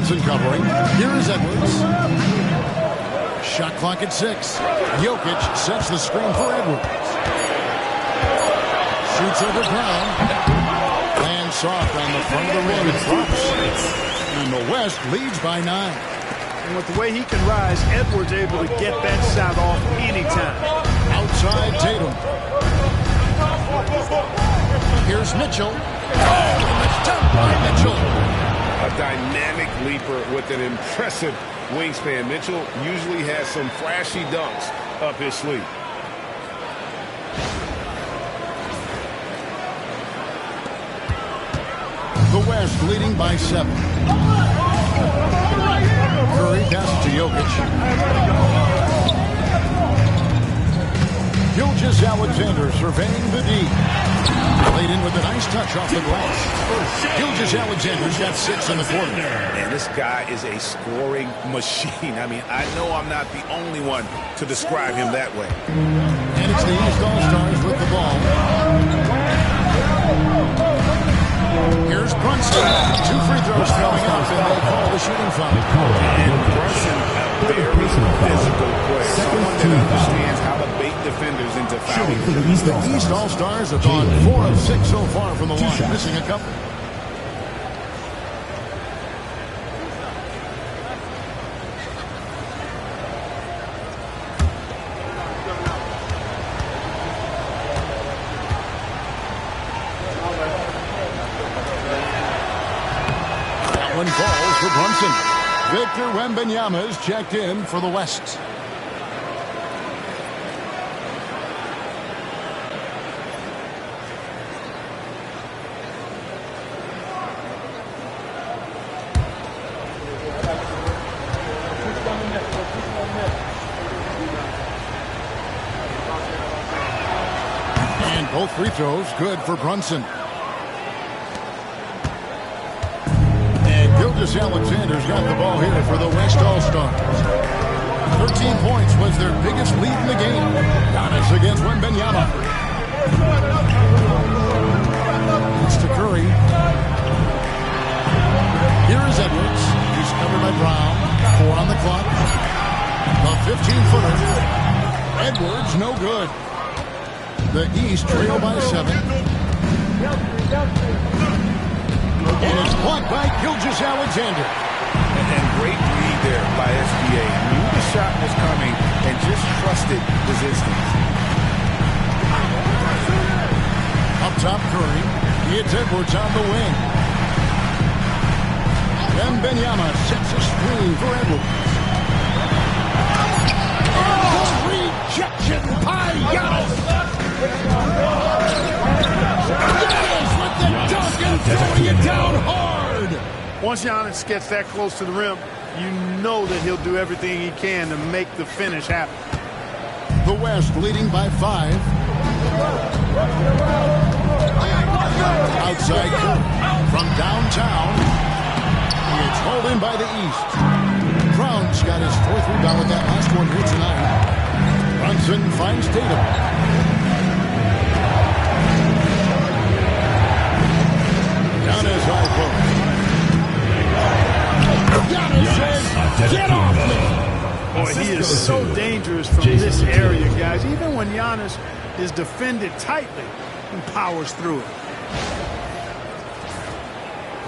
Brunson covering. Here is Edwards. Shot clock at 6. Jokic sets the screen for Edwards. Shoots over Brown. Lands soft on the front of the rim. It drops. And the West leads by 9. And with the way he can rise, Edwards able to get that shot off anytime. Outside Tatum. Here's Mitchell. Oh, and it's done by Mitchell. A dynamic leaper with an impressive wingspan. Mitchell usually has some flashy dunks up his sleeve. The West leading by 7. Curry passes to Jokic. Gilgeous-Alexander surveying the D. Played in with a nice touch off the glass. Gilgeous-Alexander's got 6 in the quarter. Man, this guy is a scoring machine. I mean, I know I'm not the only one to describe him that way. And it's the East All-Stars with the ball. Here's Brunson. 2 free throws coming up, and they call the shooting foul. And Brunson, a very physical player. Someone that understands how to bait defenders into fouling. The East All-Stars have gone 4 of 6 so far from the line, missing a couple. That one falls for Brunson. Victor Wembanyama is checked in for the West. And both free throws good for Brunson. Gilgeous-Alexander's got the ball here for the West All-Stars. 13 points was their biggest lead in the game. Giannis against Wembanyama. It's to Curry. Here is Edwards. He's covered by Brown. 4 on the clock. A 15-footer. Edwards, no good. The East trail by 7. And it's blocked by Gilgeous-Alexander. And great read there by SGA. Knew the shot was coming and just trusted his instincts. Up top, Curry. It's Edwards on the wing. Wembanyama sets a screen for Edwards. And the rejection by Giannis. Giannis with the dunk and throwing it down hard. Once Giannis gets that close to the rim, you know that he'll do everything he can to make the finish happen. The West leading by 5. Outside Curry from downtown. It's hauled in by the East. Brown's got his 4th rebound with that last one here tonight. Brunson finds Tatum. Giannis high post. Giannis says, get off me. Boy, he is so dangerous from this area, guys. Even when Giannis is defended tightly, he powers through it.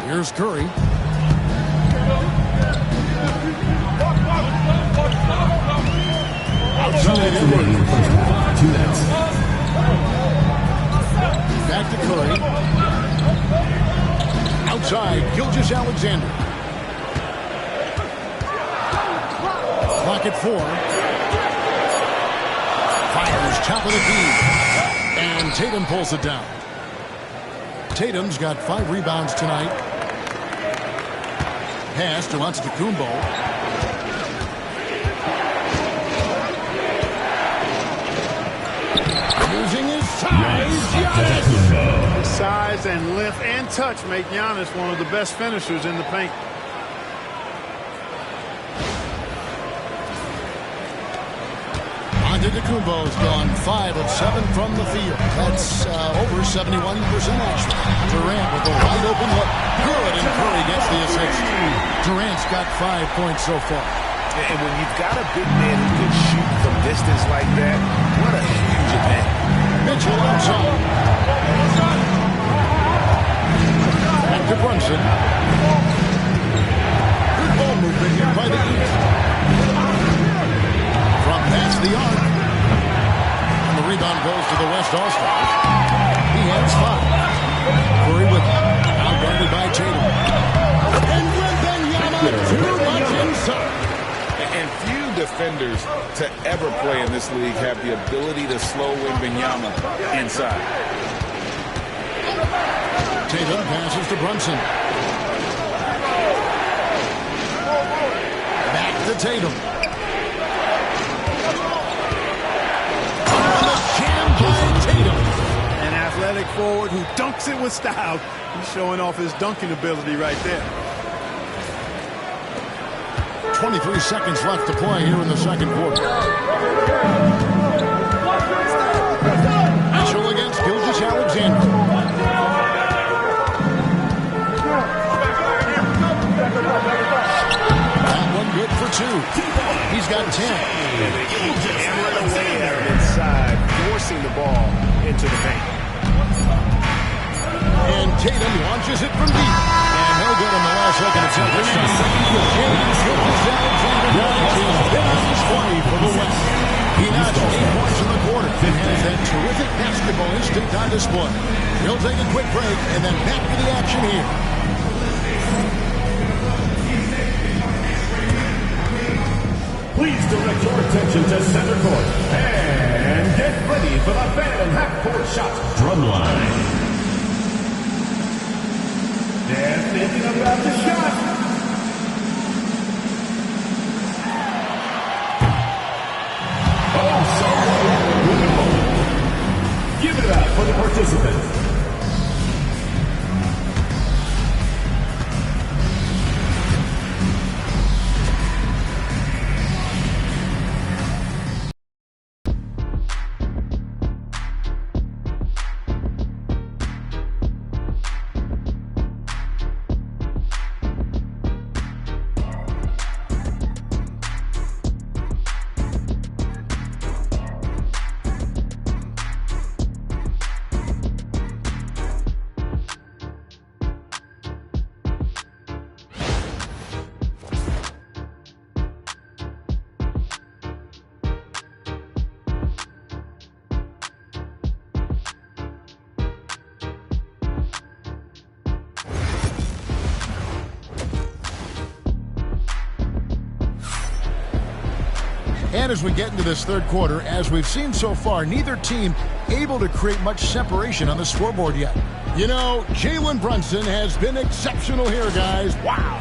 Here's Curry. Outside Edwards. Back to Curry. Outside, Gilgeous-Alexander. Clock at 4. Fires top of the key. And Tatum pulls it down. Tatum's got 5 rebounds tonight. Pass to Antetokounmpo. Using his size, Giannis. His size and length and touch make Giannis one of the best finishers in the paint. Antetokounmpo's gone 5 of 7 from the field. That's over 71% actually. Durant with a wide open look. Good, and Curry gets the assist. Durant's got 5 points so far. And when you've got a big man who can shoot from distance like that, what a huge advantage. Mitchell outside. Back to Brunson. Good ball movement here by the East. From past the arc. And the rebound goes to the West All-Stars. He has 5. Curry with him. Now guarded by Tatum. And Wembanyama too much inside. And few defenders to ever play in this league have the ability to slow Wembanyama inside. Tatum passes to Brunson. Back to Tatum. On the jam by Tatum. An athletic forward who dunks it with style. He's showing off his dunking ability right there. 23 seconds left to play here in the second quarter. Mitchell against Gilgeous-Alexander. That one good for 2. He's got 10. Hammering away at him inside, forcing the ball into the paint. And Tatum launches it from deep. And no good on the last second attempt this time. Gilgeous-Alexander has been on display for the West. He notched 8 points in the quarter and has that terrific basketball instinct on display. He'll take a quick break and then back to the action here. Please direct your attention to center court and get ready for the Phantom half-court shot drumline. They're thinking about the shot. Give it up for the participants. And as we get into this third quarter, as we've seen so far, neither team able to create much separation on the scoreboard yet. You know, Jalen Brunson has been exceptional here, guys. Wow.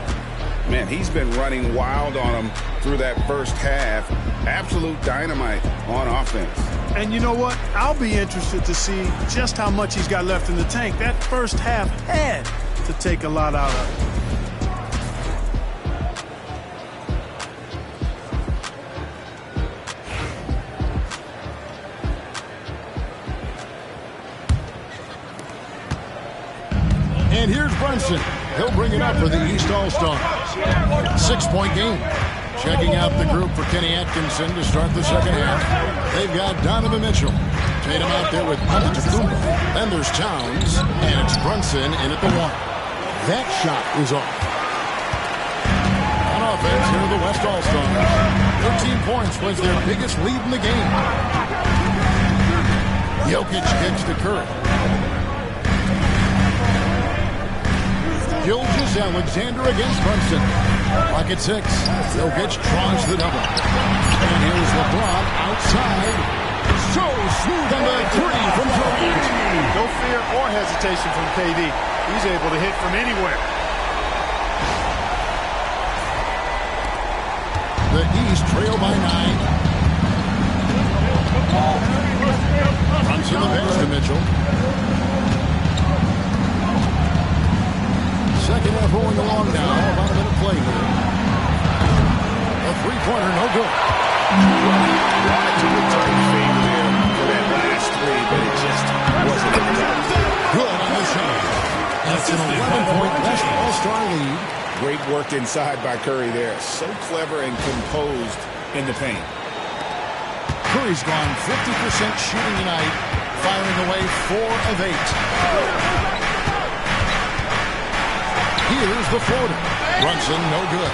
Man, he's been running wild on him through that first half. Absolute dynamite on offense. And you know what? I'll be interested to see just how much he's got left in the tank. That first half had to take a lot out of it. And here's Brunson. He'll bring it up for the East All-Stars. 6-point game. Checking out the group for Kenny Atkinson to start the second half. They've got Donovan Mitchell. Tatum out there with Antetokounmpo. Then there's Towns. And it's Brunson in at the 1. That shot is off. On offense, here are the West All-Stars. 13 points was their biggest lead in the game. Jokic kicks to Curry. Gilgeous-Alexander against Brunson. Clock at 6. Jokic draws the double. And here's LeBron outside. So smooth on the 3 from Durant. No fear or hesitation from KD. He's able to hit from anywhere. The East trail by 9. Brunson the bench to Mitchell. Second half rolling along now. About a minute play here. A three-pointer, no good. Wanted to return the favor there for that last three, but it just wasn't enough. Good on the shot. That's an 11-point West All-Star lead. Great work inside by Curry there. So clever and composed in the paint. Curry's gone 50% shooting tonight, firing away 4 of 8. Here's the floater. Brunson, no good.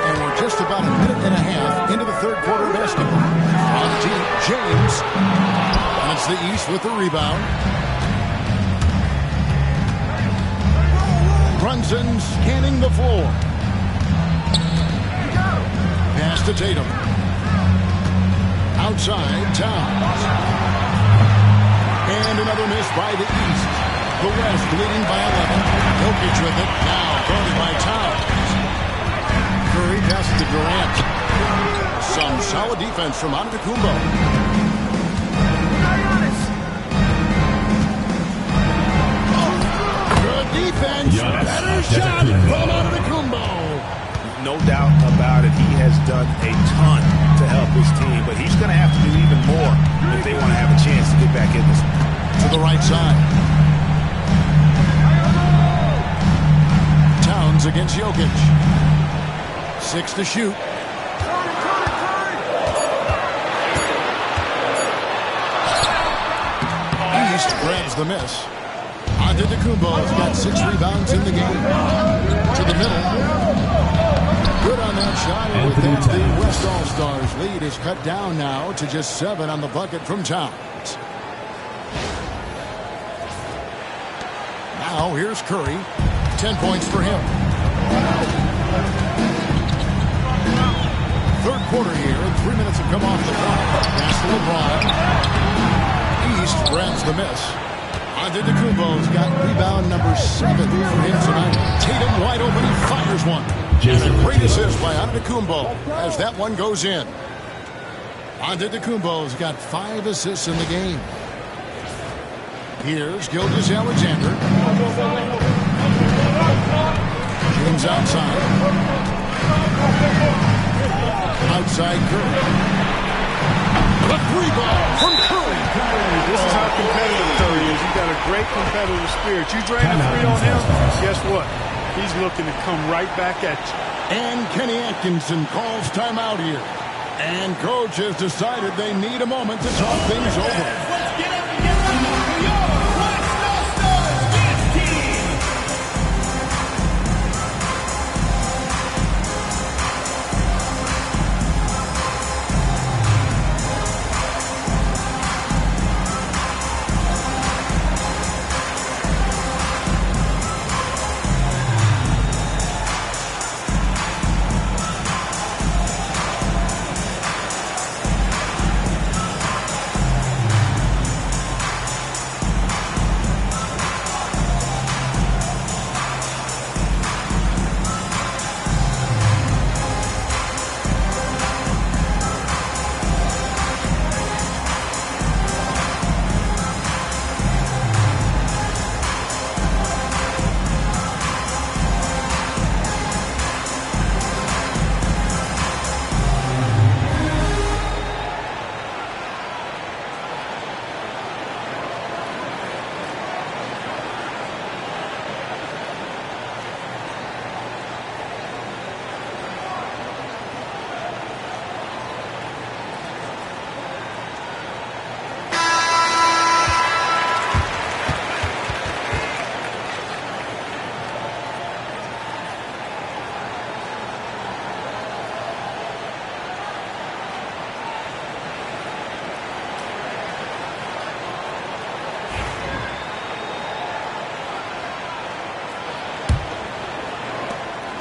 And we're just about a minute and a half into the third quarter of basketball. On deep, James. And it's the East with the rebound. Brunson scanning the floor. Pass to Tatum. Outside, Towns. And another miss by the East. The West leading by 11. Jokic with it. Now guarded by Towns. Curry passes to Durant. Some solid defense from Antetokounmpo. Good defense. Better shot from Antetokounmpo. No doubt about it. He has done a ton to help his team, but he's going to have to do even more if they want to have a chance to get back in this one. To the right side. Towns against Jokic. 6 to shoot. East grabs the miss. Antetokounmpo's got 6 rebounds in the game. To the middle. Good on that shot. And with that, the West All-Stars lead is cut down now to just 7 on the bucket from Towns. Now here's Curry. 10 points for him. Third quarter here. 3 minutes have come off the clock. Pass to LeBron. East grabs the miss. Antetokounmpo's got rebound number 7 for him tonight. Tatum wide open. He fires one. And a great assist by Antetokounmpo as that one goes in. Antetokounmpo's got 5 assists in the game. Here's Gilgeous-Alexander. James outside. Outside Curry. The 3-ball from Curry. This is how competitive Curry is. You've got a great competitive spirit. You drain a 3 on him, guess what? He's looking to come right back at you. And Kenny Atkinson calls timeout here. And coach has decided they need a moment to talk things over. Let's get up and get ready for your West All-Stars dance team.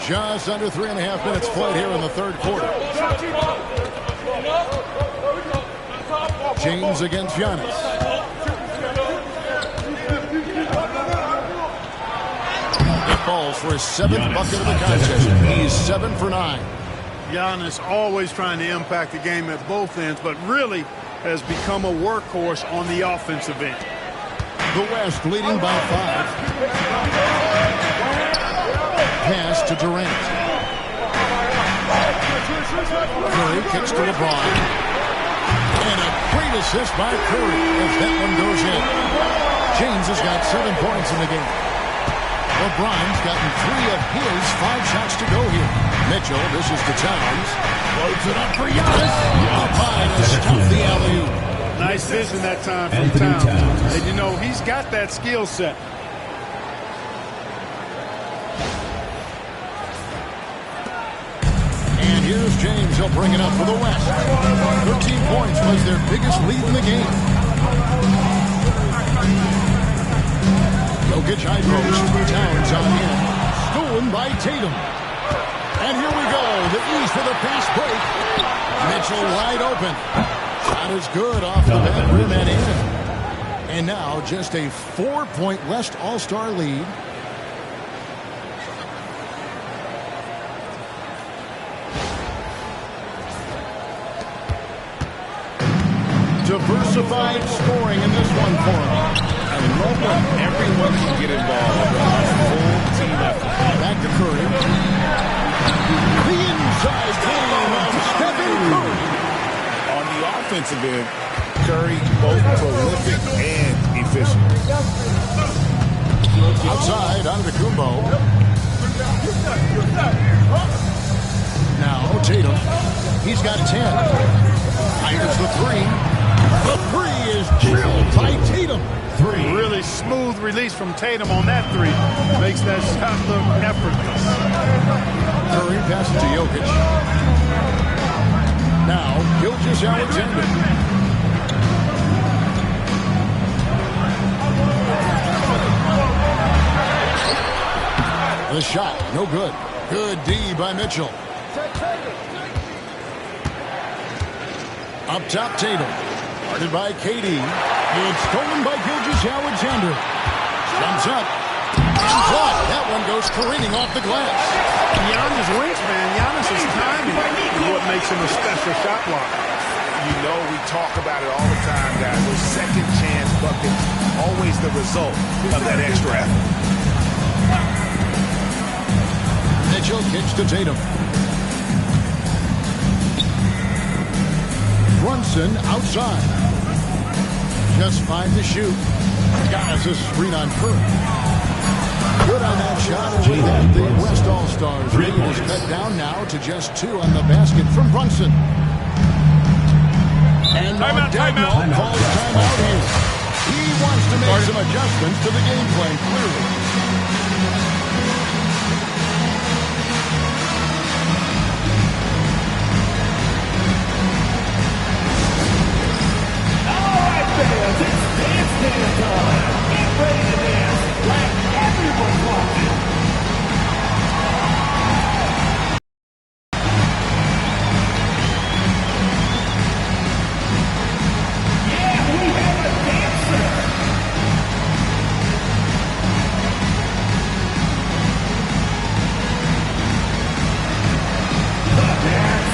Just under 3.5 minutes played here in the third quarter. James against Giannis. It falls for his 7th bucket of the contest. He's 7 for 9. Giannis always trying to impact the game at both ends, but really has become a workhorse on the offensive end. The West leading by 5. Pass to Durant. Curry kicks to LeBron. And a great assist by Curry as that one goes in. James has got 7 points in the game. LeBron's gotten 3 of his 5 shots to go here. Mitchell, this is to Towns. Loads it up for Giannis. Up high to stop the alley-oop. Nice vision that time from Towns. And you know, he's got that skill set. And here's James. He'll bring it up for the West. 13 points was their biggest lead in the game. Jokic high post. Towns on in. Stolen by Tatum. And here we go. The East with a fast break. Mitchell wide open. Shot is good off the back rim and in. And now just a 4-point West All-Star lead. Diversified scoring in this one for him. I love when everyone can get involved. A full team effort. Back to Curry. The inside game of Stephen Curry. On the offensive end, Curry both prolific and efficient. Outside, Antetokounmpo. Now Tatum. He's got 10. Fires the 3. The 3 is drilled by Tatum. Really smooth release from Tatum on that 3. Makes that shot look effortless. Curry passes to Jokic. Now, Gilgeous-Alexander. The shot, no good. Good D by Mitchell. Up top, Tatum. Guarded by KD. It's stolen by Gilgeous-Alexander. Jumps up. And caught. That one goes careening off the glass. Giannis wingspan. Giannis' timing is what makes him a special shot blocker. You know, we talk about it all the time, guys. Those second chance buckets, always the result of that extra effort. Mitchell kicks to Tatum. Brunson outside. Just 5 to shoot. Giannis a screen on Curry. Good on that shot. And with that, the West All-Stars lead is cut down now to just 2 on the basket from Brunson. And Dagnall calls timeout here. He wants to make some adjustments to the game plan, clearly. Fans, it's dance time. Get ready to dance like everyone's watching. Yeah, we have a dancer. The dance.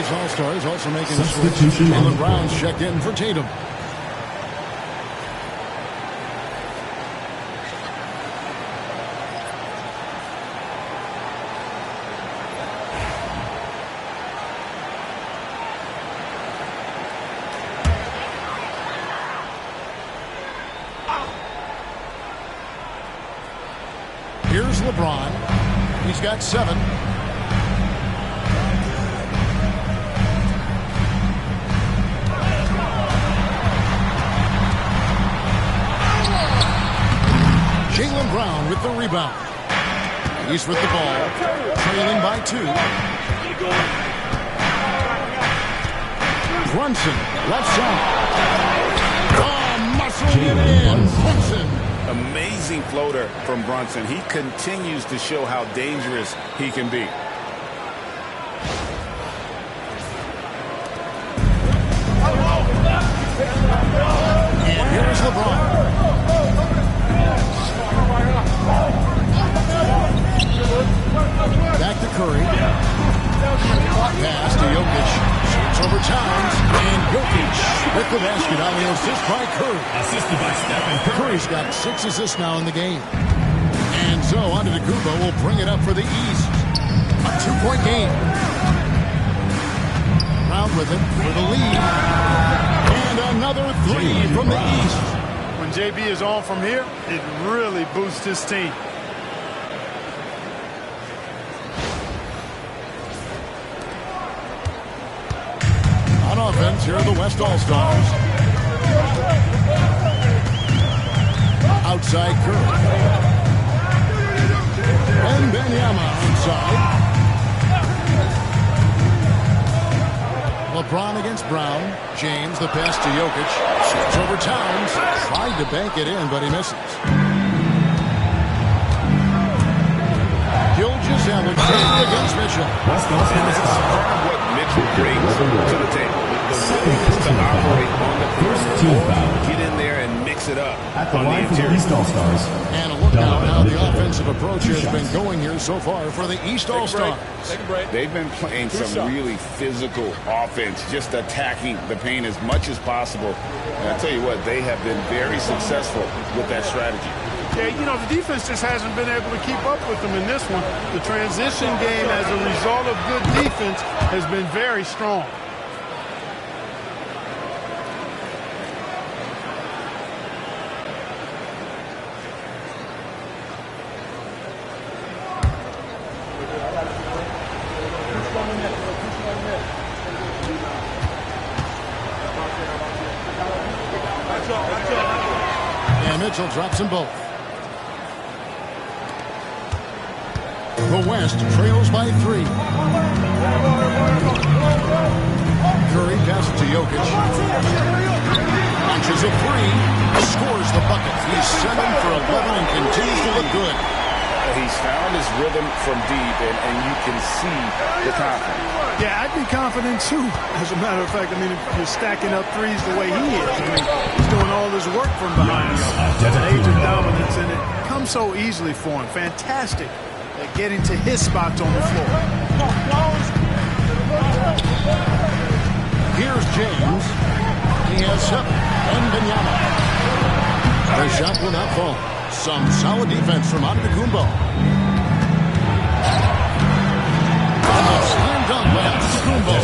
All-Stars also making a switch. Jaylen Brown's checked in for Tatum. Here's LeBron. He's got 7. Jaylen Brown with the rebound. He's with the ball, trailing by 2. Brunson, left side. Oh, muscling it in. Brunson. Amazing floater from Brunson. He continues to show how dangerous he can be. And here's LeBron. Back to Curry. Pass to Jokic. Shoots over Towns. And Jokic with the basket on the assist by Curry. Assisted by Stephen Curry. Curry's got 6 assists now in the game. And so Antetokounmpo will bring it up for the East. A 2-point game. Brown with it for the lead. And another 3 from the East. When JB is on from here, it really boosts his team. On offense, here are the West All-Stars. Outside Curry. And Benyama inside. LeBron against Brown. James, the pass to Jokic. Shoots over Towns. Tried to bank it in, but he misses. Gilgeous-Alexander against Mitchell. And that's part of what Mitchell brings to the table. The willingness to operate on the court, get in there and mix it up At the on line the for the interior. East All-Stars. And a look now at how the offensive approach has been going here so far for the East All-Stars. They've been playing some really physical offense, just attacking the paint as much as possible. And I tell you what, they have been very successful with that strategy. Yeah, you know, the defense just hasn't been able to keep up with them in this one. The transition game as a result of good defense has been very strong. And Mitchell drops them both. The West trails by 3. Curry passes to Jokic. Launches a 3. Scores the bucket. He's 7 for 11 and continues to look good. He's found his rhythm from deep, and you can see the confidence. Yeah, I'd be confident too. As a matter of fact, I mean, if you're stacking up threes the way he is, I mean, he's doing all this work from behind. There's an age of dominance, and it comes so easily for him. Fantastic at getting to his spots on the floor. Here's James. He has 7. And Benyama. The shot will not fall. Some solid defense from Antetokounmpo. Slam dunk by Antetokounmpo.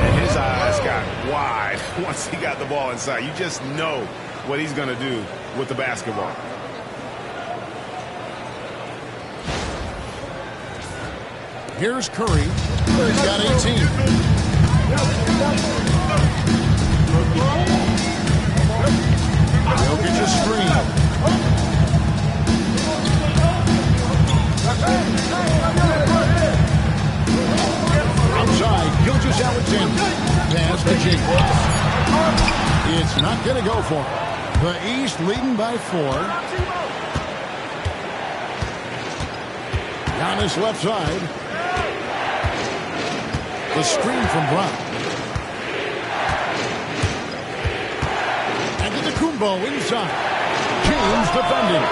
And his eyes got wide once he got the ball inside. You just know what he's going to do with the basketball. Here's Curry. He's got 18. Jokic a screen. Outside, Gilgeous-Alexander. Pass to James. It's not going to go for him. The East leading by 4. Giannis left side. The screen from Brown. And Antetokounmpo inside. James defending.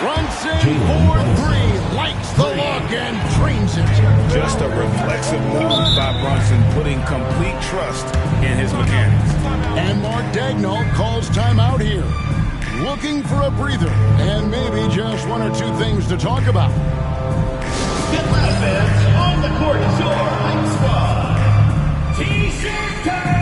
Brunson for 3. Likes the look and drains it. Just a reflexive move by Brunson, putting complete trust in his mechanics. And Mark Daigneault calls timeout here. Looking for a breather and maybe just 1 or 2 things to talk about. Atlanta fans, on the court is your hype squad. T-shirt time!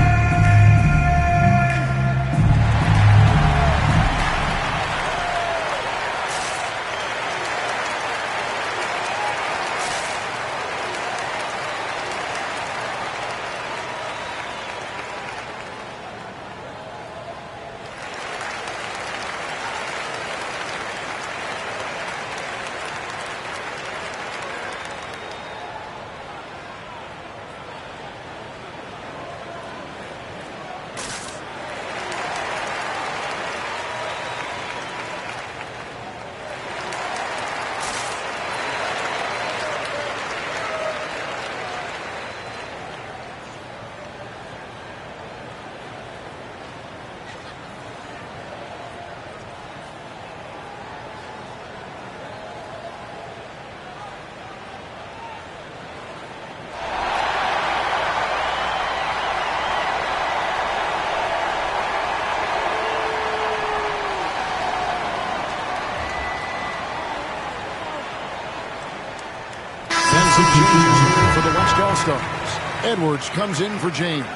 James for the West All-Stars. Edwards comes in for James.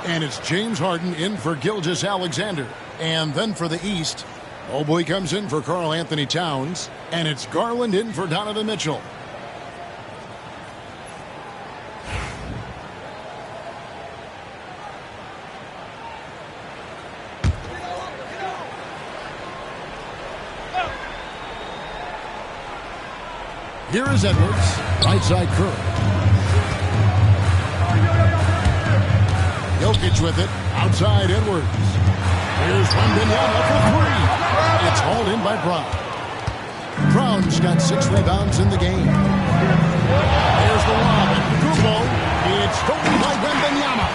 And it's James Harden in for Gilgeous-Alexander. And then for the East, Mobley comes in for Karl-Anthony Towns. And it's Garland in for Donovan Mitchell. Here is Edwards, right side Curry. Jokic with it, outside Edwards. Here's Wembanyama for three. It's hauled in by Brown. Brown's got 6 rebounds in the game. There's the lob, and Kubo. It's stolen by Wembanyama.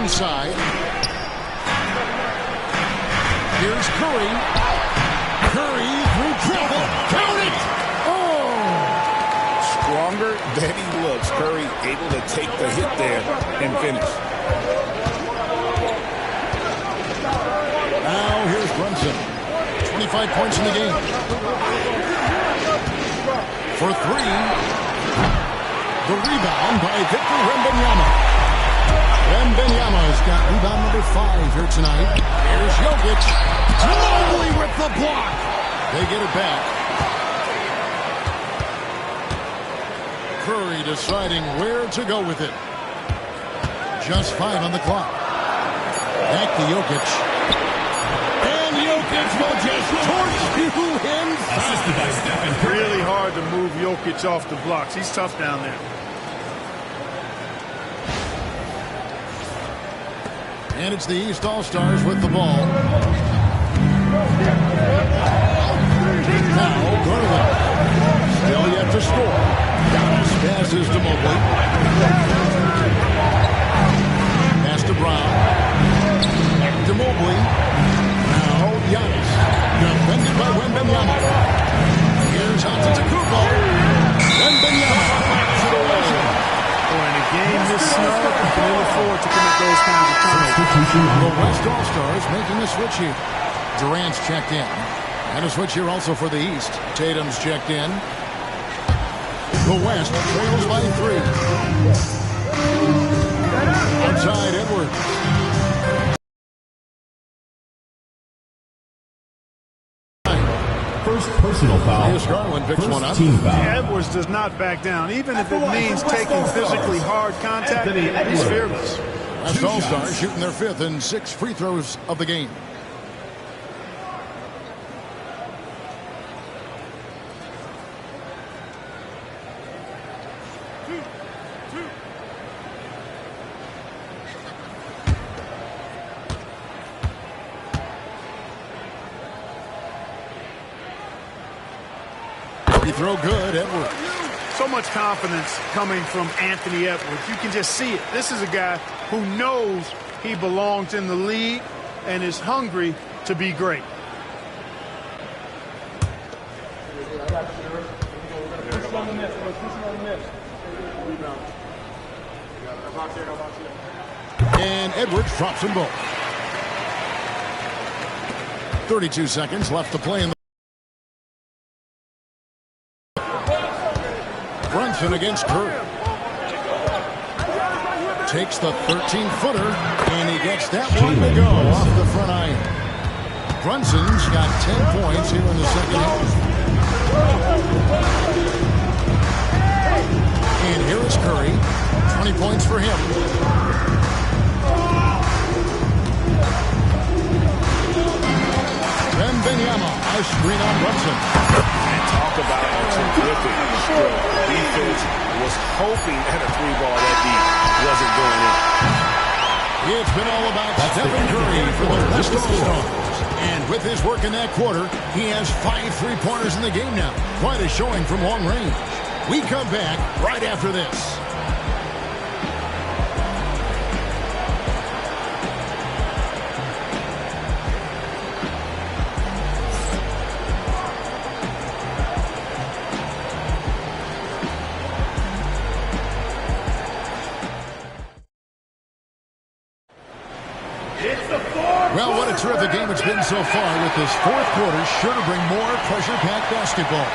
Inside. Here's Curry. Curry through trouble. Count it! Oh! Stronger than he looks. Curry able to take the hit there and finish. Now here's Brunson. 25 points in the game. For three. The rebound by Victor Wembanyama. Wembanyama's got rebound number 5 here tonight. Here's Jokic. Mobley with the block. They get it back. Curry deciding where to go with it. Just 5 on the clock. Back to Jokic. And Jokic will just torch you inside. Assisted by Stephen Curry. Really hard to move Jokic off the blocks. He's tough down there. And it's the East All-Stars with the ball. Now, Garland. Still yet to score. Giannis passes to Mobley. Pass to Brown. Back to Mobley. Now, Giannis. Defended by Wembanyama. Here's Antetokounmpo. Wembanyama fires it away. In a game this snug, you can look forward to commit those kinds of turnovers. The West All-Stars making a switch here. Durant's checked in. And a switch here also for the East. Tatum's checked in. The West trails by 3. Outside Edwards. First personal foul. Here's Garland picks one up. Team foul. Edwards does not back down, even if it means taking physically hard contact. He's fearless. West All-Stars shooting their 5th and 6th free throws of the game. He throw good, Edwards. So much confidence coming from Anthony Edwards. You can just see it. This is a guy who knows he belongs in the league and is hungry to be great. And Edwards drops them both. 32 seconds left to play in the Brunson against Curry. Takes the 13-footer, and he gets that one to go off the front iron. Brunson's got 10 points here in the second half. And here is Curry. 20 points for him. Wembanyama, nice screen on Brunson. And talk about a terrific stroke. Defense was hoping at a 3-ball that deep wasn't going in. It's been all about Stephen Curry for the West All-Stars. And with his work in that quarter, he has 5 3-pointers in the game now. Quite a showing from long range. We come back right after this. Well, what a terrific game game it's been so far, with this fourth quarter sure to bring more pressure-packed basketball.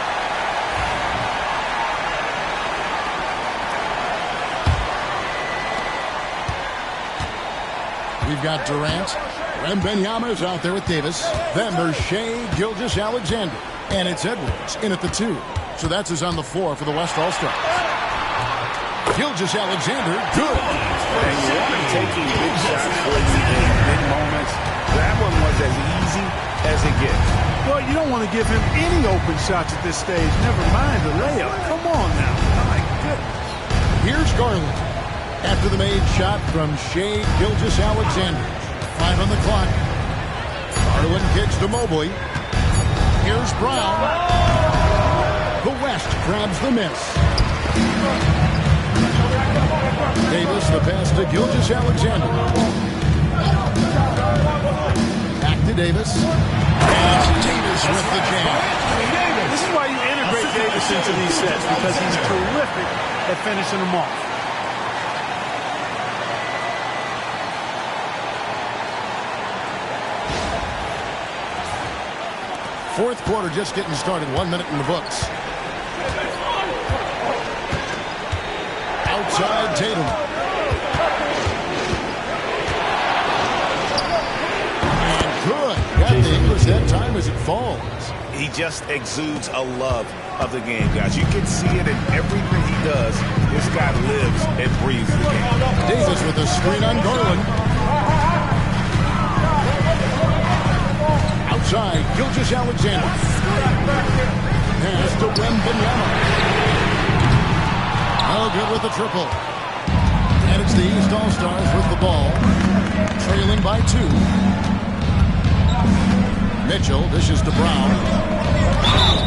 We've got Durant. Wembanyama is out there with Davis. Then there's Shai Gilgeous-Alexander. And it's Edwards in at the 2. So that's his on the floor for the West All-Stars. Gilgeous-Alexander, good. And you want him taking big shots for you in big moments. That one was as easy as it gets. Well, you don't want to give him any open shots at this stage. Never mind the layup. Come on now. My goodness. Here's Garland. After the made shot from Shai Gilgeous-Alexander. 5 on the clock. Garland kicks to Mobley. Here's Brown. The West grabs the miss. Davis, the pass to Gilgeous-Alexander. Back to Davis. And Davis with the jam. This is why you integrate Davis into these sets, because he's terrific at finishing them off. Fourth quarter just getting started. 1 minute in the books. Outside Tatum. And good. Got the English that time as it falls. He just exudes a love of the game, guys. You can see it in everything he does. This guy lives and breathes the game. Davis with a screen on Garland. Outside, Gilgeous-Alexander. Pass to Wembanyama. Oh, good with the triple. And it's the East All-Stars with the ball. Trailing by 2. Mitchell dishes to Brown.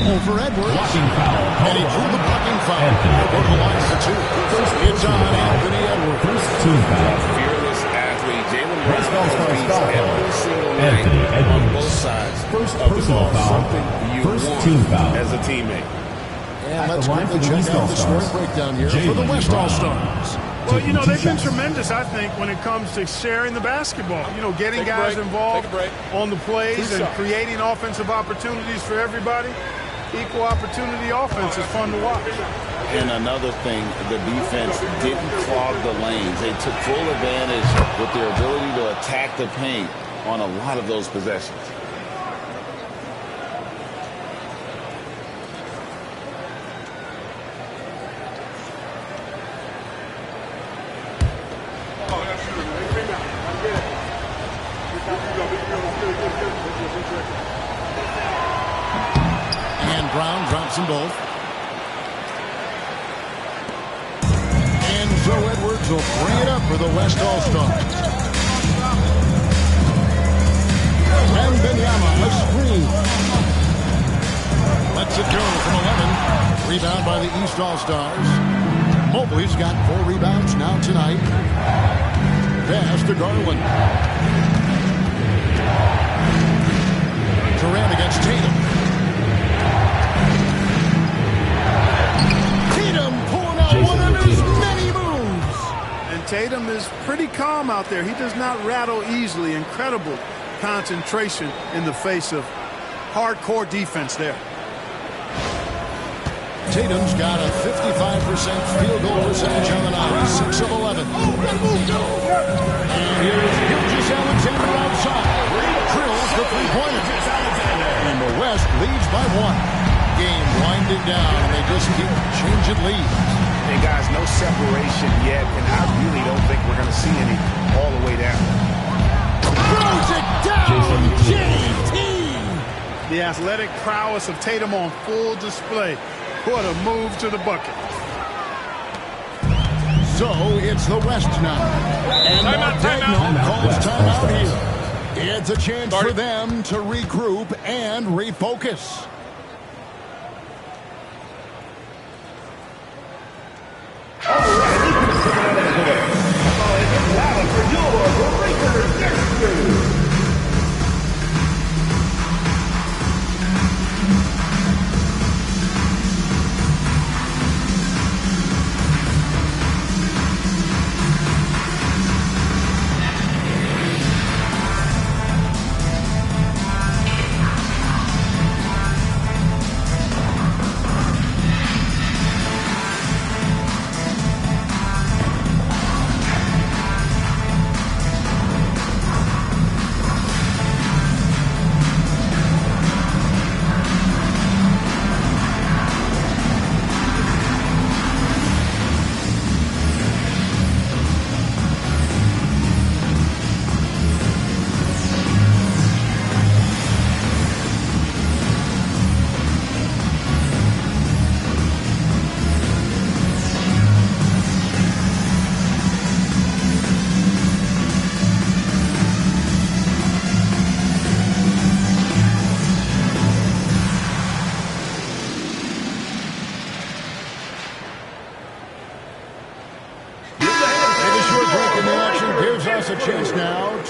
Over Edwards. And he drew the blocking foul. Over the line for 2. It's on Anthony Edwards. Fearless athlete. Jalen Brown beats every single night on both sides of the ball. Something you want as a teammate. And let's quickly check out the scoring breakdown here for the West All-Stars. Well, you know, they've been tremendous, I think, when it comes to sharing the basketball. You know, getting guys involved on the plays and creating offensive opportunities for everybody. Equal opportunity offense is fun to watch. And another thing, the defense didn't clog the lanes. They took full advantage with their ability to attack the paint on a lot of those possessions. And Brown drops them both. And Joe Edwards will bring it up for the West All-Stars. Wembanyama, a screen. Lets it go from 11. Rebound by the East All-Stars. Mobley's got 4 rebounds now tonight. Pass to Garland. Durant against Tatum. Tatum pulling out one of his many moves. And Tatum is pretty calm out there. He does not rattle easily. Incredible concentration in the face of hardcore defense there. Tatum's got a 55% field goal percentage on the night. 6 of 11. And here's Gilgeous-Alexander outside. Drills the three-pointer. And the West leads by 1. Game winding down, and they just keep changing leads. Hey, guys, no separation yet, and I really don't think we're going to see any all the way down. Throws it down, JT! The athletic prowess of Tatum on full display. What a move to the bucket. So it's the West now. And Martin calls timeout here. It's a chance for them to regroup and refocus.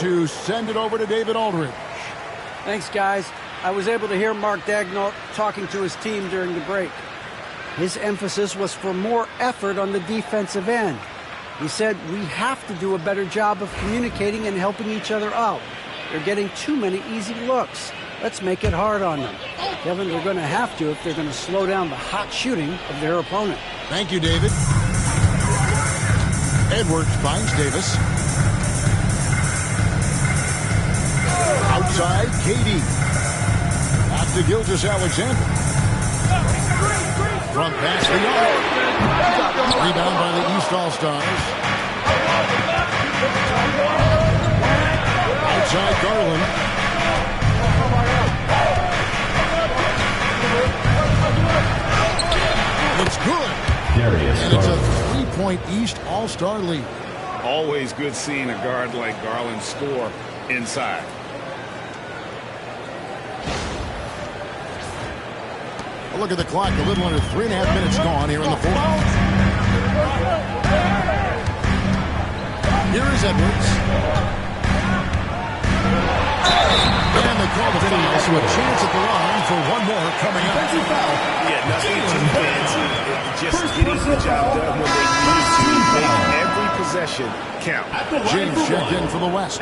to send it over to David Aldridge. Thanks, guys. I was able to hear Mark Daigneault talking to his team during the break. His emphasis was for more effort on the defensive end. He said we have to do a better job of communicating and helping each other out. They're getting too many easy looks. Let's make it hard on them. Kevin, they're going to have to if they're going to slow down the hot shooting of their opponent. Thank you, David. Edwards finds Davis. Outside, KD. Back to Gilgeous-Alexander. Front pass for Young. Rebound by the East All-Stars. Outside, Garland. It's good. And it's a three-point East All-Star lead. Always good seeing a guard like Garland score inside. A look at the clock. A little under 3.5 minutes gone here in the fourth. Here is Edwards. And they call the foul, so a chance at the line for one more coming up. Yeah, nothing too fancy. Just getting the job done when they need to. Make every possession count. James checked in for the West.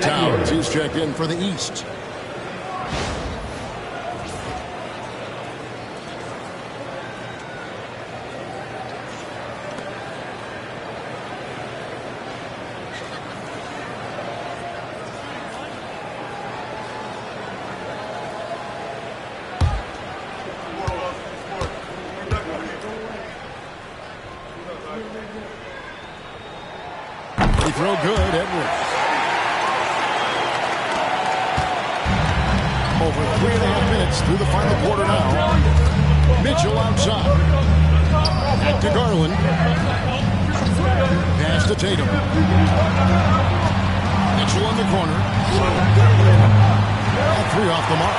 Towers, he's checked in for the East. Throw good, Edwards. Over 3.5 minutes through the final quarter now. Mitchell outside. Back to Garland. Pass to Tatum. Mitchell in the corner. And 3 off the mark.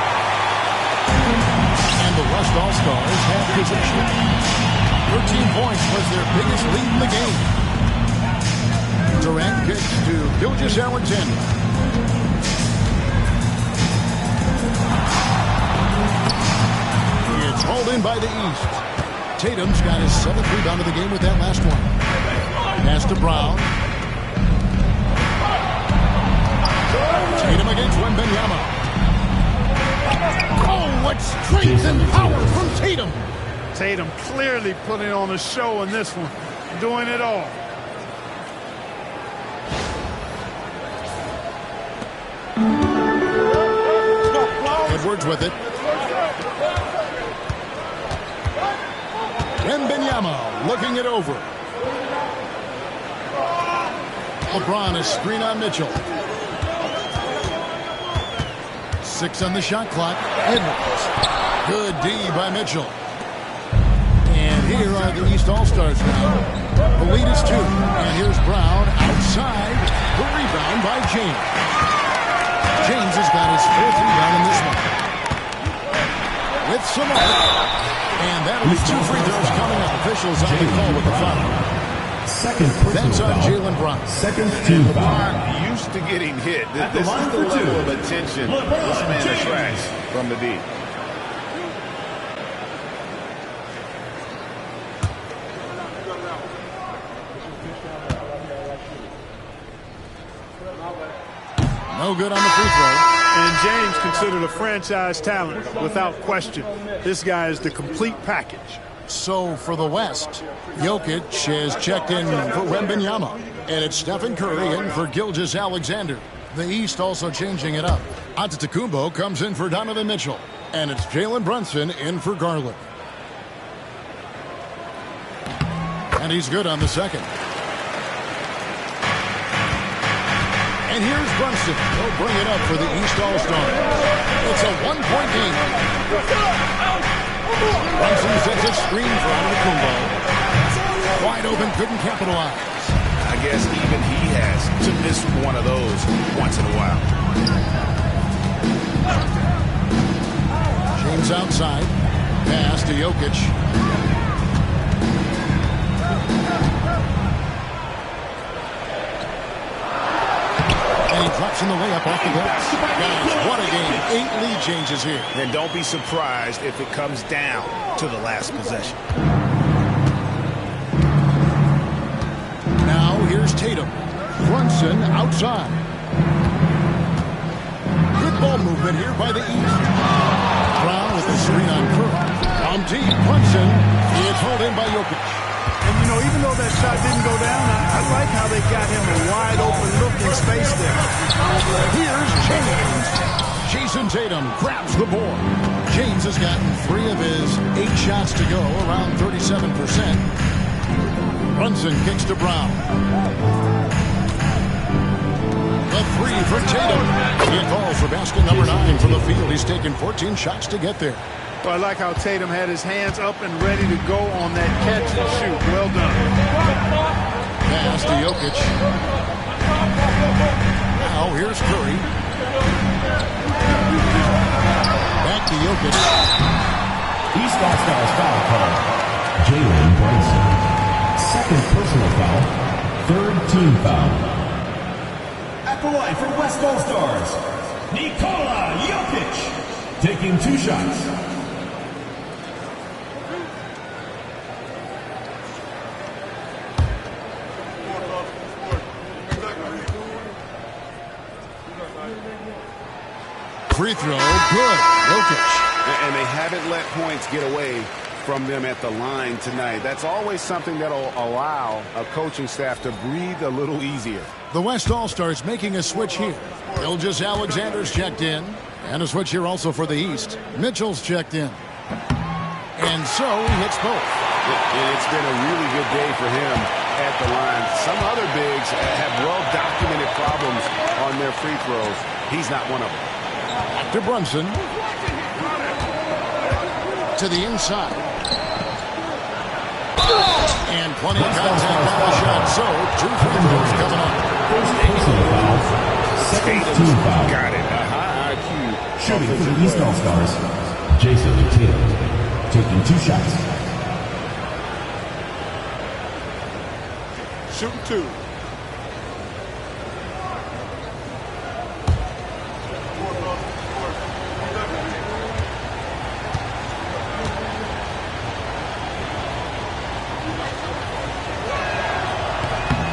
And the West All-Stars have possession. 13 points was their biggest lead in the game. Durant kicks to Gilgeous-Alexander. It's hauled in by the East. Tatum's got his 7th rebound of the game with that last one. Pass to Brown. Tatum against Wembanyama. Oh, what strength and power from Tatum. Tatum clearly putting on a show in this one. Doing it all. Edwards with it. Wembanyama looking it over. LeBron is screen on Mitchell. 6 on the shot clock. Edwards. Good D by Mitchell. And here are the East All-Stars now. The lead is 2. And here's Brown outside. The rebound by James. James has got his 4th rebound in this one. With some more. And that'll be 2 free throws coming up. Officials on the call with the foul. That's on Jaylen Brown. LeBron used to getting hit. This is the level of attention this man attracts from the D. No good on the free throw. And James considered a franchise talent, without question. This guy is the complete package. So for the West, Jokic has checked in for Wembanyama. And it's Stephen Curry in for Gilgeous-Alexander. The East also changing it up. Antetokounmpo comes in for Donovan Mitchell. And it's Jalen Brunson in for Garland. And he's good on the second. And here's Brunson. He'll bring it up for the East All-Stars. It's a 1-point game. Brunson sets a screen for Antetokounmpo. Wide open, couldn't capitalize. I guess even he has to miss one of those once in a while. James outside. Pass to Jokic. And he Drops in the layup off the glass. Guys, what a game. 8 lead changes here. And don't be surprised if it comes down to the last possession. Now here's Tatum. Brunson outside. Good ball movement here by the East. Brown with the screen on Curry. On deep, Brunson. It's hauled in by Jokic. And, you know, even though that shot didn't go down, I like how they got him a wide open look in space there. Here's James. Jason Tatum grabs the board. James has gotten 3 of his 8 shots to go, around 37%. Brunson kicks to Brown. The 3 for Tatum. He falls for basket number 9 from the field. He's taken 14 shots to get there. Well, I like how Tatum had his hands up and ready to go on that catch and shoot. Well done. Pass to Jokic. Now here's Curry. Back to Jokic. East All-Stars foul call. Jalen Brunson. Second personal foul. Third team foul. At the line for West All-Stars, Nikola Jokic. Taking 2 shots. Free throw, good. Jokic. And they haven't let points get away from them at the line tonight. That's always something that'll allow a coaching staff to breathe a little easier. The West All-Stars making a switch here. Gilgeous Alexander's checked in. And a switch here also for the East. Mitchell's checked in. And so he hits both. It's been a really good day for him at the line. Some other bigs have well-documented problems on their free throws. He's not one of them. To Brunson. To the inside. And plenty of contact on the shot. So, 2 free throws coming up. First personal foul. Second team foul. Got it. A high IQ. Shooting for the East All-Stars, Jason Tatum. Taking 2 shots. Shooting 2.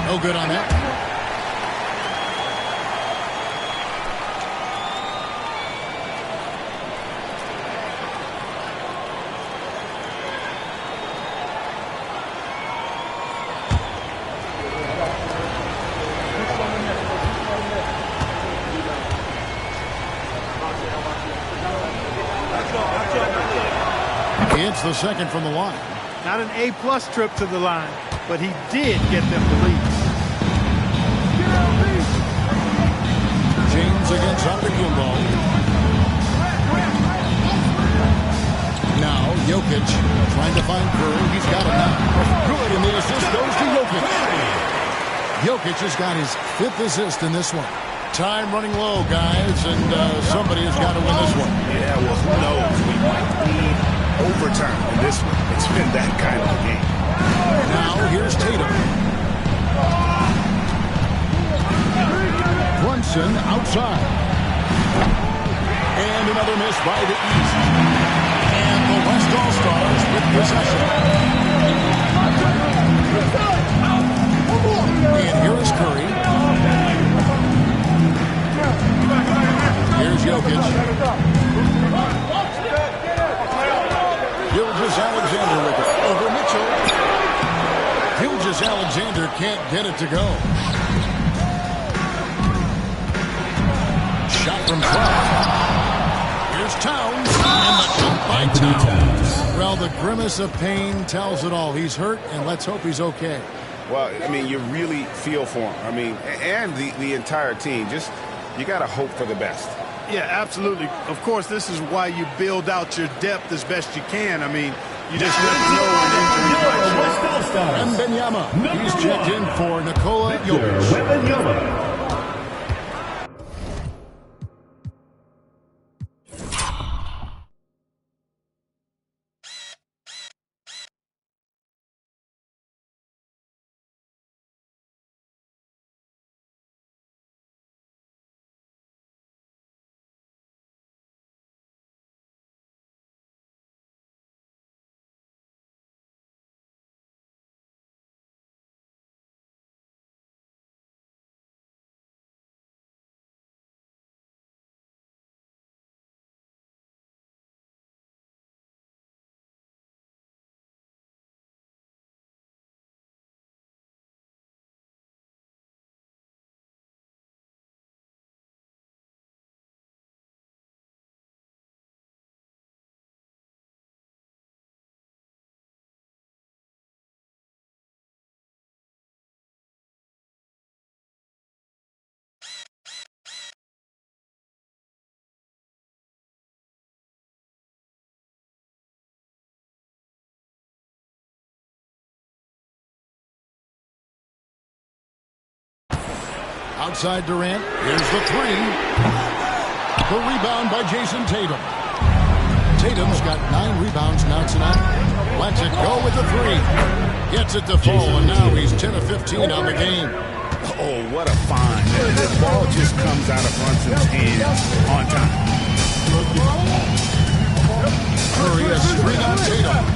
No good on that. It's the second from the line. Not an A-plus trip to the line, but he did get them to lead. James against Antetokounmpo. Now Jokic trying to find Curry. He's got it now. Good, and the assist goes to Jokic. Jokic has got his 5th assist in this one. Time running low, guys, and somebody has got to win this one. Yeah, well, who knows? We might need overtime in this one. It's been that kind of a game. Now here's Tatum. Brunson outside. And another miss by the East. And the West All-Stars with possession. And here is Curry. Here's Jokic. Gilgeous Alexander with it. Over Mitchell. Gilgeous Alexander can't get it to go. Shot from 12. Here's Towns. And the jump by Towns. Well, the grimace of pain tells it all. He's hurt, and let's hope he's okay. Well, I mean, you really feel for him. I mean, and the entire team. Just, you got to hope for the best. Yeah, absolutely. Of course, this is why you build out your depth as best you can. I mean, you just never know when injuries might show. And Benyama, he's checked in for Nikola Jokic. Outside Durant. Here's the three. The rebound by Jason Tatum. Tatum's got 9 rebounds now tonight. Lets it go with the three. Gets it to fall, and now he's 10 of 15 on the game. Oh, what a find. The ball just comes out of Brunson's hands on time. Curry a screen on Tatum.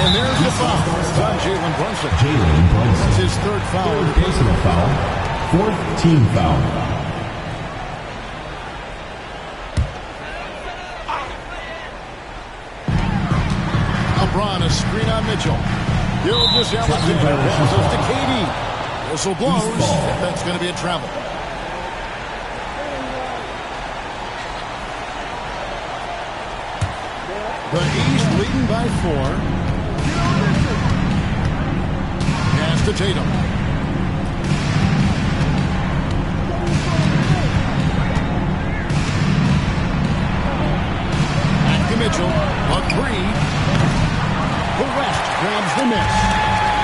And there's the foul on Jalen Brunson. That's his 3rd foul of the game. Personal foul. 4th team foul. LeBron a screen on Mitchell. Gilgeous-Alexander passes to KD. Whistle blows. That's going to be a travel. The East leading by 4. Pass to Tatum. Back to Mitchell. A three. The West grabs the miss.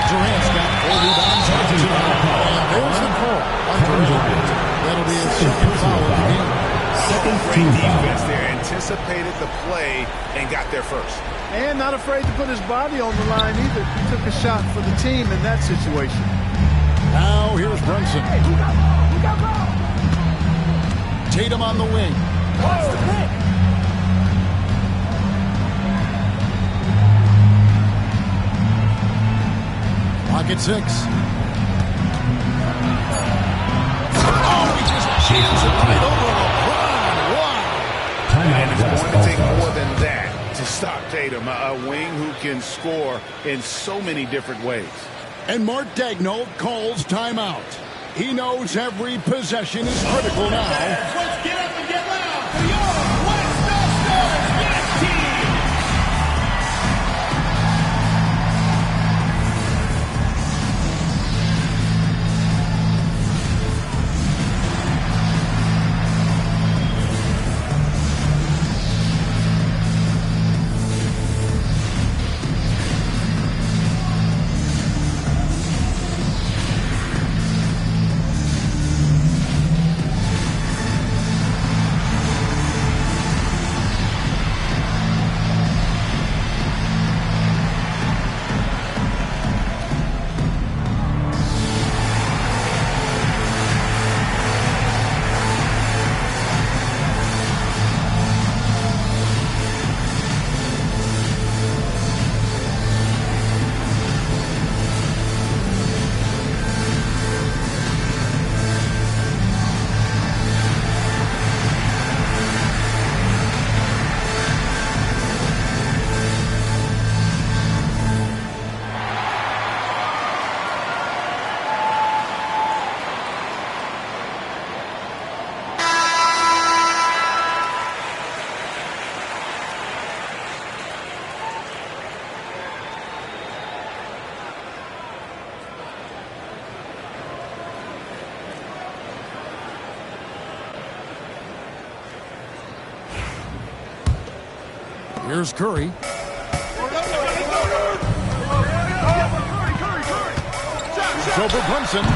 Durant's got 4 rebounds. And there's the call on Durant. That'll be his 2nd foul of the game. Great defense there. Anticipated the play and got there first. And not afraid to put his body on the line either. He took a shot for the team in that situation. Now here's Brunson. Tatum on the wing. Pocket 6. Oh, he just jams it right over LeBron. Wow. And it's going to take more than that to stop Tatum, a wing who can score in so many different ways. And Mark Daigneault calls timeout. He knows every possession is critical now. Let's get up and get loud for your West All-Stars Dance Team. Here's Curry. Over Brunson.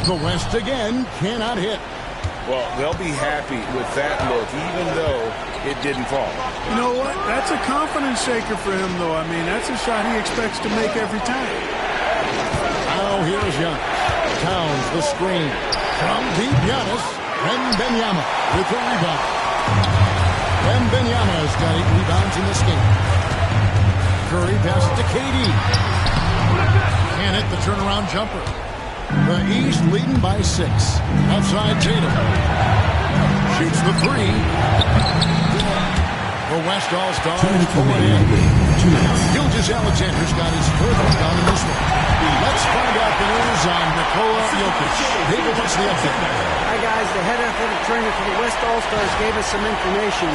The West again cannot hit. Well, they'll be happy with that look, even though it didn't fall. You know what? That's a confidence shaker for him, though. I mean, that's a shot he expects to make every time. Now here's Giannis. Towns the screen. From deep Giannis. Wembanyama with the rebound. Wembanyama has got 8 rebounds in this game. Curry passes to KD. Can't hit the turnaround jumper. The East leading by 6. Outside Tatum. Shoots the 3. The West All-Stars going in. Gilgeous-Alexander's got his 3rd rebound in this one. Let's find out the news on Nikola Jokic. David, what's the update? Hi, guys. The head athletic trainer for the West All-Stars gave us some information.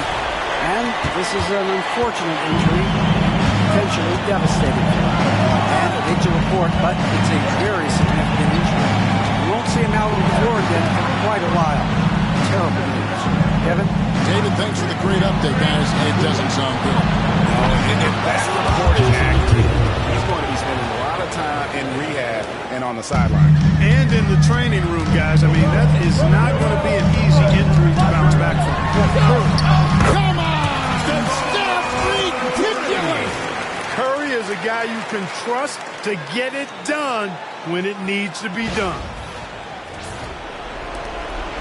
And this is an unfortunate injury. Potentially devastating. And I hate to report, but it's a very significant injury. We won't see him out on the floor again for quite a while. Terrible news. Kevin? David, thanks for the great update, guys. It doesn't sound good. If that's reported accurate, he's going to be spending a lot of time in rehab and on the sideline. And in the training room, guys. I mean, that is not going to be an easy injury to bounce back from. Come on! Stop! Ridiculous! Curry is a guy you can trust to get it done when it needs to be done.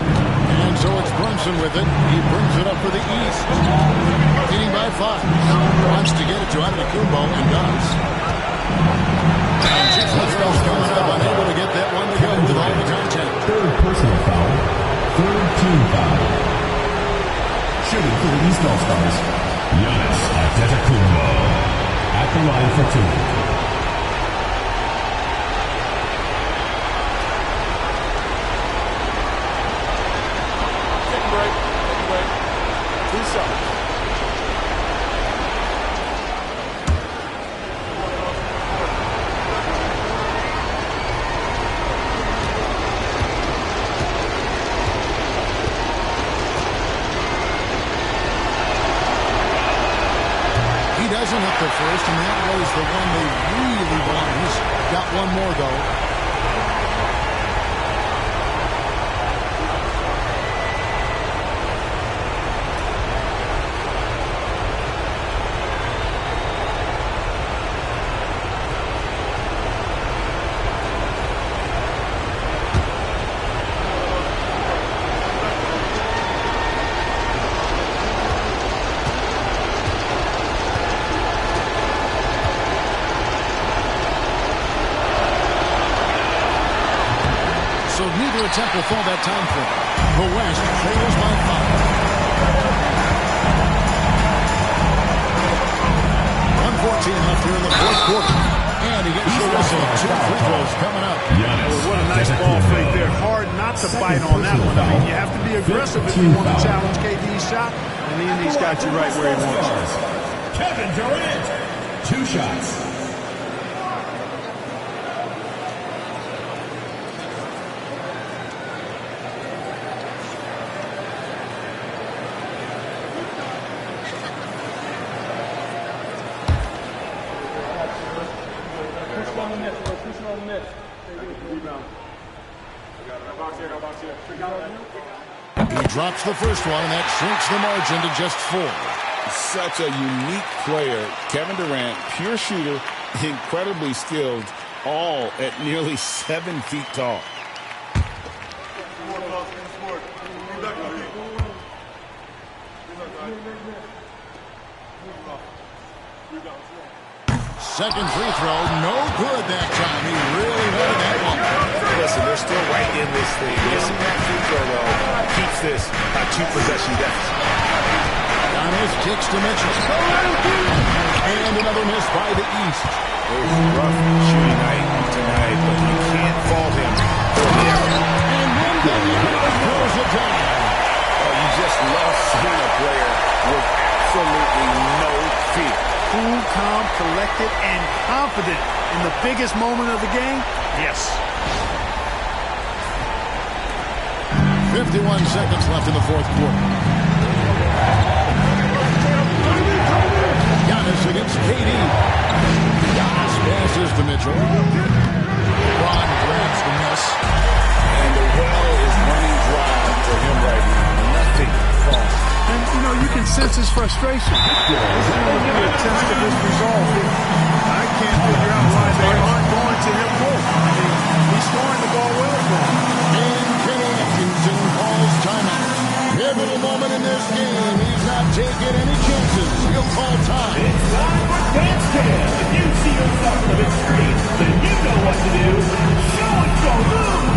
And so it's Brunson with it. He brings it up for the East. Leading by 5. Wants to get it to Antetokounmpo and does. And just coming up, unable to get that one to go with all the contact. Third personal foul. Third team foul. Shooting for the East All-Stars, Giannis Antetokounmpo. At the line for 2. Doesn't hit the first, and that was the one they really want. He's got one more, though. Neither attempt will fall that time frame. The West trails by 5. 1:14 left here in the fourth quarter. And he gets the whistle. 2 free throws coming up. What a nice ball fake there. Hard not to bite on that one. I mean, you have to be aggressive if you want to challenge KD's shot. And he's got you right where he wants you. Kevin Durant. 2 shots. He drops the first one, and that shrinks the margin to just 4. Such a unique player. Kevin Durant, pure shooter, incredibly skilled, all at nearly 7 feet tall. Second free throw, no good that time. He really wanted that one. Listen, they're still right in this thing. Missing that free throw, though, keeps this a 2-possession deficit. Giannis kicks to Mitchell. And another miss by the East. It was a rough shooting night tonight, but you can't fault him for the error. And then Giannis throws it down. Oh, you just love seeing a player with absolutely no fear. Cool, calm, collected, and confident in the biggest moment of the game? Yes. 51 seconds left in the fourth quarter. Giannis against KD. Giannis passes to Mitchell. LeBron grabs the miss. And the well is running dry for him right now. Nothing falling. And, you know, you can sense his frustration. This is going to be a test of his resolve here. I can't figure out why they aren't going to him more. I mean, he's scoring the ball well for him. And Kenny Atkinson calls timeout. Pivotal moment in this game. He's not taking any chances. He'll call time. It's time for Dance Cam. If you see yourself on the big screen, then you know what to do. Show and go move.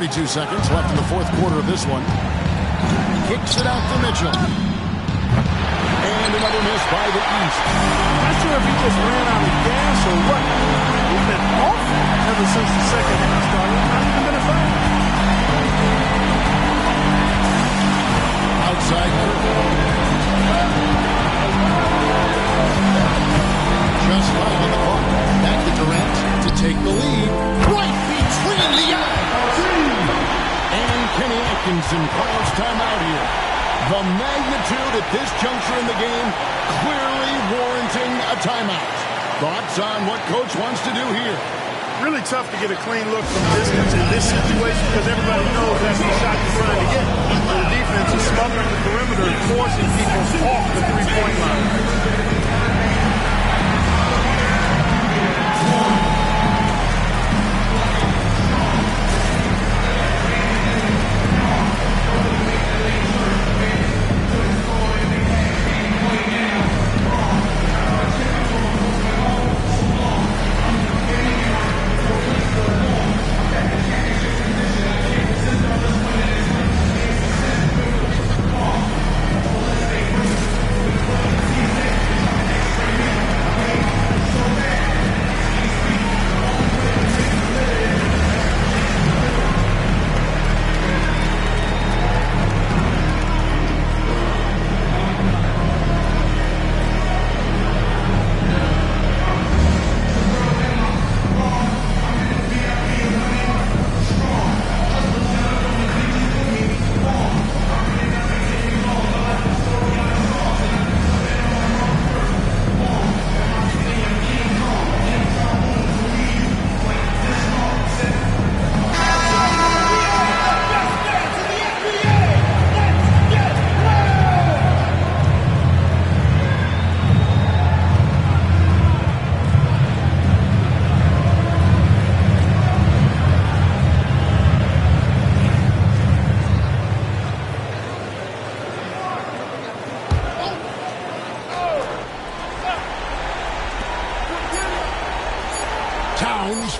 32 seconds left in the fourth quarter of this one. Kicks it out to Mitchell. And another miss by the East. Not sure if he just ran out of gas or what. He's been awful ever since the second half started. Not even been a foul. Outside Curry. Just 5 on the clock. Back to Durant to take the lead. Right between the eyes. And Kenny Atkinson calls timeout here. The magnitude at this juncture in the game clearly warranting a timeout. Thoughts on what Coach wants to do here? Really tough to get a clean look from distance in this situation because everybody knows that's the shot you're trying to get. The defense is smothering the perimeter and forcing people off the three-point line.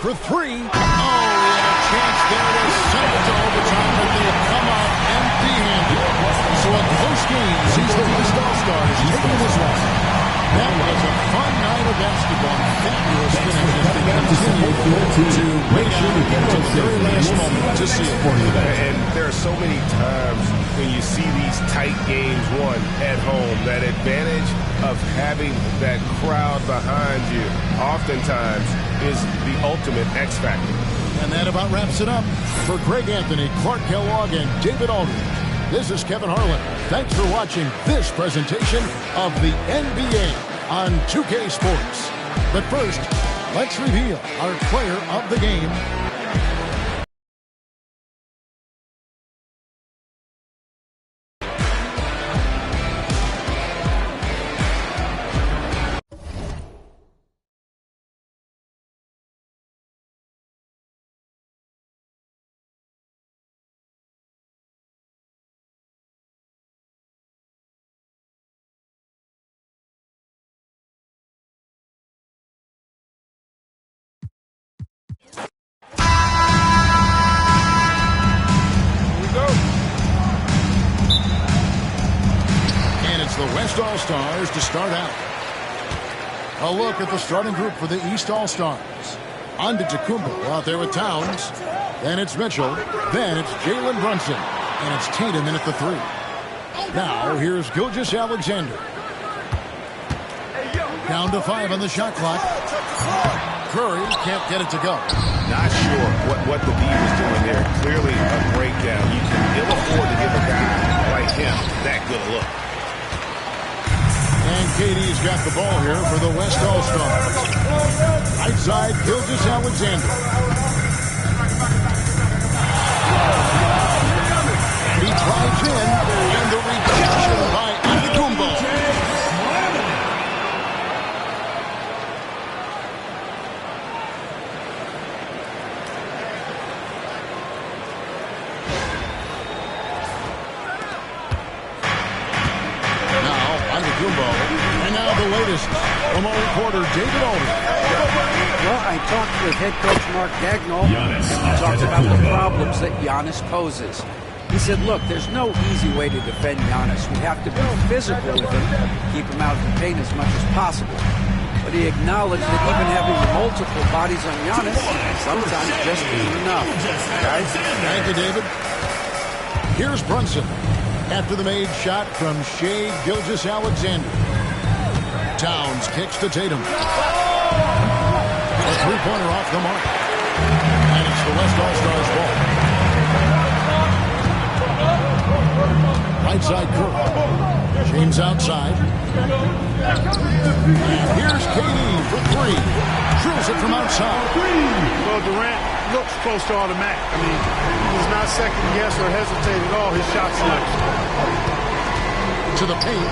For three. Oh, he had a chance there to send it to overtime, but they have come out empty-handed. So a close game sees the West All-Stars taking this one. That was a fun night of basketball. Fabulous finish as they continue to wait out until the very last moment to see it. And there are so many times when you see these tight games won at home, that advantage of having that crowd behind you oftentimes is the ultimate X factor. And that about wraps it up. For Greg Anthony, Clark Kellogg, and David Aldridge, this is Kevin Harlan. Thanks for watching this presentation of the NBA on 2K Sports. But first, let's reveal our player of the game. The West All-Stars to start out. A look at the starting group for the East All-Stars. Antetokounmpo out there with Towns. Then it's Mitchell. Then it's Jalen Brunson. And it's Tatum in at the three. Now here's Gilgeous-Alexander. Down to 5 on the shot clock. Curry can't get it to go. Not sure what the D was doing there. Clearly a breakdown. You can ill afford to give a guy like him that good a look. And KD's got the ball here for the West All-Stars. Right side, Gilgeous-Alexander. And he drives in, and the rejection by Antetokounmpo. now the latest from our reporter, David Aldridge. Well, I talked with head coach Mark Daigneault. He talked about the problems that Giannis poses. He said, look, there's no easy way to defend Giannis. We have to be physical with him, keep him out of the paint as much as possible. But he acknowledged that even having multiple bodies on Giannis sometimes just isn't enough. Guys? Thank you, David. Here's Brunson after the made shot from Shai Gilgeous-Alexander. Towns kicks to Tatum. A three-pointer off the mark. And it's the West All-Stars ball. Right side Curry. James outside. And here's KD for three. Drills it from outside. Well, Durant looks close to automatic. I mean, he's not second guess or hesitate at all his shot selection. To the paint.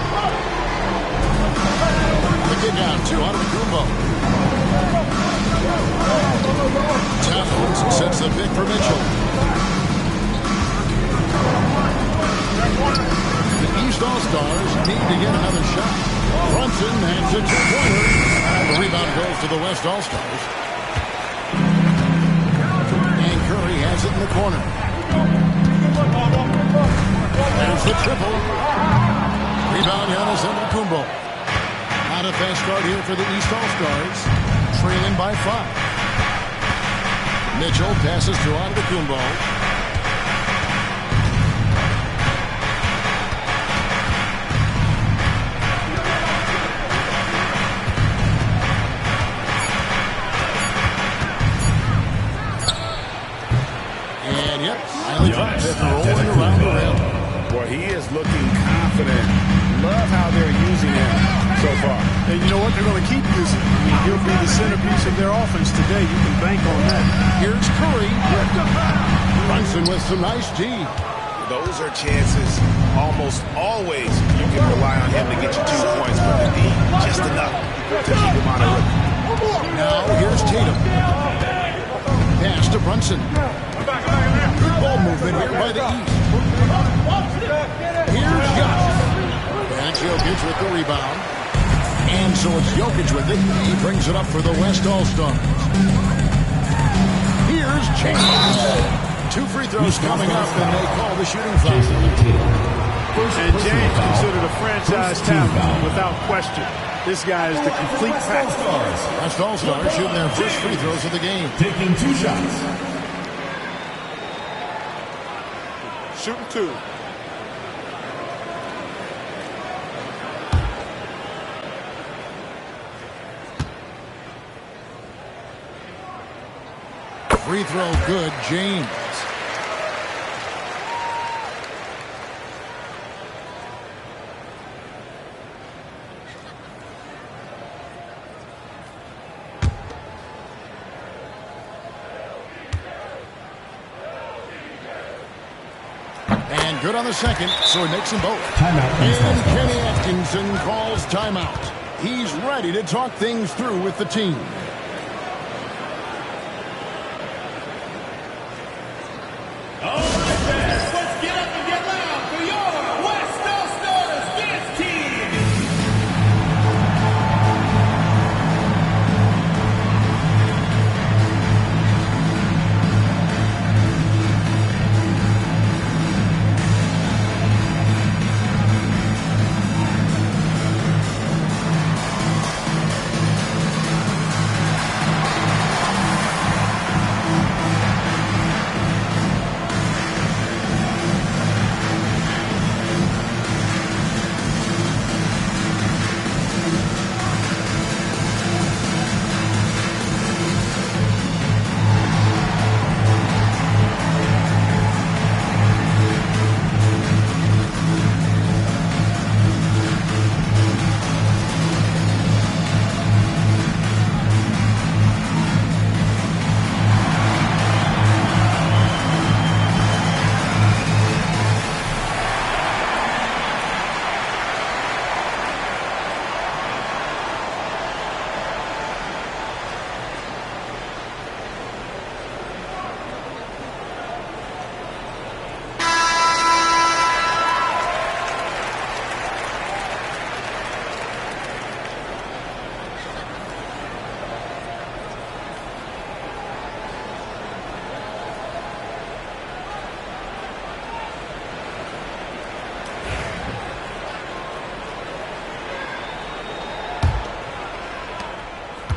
The kick out to Antetokounmpo. Towns sets the pick for Mitchell. The East All-Stars need to get another shot. Brunson hands it to Pointer. The rebound goes to the West All-Stars. And Curry has it in the corner. There's the triple. Rebound, Giannis Antetokounmpo. Not a fast start here for the East All-Stars. Trailing by 5. Mitchell passes to Antetokounmpo. And yep, finally drops it, rolling around the rim. Boy, he is looking confident. Love how they're using him so far. And you know what? They're going to keep using him. I mean, he'll be the centerpiece of their offense today. You can bank on that. Here's Curry. Brunson with some nice D. Those are chances. Almost always you can rely on him to get you 2 points, but the D, just enough to keep him on a rhythm. Now here's Tatum. Pass to Brunson. Good ball movement here by the East. Here's Giannis. That's Jokic with the rebound. And so it's Jokic with it. He brings it up for the West All-Stars. Here's James. 2 free throws coming up, and they call the shooting foul. And James considered a franchise talent without question. This guy is the complete package. West All-Stars shooting their first free throws of the game. Taking 2 shots. Shooting 2. Free throw good, James. And good on the second, so he makes them both. Timeout. And Kenny Atkinson calls timeout. He's ready to talk things through with the team.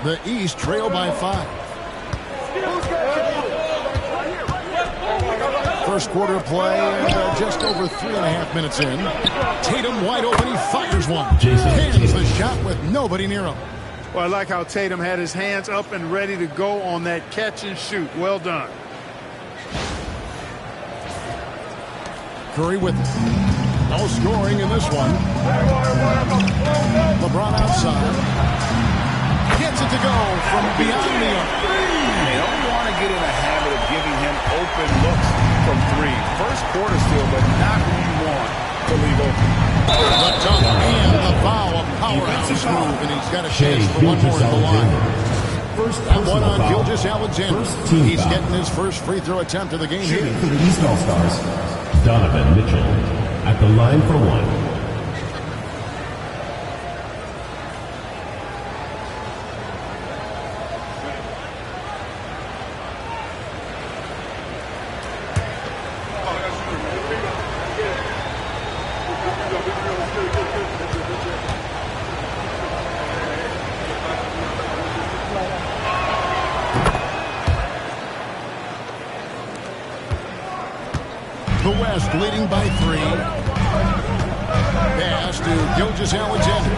The East trail by 5. First quarter play, and just over 3.5 minutes in. Tatum wide open, he fires one. Cans the shot with nobody near him. Well, I like how Tatum had his hands up and ready to go on that catch and shoot. Well done. Curry with it. No scoring in this one. LeBron outside. Gets it to go from beyond the arc. They don't want to get in a habit of giving him open looks from 3. First quarter still, but not who you want to leave open. The dunk and the foul, a powerhouse move, and he's got a chance for one more at the line. And one on Gilgeous-Alexander. He's getting his first free throw attempt of the game here. For the East All-Stars, Donovan Mitchell at the line for 1. The West leading by 3. Pass to Gilgeous-Alexander.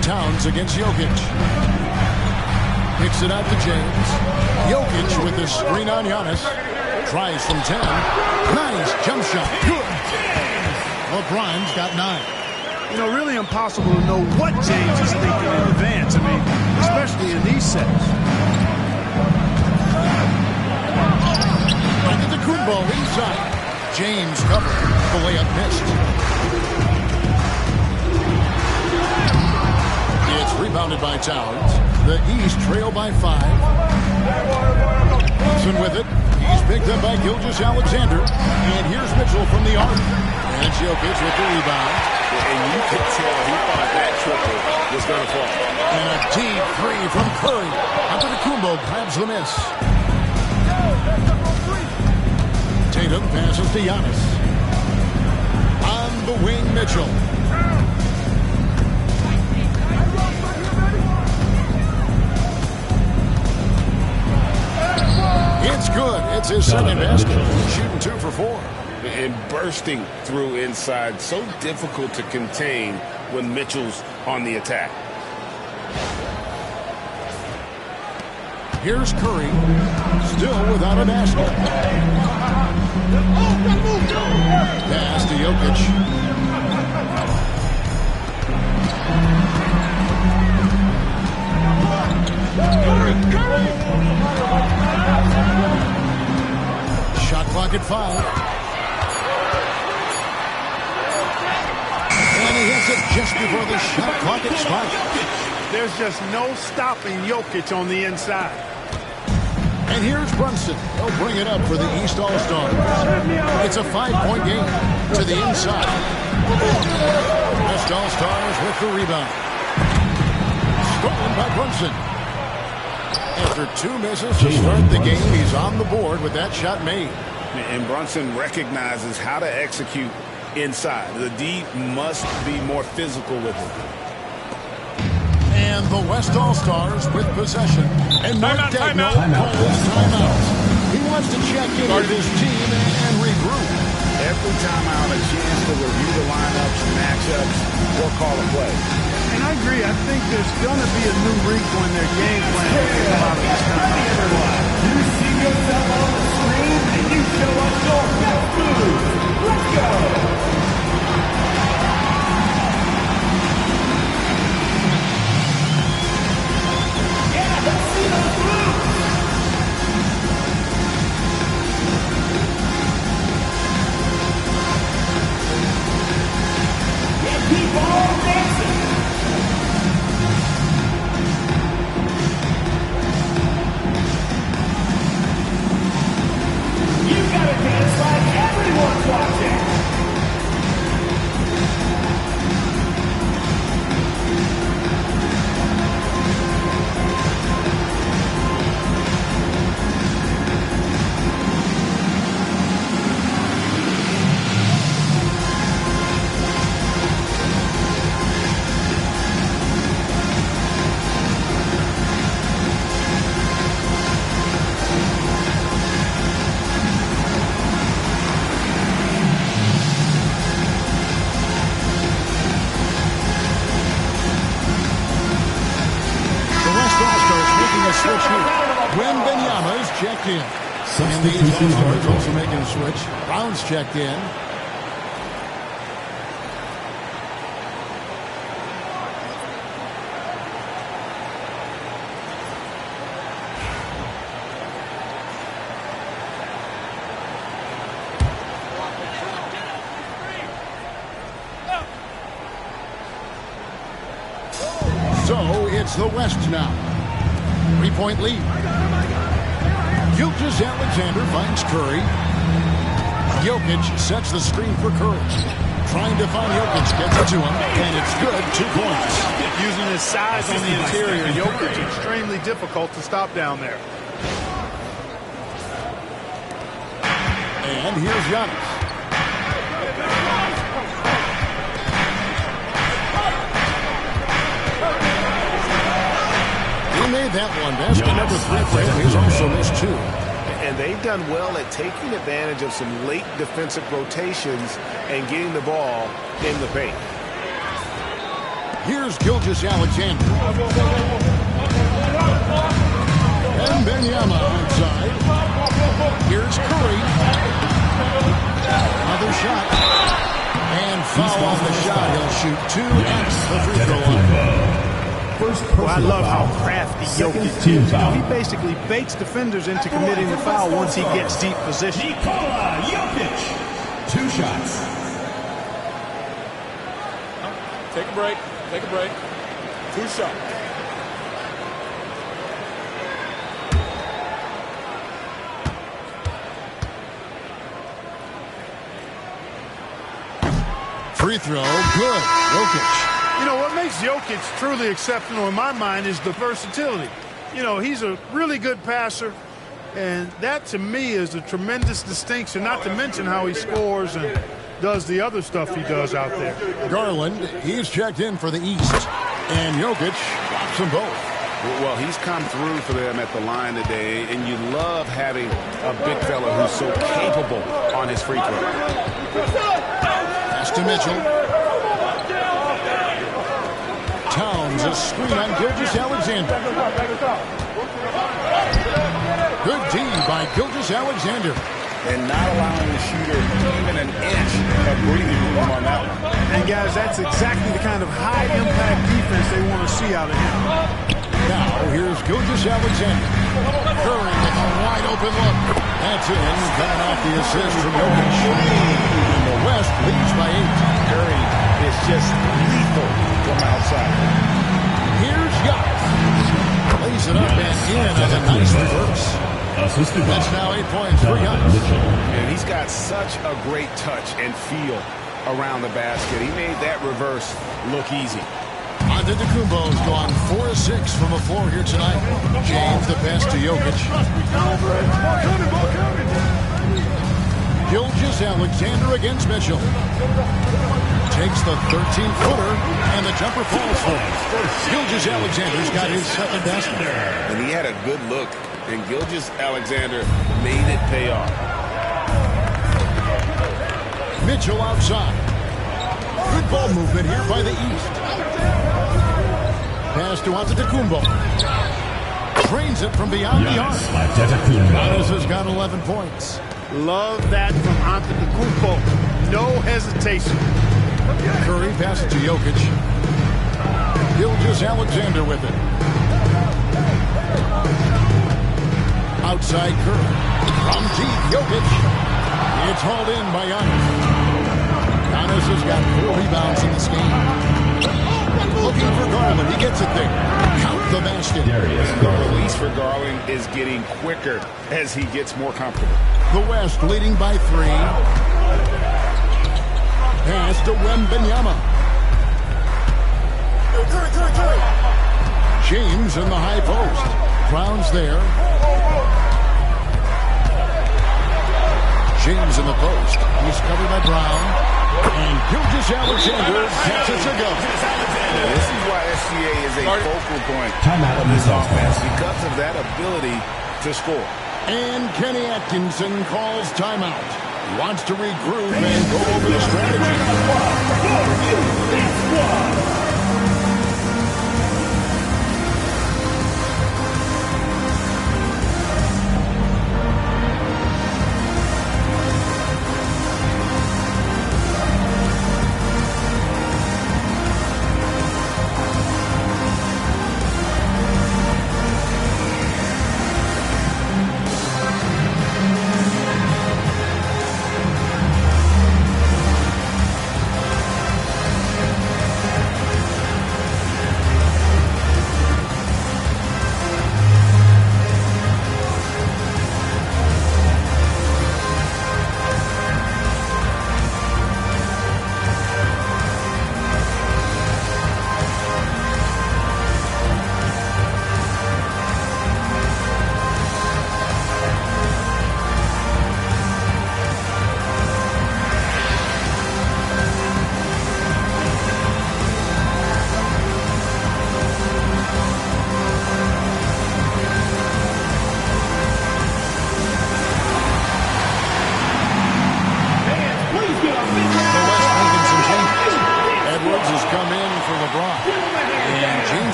Towns against Jokic. Kicks it out to James. Jokic with the screen on Giannis. Tries from 10. Nice jump shot. Good. LeBron's got 9. You know, really impossible to know what James is thinking in advance. I mean, especially in these sets. Kumbo inside. James covered. The layup missed. It's rebounded by Towns. The East trail by 5. Thompson with it. He's picked up by Gilgeous-Alexander. And here's Mitchell from the arc. And Jokic with the rebound. And you can tell he thought that triple was going to fall. And a deep 3 from Curry. Antetokounmpo grabs the miss. Tatum passes to Giannis. On the wing, Mitchell. It's good. It's his second basket. Shooting 2 for 4. And bursting through inside. So difficult to contain when Mitchell's on the attack. Here's Curry. Still without a basket. Pass to Jokic. Shot clock at 5. And he hits it just before the shot clock expires. There's just no stopping Jokic on the inside. And here's Brunson. He'll bring it up for the East All-Stars. It's a 5-point game to the inside. West All-Stars with the rebound. Stolen by Brunson. After 2 misses to start the game, he's on the board with that shot made. And Brunson recognizes how to execute inside. The D must be more physical with it. And the West All-Stars with possession. And Mark Daigneault calls timeout. He wants to check in with his team and regroup. Every time I have a chance to review the lineups, matchups, or call a play. And I agree. I think there's going to be a new wrinkle in their game plan when they come out of this timeout. You see yourself on the screen and you show us your best move. Let's go. Keep on dancing. You got checked in. And the Substitution East All-Stars on also making a switch. Brown's checked in. So it's the West now. 3-point lead. Gilgeous-Alexander finds Curry. Jokic sets the screen for Curry. Trying to find Jokic, gets it to him, and it's good. 2 points. Using his size on the interior, Jokic extremely difficult to stop down there. And here's Giannis. He made that one. Basket number 3 for him. He's also missed 2. And they've done well at taking advantage of some late defensive rotations and getting the ball in the paint. Here's Gilgeous-Alexander. And Benyama outside. Here's Curry. Another shot. And foul on the shot. He'll shoot 2 at the free throw line. Well, I love how crafty Jokic is. You know, he basically bakes defenders into committing the foul once he gets deep position. Nikola Jokic. 2 shots. Take a break. Take a break. 2 shots. Free throw, good. Jokic. You know, what makes Jokic truly exceptional in my mind is the versatility. You know, he's a really good passer, and that to me is a tremendous distinction, not to mention how he scores and does the other stuff he does out there. Garland, he's checked in for the East, and Jokic drops them both. Well, he's come through for them at the line today, and you love having a big fella who's so capable on his free throw. Pass to Mitchell. Towns, a screen on Gilgeous-Alexander. Good D by Gilgeous-Alexander. And not allowing the shooter even an inch of breathing room on that one. And, guys, that's exactly the kind of high-impact defense they want to see out of him. Now, here's Gilgeous-Alexander. Curry with a wide-open look. That's in, coming off the assist from Jokic. And the West leads by 8. Curry is just lethal from outside. Here's Giannis. Lays it up and in on a nice reverse. That's now 8 points for Giannis. And he's got such a great touch and feel around the basket. He made that reverse look easy. Antetokounmpo's gone 4 of 6 from the floor here tonight. James the pass to Jokic. Gilgeous-Alexander against Mitchell. Takes the 13-footer, and the jumper falls for him. Gilgeous-Alexander's got his second basket. And he had a good look, and Gilgeous-Alexander made it pay off. Mitchell outside. Good ball movement here by the East. Pass to Antetokounmpo. Trains it from beyond the arc. Giannis has got 11 points. Love that from Antetokounmpo. No hesitation. Curry passes to Jokic. Gilgeous-Alexander with it. Outside Curry. From deep, Jokic. It's hauled in by Giannis. Giannis has got 4 rebounds in this game. Looking for Garland. He gets it there. Count the basket. The release for Garland is getting quicker as he gets more comfortable. The West leading by 3. Pass to Wembanyama. James in the high post. Brown's there. James in the post. He's covered by Brown. And Gilgeous-Alexander catches a go. This is why SGA is a focal point Timeout of this offense because of that ability to score. And Kenny Atkinson calls timeout. Wants to regroup and go over the strategy.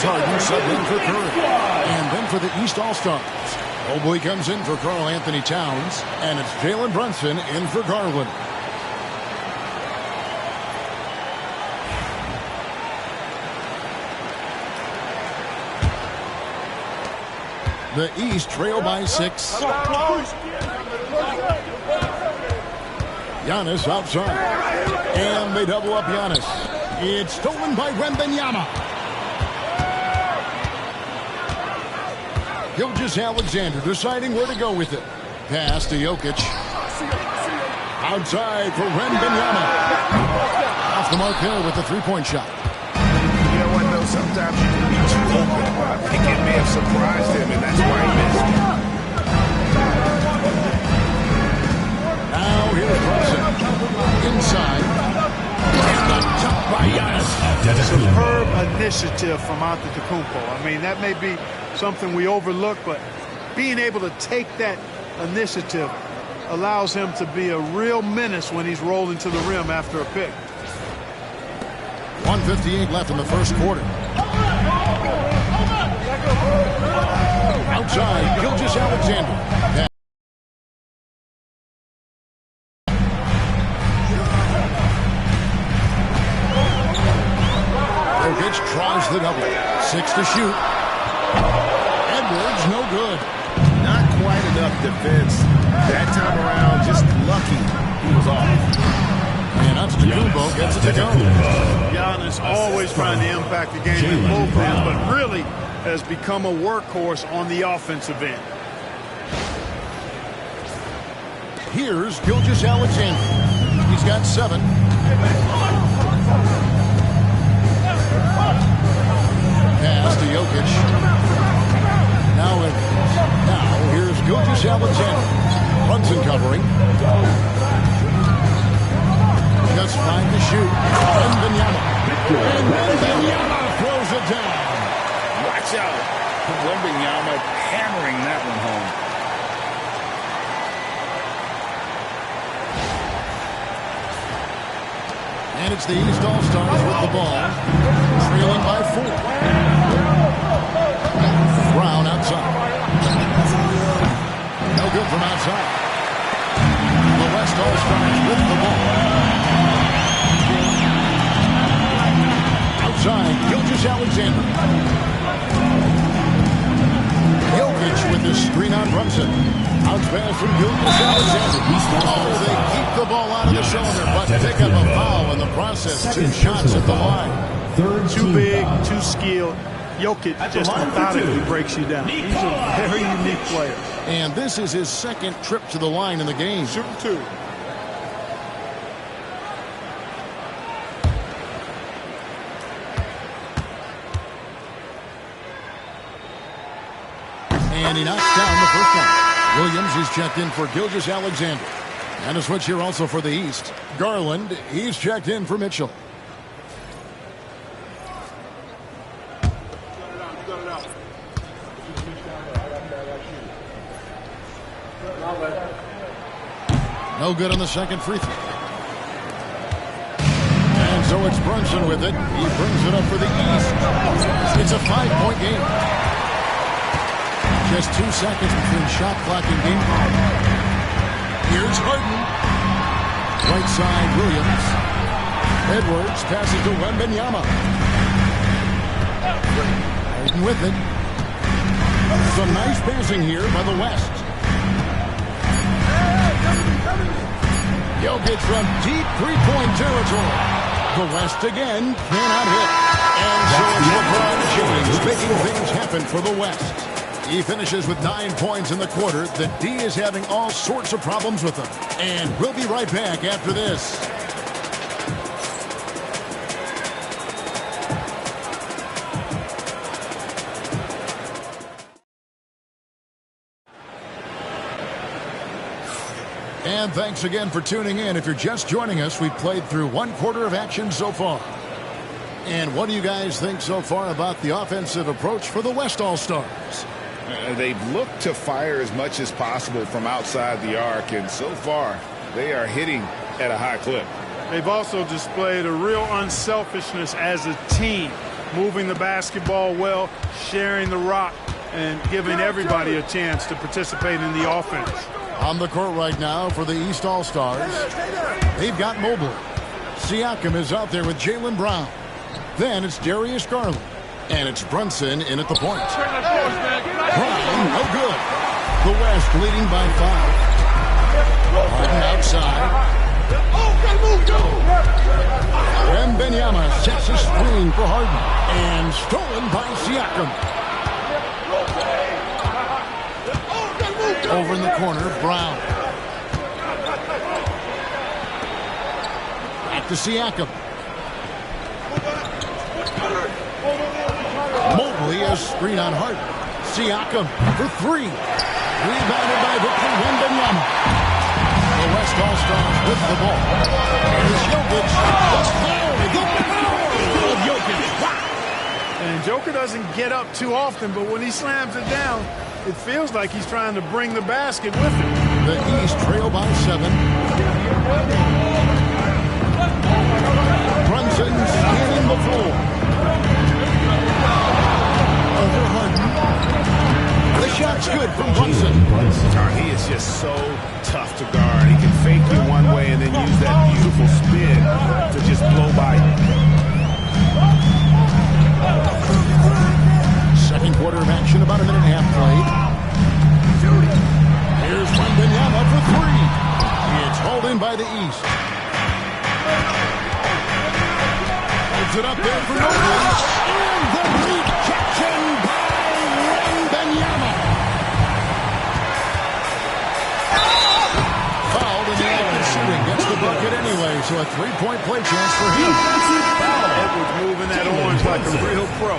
Harden subbed in for Curry. And then for the East All-Stars, Old Boy comes in for Karl Anthony Towns, and it's Jalen Brunson in for Garland. The East trail by 6. Giannis outside. And they double up Giannis. It's stolen by Wembanyama. Gilgeous-Alexander deciding where to go with it. Pass to Jokic. Outside for Wembanyama. Off the mark there with the three-point shot. You know what, though? Sometimes you can be too open. I think it may have surprised him, and that's why he missed. Now here's Brunson. Inside. By Giannis. Superb initiative from Antetokounmpo. I mean, that may be something we overlook, but being able to take that initiative allows him to be a real menace when he's rolling to the rim after a pick. 1:58 left in the first quarter. Outside, Gilgeous-Alexander. Jokic tries the double. 6 to shoot. Edwards, no good. Not quite enough defense. That time around, just lucky he was off. And Antetokounmpo gets it to go. Giannis always trying to impact the game in both ends, but really has become a workhorse on the offensive end. Here's Gilgeous-Alexander. He's got 7. Pass to Jokic. Now here's Gilgeous-Alexander. Brunson covering. Just 5 to shoot. Wembanyama. And Wembanyama throws it down. Watch out. Wembanyama hammering that one home. And it's the East All-Stars with the ball. Trailing by 4. Brown outside. No good from outside. The West All-Stars with the ball. Outside, Gilgeous-Alexander. Jokic with his screen on Brunson. Bounce pass from Gilgeous-Alexander. Oh, they keep the ball out of the cylinder, but pick up a foul in the process. 2 shots at the line. Too big, too skilled. Jokic just methodically breaks you down. He's a very unique player. And this is his second trip to the line in the game. Shooting 2. And he knocks down the first one. Williams is checked in for Gilgeous-Alexander. And a switch here also for the East. Garland, he's checked in for Mitchell. No good on the second free throw. And so it's Brunson with it. He brings it up for the East. It's a 5-point game. Just 2 seconds between shot clock and game clock. Here's Harden. Right side, Williams. Edwards passes to Wembanyama. Harden with it. Some nice passing here by the West. Jokic from deep three-point territory. The West again cannot hit. And so it's LeBron James making things happen for the West. He finishes with 9 points in the quarter. The D is having all sorts of problems with him. And we'll be right back after this. And thanks again for tuning in. If you're just joining us, we've played through 1 quarter of action so far. And what do you guys think so far about the offensive approach for the West All-Stars? They've looked to fire as much as possible from outside the arc, and so far they are hitting at a high clip. They've also displayed a real unselfishness as a team. moving the basketball well, sharing the rock, and giving everybody a chance to participate in the offense. On the court right now for the East All-Stars, they've got Mobley. Siakam is out there with Jaylen Brown. Then it's Darius Garland. And it's Brunson in at the point. Brown, no good. The West leading by 5. Harden outside. Wembanyama sets a screen for Harden. And stolen by Siakam. Over in the corner, Brown. Back to Siakam. Mobley has screen on Harden. Siakam for 3. Rebounded by Victor Wembanyama. The West All-Stars with the ball. Here's Jokic. The power of Jokic. And Joker doesn't get up too often, but when he slams it down, it feels like he's trying to bring the basket with him. The East trail by 7. Brunson's scanning the floor. Over Harden. The shot's good from Brunson. He is just so tough to guard. He can fake you one way and then use that beautiful spin to just blow by you. Second quarter of action, about a minute and a half played. Here's Wembanyama for 3. It's hauled in by the East. Puts it up there for Mobley. And the rejection by Wembanyama. Fouled in the act of shooting. Gets the bucket anyway, so a 3-point play chance for him. Edwards moving that orange like a real pro.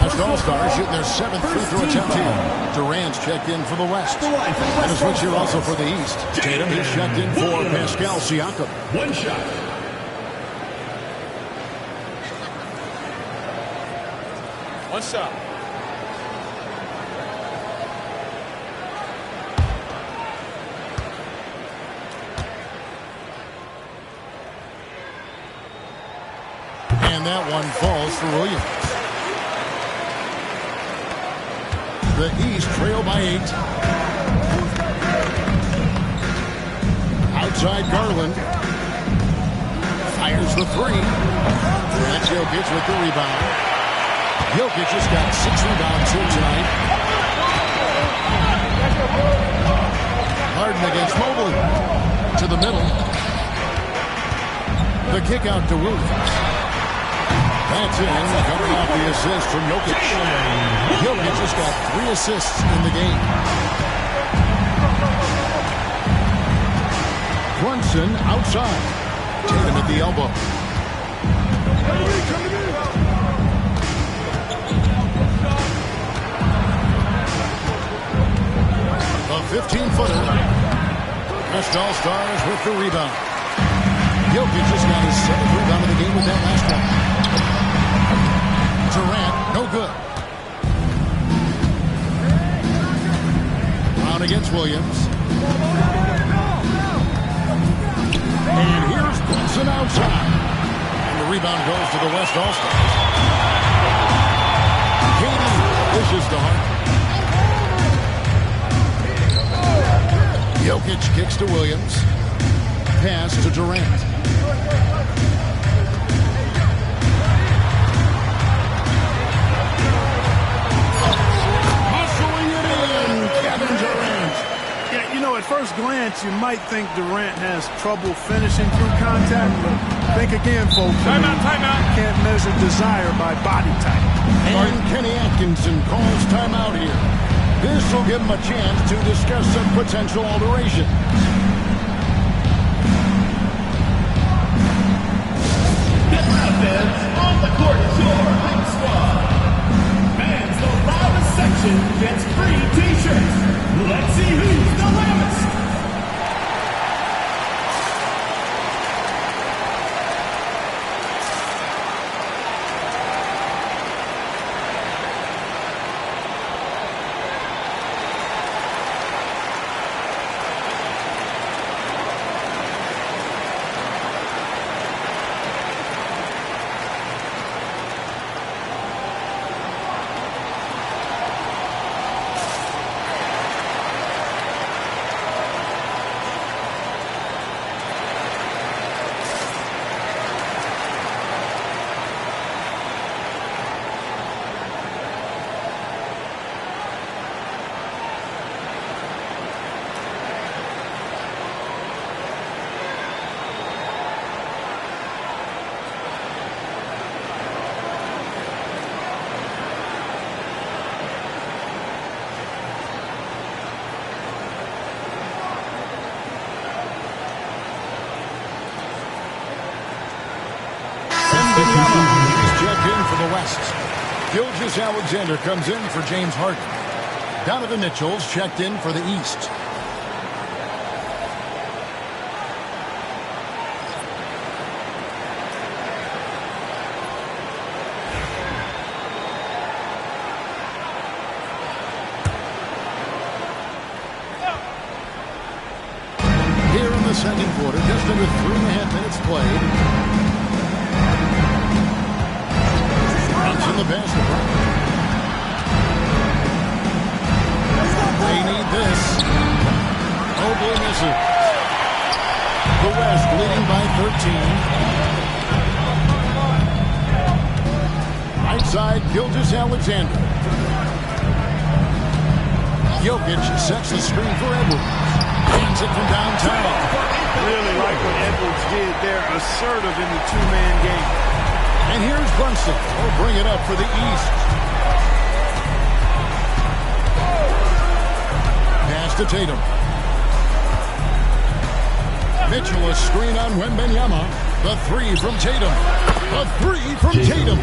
West All-Stars shooting their 7th free throw attempt here. Durant's checked in for the West. And a switch here also for the East. Tatum is checked in for Pascal Siakam. One shot. One shot. And that one falls for Williams. The East trail by 8. Outside Garland. Fires the 3. That's Jokic with the rebound. Jokic has got 6 rebounds here tonight. Harden against Mobley. To the middle. The kick out to Williams. That's in, coming off the assist from Jokic. Jokic has got 3 assists in the game. Brunson outside. Tatum at the elbow. A 15-footer. West All-Stars with the rebound. Jokic just got his 7th rebound of the game with that last one. Durant, no good. Brown against Williams. And here's Brunson outside. And the rebound goes to the West All-Stars. Katie dishes to Hart. Jokic kicks to Williams. Pass to Durant. At first glance, you might think Durant has trouble finishing through contact, but think again, folks. Timeout, timeout. You can't measure desire by body type. And Kenny Atkinson calls timeout here. This will give him a chance to discuss some potential alteration. Fans on the court is your home squad. Fans, the loudest section gets free t-shirts. Let's see who's the loudest. Wembanyama is checked in for the West. Gilgeous-Alexander comes in for James Harden. Donovan Mitchell's checked in for the East. Here in the second quarter, just under 3.5 minutes played. Brunson the pass to Brown. They need this. Mobley misses. The West leading by 13. Right side, Gilgeous-Alexander. Jokic sets the screen for Edwards. Hands it from downtown. Really like what Edwards did there. Assertive in the two-man game. And here's Brunson. He'll bring it up for the East. Pass to Tatum. Mitchell a screen on Wembanyama. The three from Tatum. The three from Tatum.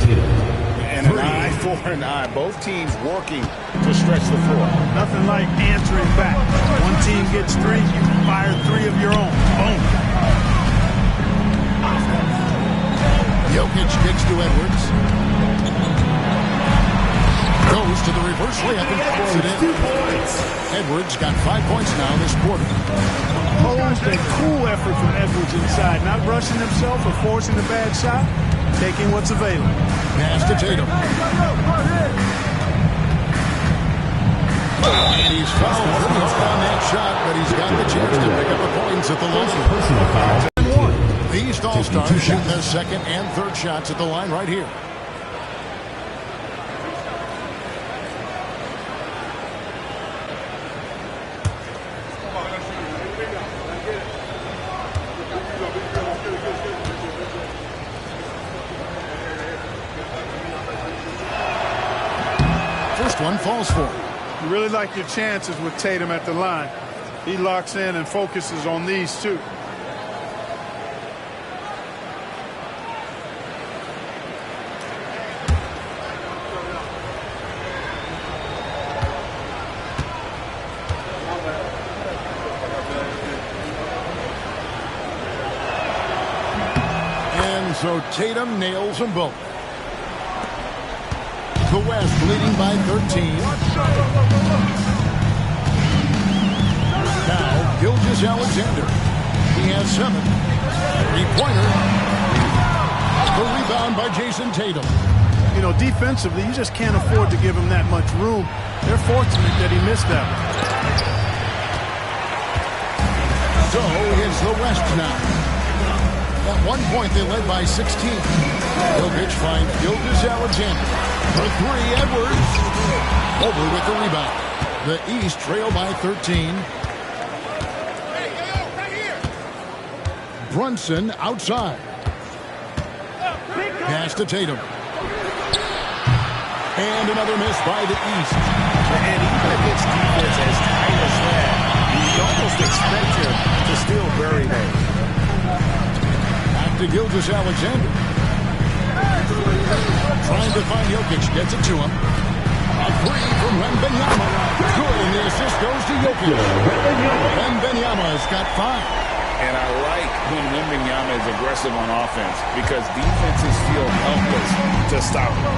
And an eye for an eye. Both teams working to stretch the floor. Nothing like answering back. One team gets three, you fire three of your own. Boom. Jokic kicks to Edwards. Goes to the reverse layup and puts it in. Edwards got 5 points now this quarter. Posed a cool effort from Edwards inside. Not rushing himself or forcing a bad shot. Taking what's available. Pass to Tatum. And he's fouled pretty hard on that shot, but he's got the chance to pick up the points at the line. The East All-Stars shoot their second and third shots at the line right here. First one falls for him. You really like your chances with Tatum at the line. He locks in and focuses on these two. And so Tatum nails them both. The West leading by 13. Now, Gilgeous-Alexander. He has 7. Three-pointer. The rebound by Jason Tatum. You know, defensively, you just can't afford to give him that much room. They're fortunate that he missed that one. So, it's the West now. At one point, they led by 16. Jokic finds Gilgeous-Alexander. For three, Edwards. Mobley with the rebound. The East trail by 13. Brunson outside. Pass to Tatum. And another miss by the East. And even against defense as tight as that, you almost expect him to still bury that. Back to Gilgeous-Alexander. Trying to find Jokic, gets it to him. A three from Wembanyama. Good, and the assist goes to Jokic. Wembanyama's got 5. And I like when Wembanyama is aggressive on offense because defenses feel helpless to stop him.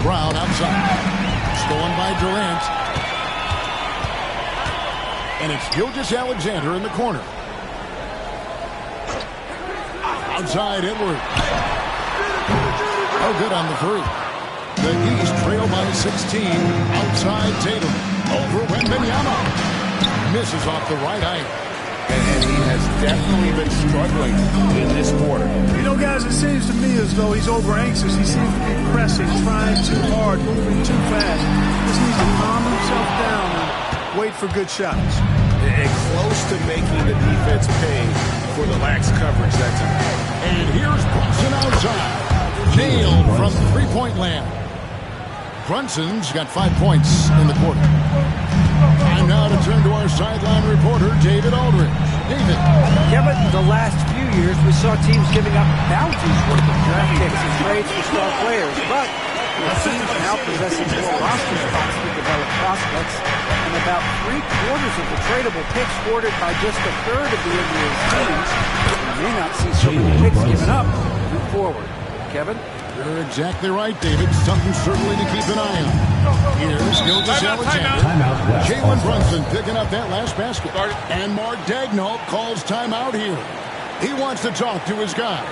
Brown outside. Stolen by Durant. And it's Gilgeous-Alexander in the corner. Outside Edwards. Oh, good on the three. The East trail by 16. Outside Tatum. Over Wembanyama. Misses off the right eye. And he has definitely been struggling in this quarter. You know, guys, it seems to me as though he's over-anxious. He seems to be pressing, trying too hard, moving too fast. He just needs to calm himself down and wait for good shots. And close to making the defense pay for the lax coverage that time. And here's Brunson outside. Nailed from three-point land. Brunson's got 5 points in the quarter. Time now to turn to our sideline reporter, David Aldridge. David. Kevin, the last few years, we saw teams giving up bounties worth of draft picks and trades for star players. But with teams now possessing more roster spots to develop prospects, and about 3/4 of the tradable picks hoarded by just a third of the NBA's teams, we may not see so many picks given up moving forward. Kevin? You're exactly right, David. Something certainly to keep an eye on. Here's Gilgeous-Alexander. Jalen Brunson picking up that last basket. And Mark Daigneault calls timeout here. He wants to talk to his guys.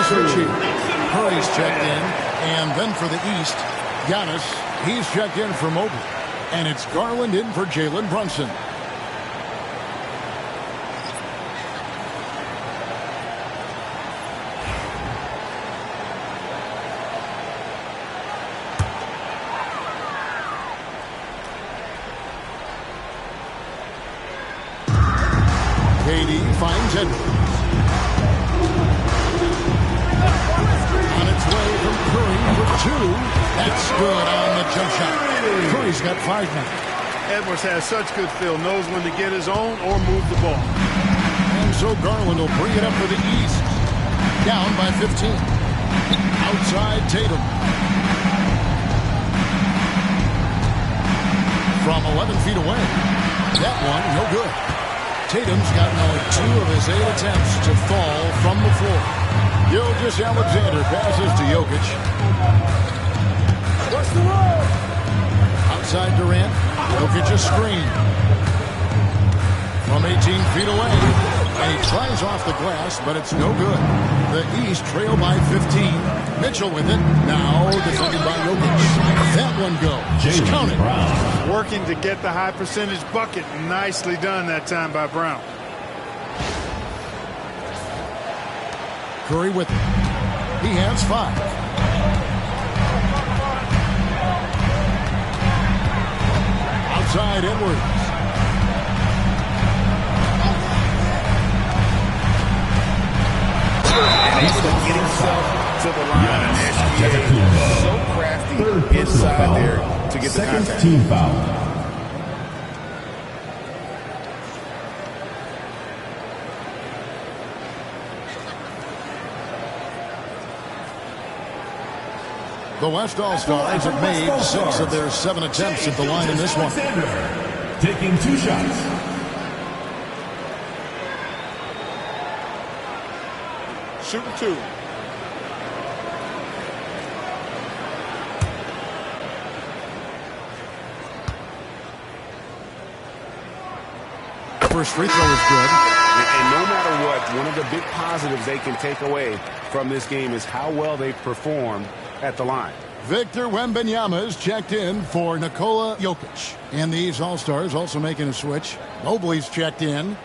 Curry's checked in, and then for the East, Giannis, he's checked in for Mobley. And it's Garland in for Jalen Brunson. KD finds Edwards. On its way from Curry for two. That's good on the jump shot. Curry's got 5 now. Edwards has such good feel, knows when to get his own or move the ball. And so Garland will bring it up for the East. Down by 15. Outside Tatum. From 11 feet away. That one, no good. Tatum's gotten only 2 of his 8 attempts to fall from the floor. Gilgeous-Alexander passes to Jokic. What's the roll? Outside Durant. Jokic a screen. From 18 feet away. And he tries off the glass, but it's no good. The East trail by 15. Mitchell with it. Now defended by Jokic. That one goes. Just count it. Working to get the high percentage bucket. Nicely done that time by Brown. Curry with it. He has 5. Outside Edwards. He's going to get himself to the line. Yes. So crafty inside there to get the contact. Team foul. The West All-Stars have made 6 of their 7 attempts at the line in this one. Taking 2 shots. Shooting 2. First free throw is good. And no matter what, one of the big positives they can take away from this game is how well they performed at the line. Victor Wembanyama is checked in for Nikola Jokic. And these All-Stars also making a switch. Mobley's checked in.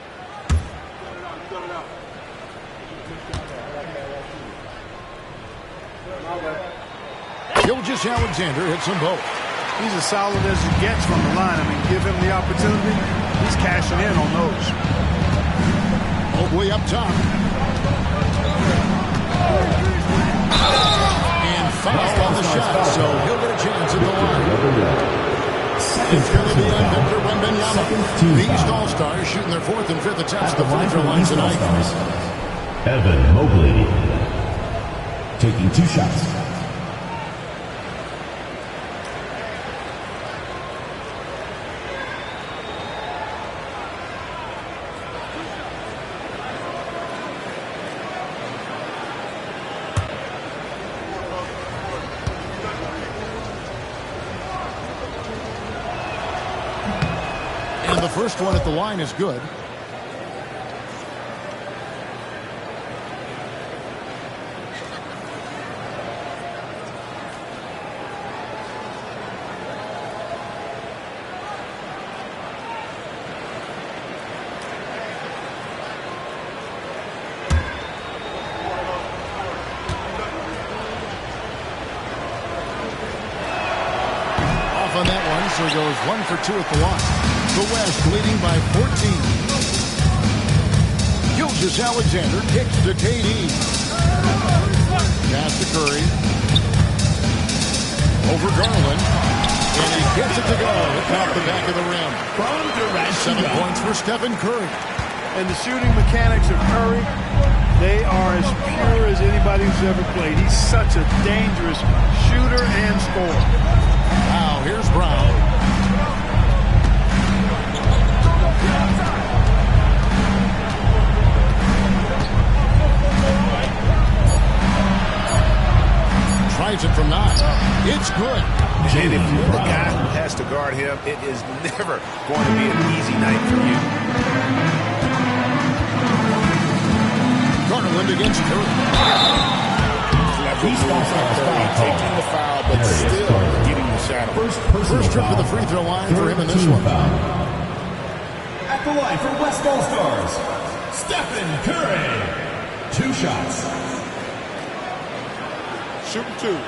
Gilgeous-Alexander hits them both. He's as solid as it gets from the line. I mean, give him the opportunity. He's cashing in on those. Mobley up top. And foul on the the shot, so he'll get a chance at the line. It's going to be on Victor Wembanyama. The East All-Stars shooting their 4th and 5th attempts at the free throw line tonight. Evan Mobley taking 2 shots. And the first one at the line is good. On that one, so he goes 1 for 2 at the line. The West leading by 14. Gilgeous-Alexander kicks to KD. Pass to Curry. Over Garland. And he gets it to go. It's off the back of the rim. 7 points for Stephen Curry. And the shooting mechanics of Curry, they are as pure as anybody who's ever played. He's such a dangerous shooter and scorer. Now, here's Brown. Tries it from 9. It's good. And if you're the guy who has to guard him, it is never going to be an easy night for you. Garland against Curry. Taking the foul, but still getting the shot. First trip to the free throw line for him in this one. At the line for West All-Stars, Stephen Curry. 2 shots. Shooting 2.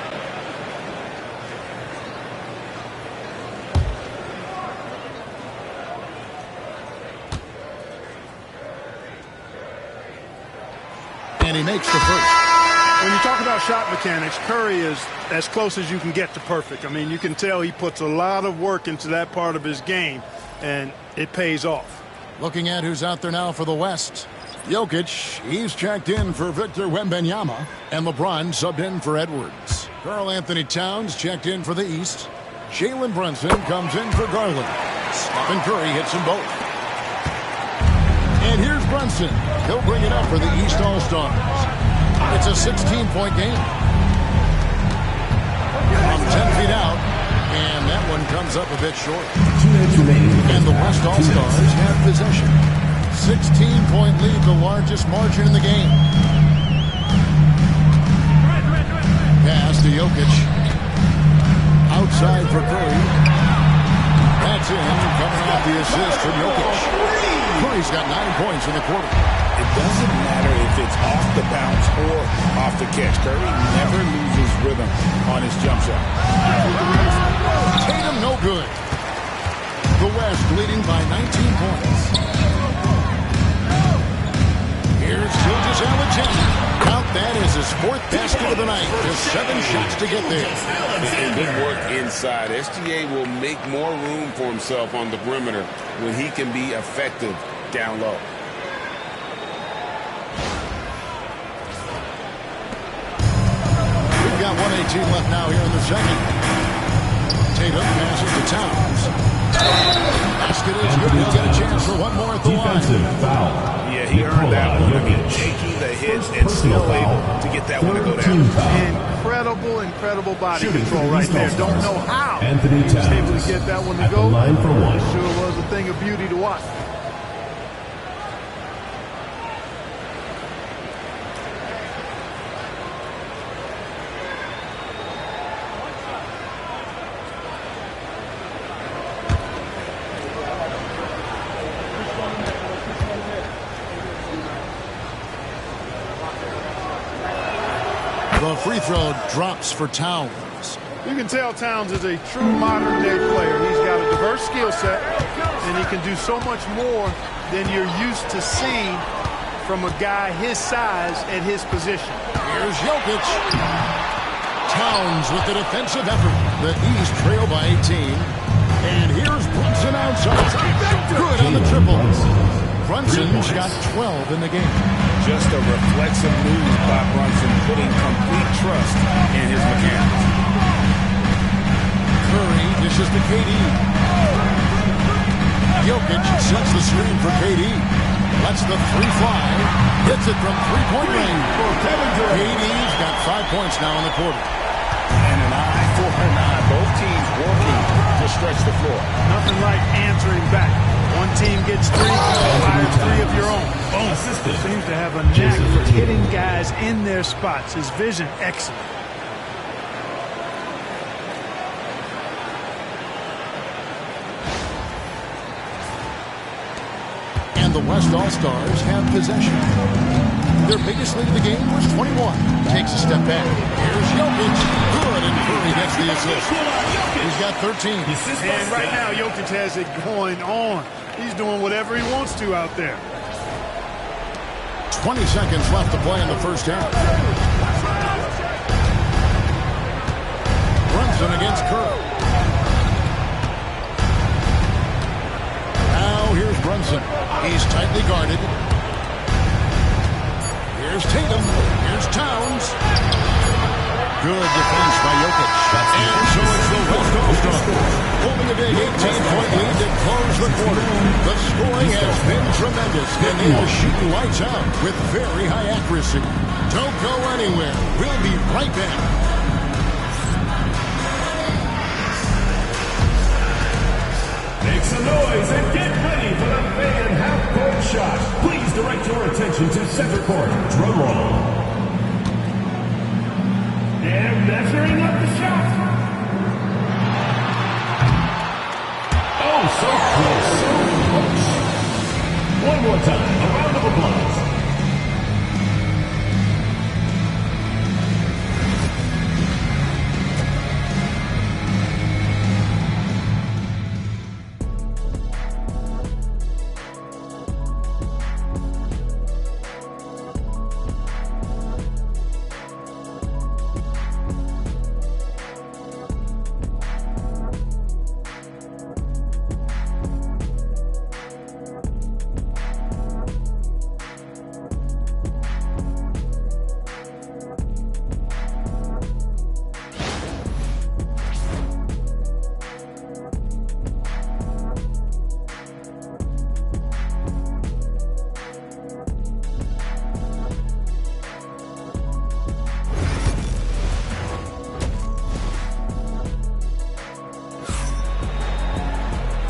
And he makes the first. When you talk about shot mechanics, Curry is as close as you can get to perfect. I mean, you can tell he puts a lot of work into that part of his game, and it pays off. Looking at who's out there now for the West. Jokic, he's checked in for Victor Wembanyama, and LeBron subbed in for Edwards. Karl-Anthony Towns checked in for the East. Jalen Brunson comes in for Garland. Stephen Curry hits them both. And here's Brunson. He'll bring it up for the East All-Stars. It's a 16-point game. From 10 feet out, and that one comes up a bit short. And the West All-Stars have possession. 16-point lead, the largest margin in the game. Pass to Jokic. Outside for Curry. That's in, coming off the assist from Jokic. Curry's got 9 points in the quarter. It doesn't matter if it's off the bounce or off the catch. Curry never loses rhythm on his jump shot. Tatum no good. The West leading by 19 points. Here's Gilgeous-Alexander. Count that as his 4th basket of the night. Just 7 shots to get there. And good work inside. SGA will make more room for himself on the perimeter when he can be effective down low. We've got 1:18 left now here in the second. Tatum passes to Towns. Basket is good. He'll get a chance for one more at the line. Yeah, he earned that one. I mean, taking the hit and still able to get that one to go down. Incredible body control right there. Don't know how Anthony he was able to get that one to go. Line for one. It sure was a thing of beauty to watch. The free throw drops for Towns. You can tell Towns is a true modern-day player. He's got a diverse skill set, and he can do so much more than you're used to seeing from a guy his size at his position. Here's Jokic. Towns with the defensive effort. The East trail by 18. And here's Brunson outside. Good on the triple. Brunson's got 12 in the game. Just a reflexive move by Brunson, putting complete trust in his mechanics. Curry dishes to KD. Jokic sets the screen for KD. Lets the three fly. Hits it from three-point range. KD's got 5 points now in the quarter. And an eye for an eye. Both teams working to stretch the floor. Nothing like answering back. One team gets three, fire three of your own. Boom. Seems to have a knack for hitting guys in their spots. His vision, excellent. And the West All-Stars have possession. Their biggest lead of the game was 21. Takes a step back. Here's Jokic. Good, and Curry gets the assist. He's got 13. And right now, Jokic has it going on. He's doing whatever he wants to out there. 20 seconds left to play in the first half. Brunson against Curry. Now here's Brunson. He's tightly guarded. Here's Tatum. Here's Towns. Good defense by Jokic. And so it's the West All-Stars holding a big 18-point lead to close the quarter. The scoring has been tremendous, and they are shooting lights out with very high accuracy. Don't go anywhere. We'll be right back. Make some noise and get ready for the fan half-court shot. Please direct your attention to center court. Drum roll. And measuring up the shot. Oh, so close, so close. One more time, a round of applause.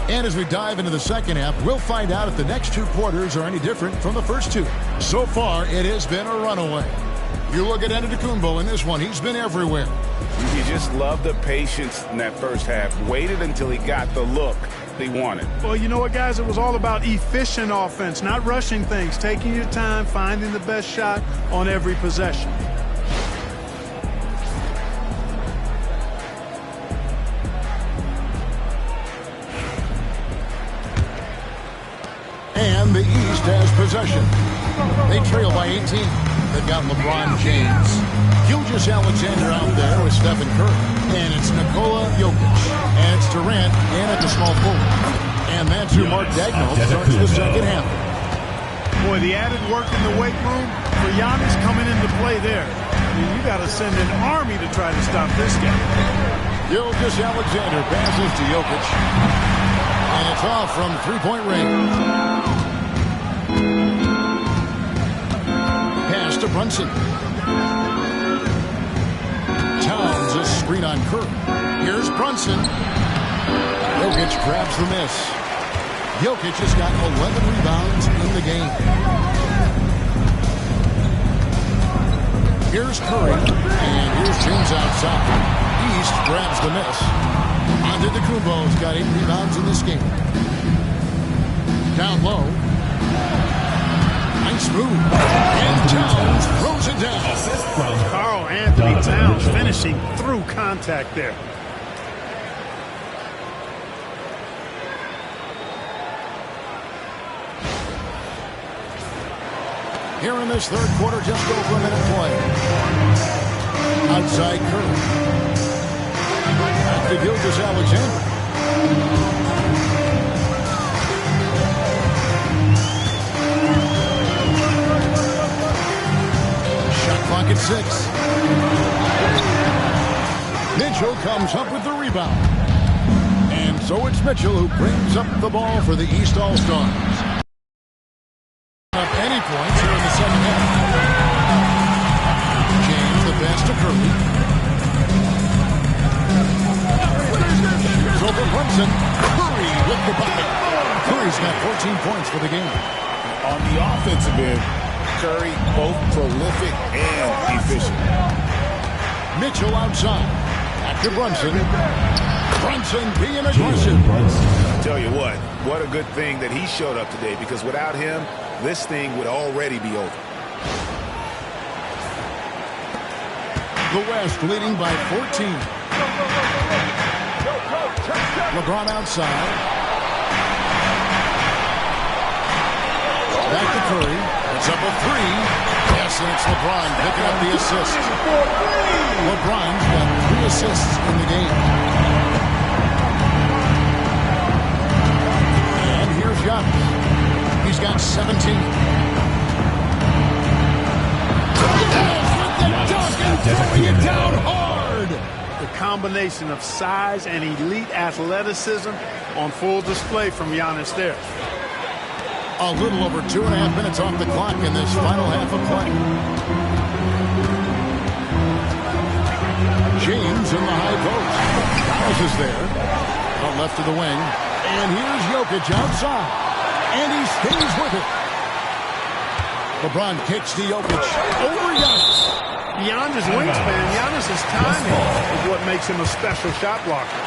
And as we dive into the second half, we'll find out if the next two quarters are any different from the first two. So far, it has been a runaway. You look at Antetokounmpo in this one. He's been everywhere. You just love the patience in that first half. Waited until he got the look he wanted. Well, you know what, guys? It was all about efficient offense, not rushing things, taking your time, finding the best shot on every possession. And the East has possession. They trail by 18. They've got LeBron James. Gilgeous-Alexander out there with Stephen Curry. And it's Nikola Jokic. And it's Durant and at the small forward. And that's who Mark Daigneault starts the second half. Boy, the added work in the weight room for Giannis coming into play there. I mean, you got to send an army to try to stop this guy. Gilgeous-Alexander passes to Jokic. And it's off from three-point range. Pass to Brunson. Towns a screen on Curry. Here's Brunson. Jokic grabs the miss. Jokic has got 11 rebounds in the game. Here's Curry. And here's James outside. East grabs the miss. Antetokounmpo's got 8 rebounds in this game. Down low. Nice move. And Towns throws it down. Assist from Karl Anthony Towns finishing through contact there. Here in this third quarter, just over a minute play. Outside Curry. Back to Gilgeous-Alexander. Shot clock at 6. Mitchell comes up with the rebound. And so it's Mitchell who brings up the ball for the East All-Stars. Up any points here in the second half. James, the pass to Curry. It's over Brunson. Curry with the bucket. Curry's got 14 points for the game. On the offensive end, Curry both prolific and efficient. Mitchell outside. Back to Brunson. Brunson being aggressive. Tell you what a good thing that he showed up today, because without him, this thing would already be over. The West leading by 14. LeBron outside. Back to Curry. It's up a 3. Yes, and it's LeBron picking up the assist. LeBron's got 3 assists in the game. And here's Giannis. He's got 17. Throwing it down hard. The combination of size and elite athleticism on full display from Giannis there. A little over 2.5 minutes off the clock in this final half of play. James in the high post. Dallas is there. Out left to the wing. And here's Jokic outside. And he stays with it. LeBron kicks to Jokic. Over Giannis. Beyond his wingspan, Giannis' timing is what makes him a special shot blocker.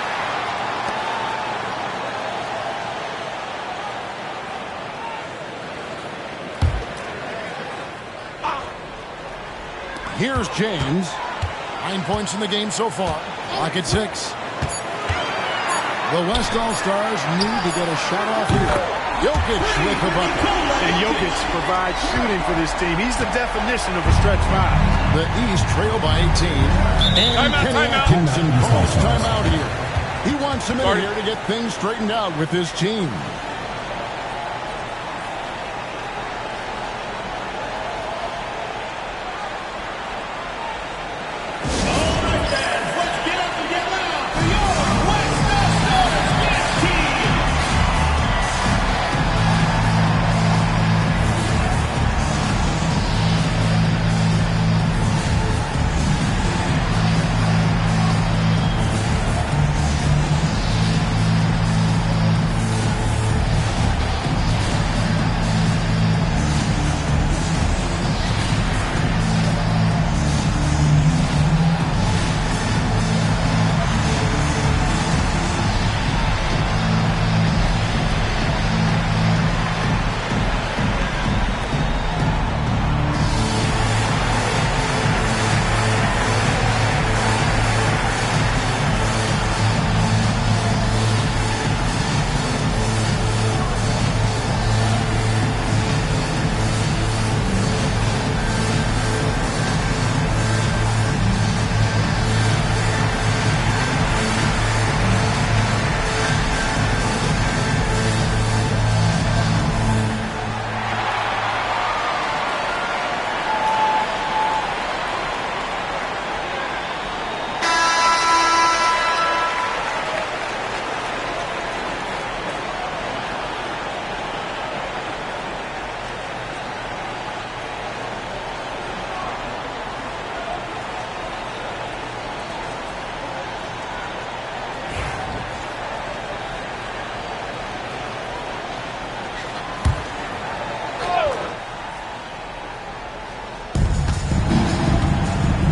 Here's James. 9 points in the game so far. Clock at 6. The West All-Stars need to get a shot off here. Jokic with the bucket. And Jokic provides shooting for this team. He's the definition of a stretch 5. The East trail by 18. And Kenny Atkinson calls timeout here. He wants him in here to get things straightened out with his team.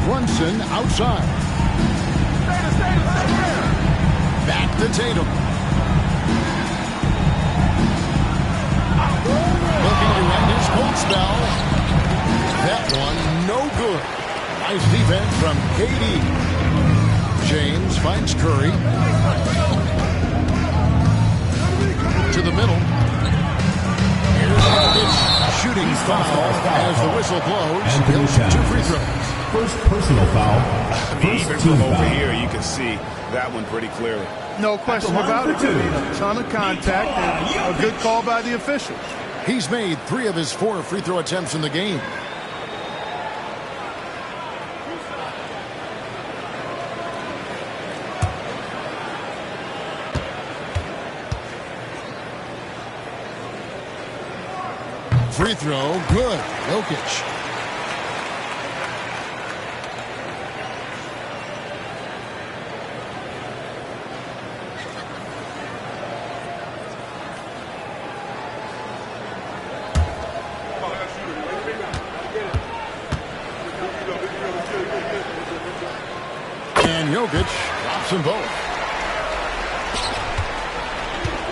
Brunson outside. Back to Tatum. Looking to end his cold spell. That one no good. Nice defense from KD. James finds Curry. To the middle. Here's Jokic. Shooting foul as the whistle blows. He'll shoot 2 free throws. First personal foul. I mean, First even team from over foul. here, you can see that one pretty clearly. No question about it. A ton of contact and a good call by the officials. He's made 3 of his 4 free throw attempts in the game. Free throw, good. Jokic. And Jokic drops them both.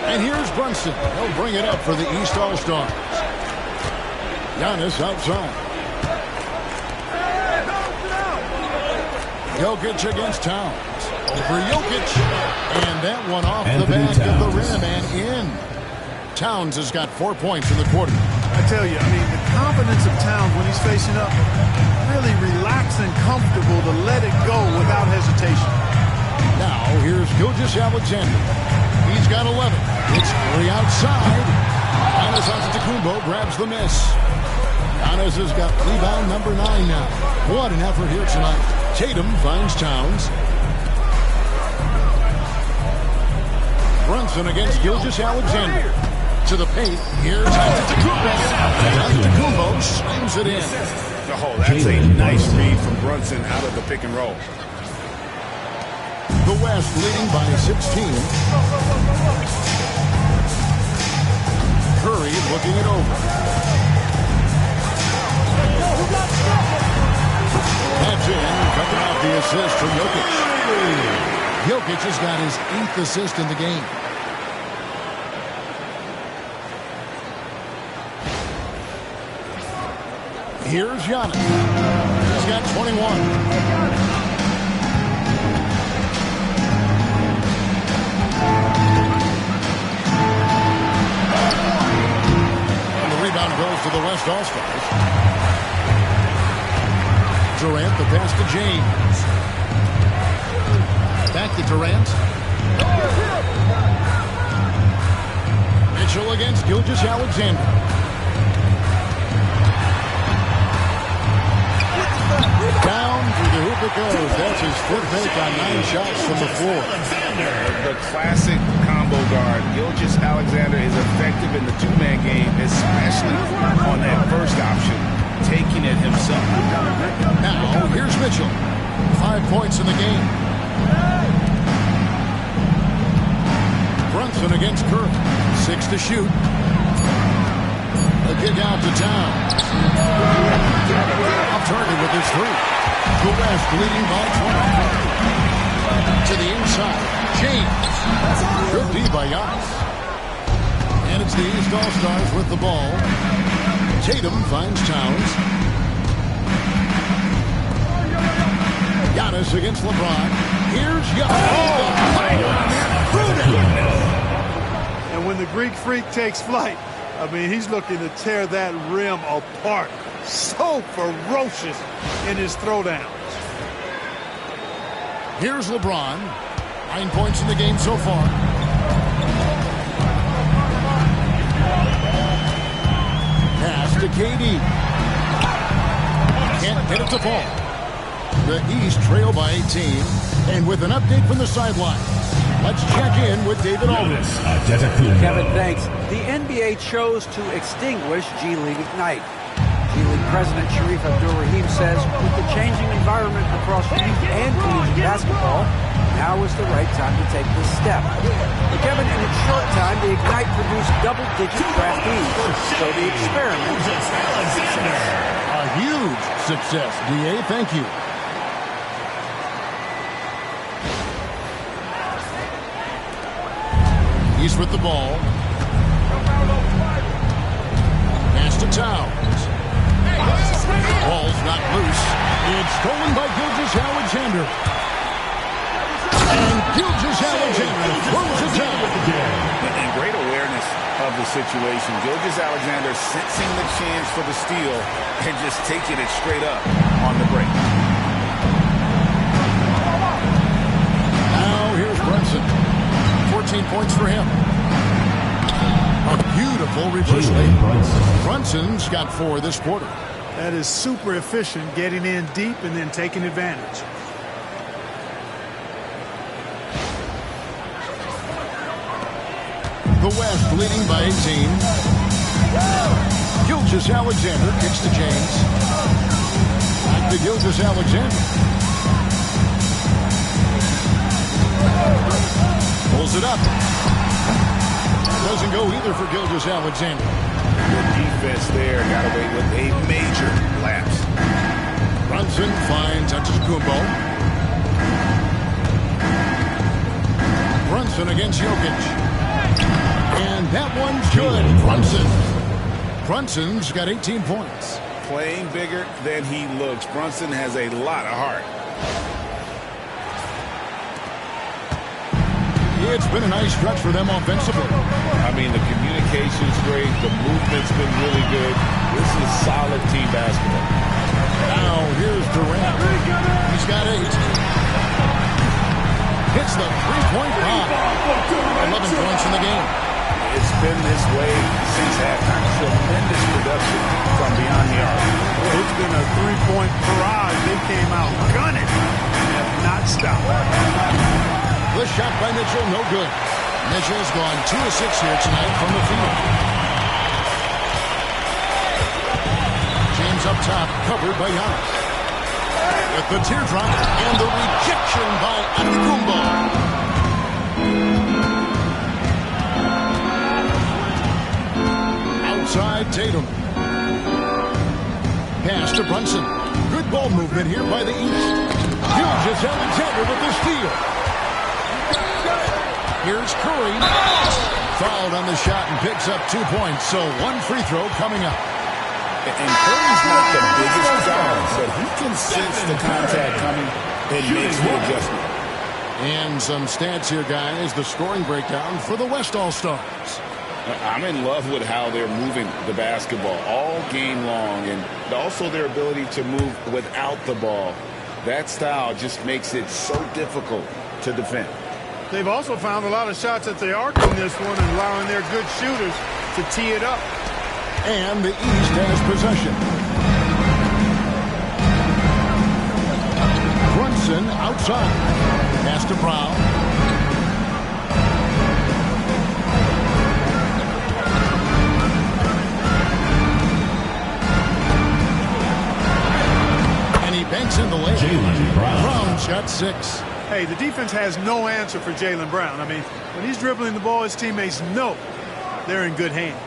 And here's Brunson. He'll bring it up for the East All-Stars. Giannis outside. Jokic against Towns. Over Jokic. And that one off the back of the rim and in. Towns has got 4 points in the quarter. I tell you, I mean, the confidence of Towns when he's facing up, really relaxed and comfortable to let it go without hesitation. Now, here's Gilgeous-Alexander. He's got 11. It's Curry outside. Giannis Antetokounmpo grabs the miss. Giannis has got rebound number 9 now. What an effort here tonight. Tatum finds Towns. Brunson against Gilgeous-Alexander. To the paint. Here's Antetokounmpo. Antetokounmpo slams it in. Oh, that's a nice read from Brunson out of the pick and roll. The West leading by 16. Curry looking it over. That's in, coming off the assist from Jokic. Jokic has got his 8th assist in the game. Here's Giannis. He's got 21. Rebound goes to the West All-Stars. Durant, the pass to James. Back to Durant. Mitchell against Gilgeous-Alexander. Down through the hoop it goes. That's his 5th make on 9 shots from the floor. The classic combo guard. Gilgeous-Alexander is effective in the 2-man game, especially on that first option, taking it himself. Now, here's Mitchell. 5 points in the game. Brunson against Curry. 6 to shoot. A kick out to Towns. Off target with his 3. The West leading by 20. To the inside. James. Good D by Giannis. And it's the East All-Stars with the ball. Tatum finds Towns. Giannis against LeBron. Here's Giannis. And when the Greek Freak takes flight, I mean, he's looking to tear that rim apart. So ferocious in his throwdowns. Here's LeBron. 9 points in the game so far. Pass to KD. Can't get it to fall. The East trail by 18. And with an update from the sideline, let's check in with David Aldridge. Kevin, thanks. The NBA chose to extinguish G League Ignite. G League President Sharif Abdul-Rahim says with the changing environment across youth and collegiate basketball, now is the right time to take this step. But Kevin, in a short time, the Ignite produced double-digit draftees, so the experiment was a success. A huge success, DA. Thank you. He's with the ball. Pass to Towns. Ball's not loose. It's stolen by Gilgeous-Alexander. And Gilgeous-Alexander throws it down. And great awareness of the situation. Gilgeous-Alexander sensing the chance for the steal and just taking it straight up on the break. points for him. A beautiful reverse lay. Brunson's got 4 this quarter. That is super efficient, getting in deep and then taking advantage. The West leading by 18. Gilgeous-Alexander kicks to James. Back to Gilgeous-Alexander. Pulls it up. Doesn't go either for Gilgeous-Alexander. The defense there got away with a major lapse. Brunson finds Antetokounmpo. Brunson against Jokic. And that one's good. Brunson's got 18 points. Playing bigger than he looks. Brunson has a lot of heart. It's been a nice stretch for them offensively. I mean, the communication's great. The movement's been really good. This is solid team basketball. Now, here's Durant. He's got 8. Hits the three-point bomb. 11 points in the game. It's been this way since halftime. Tremendous production from beyond the arc. It's been a three-point barrage. They came out gunning and have not stopped. The shot by Mitchell, no good. Mitchell's gone 2 of 6 here tonight from the field. James up top, covered by Giannis. With the teardrop and the rejection by Antetokounmpo. Outside Tatum. Pass to Brunson. Good ball movement here by the East. Gilgeous-Alexander with the steal. Here's Curry. Fouled on the shot and picks up 2 points. So 1 free throw coming up. And Curry's not the biggest guy, but he can sense the contact coming and makes the adjustment. And some stats here, guys. The scoring breakdown for the West All-Stars. I'm in love with how they're moving the basketball all game long, and also their ability to move without the ball. That style just makes it so difficult to defend. They've also found a lot of shots at the arc in this one and allowing their good shooters to tee it up. And the East has possession. Brunson outside. Pass to Brown. And he banks in the lane. Jaylen Brown. Brown's got 6. Hey, the defense has no answer for Jaylen Brown. I mean, when he's dribbling the ball, his teammates know they're in good hands.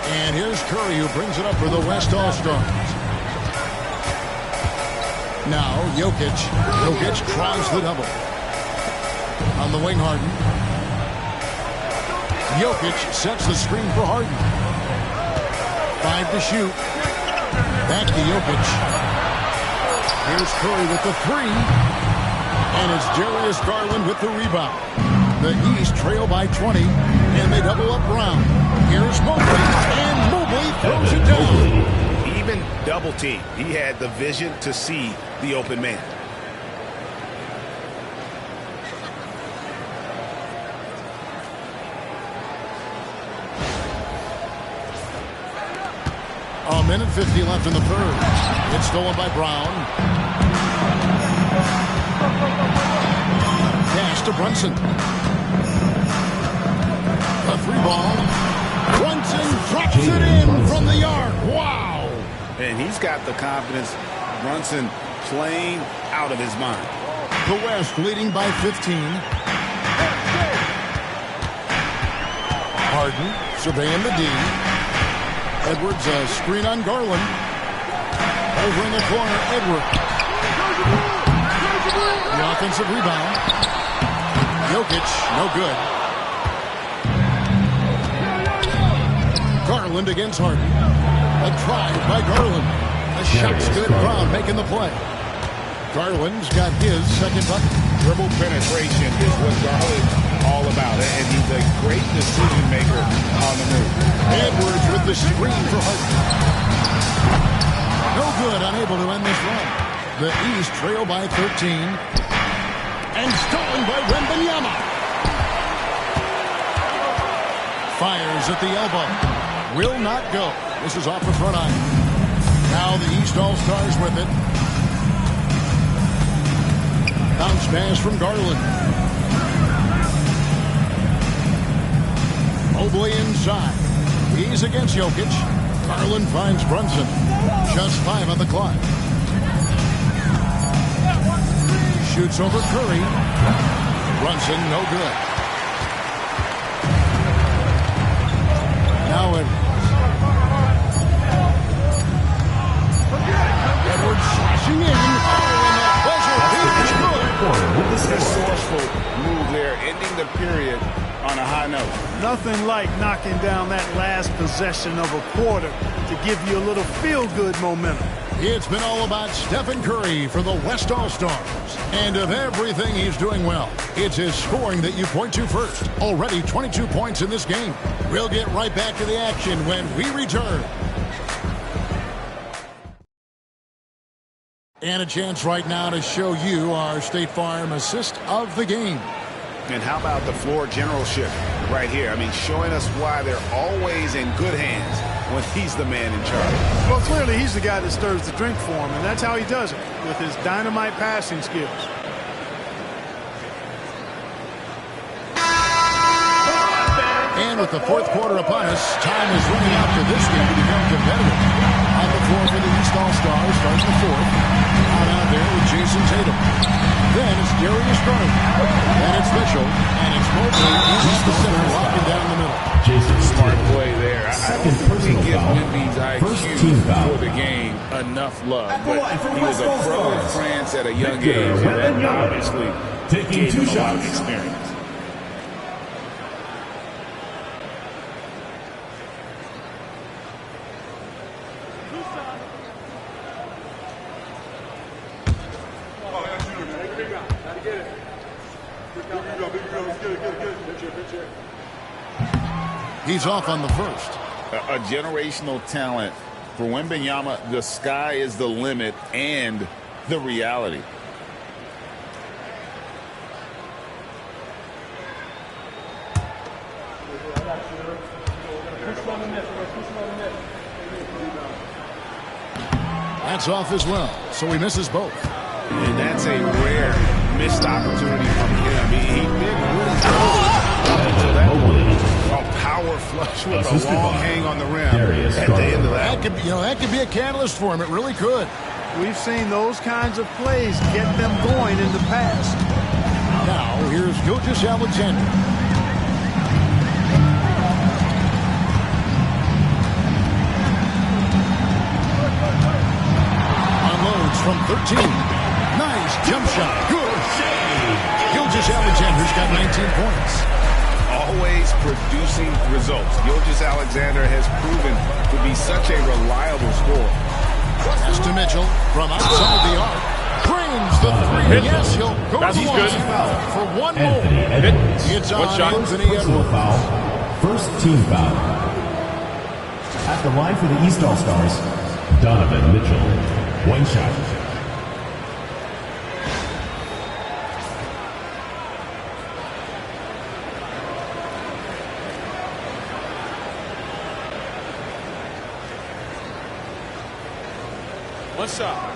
And here's Curry, who brings it up for the West All-Stars. Now, Jokic. Jokic tries the double. On the wing, Harden. Jokic sets the screen for Harden. 5 to shoot. Back to Jokic. Here's Curry with the 3. And it's Darius Garland with the rebound. The East trail by 20, and they double up Brown. Here's Mobley, and Mobley throws it down. Even double team. He had the vision to see the open man. A minute 50 left in the third. It's stolen by Brown. Pass to Brunson. A 3-ball. Brunson drops it in from the arc. Wow. And he's got the confidence. Brunson playing out of his mind. The West leading by 15. Harden surveying the D. Edwards a screen on Garland. Over in the corner, Edwards. The offensive rebound. Jokic, no good. Garland against Harden. A drive by Garland. The shot's good. Brown making the play. Garland's got his second bucket. Dribble penetration is what Garland's all about, and he's a great decision maker on the move. Edwards with the screen for Harden. No good, unable to end this run. The East trail by 13. And stolen by Wembanyama. Fires at the elbow. Will not go. This is off the front iron. Now the East All-Stars with it. Bounce pass from Garland. Mobley inside. He's against Jokic. Garland finds Brunson. Just 5 on the clock. Shoots over Curry. Brunson, no good. Now Edwards slashing in. Oh, and that buzzer beat is good. Resourceful move there, ending the period on a high note. Nothing like knocking down that last possession of a quarter to give you a little feel-good momentum. It's been all about Stephen Curry for the West All-Stars. And of everything he's doing well, it's his scoring that you point to first. Already 22 points in this game. We'll get right back to the action when we return. And a chance right now to show you our State Farm assist of the game. And how about the floor generalship right here? I mean, showing us why they're always in good hands when he's the man in charge. Well, clearly he's the guy that stirs the drink for him, and that's how he does it, with his dynamite passing skills. And with the fourth quarter upon us, time is running out for this game to become competitive. On the floor for the East All-Stars, starts the fourth. Out there with Jason Tatum. Then it's Darius Garland. And it's Mitchell. And it's Mobley. He's the center, locking down the middle. Jason Smart play there. I don't think we give Wemby's IQ for the game enough love. But he was a pro in France at a young age. And that obviously gave him a lot of experience. He's off on the first. A generational talent. For Wembanyama, the sky is the limit and the reality. That's off as well, so he misses both. And that's a rare missed opportunity from him. I mean, he didn't really a power flush with a long hang on the rim at the end of that. That could be a catalyst for him. It really could. We've seen those kinds of plays get them going in the past. Now, here's Gilgeous-Alexander. Unloads from 13. Nice jump shot. Good save. Gilgeous-Alexander's got 19 points. Always producing results. Gilgeous-Alexander has proven to be such a reliable scorer. Pass to Mitchell from outside the arc. Drains the three. Yes, he'll go to the line for one more. It's on Anthony Edwards. Foul. First team foul. At the line for the East All-Stars, Donovan Mitchell. One shot. One shot.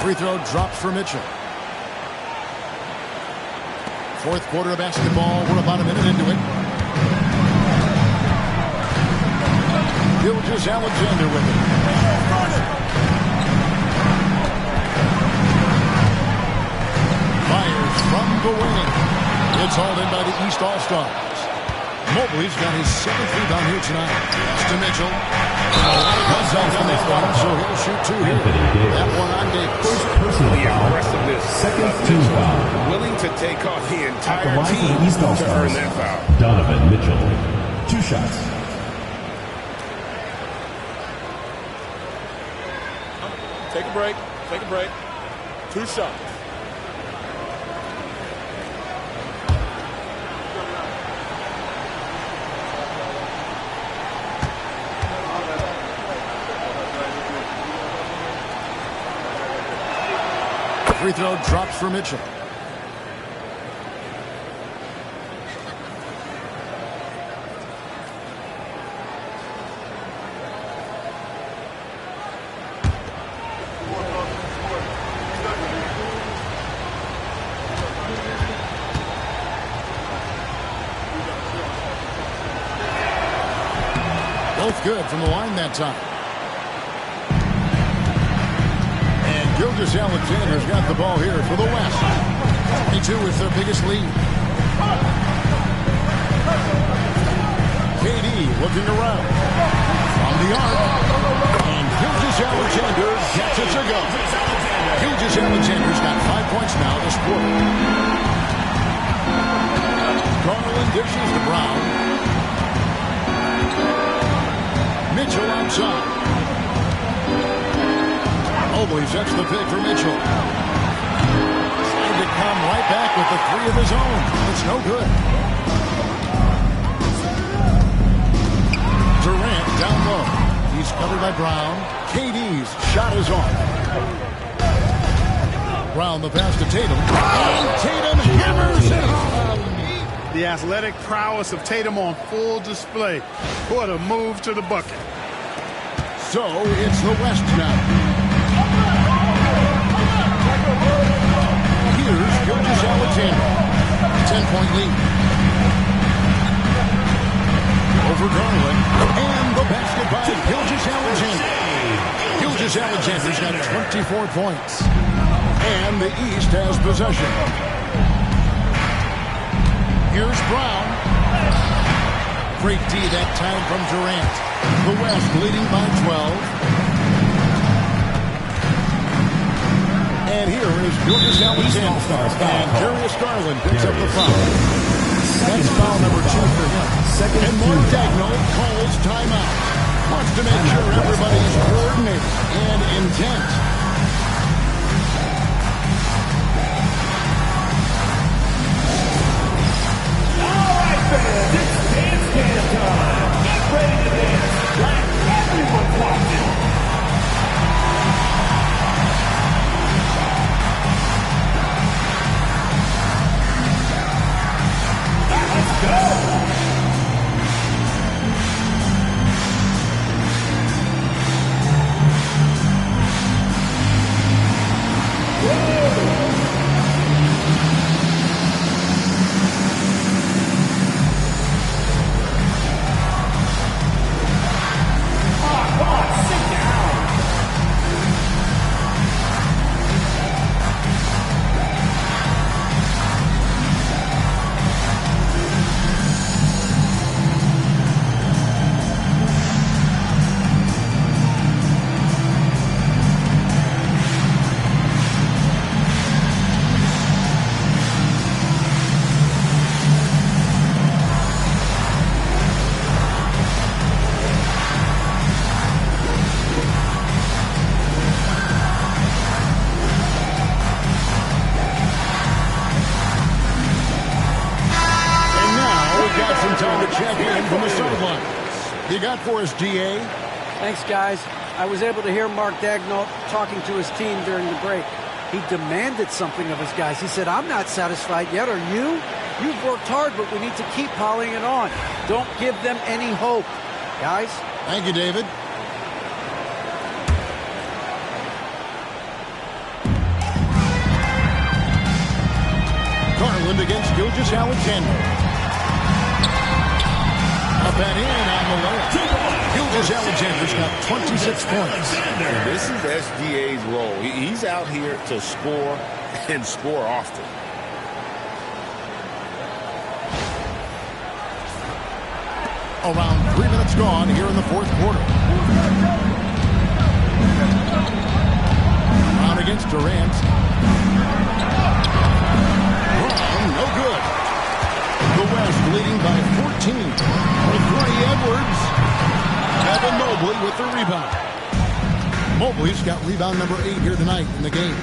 Free throw dropped for Mitchell. Fourth quarter of basketball. We're about a minute into it. Gilgeous-Alexander with it. Fires from the wing. It's hauled in by the East All-Stars. Mobley's got his 7th rebound here tonight. Pass to Mitchell. Cuts off on this one, so he'll shoot two here. That one on Davis. Personal The foul. aggressiveness. Second team foul. Willing to take off the At the entire line for team the East to earn All-Stars, that foul. Donovan Mitchell. Two shots. Take a break. Take a break. 2 shots. Free throw drops for Mitchell. Both good from the line that time. And Gilgeous-Alexander's got the ball here for the West. 22 is their biggest lead. KD looking around. From the arc. And Gilgeous-Alexander gets it to go. Gilgeous-Alexander's got 5 points now this quarter. Garland dishes to Brown. Mitchell outside. Mobley sets the pick for Mitchell. Trying to come right back with the 3 of his own. It's no good. Durant down low. He's covered by Brown. KD's shot is on. Brown the pass to Tatum. And Tatum hammers it home. The athletic prowess of Tatum on full display. What a move to the bucket. So it's the West now. Here's Gilgeous-Alexander. 10-point lead. Over Garland. And the basket by Gilgeous-Alexander. Gilgeous-Alexander's got 24 points. And the East has possession. Here's Brown. Great D that time from Durant. The West leading by 12. And here is Gilgeous-Alexander. And Darius Garland picks up the foul. That's foul number 2 for him. And Mark Daigneault calls timeout. Wants to make sure everybody's coordinated and intent. Fans, it's dance can time. Get ready to dance like everyone's watching. Let's go. You got for us, DA? Thanks, guys. I was able to hear Mark Daigneault talking to his team during the break. He demanded something of his guys. He said, I'm not satisfied yet, are you? You've worked hard, but we need to keep piling it on. Don't give them any hope. Guys? Thank you, David. Garland against Gilgeous-Alexander. Up and in on the layup. Gilgeous-Alexander's got 26 points. And this is SGA's role. He's out here to score and score often. Around 3 minutes gone here in the fourth quarter. Brown against Durant. Brown, no good. The West leading by 14. For Edwards. Evan Mobley with the rebound. Mobley's got rebound number 8 here tonight in the game.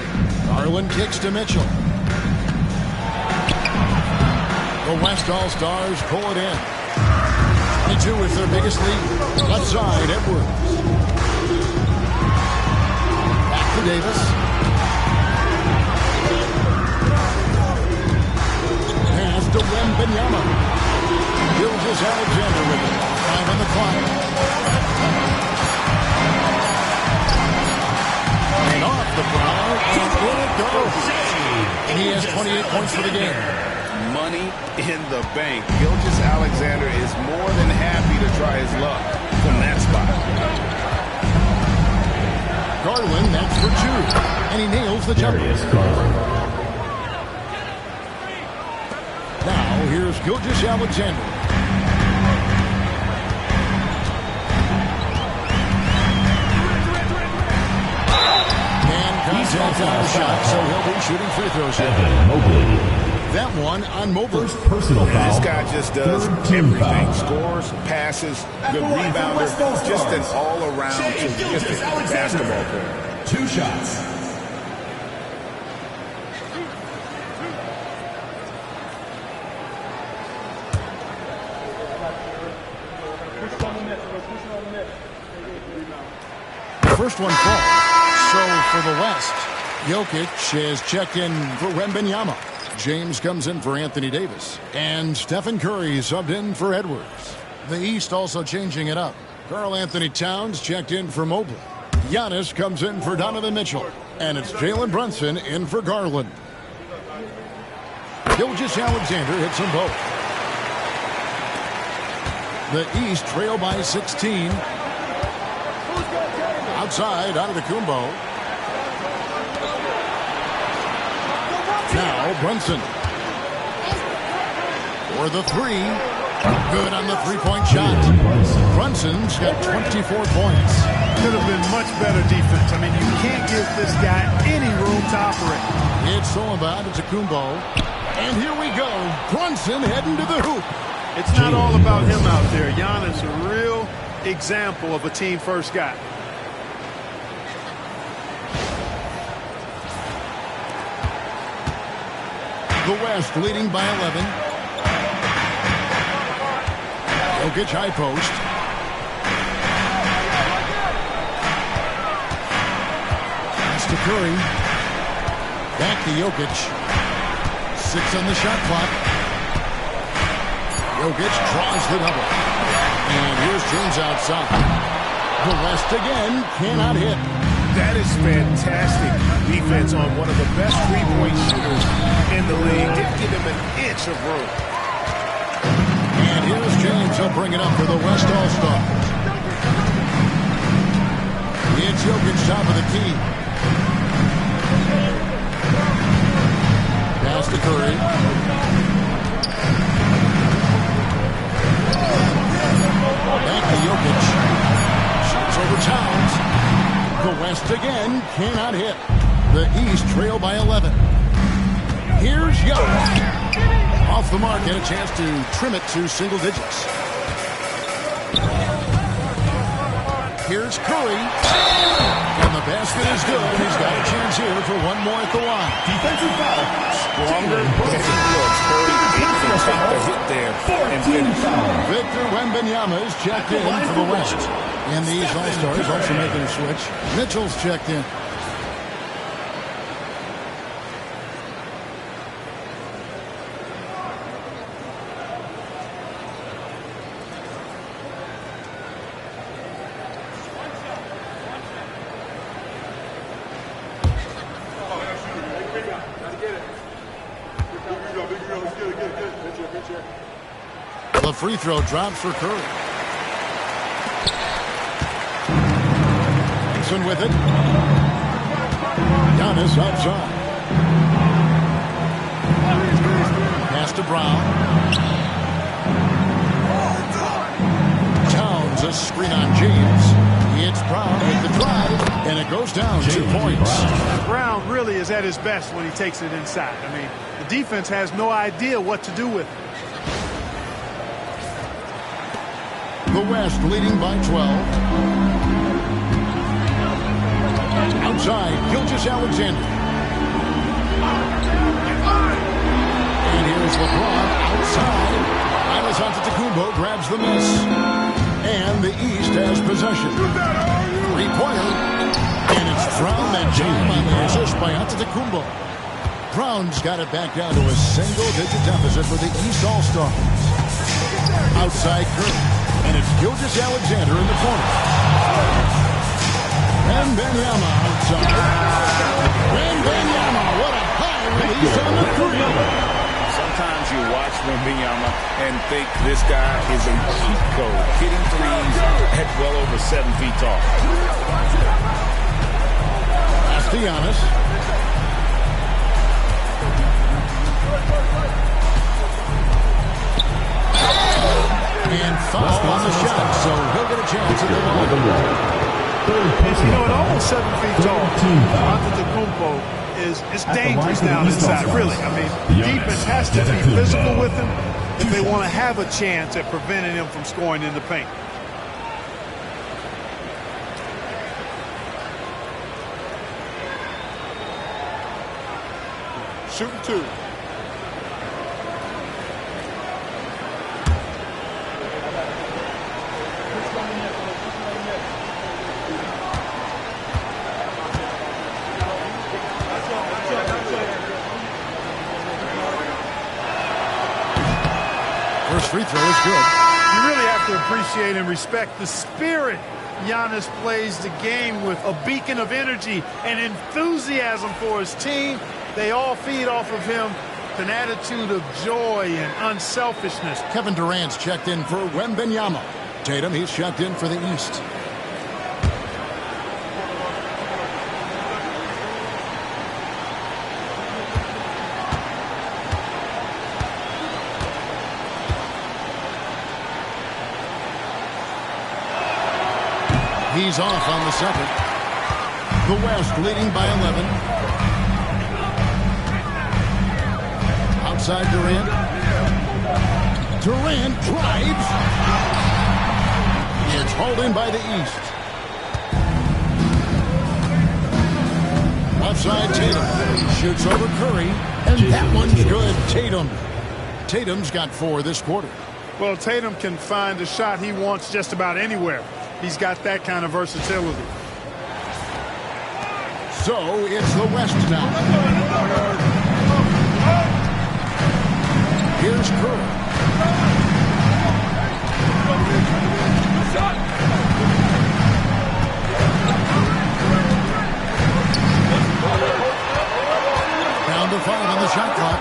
Garland kicks to Mitchell. The West All-Stars pull it in. 22 is their biggest lead. Left side, Edwards. Back to Davis. Pass to Wembanyama. Gilgeous-Alexander with it. 5 on the clock. And off the foul, and in it goes. And he has 28 points for the game. Money in the bank. Gilgeous-Alexander is more than happy to try his luck from that spot. Garland, that's for 2. And he nails the jumper. Now, here's Gilgeous-Alexander. And contact on the shot, so he'll be shooting free throws here. That one on Mobley. First personal foul. This guy just does everything. Foul. Scores, passes, good rebounder, just an all-around terrific basketball player. 2 shots. First one falls. So for the West, Jokic is checked in for Wembanyama. James comes in for Anthony Davis. And Stephen Curry subbed in for Edwards. The East also changing it up. Karl-Anthony Towns checked in for Mobley. Giannis comes in for Donovan Mitchell. And it's Jalen Brunson in for Garland. Gilgeous-Alexander hits them both. The East trail by 16. Outside, Antetokounmpo. Now Brunson. For the 3. Good on the 3-point shot. Brunson's got 24 points. Could have been much better defense. I mean, you can't give this guy any room to operate. It's all about Antetokounmpo. And here we go. Brunson heading to the hoop. It's not all about him out there. Giannis, a real example of a team-first guy. The West leading by 11. Jokic high post. Pass to Curry. Back to Jokic. 6 on the shot clock. Jokic draws the double. And here's James outside. The West again cannot hit. That is fantastic defense on one of the best three-point shooters in the league. Didn't give him an inch of room. And here's James. He'll bring it up for the West All-Stars. It's Jokic top of the key. Pass to Curry. Back to Jokic. Shoots over Towns. The West again cannot hit. The East trail by 11. Here's Young. Off the mark, and a chance to trim it to single digits. Here's Curry. And the basket is good, and he's got a chance here for one more at the line. Defensive foul. Stronger as it looks. Curry able to take the hit there and finish. Victor Wembanyama is checked in for the West. And these All-Stars also making a switch. Mitchell's checked in. The free throw drops for Curry. With it. Giannis outside. Pass to Brown. Towns a screen on James. It's Brown with the drive, and it goes down 2 points. Brown really is at his best when he takes it inside. I mean, the defense has no idea what to do with it. The West leading by 12. Outside, Gilgeous-Alexander. And here's LeBron outside. Giannis Antetokounmpo grabs the miss. And the East has possession. Three-pointer. And it's Brown and James on the assist by Antetokounmpo. Brown's got it back down to a single-digit deficit for the East All-Stars. Outside Curry. And it's Gilgeous-Alexander in the corner. Wembanyama outside. Wembanyama, what a high release on the three. Sometimes you watch Wembanyama and think this guy is a cheat code, hitting threes at well over 7 feet tall. Giannis. And foul on the shot, so he'll get a chance at the line. You know, at almost 7 feet tall, Antetokounmpo is dangerous down inside, really. I mean, defense has to be physical with him if they want to have a chance at preventing him from scoring in the paint. Shooting 2. First free throw is good. You really have to appreciate and respect the spirit Giannis plays the game with, a beacon of energy and enthusiasm for his team. They all feed off of him, an attitude of joy and unselfishness. Kevin Durant's checked in for Wembanyama. Tatum, he's checked in for the East. He's off on the second. The West leading by 11. Outside Durant. Durant drives. It's hauled in by the East. Outside Tatum. Shoots over Curry. And that one's good. Tatum's got 4 this quarter. Well, Tatum can find a shot he wants just about anywhere. He's got that kind of versatility. So it's the West now. Here's Curry. Down to 5 on the shot clock.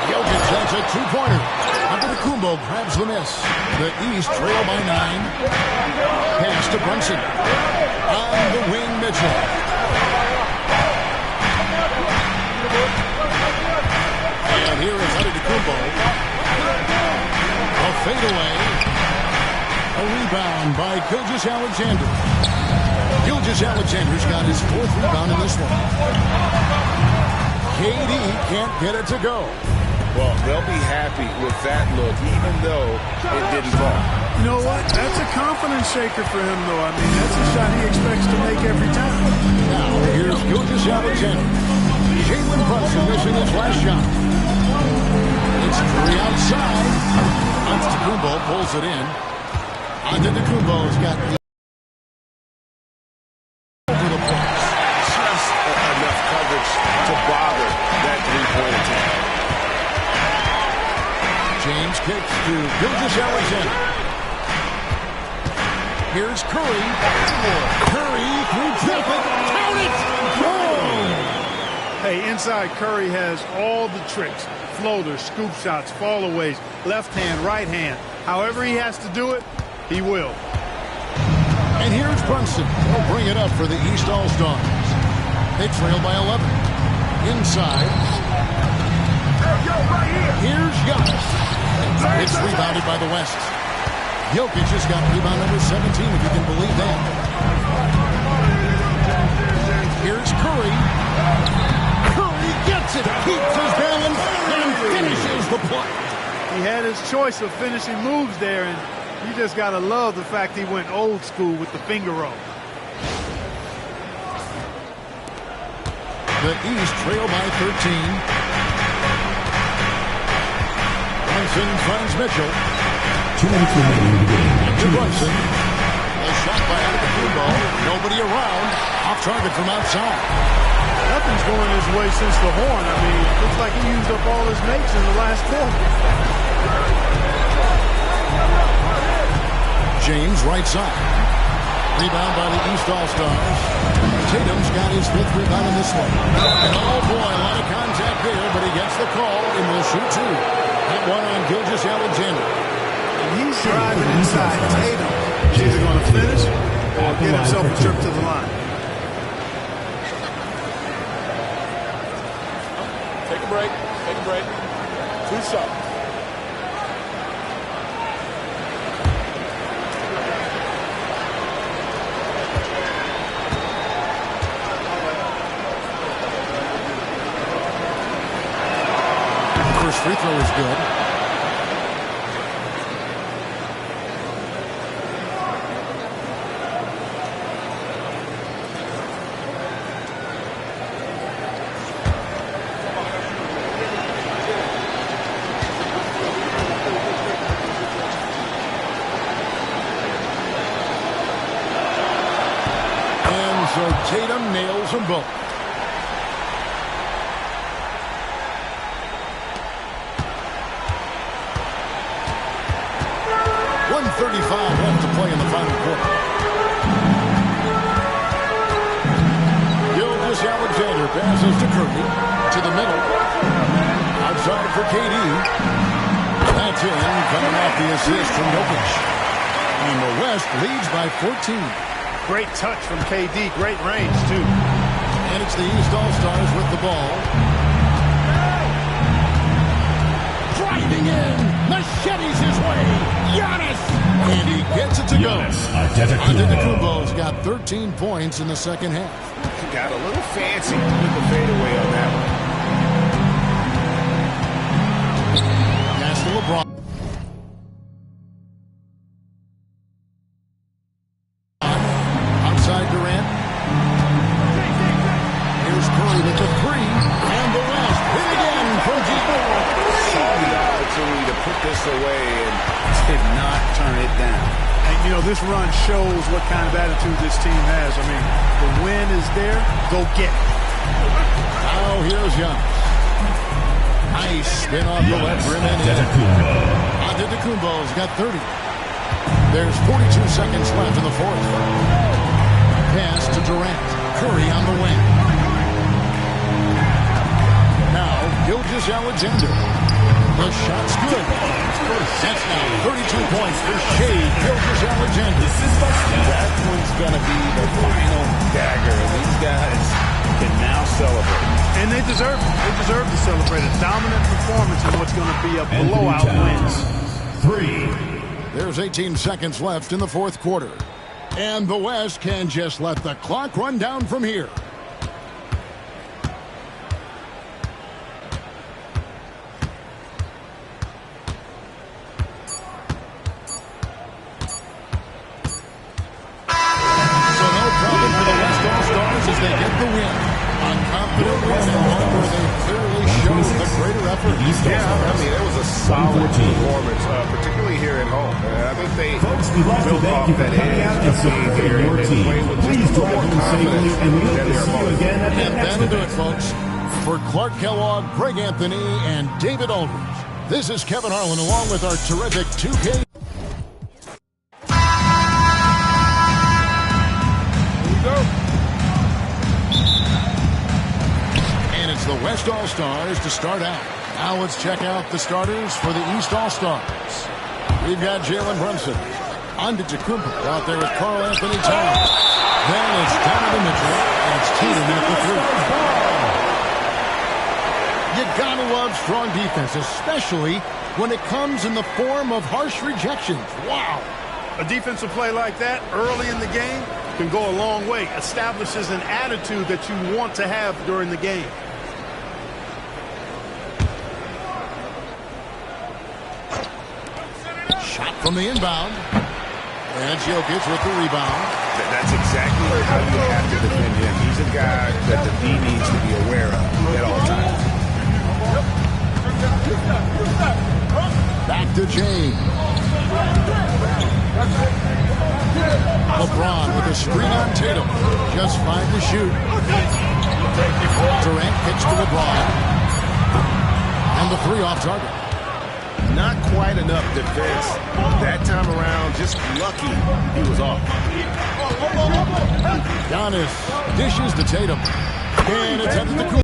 Jokic has a 2-pointer. Antetokounmpo grabs the miss. The East trail by 9. Pass to Brunson. On the wing, Mitchell. And here is Antetokounmpo. A fadeaway. A rebound by Gilgeous-Alexander. Gilgeous-Alexander's got his 4th rebound in this one. KD can't get it to go. Well, they'll be happy with that look, even though it didn't fall. You know what? That's a confidence shaker for him, though. I mean, that's a shot he expects to make every time. Now, here's Gilgeous-Alexander. Jalen Brunson missing his last shot. It's Curry outside. Antetokounmpo pulls it in. Antetokounmpo's got over the points. Just enough coverage to bother that three-point attack. James kicks to Gilgeous-Alexander. Here's Curry. Curry through traffic. Count it! Boom! Hey, inside Curry has all the tricks. Floaters, scoop shots, fallaways, left hand, right hand. However he has to do it, he will. And here's Brunson. He'll bring it up for the East All-Stars. They trail by 11. Inside. Here's Giannis. It's rebounded by the West. Jokic has got rebound number 17, if you can believe that. Here's Curry. Curry gets it, keeps his balance, and finishes the play. He had his choice of finishing moves there, and you just got to love the fact he went old school with the finger roll. The East trail by 13. Brunson finds Mitchell. 2 minutes remaining in the game. To Brunson. A shot by Antetokounmpo. Nobody around. Off target from outside. Nothing's going his way since the horn. I mean, looks like he used up all his makes in the last quarter. James right side. Rebound by the East All-Stars. Tatum's got his 5th rebound in this one. And oh boy, a lot of contact there, but he gets the call and will shoot 2. That one on Gilgeous-Alexander. And he's driving inside Tatum. He's either going to finish or get himself a trip to the line. Take a break. Take a break. 2 shots. First free throw is good. And so Tatum nails them both. 1:35 left to play in the final quarter. Gilgeous-Alexander passes to Curry. To the middle. Outside for KD. That's in, coming off the assist from Jokic. And the West leads by 14. Great touch from KD. Great range, too. And it's the East All-Stars with the ball. Driving in. Machetes his way. Giannis. And he gets it to go. Antetokounmpo's got 13 points in the second half. He got a little fancy with the fadeaway on that one. That's the LeBron. Outside Durant. Here's Curry with the 3. And the West hit again from deep. Saw the opportunity to put this away and did not turn it down. And, you know, this run shows what kind of attitude this team has. I mean, the win is there. Go get it. Now here's Giannis. Nice spin off the left rim and in. Antetokounmpo's got 30. There's 42 seconds left in the fourth. Pass to Durant. Curry on the wing. Now Gilgeous-Alexander. The shot's good. That's now 32 points for Shai Gilgeous-Alexander. That one's going to be the final dagger, and these guys can now celebrate. And they deserve it. They deserve to celebrate a dominant performance in what's going to be a blowout win. 3. There's 18 seconds left in the fourth quarter. And the West can just let the clock run down from here. As they get the win. A confident win at home where they clearly showed the greater effort. Yeah, I mean, it was a solid performance, particularly here at home. I think they built off that edge of being here and played with just a little more confidence than their opponents. And that'll do it, folks. For Clark Kellogg, Greg Anthony, and David Aldridge, this is Kevin Harlan along with our terrific 2K. The West All-Stars to start out. Now let's check out the starters for the East All-Stars. We've got Jalen Brunson. Antetokounmpo out there with Karl Anthony Towns. Then it's Donovan Mitchell. And it's Tatum at the 3. You gotta love strong defense, especially when it comes in the form of harsh rejections. Wow. A defensive play like that early in the game can go a long way. Establishes an attitude that you want to have during the game. Shot from the inbound. And Jokic with the rebound. That's exactly how you have to defend him. He's He's a guy that the D needs to be aware of at all times. Back to James. LeBron with a screen on Tatum. Just fine to shoot. Durant kicks to LeBron. And the three off target. Not quite enough defense that time around. Just lucky he was off. Giannis dishes to Tatum. And it's headed to Kuzma.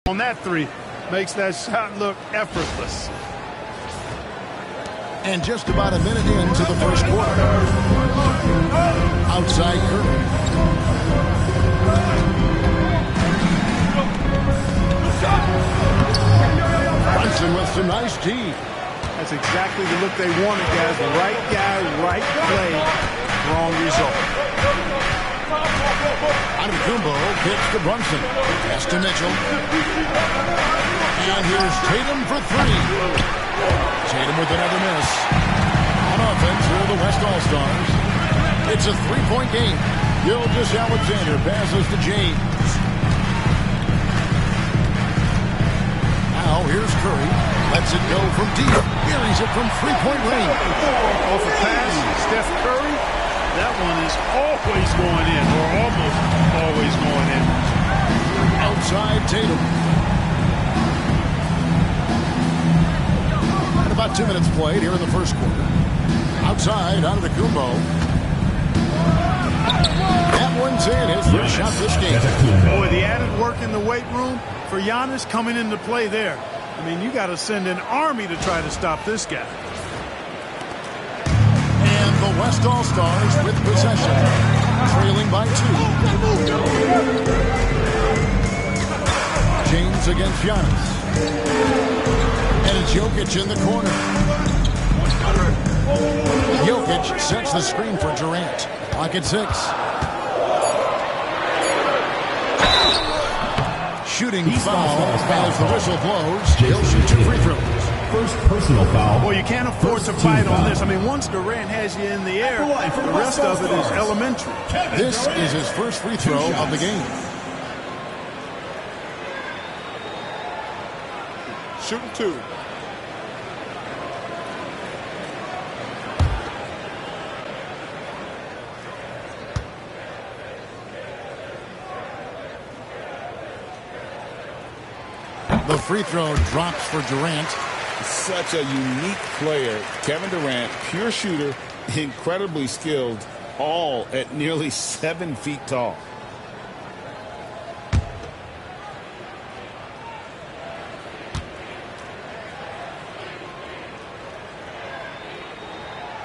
On that three, makes that shot look effortless. And just about a minute into the first quarter. Outside Curry. Brunson with some nice D. That's exactly the look they wanted, guys. Right guy, right play, wrong result. Antetokounmpo kicks to Brunson. Pass to Mitchell. And here's Tatum for three. Tatum with another miss. On offense, here are the West All-Stars. It's a three-point game. Gilgeous-Alexander passes to James. Now here's Curry. Lets it go from deep. Buries it from three-point range. Off a pass, Steph Curry. That one is always going in, or almost always going in. Outside Tatum. And about 2 minutes played here in the first quarter. Outside, Antetokounmpo. That one's in. His first shot this game. Boy, the added work in the weight room for Giannis coming into play there. I mean, you got to send an army to try to stop this guy. And the West All-Stars with possession, trailing by 2. James against Giannis. And it's Jokic in the corner. Jokic sets the screen for Durant. Pocket 6. Shooting foul as the whistle blows. He'll shoot 2 free throws. First personal foul. Well, you can't afford to fight on this. I mean, once Durant has you in the air, the rest of it is elementary. This is his first free throw of the game. Shooting 2. The free throw drops for Durant. Such a unique player. Kevin Durant, pure shooter, incredibly skilled, all at nearly 7 feet tall.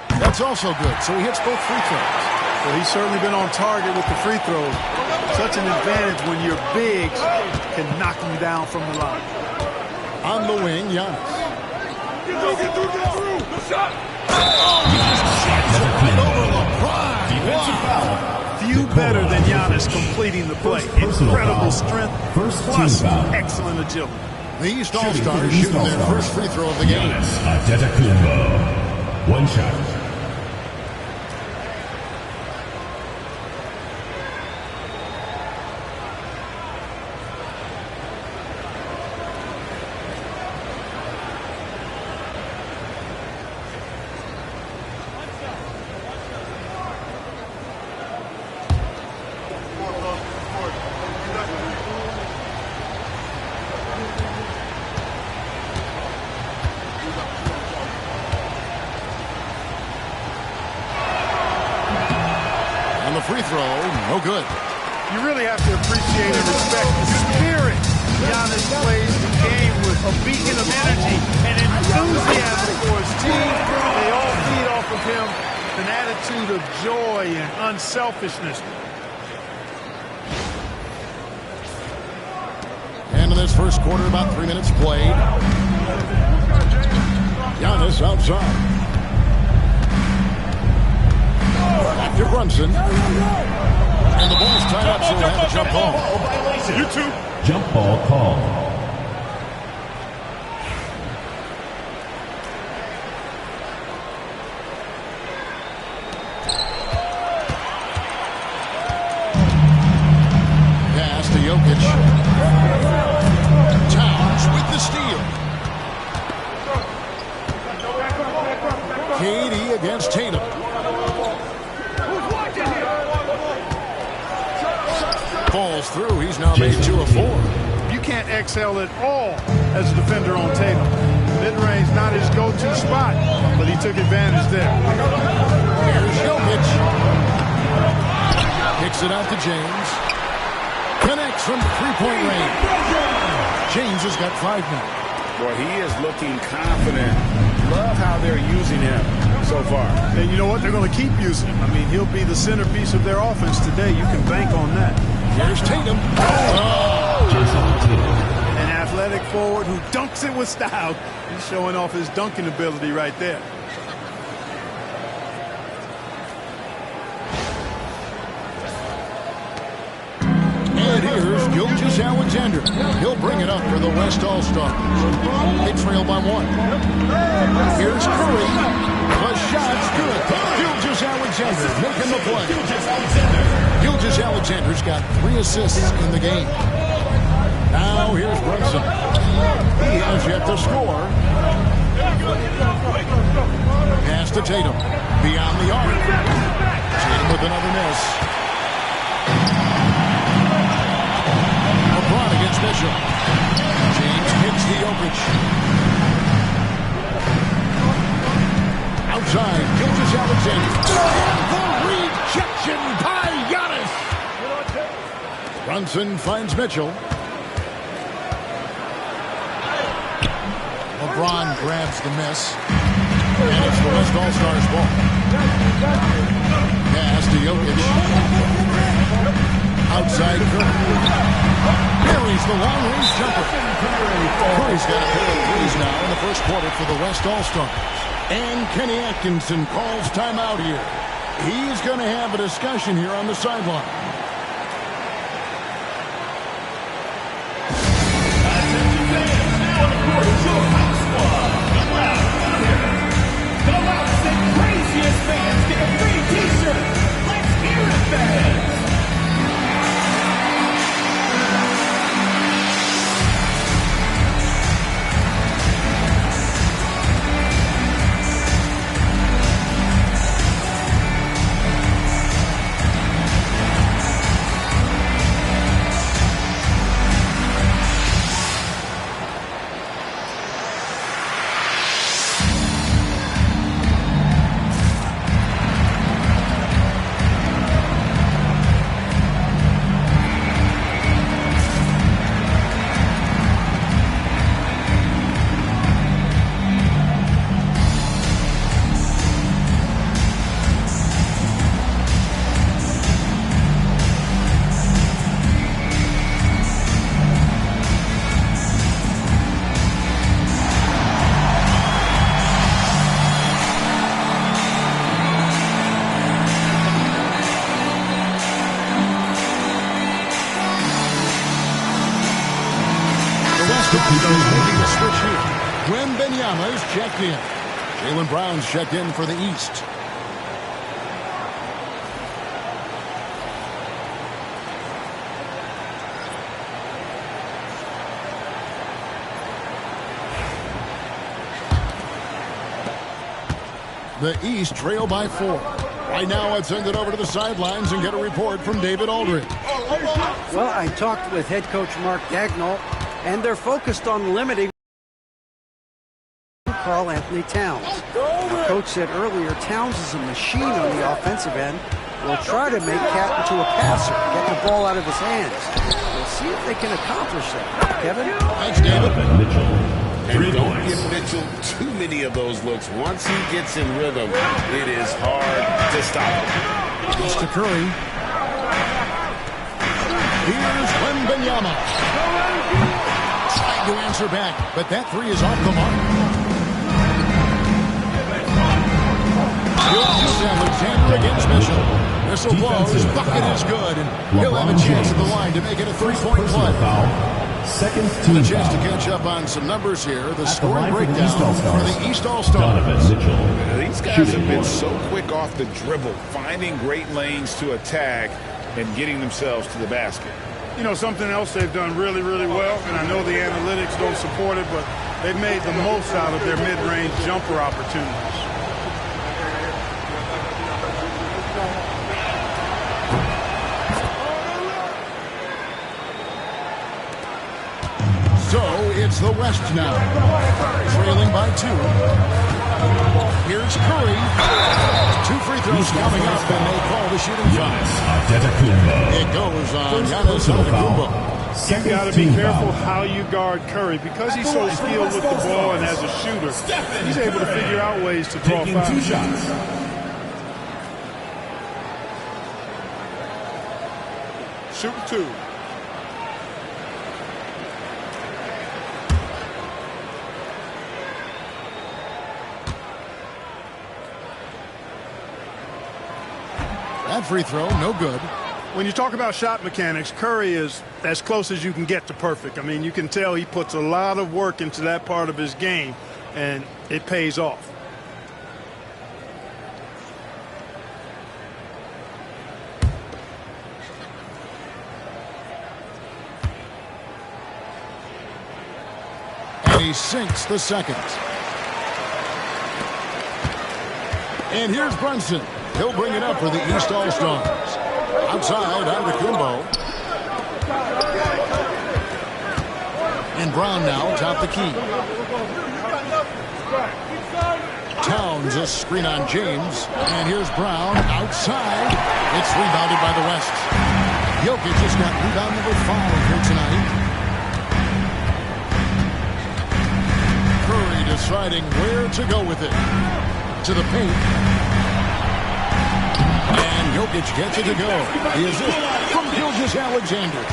That's also good. So he hits both free throws. Well, he's certainly been on target with the free throws. Such an advantage when your bigs can knock you down from the line. On the wing, Giannis. Few better than Giannis completing the play. Incredible strength, plus excellent agility. The East All-Stars shooting their first free throw of the game. Antetokounmpo. One shot. Free throw, no good. You really have to appreciate and respect the spirit Giannis plays the game with. A beacon of energy and enthusiasm for his team. They all feed off of him. An attitude of joy and unselfishness. And in this first quarter, about 3 minutes played. Giannis outside. Back to Brunson. And the ball's tied up, so we'll have a jump ball. You two. Jump ball call. Falls through. He's now made 2 of 4. You can't excel at all as a defender on Tatum. Mid-range not his go-to spot, but he took advantage there. Here's Jokic. Kicks it out to James. Connects from three-point range. James has got 5 now. Boy, he is looking confident. Love how they're using him so far. And you know what? They're going to keep using him. I mean, he'll be the centerpiece of their offense today. You can bank on that. Here's Tatum. An athletic forward who dunks it with style. He's showing off his dunking ability right there. And here's Gilgeous-Alexander. He'll bring it up for the West All-Stars. They trail by 1. Here's Curry. The shot's good. Gilgeous-Alexander making the play. Gilgeous-Alexander's got 3 assists in the game. Now here's Brunson. He has yet to score. Pass to Tatum. Beyond the arc. Tatum with another miss. LeBron against Mitchell. James hits the Jokic. Outside, Gilgeous-Alexander. And the rejection by Giannis. Brunson finds Mitchell. LeBron grabs the miss. And it's the West All-Stars ball. Pass to Jokic. Outside Curry. Buries the long-range jumper. Curry's got a pair of threes now in the first quarter for the West All-Stars. And Kenny Atkinson calls timeout here. He's going to have a discussion here on the sideline. Fans get a free t-shirt. Let's hear it, fans. Making a switch here. Wembanyama is checked in. Jaylen Brown's checked in for the East. The East trail by 4. Right now, let's send it over to the sidelines and get a report from David Aldridge. Well, I talked with head coach Mark Daigneault, and they're focused on limiting Karl-Anthony Towns. The coach said earlier Towns is a machine on the offensive end. We'll try to make Cat into a passer, get the ball out of his hands. We'll see if they can accomplish that. Kevin? Thanks, David. And don't give Mitchell too many of those looks. Once he gets in rhythm, it is hard to stop him. It's to Curry. Here's Wembanyama. Trying to answer back, but that three is off the mark. Gilgeous-Alexander against Mitchell. Whistle blows, bucket is good, and he'll have a chance at the line to make it a three-point play. Second team A chance to foul. catch up on some numbers here. The At the scoring line for the breakdown East All-Stars. for the East All-Stars. Donovan Mitchell. These guys Shooting have been one. so quick off the dribble, finding great lanes to attack and getting themselves to the basket. You know, something else they've done really, really well, and I know the analytics don't support it, but they've made the most out of their mid-range jumper opportunities. It's the West now, trailing by 2. Here's Curry. 2 free throws coming up, and they call the shooting foul. It goes on Giannis Antetokounmpo. You got to be careful how you guard Curry because he's so skilled with the ball and as a shooter. He's able to figure out ways to draw fouls. 2 shots. Shoot 2. That free throw, no good. When you talk about shot mechanics, Curry is as close as you can get to perfect. I mean, you can tell he puts a lot of work into that part of his game, and it pays off. And he sinks the second. And here's Brunson. He'll bring it up for the East All-Stars. Outside, Antetokounmpo. And Brown now top the key. Towns a screen on James. And here's Brown outside. It's rebounded by the West. Jokic has got rebound number 5 here tonight. Curry deciding where to go with it. To the paint. And Jokic gets it to go. The assist from Gilgeous-Alexander.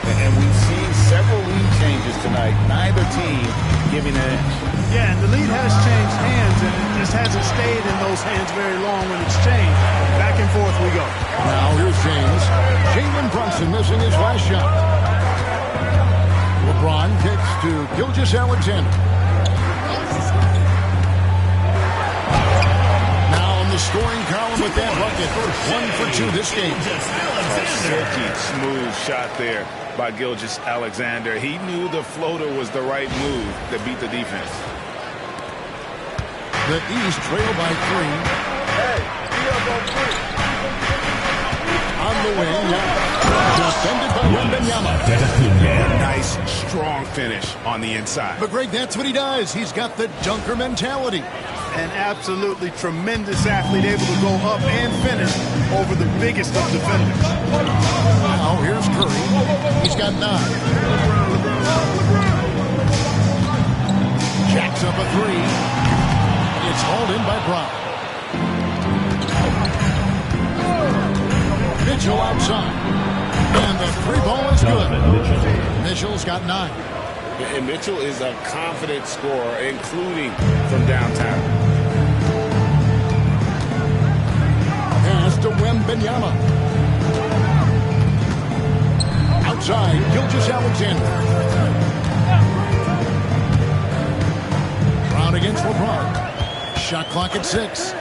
And we've seen several lead changes tonight. Neither team giving an edge. Yeah, and the lead has changed hands, and it just hasn't stayed in those hands very long when it's changed. Back and forth we go. Now here's James. Jalen Brunson missing his last shot. LeBron kicks to Gilgeous-Alexander. Scoring column with that bucket. 1 for 2 this game. Silky, smooth shot there by Gilgeous-Alexander. He knew the floater was the right move to beat the defense. The East trail by 3. On the wing, defended by Wembanyama. Nice, strong finish on the inside. But Greg, that's what he does. He's got the dunker mentality. An absolutely tremendous athlete, able to go up and finish over the biggest of defenders. Now here's Curry. He's got 9. Jacks up a 3. It's hauled in by Brown. Mitchell outside. And the 3 ball is good. Mitchell's got 9. And Mitchell is a confident scorer, including from downtown. Pass to Wembanyama. Outside, Gilgeous-Alexander. Brown against LeBron. Shot clock at 6.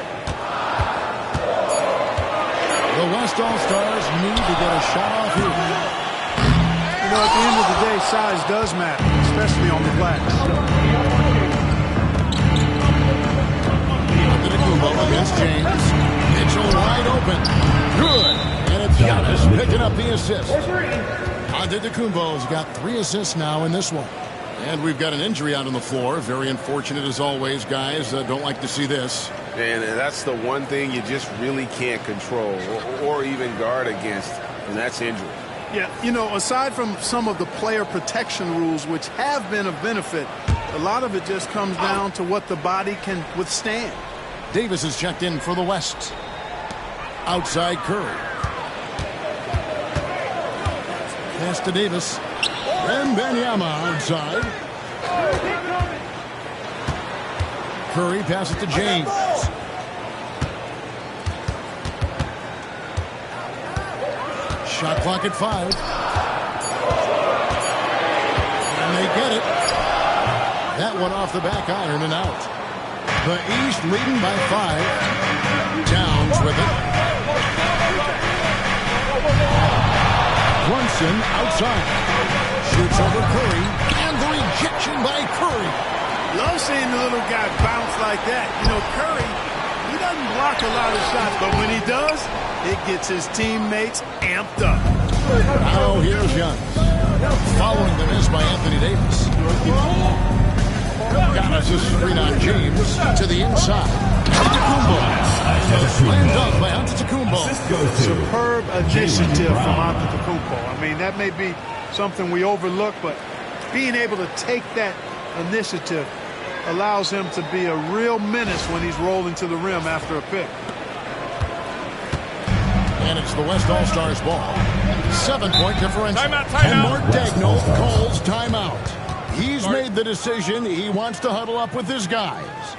The West All-Stars need to get a shot off here. You know, at the end of the day, size does matter, especially on the glass. Antetokounmpo against James. Mitchell wide open. Good. And it's Giannis picking up the assist. Antetokounmpo's got 3 assists now in this one. And we've got an injury out on the floor. Very unfortunate as always, guys. Don't like to see this. And that's the one thing you just really can't control or even guard against, and that's injury. Yeah, you know, aside from some of the player protection rules, which have been of benefit, a lot of it just comes down to what the body can withstand. Davis is checked in for the West. Outside Curry. Pass to Davis. Wembanyama outside. Curry passes to James. Shot clock at 5. And they get it. That one off the back iron and out. The East leading by 5. Towns with it. Brunson outside. Shoots over Curry. And the rejection by Curry. Love seeing the little guy bounce like that. You know, Curry, he doesn't block a lot of shots, but when he does, it gets his teammates amped up. Now here's Giannis. Following the miss by Anthony Davis. Giannis is screen on James to the inside. Antetokounmpo. Slam dunk by Antetokounmpo. Superb initiative from Antetokounmpo. I mean, that may be something we overlook, but being able to take that initiative allows him to be a real menace when he's rolling to the rim after a pick. And it's the West All-Stars ball. 7-point differential. Timeout. And Mark Daigneault calls timeout. He's made the decision. He wants to huddle up with his guys.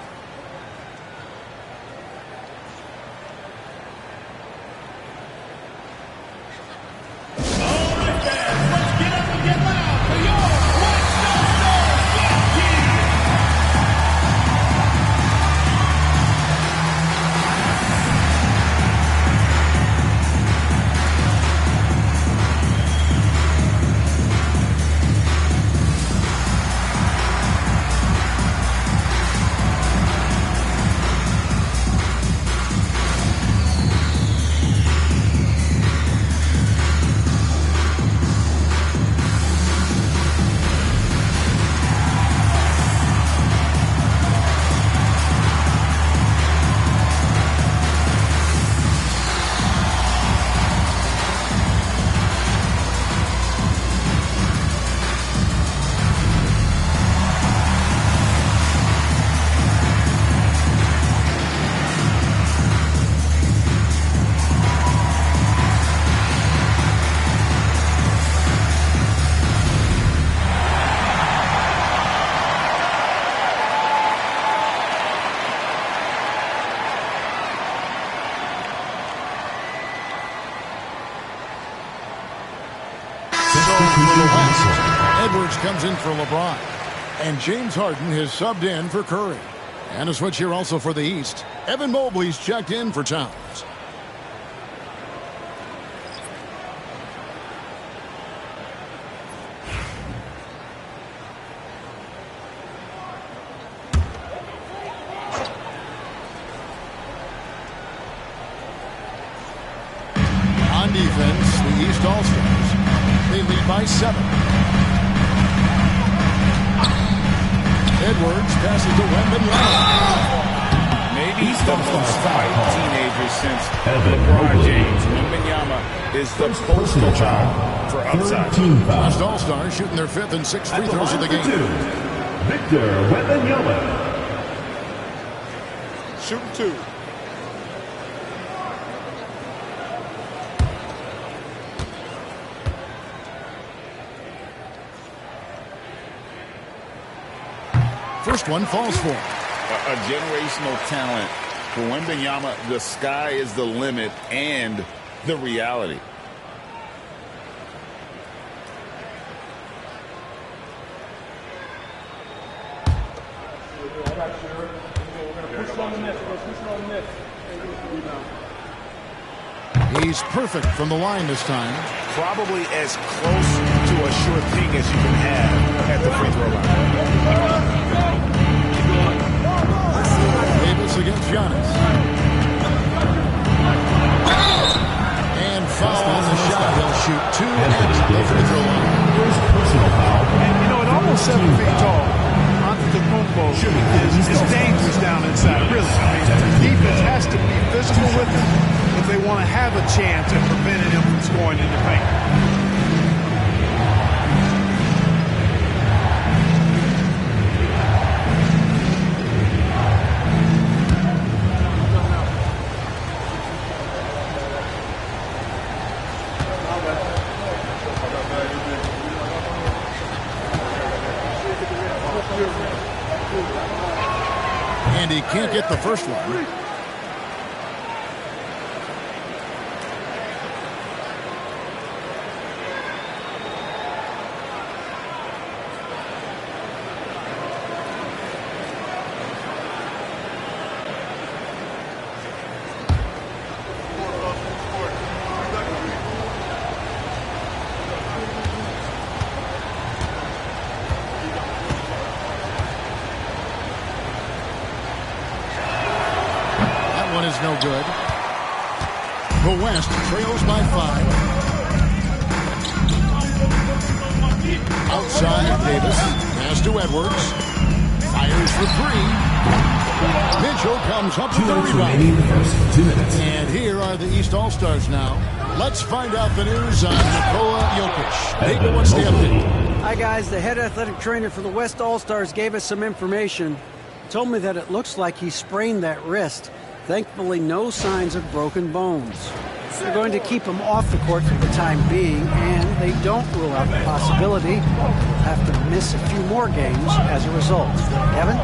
Edwards comes in for LeBron. And James Harden has subbed in for Curry. And a switch here also for the East. Evan Mobley's checked in for Towns. On defense, the East All-Stars. They lead by 7. Edwards passes to Wembanyama. Maybe he's the most fight teenager since LeBron James. Wembanyama is the poster child for upside. West All-Stars shooting their 5th and 6th free throws of the game. Victor Wembanyama. Shooting 2. First one falls for him. A generational talent. For Wembanyama, the sky is the limit and the reality. He's perfect from the line this time. Probably as close to a sure thing as you can have at the free throw line. Davis against Giannis. And foul on the shot. He'll shoot 2 at the free throw line. First personal foul. And, you know, at almost 7 feet tall, Antetokounmpo is dangerous down inside, really. I mean, the defense has to be physical with him if they want to have a chance at preventing him from scoring in the paint. And he can't get the first one. Is no good. The West trails by 5. Outside, Davis. Pass to Edwards. Fires for three. Mitchell comes up with the rebound. And here are the East All-Stars now. Let's find out the news on Nikola Jokic. David, what's the update? Hi, guys. The head athletic trainer for the West All-Stars gave us some information. Told me that it looks like he sprained that wrist. Thankfully, no signs of broken bones. They're going to keep him off the court for the time being, and they don't rule out the possibility he'll have to miss a few more games as a result. Kevin?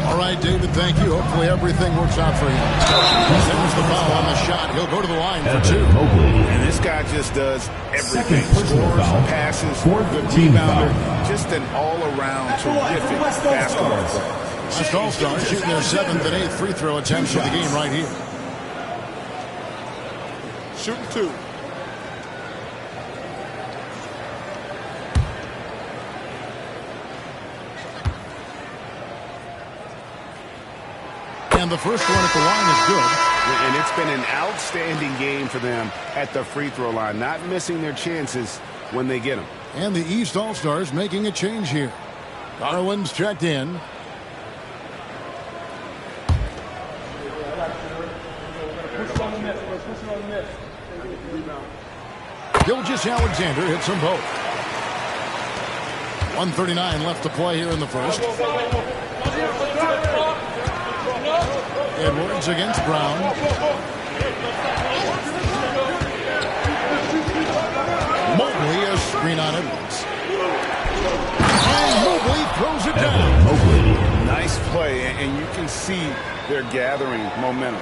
All right, David, thank you. Hopefully everything works out for you. There's the foul on the shot. He'll go to the line for two. And this guy just does everything. Scores, passes, good rebounder. Just an all-around terrific basketball player. West All-Stars shooting their 7th and 8th free throw attempts of the game right here. Shooting two. And the first one at the line is good. And it's been an outstanding game for them at the free throw line, not missing their chances when they get them. And the East All-Stars making a change here. Garland's checked in. Gilgeous-Alexander hits them both. 1:39 left to play here in the first. Edwards against Brown. Mobley, a screen on Edwards. And Mobley throws it down. Nice play, and you can see they're gathering momentum.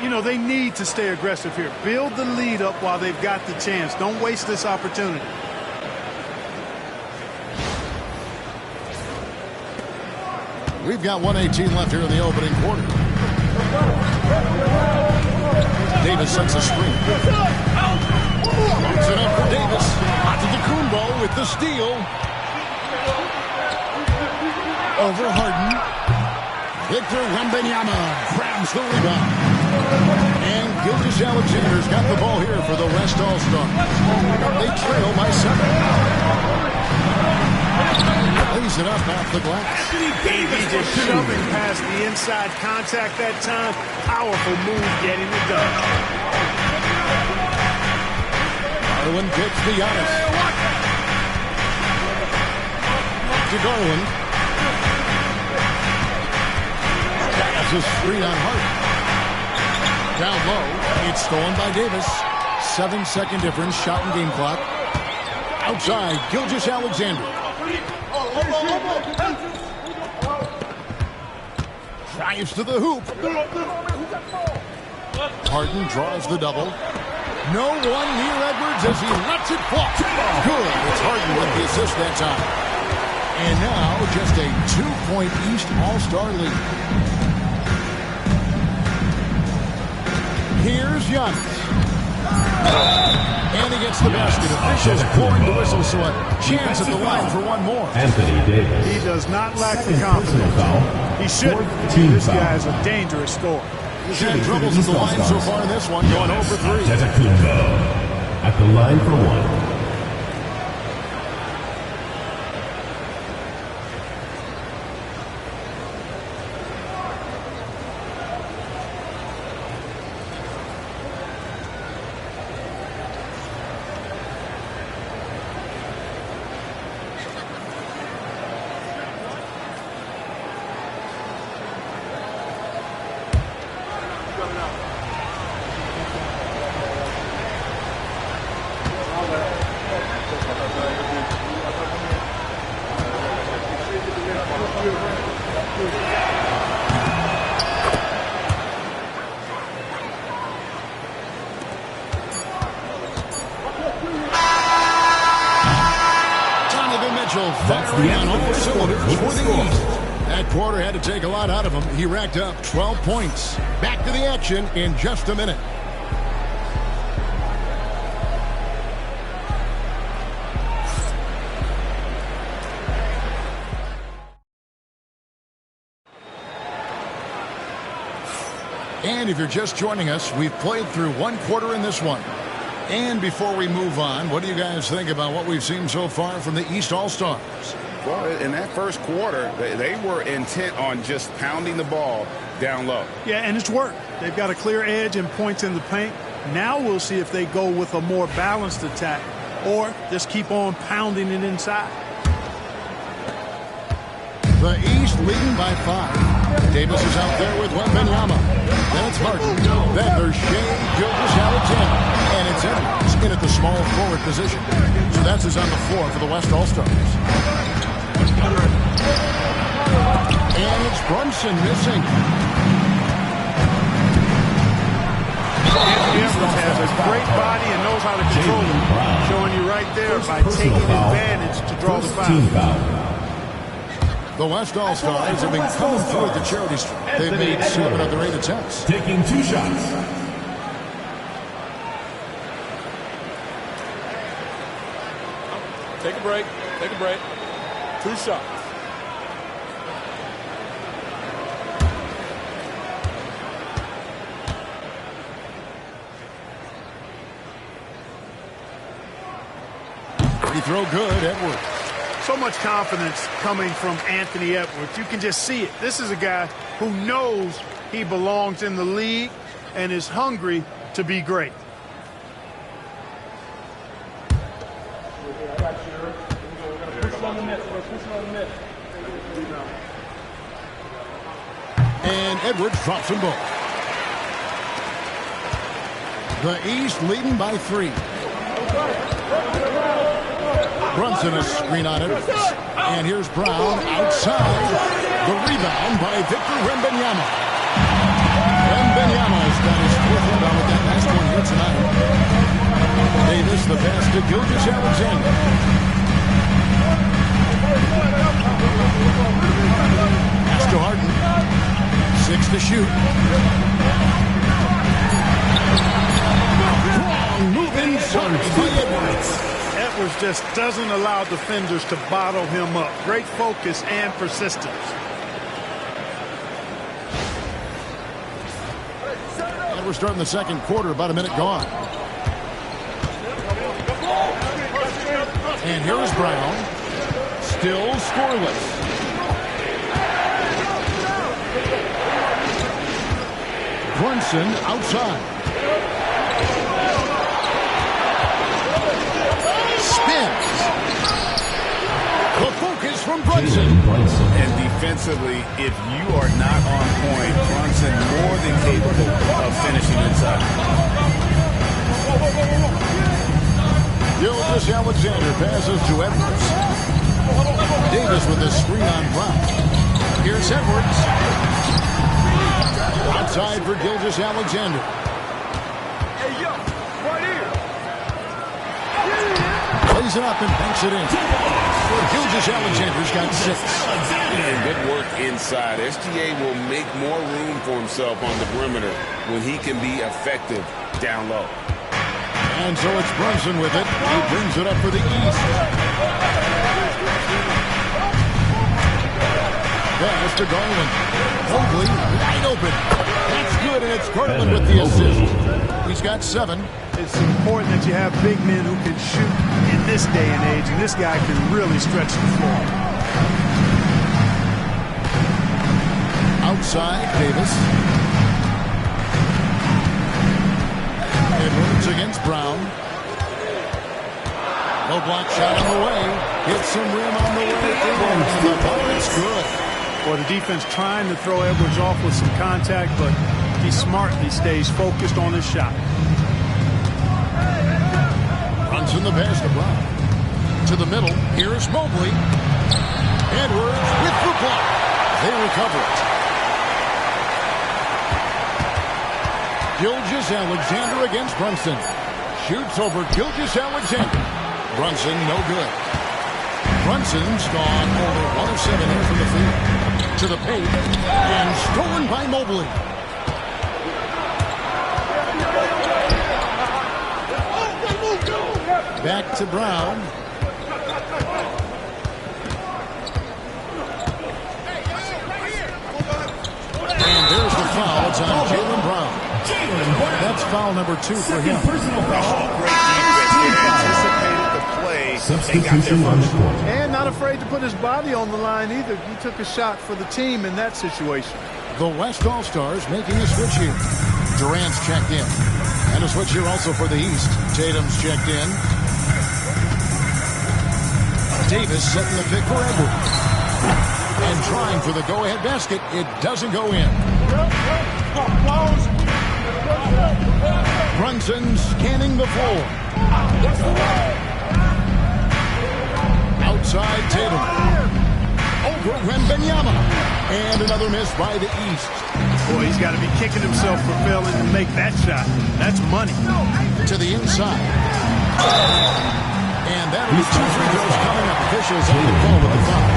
You know, they need to stay aggressive here. Build the lead up while they've got the chance. Don't waste this opportunity. We've got 1:18 left here in the opening quarter. Davis sets a screen. Puts it up for Davis. Antetokounmpo with the steal. Over Harden. Victor Wembanyama grabs the rebound. And Gilgeous-Alexander's got the ball here for the West All-Stars. They trail by 7. Lays it up off the glass. Davey just shoving past the inside contact that time. Powerful move getting it done. Garland gets to Giannis. To Garland. That's a screen on Hart. Down low. It's stolen by Davis. 7-second difference. Shot and game clock. Outside. Gilgeous-Alexander. Drives to the hoop. Harden draws the double. No one near Edwards as he lets it fall. Good. It's Harden with the assist that time. And now just a 2-point East All-Star lead. Here's Giannis. And he gets the basket. Officials blowing the whistle, so a chance at the line for one more. Anthony Davis. He does not lack the confidence. He shouldn't. This guy is a dangerous scorer. He's had troubles at the line so far in this one, going over 3. Antetokounmpo at the line for one. Firing on all cylinders for the East. That quarter had to take a lot out of him. He racked up 12 points. Back to the action in just a minute. And if you're just joining us, we've played through one quarter in this one. And before we move on, what do you guys think about what we've seen so far from the East All-Stars? Well, in that first quarter, they were intent on just pounding the ball down low. Yeah, and it's worked. They've got a clear edge and points in the paint. Now we'll see if they go with a more balanced attack or just keep on pounding it inside. The East leading by 5. Davis is out there with Wembanyama. Then it's Martin. Then there's Shea Gilgeous-Alexander. And it's Edwards in at the small forward position. So that's who's on the floor for the West All-Stars. And it's Brunson missing. Anthony Edwards has a great body and knows how to control it. Showing you right there by taking advantage to draw the foul. The West All-Stars have been coming through at the charity stripe. They've made 7 of their 8 attempts. Taking 2 shots. Take a break. Take a break. 2 shots. Free throw good, Edwards. So much confidence coming from Anthony Edwards. You can just see it. This is a guy who knows he belongs in the league and is hungry to be great. And Edwards drops them both. The East leading by 3. Brunson a screen on Edwards. And here's Brown outside. The rebound by Victor Wembanyama. Wembanyama has got his 4th rebound with that last one here tonight. Davis the pass to Gilgeous-Alexander. Pass to Harden. 6 to shoot. Wrong move inside by Edwards. Edwards just doesn't allow defenders to bottle him up. Great focus and persistence. And we're starting the second quarter, about a minute gone. And here is Brown. Still scoreless. Brunson outside. Spins. The focus from Brunson. And defensively, if you are not on point, Brunson more than capable of finishing inside. Gilgeous-Alexander passes to Edwards. Davis with a screen on Brown. Here's Edwards. Outside for Gilgeous-Alexander. Plays it up and banks it in. Gilgeous-Alexander's got 6. And good work inside. SGA will make more room for himself on the perimeter when he can be effective down low. And so it's Brunson with it. He brings it up for the East. Pass to Garland. Mobley wide open. That's good, and it's Garland with the assist. He's got 7. It's important that you have big men who can shoot in this day and age, and this guy can really stretch the floor. Outside, Davis. Edwards against Brown. No block shot on the way. Hits some rim on the way. It's good. Well, the defense trying to throw Edwards off with some contact, but he smartly stays focused on his shot. Brunson the pass to Brown. To the middle. Here's Mobley. Edwards with the block. They recover it. Gilgeous-Alexander against Brunson. Shoots over Gilgeous-Alexander. Brunson no good. Brunson's gone over 1 of 7 here from the field. To the paint. And stolen by Mobley. Back to Brown. And there's the foul. It's on Jaylen Brown. That's foul number 2 for him. Personal foul. Great defense. They anticipated the play and got there first. And not afraid to put his body on the line either. He took a shot for the team in that situation. The West All-Stars making a switch here. Durant's checked in. And a switch here also for the East. Tatum's checked in. Davis setting the pick for Edwards. And trying for the go-ahead basket. It doesn't go in. Brunson scanning the floor. Outside Tatum. Over Wembanyama. And another miss by the East. Boy, he's got to be kicking himself for failing to make that shot. That's money. To the inside. And that will be 2 free throws coming up. Officials on the call with the foul.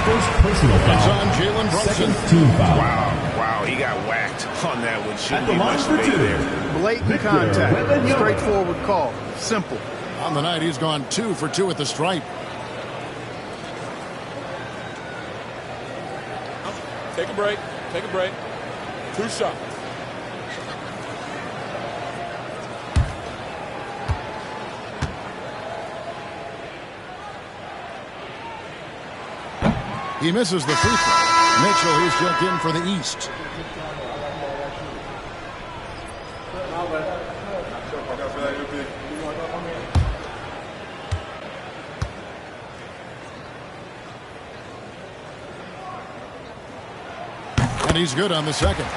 First personal foul. It's on Jalen Brunson. Second team foul. Wow, he got whacked on that one. Shouldn't be much for debate 2. there. Blatant contact. Straightforward call. Simple. On the night, he's gone 2 for 2 at the stripe. Take a break. Take a break. 2 shots. He misses the free throw. Mitchell, who's checked in for the East. And he's good on the second.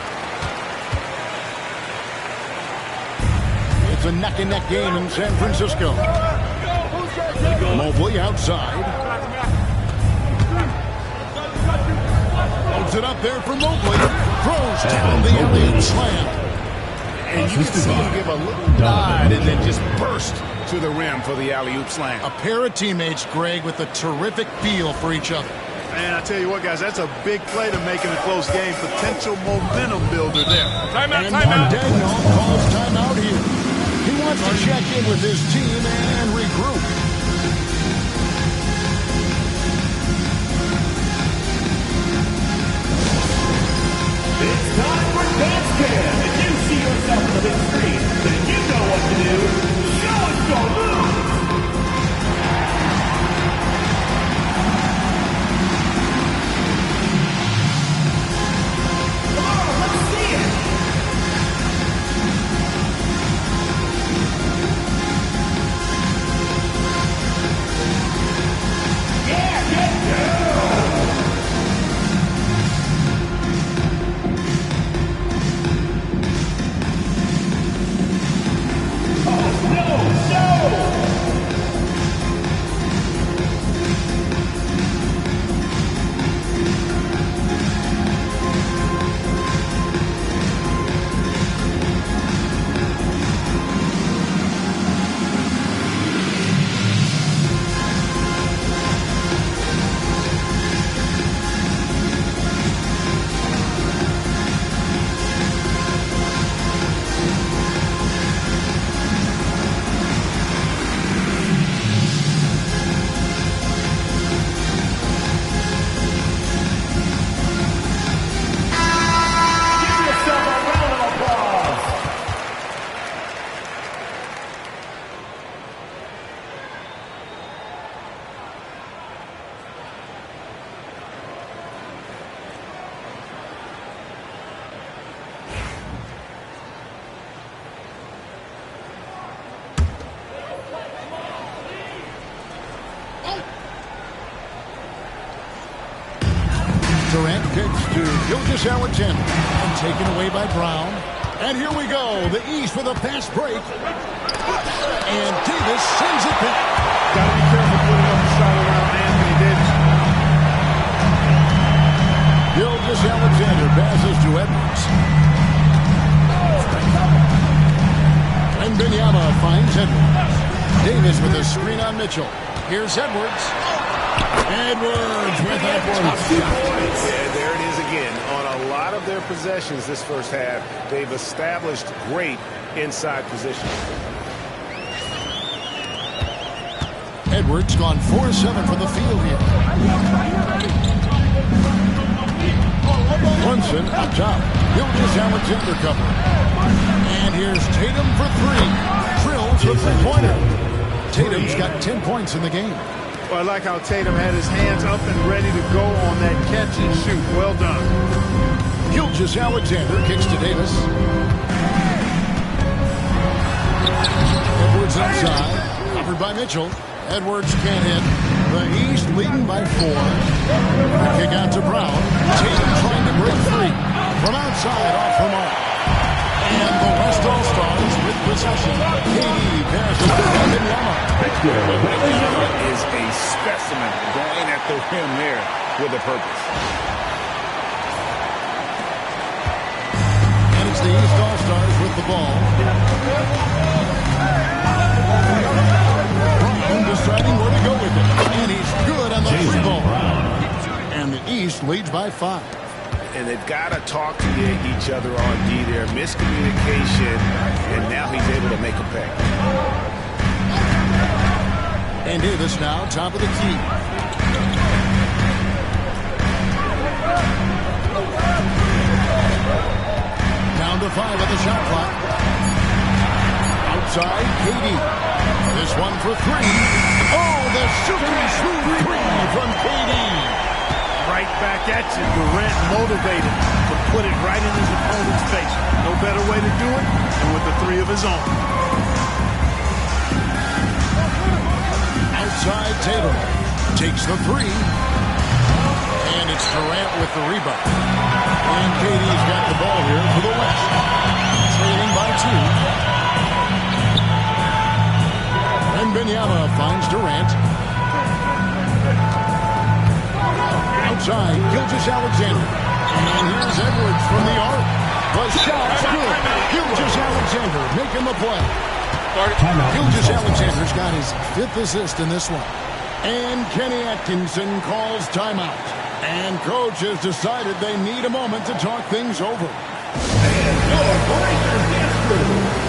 It's a neck-and-neck game in San Francisco. Mobley outside. Holds it up there for Mobley. Throws down the alley-oop slam. And you can see him give a little nod and then just burst to the rim for the alley-oop slam. A pair of teammates, Greg, with a terrific feel for each other. Man, I tell you what, guys, that's a big play to make in a close game. Potential momentum builder there. Timeout, And timeout. Dagnall calls timeout here. He wants to check in with his team and regroup. It's time for dance cam. If you see yourself on the big screen, then you know what to do. Show us your moves. Come on, let's see it. Yeah, get down. Durant kicks to Gilgeous-Alexander. And taken away by Brown. And here we go. The East with a fast break. And Davis sends it back. Got to be careful putting up a shot around Anthony Davis. Gilgeous-Alexander passes to Edwards. And Wembanyama finds Edwards. Davis with a screen on Mitchell. Here's Edwards. Edwards with that one. Yeah, there it is again. On a lot of their possessions this first half, they've established great inside position. Edwards gone 4-7 from the field here. Brunson up top. Gilgeous-Alexander cover. And here's Tatum for three. Drills the three-pointer. Tatum's got 10 points in the game. Well, I like how Tatum had his hands up and ready to go on that catch and shoot. Well done. Gilgeous-Alexander kicks to Davis. Edwards inside. Covered by Mitchell. Edwards can't hit. The East leading by 4. The kick out to Brown. Tatum trying to break free. From outside, off the mark. And the West All-Stars with possession. KD passes to Wembanyama. Wembanyama is a specimen going at the rim there with a purpose. And it's the East All-Stars with the ball. Brown deciding where to go with it. And he's good on the free ball. And the East leads by 5. And they've got to talk to each other on D there. Miscommunication, and now he's able to make a pay. And Davis now top of the key. Down to 5 at the shot clock. Outside, KD. This one for 3. Oh, the super smooth 3 from KD. Right back at you. Durant motivated to put it right in his opponent's face. No better way to do it than with the 3 of his own. Outside, Tatum takes the 3. And it's Durant with the rebound. And KD's got the ball here for the West. Trailing by 2. And Wembanyama finds Durant. Outside, Gilgeous-Alexander. And here's Edwards from the arc. The shot's good. Gilgeous-Alexander making the play. Gilgeous-Alexander's got his 5th assist in this one. And Kenny Atkinson calls timeout. And coach has decided they need a moment to talk things over. And your Blazers dance crew.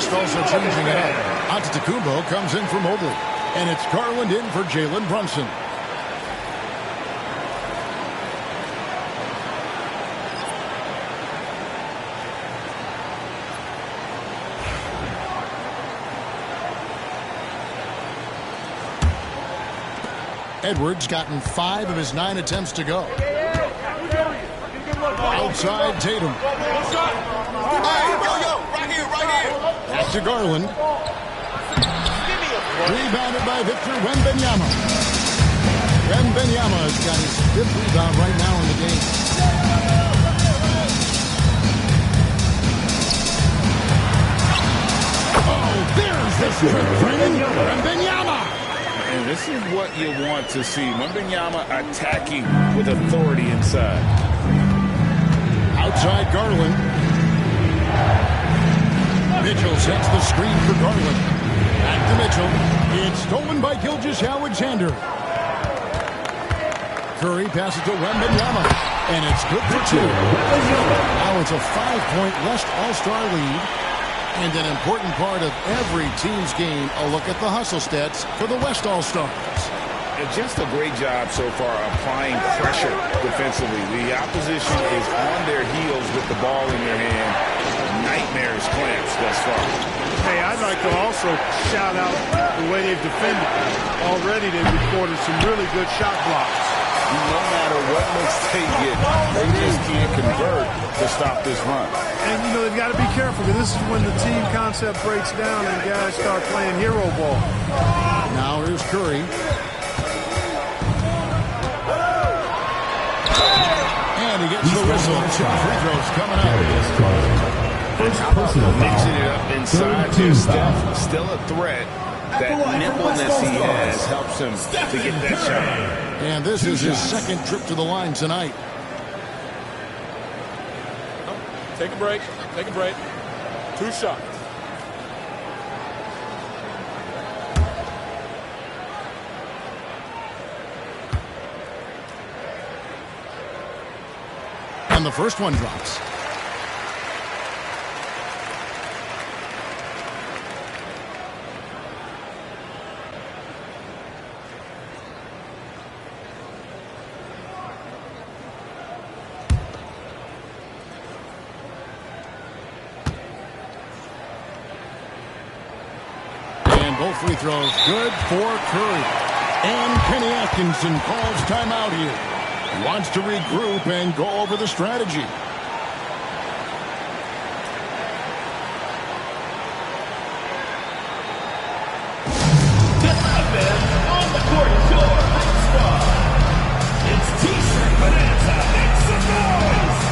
Also changing it up. Antetokounmpo comes in for Mobley. And it's Garland in for Jalen Brunson. Edwards gotten 5 of his 9 attempts to go. Outside Tatum. Back to Garland. Rebounded by Victor Wembanyama. Wembanyama's got his 5th rebound right now in the game. Oh, there's the Wembanyama. And this is what you want to see. Wembanyama attacking with authority inside. Outside Garland. Mitchell sets the screen for Garland. Back to Mitchell. It's stolen by Gilgeous-Alexander. Curry passes to Wembanyama. And it's good for 2. Now it's a 5-point West All-Star lead. And an important part of every team's game, a look at the hustle stats for the West All-Stars. Just a great job so far applying pressure defensively. The opposition is on their heels with the ball in their hand. Night nightmares clamps thus far. Hey, I'd like to also shout out the way they've defended. Already they've recorded some really good shot blocks. No matter what looks they get, they just can't convert to stop this run. And, you know, they've got to be careful because this is when the team concept breaks down and guys start playing hero ball. Now here's Curry. And he gets the whistle. 2 free throws coming out. Mixing it up inside to Steph. Still a threat. That nimbleness he has helps him to get that shot. And this is his second trip to the line tonight. Take a break. Take a break. 2 shots. And the first one drops. Both free throws good for Curry. And Kenny Atkinson calls timeout here. He wants to regroup and go over the strategy. On the court, your star. It's T-shirt Bonanza. Make some noise.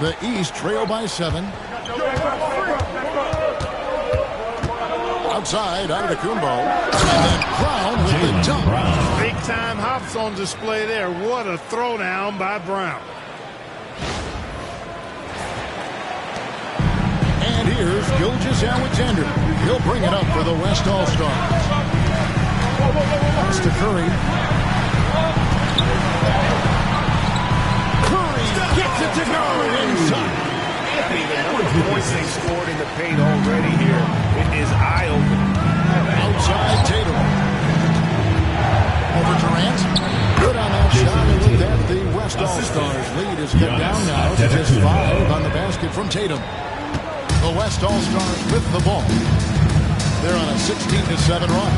The East trail by 7. Outside, Antetokounmpo. And then Brown with the dunk. Big-time hops on display there. What a throwdown by Brown. And here's Gilgeous-Alexander. He'll bring it up for the West All-Stars. Pass to Curry. Gets it to go inside. Anthony, the number of points they scored in the paint already here is eye-opening. Outside Tatum. Over Durant. Good on that shot. And with that, the West All-Stars lead is cut down now to just 5 on the basket from Tatum. The West All-Stars with the ball. They're on a 16-7 run.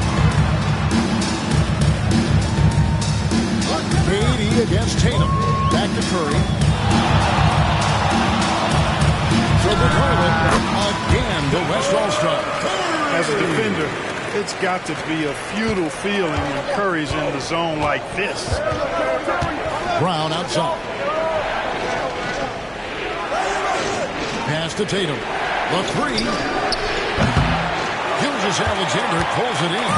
Beatty against Tatum. Back to Curry. So the tournament, again, the West All-Stars. As a defender, it's got to be a futile feeling when Curry's in the zone like this. Brown outside. Pass to Tatum. The 3. Gilgeous-Alexander pulls it in.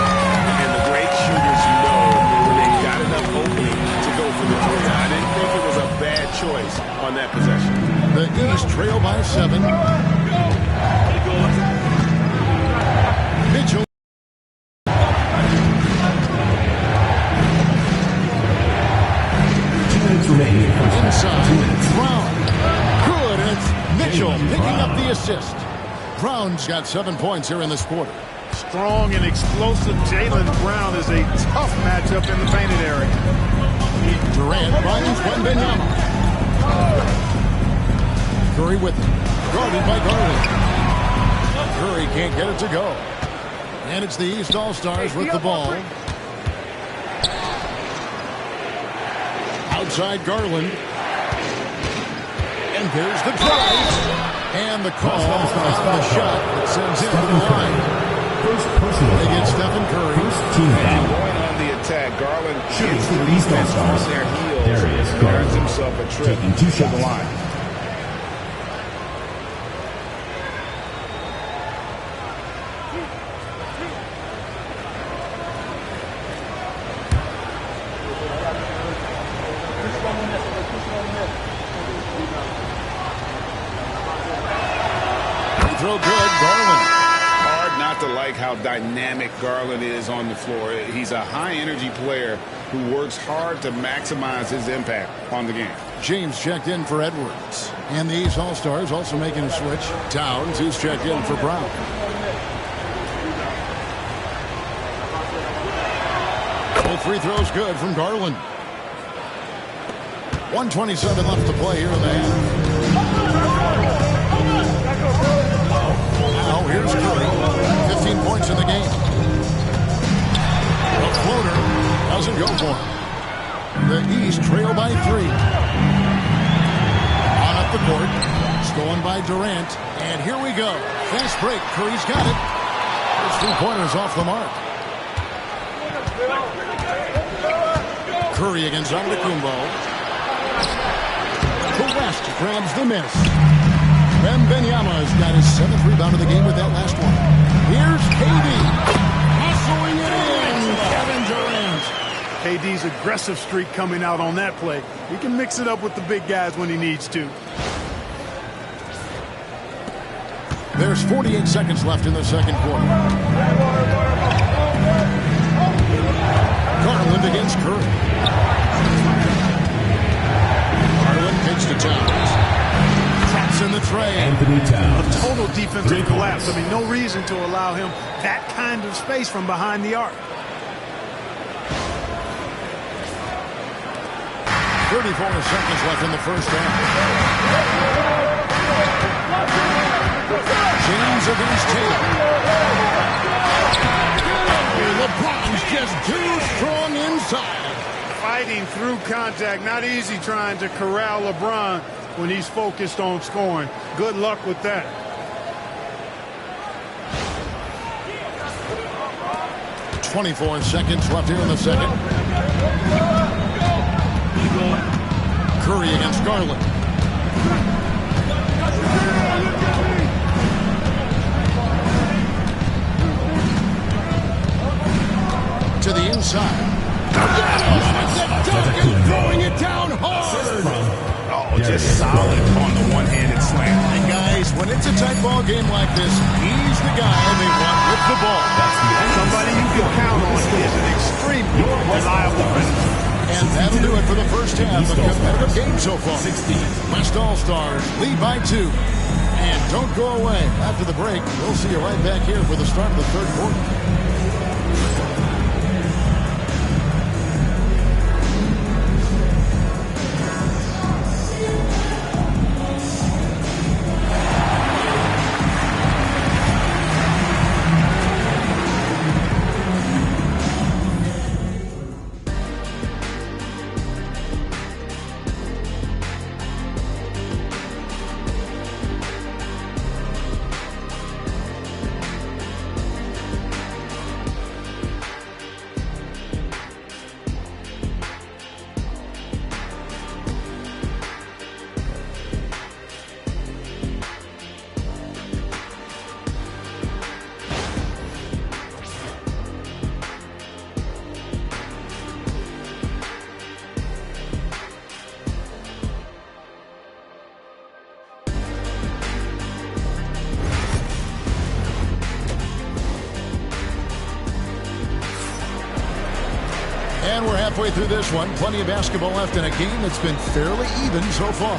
And the great shooters know when they got enough opening to go for the 3. I didn't think it was a bad choice on that possession. The East trail by 7. Mitchell. Inside. Brown. Good. And it's Mitchell picking up the assist. Brown's got 7 points here in this quarter. Strong and explosive Jaylen Brown is a tough matchup in the painted area. Durant finds Wembanyama. Curry with him. Guarded by Garland. Curry can't get it to go. And it's the East All-Stars with the ball. Outside Garland. And there's the drive. And the call on the shot that sends him to the line. First personal They get Stephen Curry. First team And foul. going on the attack, Garland Shooting gets for the the East defense on All-Stars. their heels. Darius and Garland. earns himself a trip Taking 2 to shots. the line. Throw good, Garland. Hard not to like how dynamic Garland is on the floor. He's a high-energy player who works hard to maximize his impact on the game. James checked in for Edwards. And the East All-Stars also making a switch. Towns, who's checked in for Brown. Both free throws good from Garland. 1:27 left to play here in the half. Now here's Curry. 15 points in the game. The floater doesn't go for him. The East trail by 3. On up the court. Stolen by Durant. And here we go. Fast break. Curry's got it. His 3-pointers off the mark. Curry against Antetokounmpo. The West grabs the miss. Wembanyama has got his 7th rebound of the game with that last one. Here's KD. Hustling it in. Kevin Durant. KD's aggressive streak coming out on that play. He can mix it up with the big guys when he needs to. There's 48 seconds left in the second quarter. Garland against Curry. Garland pitch to Towns. Traps in the tray. Anthony Towns. A total defensive 3 collapse. points. I mean, no reason to allow him that kind of space from behind the arc. 34 seconds left in the first half. James against Taylor. LeBron's just too strong inside. Fighting through contact. Not easy trying to corral LeBron when he's focused on scoring. Good luck with that. .24 seconds left here in the second. Curry against Garland. To the inside. Throwing it down hard. Oh, just solid on the one-handed slam. And guys, when it's a tight ball game like this, he's the guy they want with the ball. Somebody you can count on is an extremely reliable finisher. And that'll do it for the first half. A competitive game so far. West All-Stars lead by 2. And don't go away. After the break, we'll see you right back here for the start of the third quarter. And we're halfway through this one. Plenty of basketball left in a game that's been fairly even so far.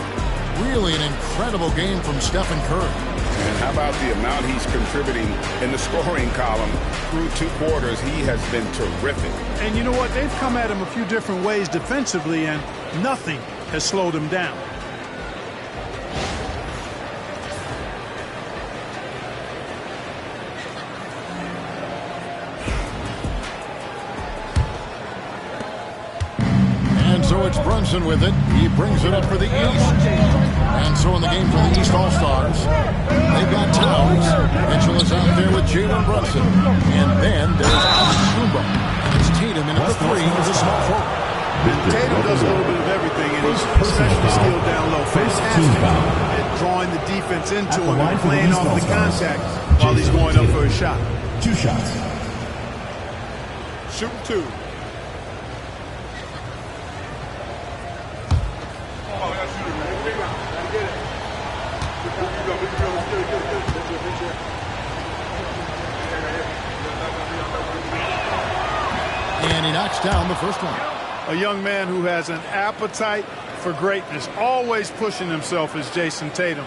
Really an incredible game from Stephen Curry. And how about the amount he's contributing in the scoring column through 2 quarters? He has been terrific. And you know what? They've come at him a few different ways defensively, and nothing has slowed him down. So it's Brunson with it. He brings it up for the East. And so in the game for the East All-Stars, they've got Towns. Mitchell is out there with Jalen Brunson. And then there's Antetokounmpo. And it's Tatum in at the 3 as a small forward. Tatum does a little bit of everything, and he's especially skilled down low. Fantastic at drawing the defense into him and playing off the contact while he's going up for a shot. 2 shots. Shoot 2. And he knocks down the first one. A young man who has an appetite for greatness, always pushing himself, is Jason Tatum.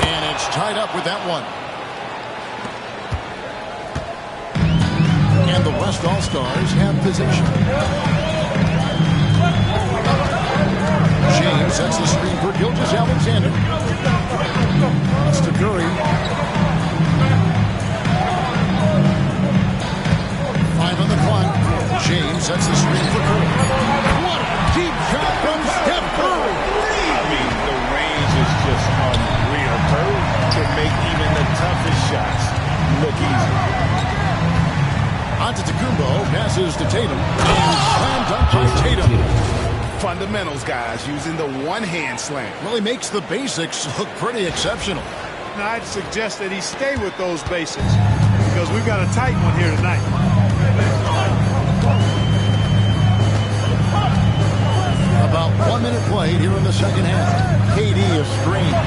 And it's tied up with that one. And the West All-Stars have possession. James sets the screen for Gilgeous-Alexander. It's to Curry. 5 on the clock. James sets the screen for Curry. What a deep shot from Steph Curry. I mean, the range is just unreal. Curry can make even the toughest shots look easy. Antetokounmpo passes to Tatum. And slam dunk by Tatum. Fundamentals, guys, using the one-hand slam. Well, he makes the basics look pretty exceptional. Now, I'd suggest that he stay with those basics because we've got a tight one here tonight. About 1 minute played here in the second half. KD is screened.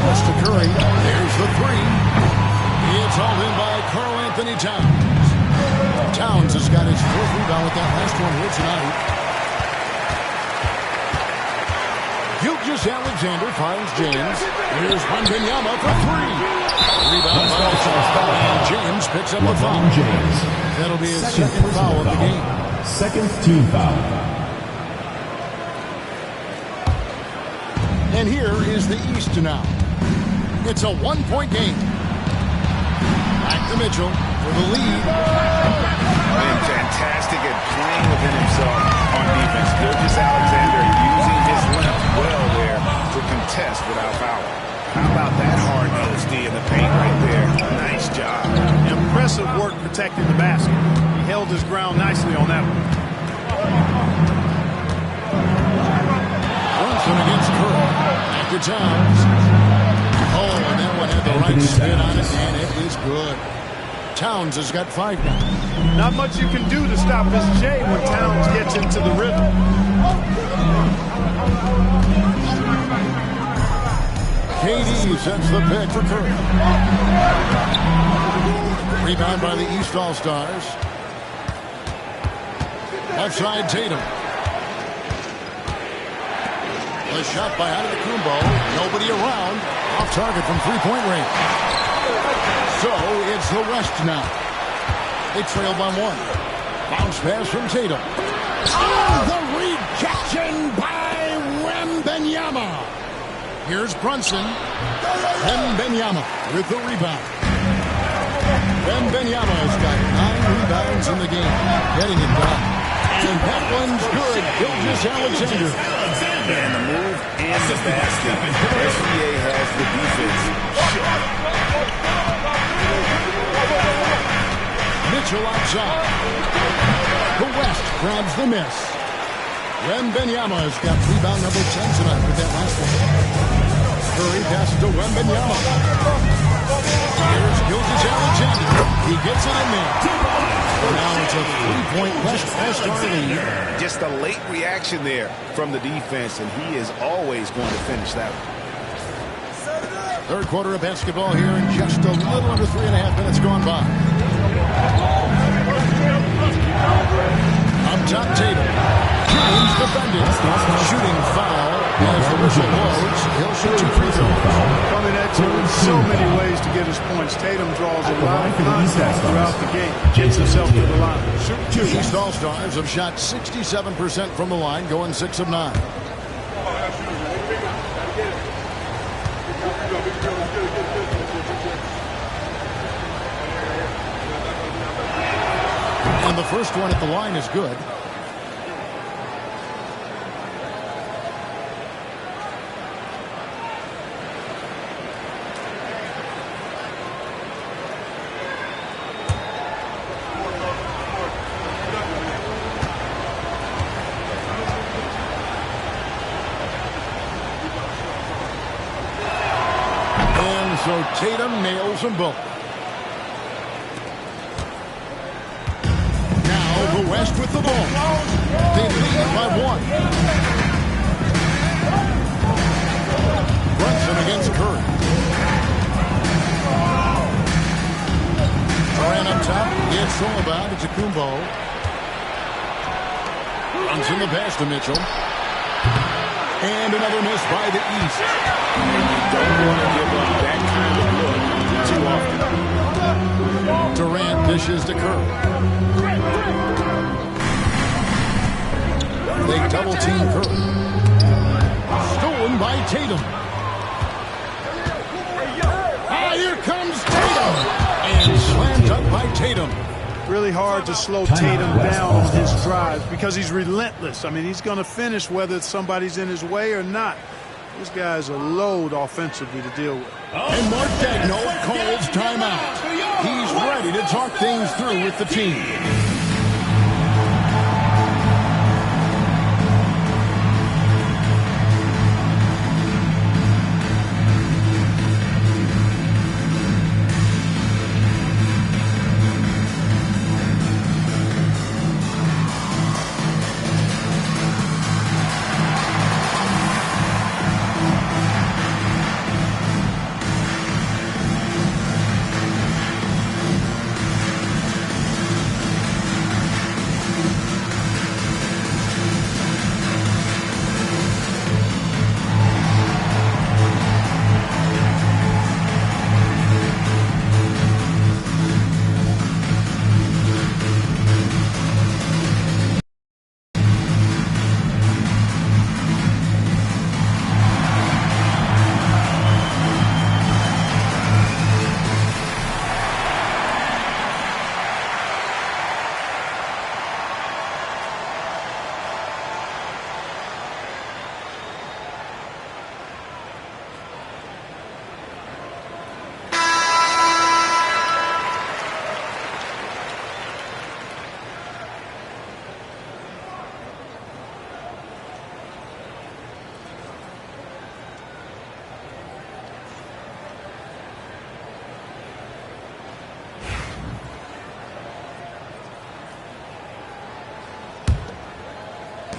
That's to Curry. There's the 3. It's all in by Karl Anthony Towns. Towns has got his 4th rebound with that last one here tonight. Gilgeous-Alexander finds James. Here's Wembanyama for 3. Rebound by and James picks up the foul. That'll be his second foul of the game. Second team foul. And here is the East now. It's a 1-point game. Back to Mitchell for the lead. Been fantastic at playing within himself on defense. Gilgeous-Alexander using his length well there to contest without foul. How about that hard-nosed D in the paint right there? Nice job. Impressive work protecting the basket. He held his ground nicely on that one. Brunson against Curry. Back to Towns. Oh, and that one had the right spin on it, and it is good. Towns has got 5 now. Not much you can do to stop this J when Towns gets into the rhythm. KD sets the pick for Curry. Rebound by the East All-Stars. Left side, Tatum. The shot by Antetokounmpo. Nobody around. Off target from 3-point range. So it's the West now. They trail by 1. Bounce pass from Tatum. Oh, the rejection by Wembanyama. Here's Brunson. Wembanyama with the rebound. Wembanyama has got 9 rebounds in the game. Getting it done. And that one's good. Gilgeous-Alexander. And the move and the basket. SGA has the defense. Mitchell outside. The West grabs the miss. Wembanyama has got rebound number 10 tonight with that last one. Curry passes to Wembanyama. Here's Gilgeous-Alexander. He gets it in there. Now it's a 3-point West All-Star lead. Just a late reaction there from the defense, and he is always going to finish that one. Third quarter of basketball here, and just a little under 3.5 minutes gone by. Up top, Tatum. James defending. Shooting foul as the whistle blows. He'll shoot 2 free throws. I mean, that's so many ways to get his points. Tatum draws a lot of contact throughout the game. Gets himself to the line. The East All-Stars have shot 67% from the line, going 6 of 9. And the first one at the line is good. And so Tatum nails them both. West with the ball. They lead by 1. Brunson against Curry. Durant up top. It's all about Antetokounmpo. Brunson the pass to Mitchell. And another miss by the East. You don't want to give up that kind of look too often. Durant dishes to Curry. They double team Curry. Stolen by Tatum. Ah, here comes Tatum. And slammed up by Tatum. Really hard to slow Tatum down on his drives because he's relentless. I mean, he's going to finish whether somebody's in his way or not. This guy's a load offensively to deal with. And Mark Daigneault calls timeout. He's ready to talk things through with the team.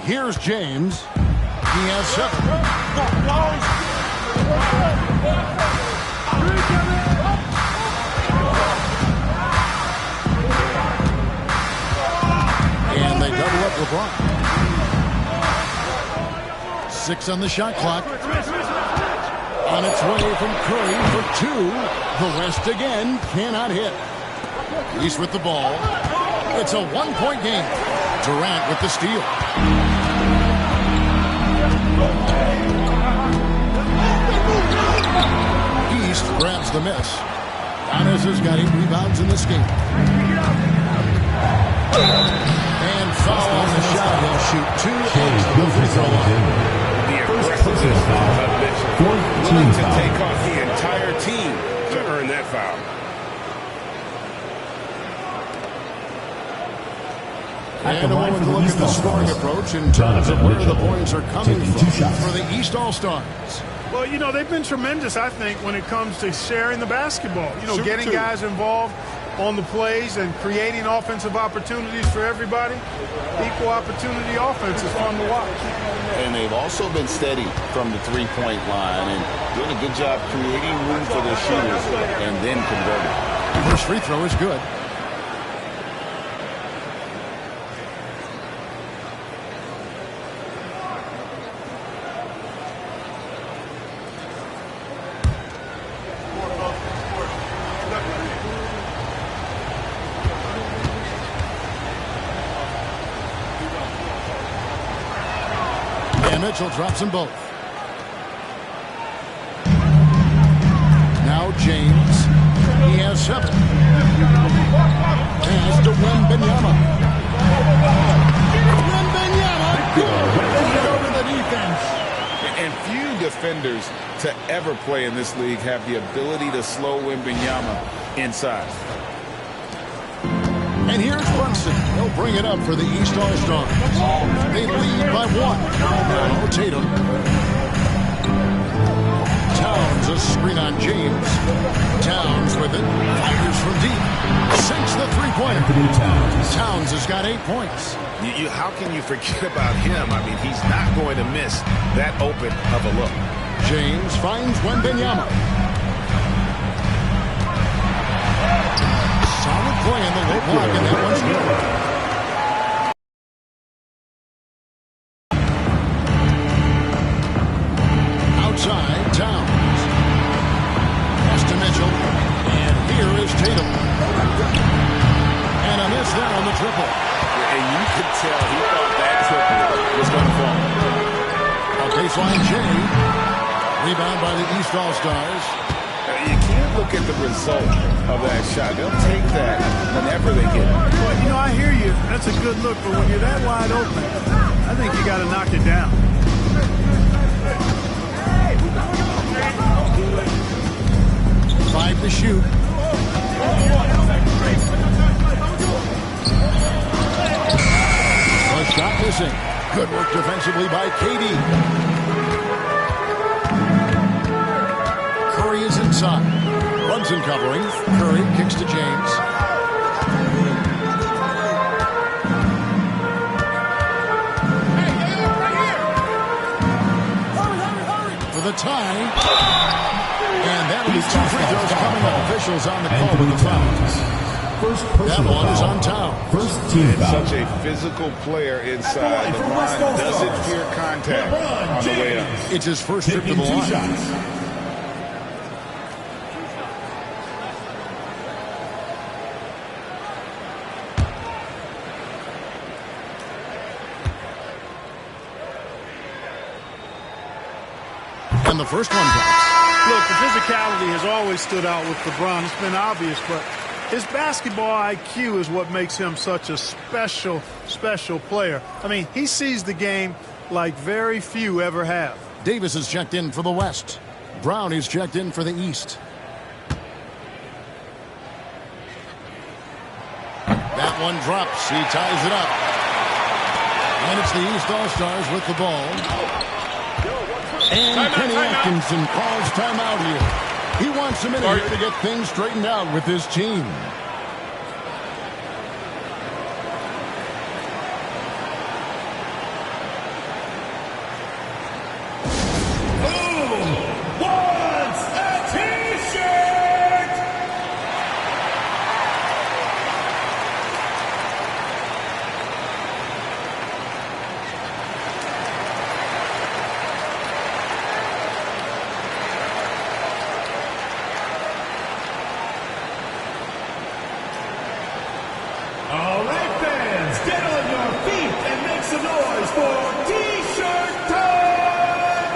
Here's James. He has 7. And they double up LeBron. 6 on the shot clock. On its way from Curry for 2. The West again cannot hit. East with the ball. It's a 1-point game. Durant with the steal. East grabs the miss. Giannis has got 8 rebounds in this game. And foul on the shot. He'll shoot 2 at the free throw line. The aggressiveness of Mitchell. Willing to take off the entire team to earn that foul. And a moment to look at the scoring approach in terms of where the points are coming from for the East All-Stars. Well, you know, they've been tremendous, I think, when it comes to sharing the basketball. You know, Super getting two. guys involved on the plays and creating offensive opportunities for everybody. Equal opportunity offense is fun to watch. And they've also been steady from the three-point line and doing a good job creating room for their shooters and then converting. First free throw is good. Mitchell drops them both. Now James. He has 7. Pass to Wembanyama. Wembanyama. Good over the defense. And few defenders to ever play in this league have the ability to slow Wembanyama inside. And here's Brunson. He'll bring it up for the East All-Stars. They lead by 1. Now Tatum. Towns a screen on James. Towns with it. Fires from deep. Sinks the three-pointer. Towns has got 8 points. How can you forget about him? I mean, he's not going to miss that open of a look. James finds Wembanyama. Solid play in the low block, and that one's good. Outside, Towns. Pass to Mitchell. And here is Tatum. And a miss there on the triple. And you could tell he thought that triple was going to fall. A baseline J. Rebound by the East All-Stars. You can't look at the result of that shot. They'll take that whenever they get it. Well, you know, I hear you. That's a good look, but when you're that wide open, I think you got to knock it down. Five to shoot. A shot missing. Good work defensively by KD. Curry is inside. Brunson covering. Curry kicks to James. For the tie. And that'll be 2 free throws coming up. Officials on the call with the foul. That one is on Towns. First team foul. Such a physical player inside the line. Doesn't fear contact on the way up. It's his first trip to the line. And the first one counts. Look, the physicality has always stood out with LeBron. It's been obvious, but his basketball IQ is what makes him such a special player. I mean, he sees the game like very few ever have. Davis is checked in for the West. Brown is checked in for the East. That one drops. He ties it up. And it's the East All-Stars with the ball. And Kenny Atkinson calls timeout here. He wants a minute here to get things straightened out with his team. All right, fans, get on your feet and make some noise for T-shirt time!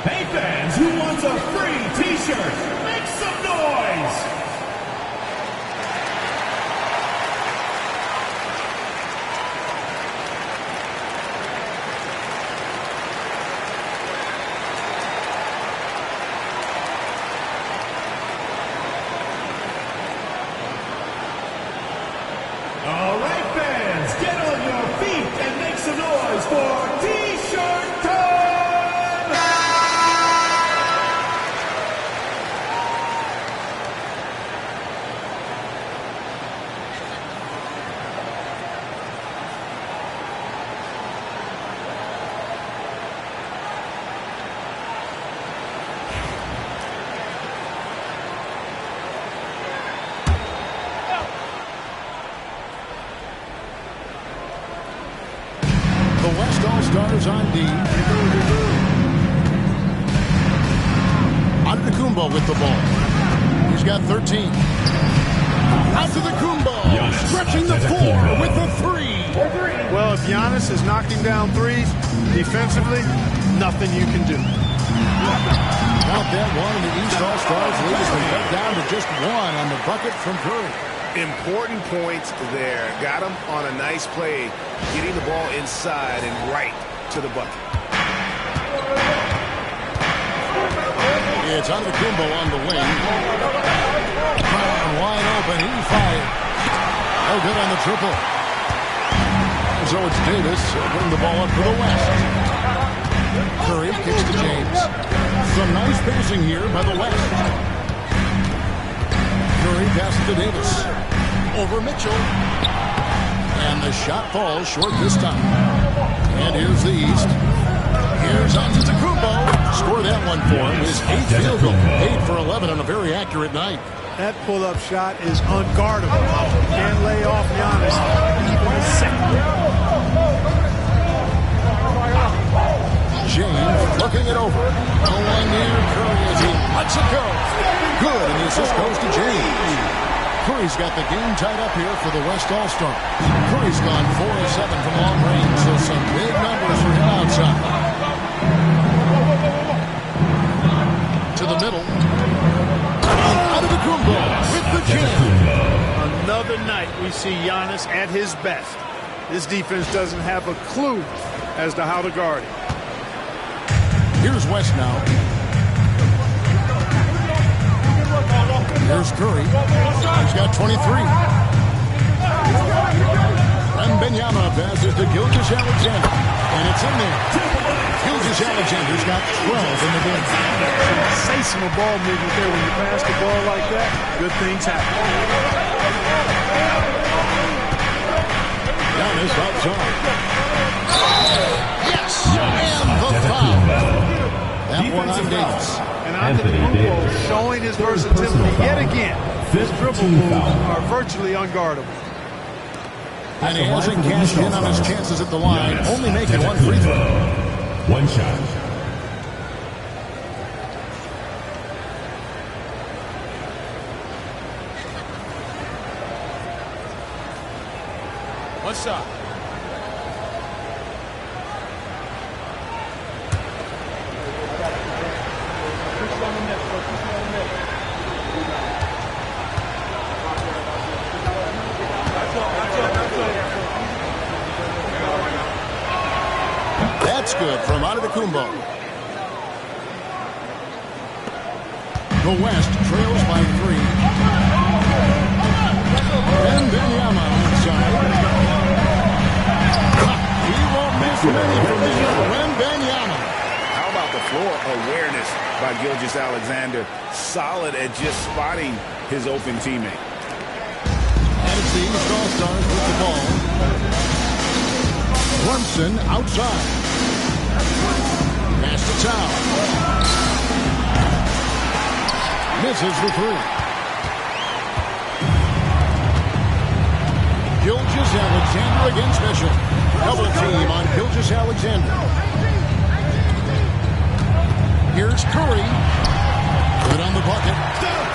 Hey, fans, who wants a free T-shirt? Make some noise! West All-Stars on D. Antetokounmpo with the ball. He's got 13. Antetokounmpo stretching the floor with the three. Well, if Giannis is knocking down threes, defensively, nothing you can do. Not that one, and the East All-Stars lead has been cut down to just one on the bucket from Curry. Important points there. Got him on a nice play, getting the ball inside and right to the bucket. It's Antetokounmpo on the wing. Brown wide open. He fired. No good on the triple. So it's Davis. He'll bring the ball up for the West. Curry kicks to James. Some nice passing here by the West. Curry passes to Davis. Over Mitchell. And the shot falls short this time. And here's the East. Here's Antetokounmpo. Score that one for him. His 8th field goal. 8 for 11 on a very accurate night. That pull-up shot is unguardable. Can't lay off Giannis even a second. James looking it over. No one near Curry as he lets it go. Good, and the assist goes to James. Curry's got the game tied up here for the West All-Star. Curry's gone 4 of 7 from long range, so some big numbers for him outside. To the middle. Antetokounmpo with the jam. Another night we see Giannis at his best. This defense doesn't have a clue as to how to guard him. Here's West now. Here's Curry. He's got 23. Wembanyama passes to Gilgeous-Alexander. And it's in there. Gilgeous-Alexander's got 12 in the game. Sensational ball movement there when you pass the ball like that. Good things happen. Giannis outside. Yes! And the foul. That one on Davis. And Antetokounmpo showing his versatility yet again. His dribble moves are virtually unguardable. And he hasn't cashed in on his chances at the line, only making one free throw. One shot. One shot. That's good from Antetokounmpo. The West trails by 3. Wembanyama inside. He won't miss many from there. Wembanyama. How about the floor awareness by Gilgeous-Alexander? Solid at just spotting his open teammate. And it's the East All-Stars with the ball. Brunson outside. Pass to Towel. Misses the 3. Gilgeous-Alexander against Mitchell. Double team on Gilgeous-Alexander. Here's Curry. Good on the bucket.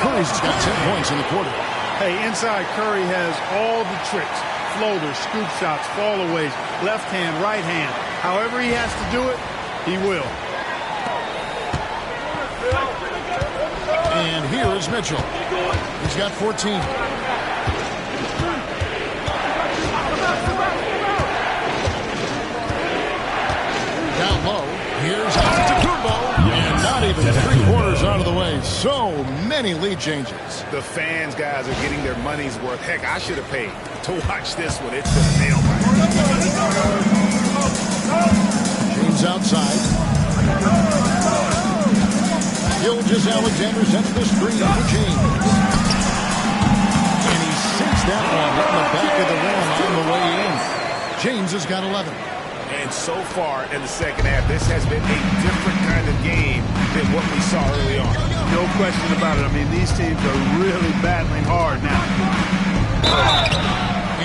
Curry's got 10 points in the quarter. Hey, inside Curry has all the tricks. Floaters, scoop shots, fallaways, left hand, right hand. However he has to do it, he will. And here is Mitchell. He's got 14. Down low. Here's Antetokounmpo. And not even 3/4 out of the way. So many lead changes. The fans, guys, are getting their money's worth. Heck, I should have paid to watch this one. It's been a nail biter. James outside. Gilgeous-Alexander sets the screen for James. And he sinks that one in the back of the rim on the way in. James has got 11. And so far in the second half, this has been a different kind of game than what we saw early on. No question about it. I mean, these teams are really battling hard now.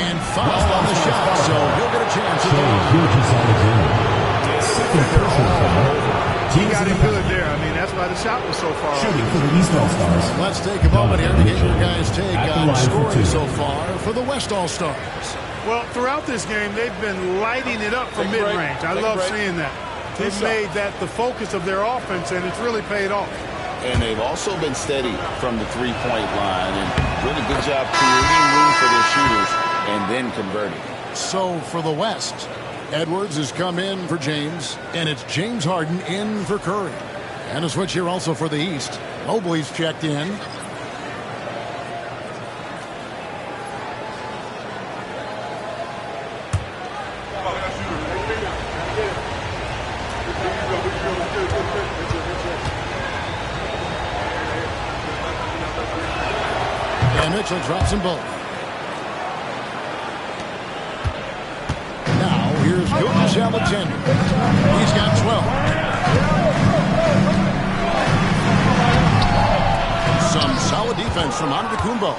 And foul on the shot, so he'll get a chance. Gilgeous-Alexander. second personal foul. He got him good there. I mean, that's why the shot was so far off. Shooting for the East All-Stars. Let's take a moment here to get your guys' take on scoring so far for the West All-Stars. Well, throughout this game, they've been lighting it up from mid-range. I love seeing that. They've made that the focus of their offense, and it's really paid off. And they've also been steady from the three-point line and doing a good job creating room for their shooters and then converting. So for the West, Edwards has come in for James, and it's James Harden in for Curry. And a switch here also for the East. Mobley's checked in. And Mitchell drops them both. Now here's Gilgeous Alexander. He's got 12. Some solid defense from Antetokounmpo.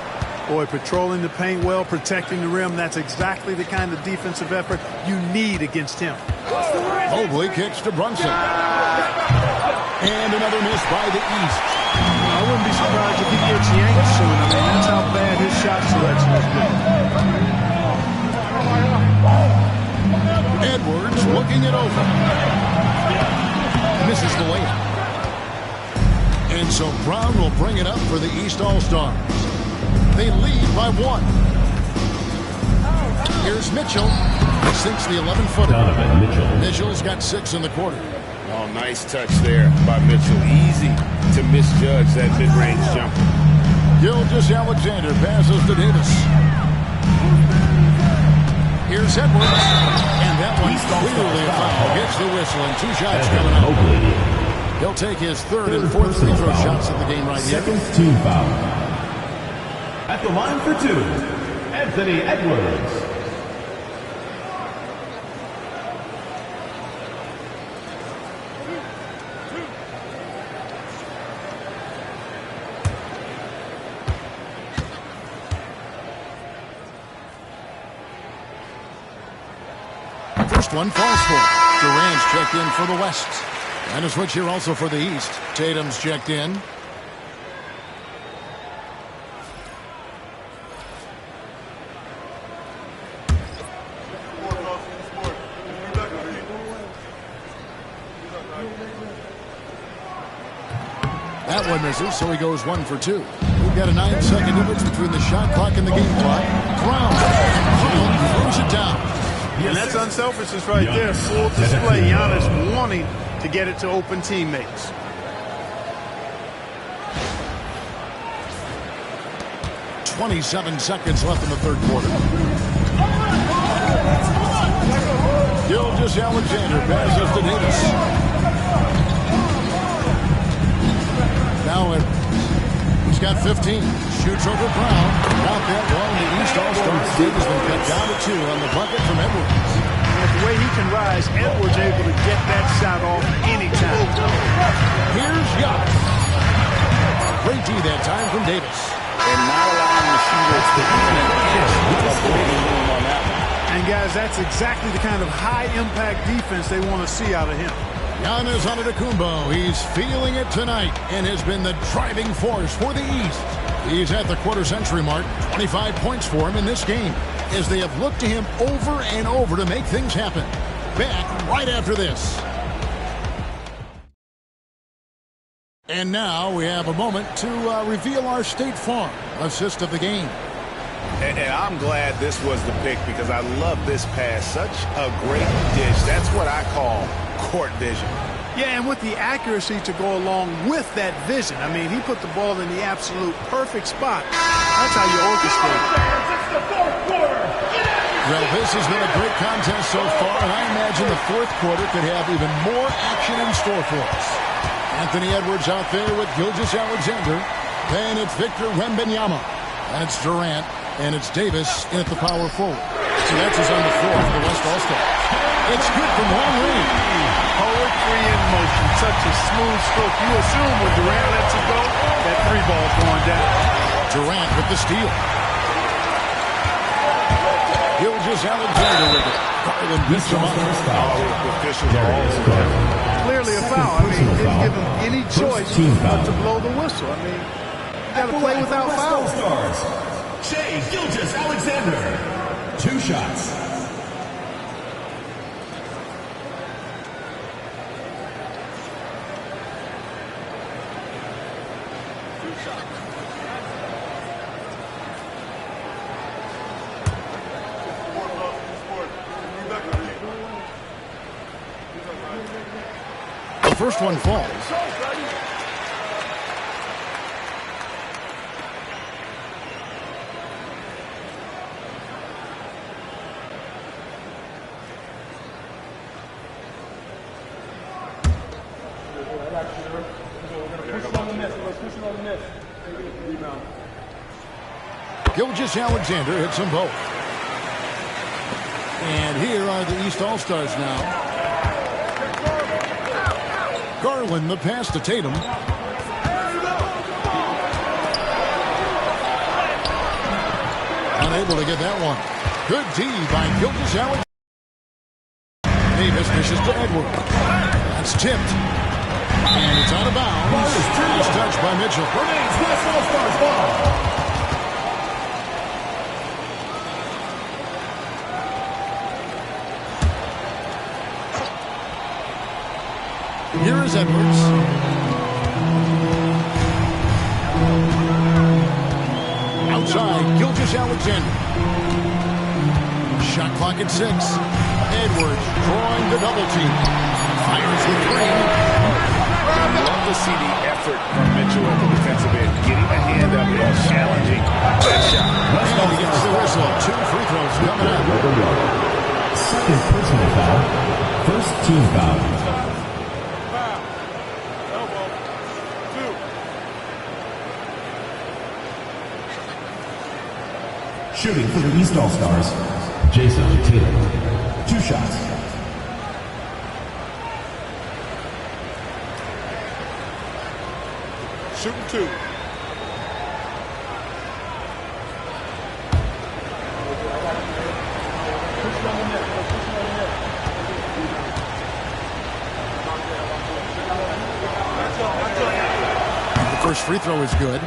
Boy, patrolling the paint well, protecting the rim. That's exactly the kind of defensive effort you need against him. Mobley kicks to Brunson. And another miss by the East. I wouldn't be surprised if he gets yanked soon. I mean, that's how bad his shot selection has been. Edwards looking it over. Misses the layup. And so Brown will bring it up for the East All-Stars. They lead by 1. Here's Mitchell. He sinks the 11-footer. Donovan Mitchell. Mitchell's got 6 in the quarter. Oh, nice touch there by Mitchell. Easy to misjudge that mid-range jumper. Gilgeous Alexander passes to Davis. Here's Edwards. And that one clearly a foul. Gets the whistle and 2 shots coming up. He'll take his third and fourth free throw shots of the game right here. Second team foul. At the line for 2, Anthony Edwards. First one falls for. Durant's checked in for the West. And a switch here also for the East. Tatum's checked in. That one misses, so he goes 1 for 2. We've got a 9-second difference between the shot clock and the game clock. Brown throws it down. And that's unselfishness right there. Full display. Giannis wanting to get it to open teammates. .27 seconds left in the third quarter. Gilgeous Alexander passes to Davis. Now he's got 15. Shoots over Brown. Not that long. The East All-Stars lead has been cut down to 2 on the bucket from Edwards. And the way he can rise, Edwards able to get that shot off anytime. Here's Giannis. Great D that time from Davis. And not allowing the shooters to even avoiding room on that one. And guys, that's exactly the kind of high-impact defense they want to see out of him. Giannis Antetokounmpo, he's feeling it tonight and has been the driving force for the East. He's at the quarter-century mark, 25 points for him in this game, as they have looked to him over and over to make things happen. Back right after this. And now we have a moment to reveal our State Farm assist of the game. And I'm glad this was the pick because I love this pass. Such a great dish. That's what I call court vision. Yeah, and with the accuracy to go along with that vision. I mean, he put the ball in the absolute perfect spot. That's how you orchestrate it. It's the fourth quarter. Well, this has been a great contest so far, and I imagine the fourth quarter could have even more action in store for us. Anthony Edwards out there with Gilgeous Alexander. Then it's Victor Wembanyama. And it's Durant. And it's Davis in at the power forward. So that's his on the floor for the West All-Stars. It's good from long range. Poetry in motion. Such a smooth stroke. You assume when Durant lets it go, that 3 ball's going down. Durant with the steal. Gilgeous Alexander with it. Garland picks him up. The officials are all over him. Clearly a foul. I mean, didn't give him any choice but to blow the whistle. I mean, you got to play without fouls. Shai Gilgeous-Alexander. 2 shots. The first one falls. Gilgeous-Alexander hits them both. And here are the East All-Stars now. Garland, the pass to Tatum. Unable to get that one. Good D by Gilgeous-Alexander. Davis misses to Edwards. That's tipped. And it's out of bounds. Nice touch by Mitchell. Remains West All-Stars ball. Here is Edwards. Outside, Gilgeous-Alexander. Shot clock at 6. Edwards drawing the double team. Fires the 3. I love to see the effort from Mitchell at the defensive end. Getting a hand up and challenging that shot. And he gets the whistle. 2 free throws coming up. Second personal foul. First team foul. Shooting for the East All-Stars, Jason Tatum. 2 shots. Shooting 2. The first free throw is good.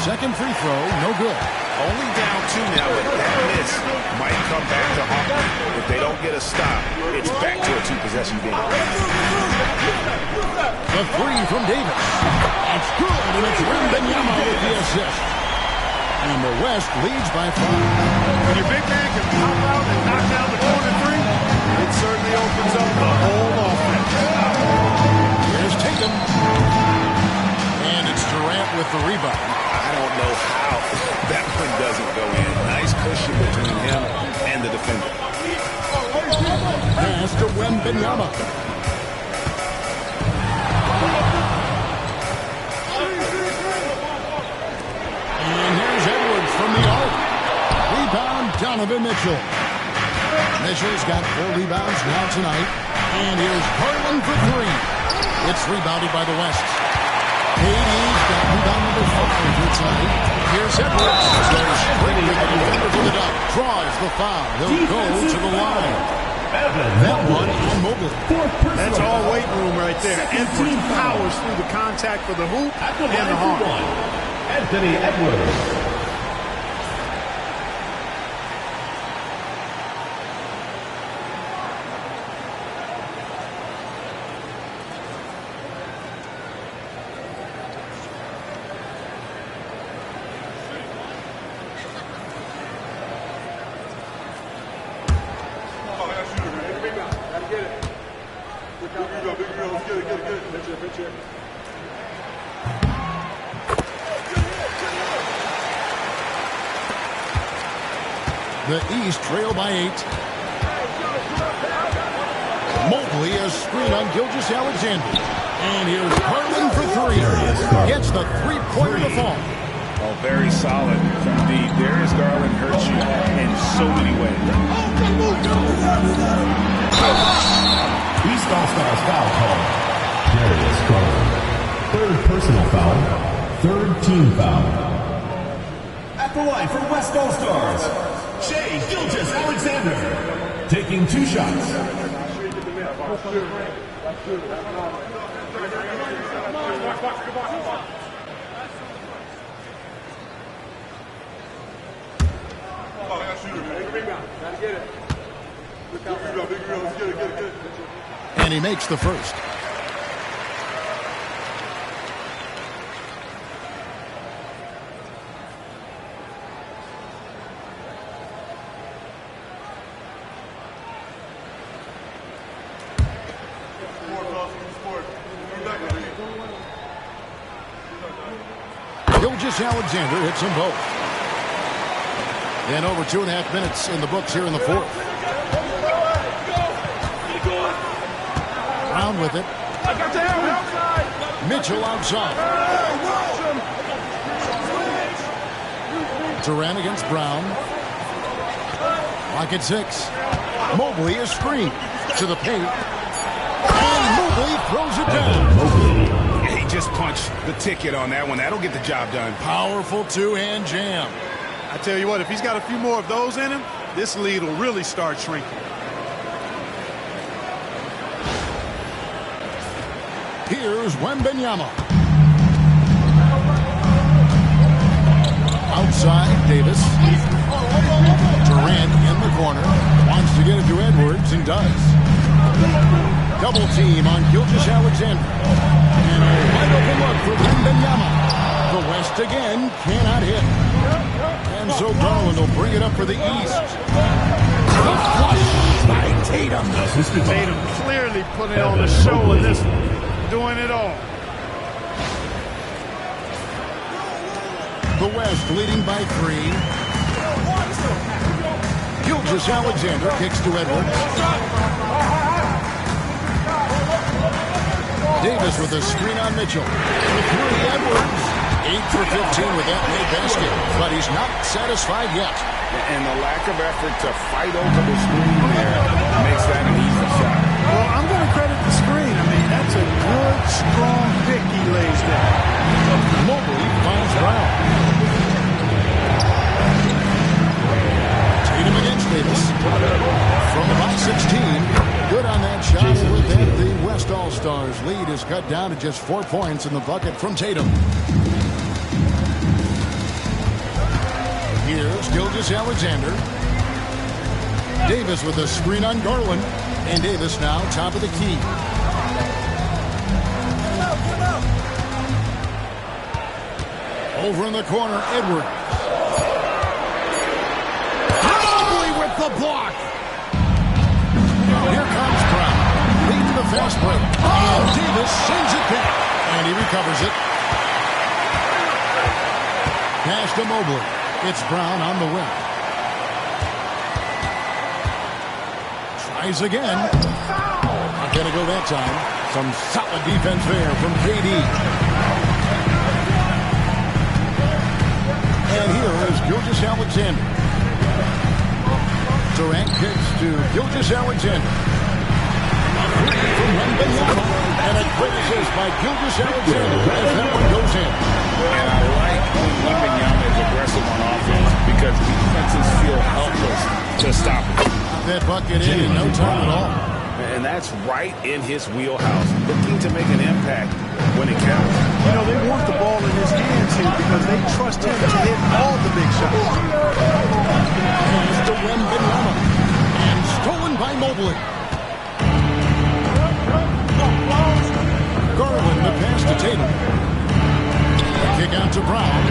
Second free throw, no good. Only down 2 now, but that miss might come back to haunt them. If they don't get a stop, it's back to a 2-possession game. The 3 from Davis. It's good, and it's Wembanyama with the assist. And the West leads by 5. When your big man can pop out and knock down the corner 3, it certainly opens up the whole offense. Here's Tatum. And it's Durant with the rebound. I don't know how that one doesn't go in. Nice cushion between him and the defender. Pass to Wembanyama. And here's Edwards from the arc. Rebound, Donovan Mitchell. Mitchell's got 4 rebounds now tonight. And here's Garland for 3. It's rebounded by the West. KD's got rebound number 5 here tonight. Here's Edwards. Goes straight to the defender for the dunk. Draws the foul. He'll go to the line. That one on Mobley. That's all weight room right there. Edwards powers through the contact for the hoop and the harm. Anthony Edwards. The East trail by 8. Mobley has screen on Gilgeous-Alexander. And here's Garland for three. Gets the three-pointer to fall. Oh, very solid from deep. Darius Garland hurts you in so many ways. East All-Stars foul call. Darius Garland. Third personal foul. Third team foul. At the line for West All-Stars, Shai Gilgeous-Alexander. Taking 2 shots. And he makes the first. Gilgeous-Alexander hits them both. And over 2.5 minutes in the books here in the fourth. Brown with it. Mitchell outside. Durant against Brown. Lock at 6. Mobley is screened to the paint. And Mobley throws it down. He just punched the ticket on that one. That'll get the job done. Powerful two-hand jam. I tell you what, if he's got a few more of those in him, this lead will really start shrinking. Here's Wembanyama. Outside, Davis. Durant in the corner. Wants to get it to Edwards and does. Double team on Gilgeous-Alexander. And a wide open look for Wembanyama. The West again cannot hit. And so Garland will bring it up for the East. The flush by Tatum. Tatum clearly putting on the show in this one. Doing it all. The West leading by 3. Gilgeous-Alexander kicks to Edwards. Davis with a screen on Mitchell. For 3, Edwards. 8 for 15 with that made basket. But he's not satisfied yet. And the lack of effort to fight over the screen there makes that an easy shot. Well, I'm going to credit the screen. I mean, that's a good, strong pick he lays there. Mobley finds Brown. Tatum against Davis. From about 16. Good on that shot. And with that, the West All-Stars lead is cut down to just 4 points in the bucket from Tatum. Here's Gilgeous-Alexander. Davis with a screen on Garland. And Davis now top of the key. Over in the corner, Edwards. Mobley with the block. Here comes Brown. Lead to the fast break. And Davis sends it back. And he recovers it. Pass to Mobley. It's Brown on the wing. Tries again. Not going to go that time. Some solid defense there from KD. And here is Gilgeous-Alexander. Durant kicks to Gilgeous-Alexander. From Wembanyama. And a quick assist by Gilgeous-Alexander as that one goes in. And I like when Wembanyama is aggressive on offense because defenses feel helpless to stop him. That bucket in no time at all. And that's right in his wheelhouse, looking to make an impact when it counts. You know, they want the ball in his hands here because they trust him to hit all the big shots. Pass to Wembanyama. And stolen by Mobley. Garland, the pass to Tatum. Kick out to Brown.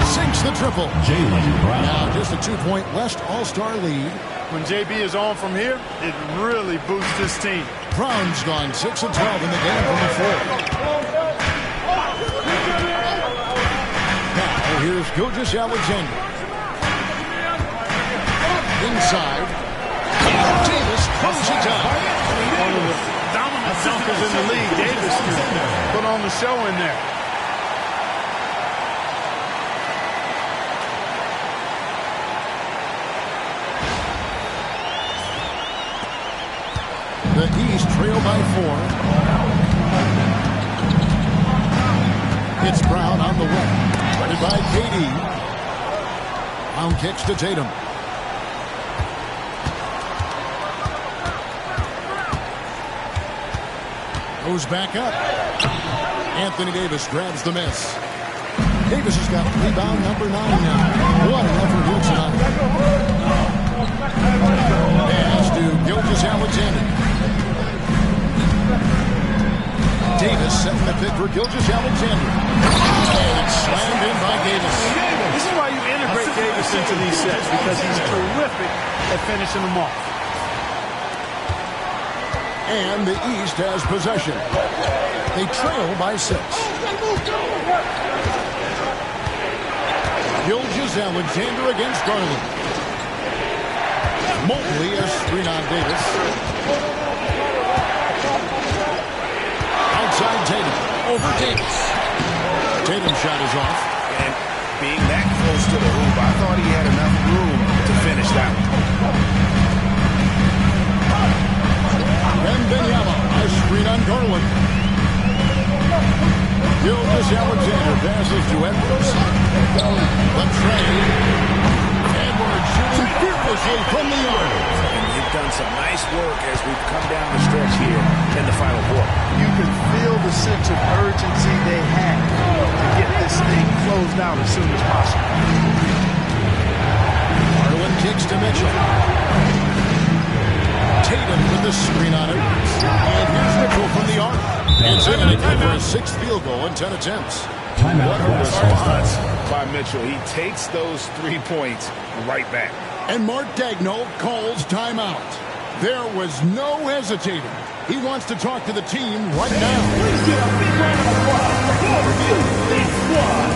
Sinks the triple. Jaylen Brown. Now just a 2-point West All-Star lead. When JB is on from here, it really boosts this team. Brown's gone 6 of 12 in the game from the floor. Now here's Gilgeous-Alexander. Inside. Davis closes it down. One of the dominant dunkers in the league. Davis can put on the show in there. The East trail by 4. It's Brown on the wing. Guarded by KD. Brown kicks to Tatum. Goes back up. Anthony Davis grabs the miss. Davis has got rebound number 9 now. What an effort here tonight. Pass to Gilgeous-Alexander. Davis setting the pick for Gilgeous-Alexander. And it's slammed in by Davis. This is why you integrate Davis into these sets, because he's terrific at finishing them off. And the East has possession. They trail by 6. Gilgeous-Alexander against Garland. Mobley has screen on Davis. Outside Tatum. Over Davis. Tatum's shot is off. And being that close to the hoop, I thought he had enough room to finish that one. Wembanyama has screen on Garland. Gilgeous-Alexander passes to Edwards. The trade. Edwards shooting fearlessly from the arc. And you've done some nice work as we've come down the stretch here in the final quarter. You can feel the sense of urgency they had to get this thing closed out as soon as possible. Garland kicks to Mitchell. Tatum with the screen on it. And here's Mitchell from the arc. It's in for his 6th field goal in 10 attempts. What a response by Mitchell. He takes those 3 points right back. And Mark Daigneault calls timeout. There was no hesitating. He wants to talk to the team right now. Please give a big round of applause for Overview Big Squad.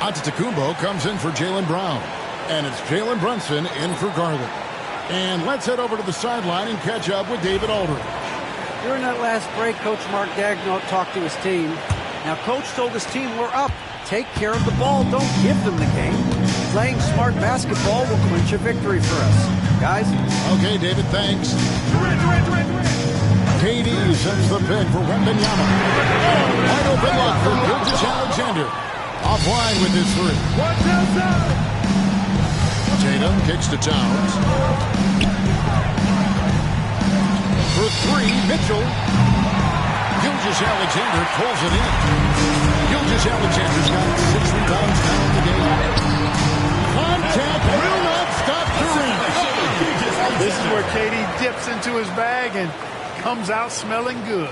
Antetokounmpo comes in for Jaylen Brown. And it's Jalen Brunson in for Garland. And let's head over to the sideline and catch up with David Aldridge. During that last break, Coach Mark Daigneault talked to his team. Now, Coach told his team, we're up. Take care of the ball. Don't give them the game. Playing smart basketball will clinch a victory for us. Guys? Okay, David, thanks. KD sends the pick for Wembanyama. Wide open look for Gilgeous-Alexander. Offline with his 3. Tatum kicks to Towns. For 3, Mitchell. Gilgeous-Alexander pulls it in. Gilgeous-Alexander's got 6 rebounds now in the game. Contact will not stop Durant. This is where KD dips into his bag and comes out smelling good.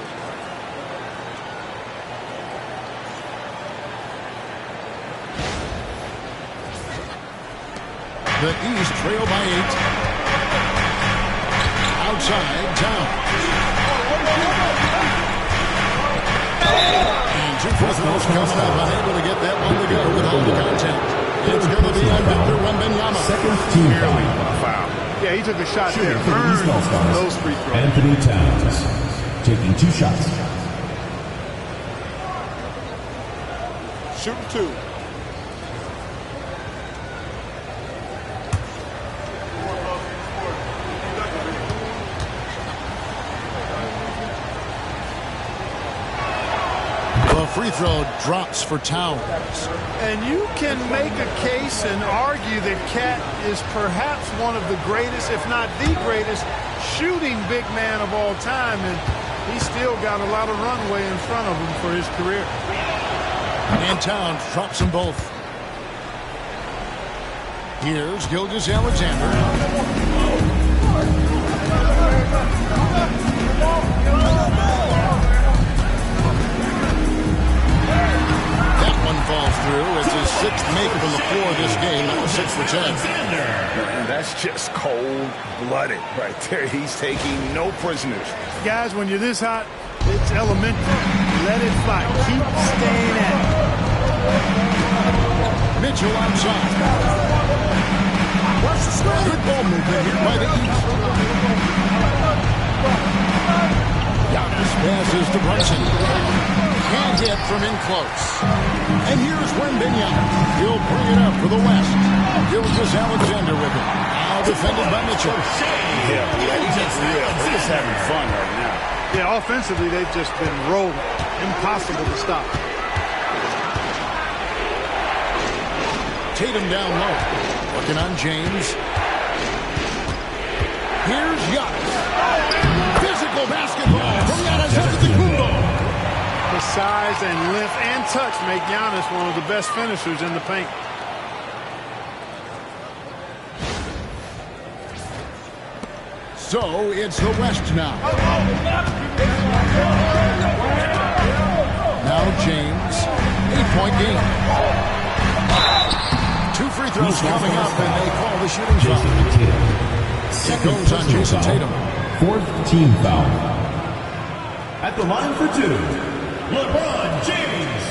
The East trail by 8. Outside, Towns. And 2 free throws coming up. Unable to get that one to go with all the contact. It's going to be on Victor Wembanyama. Second team foul. Yeah, he took a shot Shooting there. for the East Earned All-Stars, those free throws. Anthony Towns, taking 2 shots. Shooting 2. The free throw drops for Towns. And you can make a case and argue that Cat is perhaps one of the greatest, if not the greatest, shooting big man of all time. And he's still got a lot of runway in front of him for his career. And Towns drops them both. Here's Gilgeous-Alexander. Falls through. It's his 6th make from the floor this game. That was 6 for 10. And that's just cold-blooded right there. He's taking no prisoners. Guys, when you're this hot, it's elementary. Let it fly. Keep staying at it. Mitchell outside. Good ball movement here by the East. Giannis passes to Brunson. Can't hit from in close. And here's Wembanyama. He'll bring it up for the West. Gilgeous-Alexander with him. Now defended by Mitchell. Yeah, they're just having fun right now. Yeah, offensively, they've just been rolling. Impossible to stop. Tatum down low. Working on James. Here's Giannis. Physical basketball from Giannis Antetokounmpo. The size and length and touch make Giannis one of the best finishers in the paint. So it's the West now. Now James, 8-point game. 2 free throws coming up, and they call the shooting foul. It goes on Jason Tatum. 4th team foul. At the line for 2, LeBron James.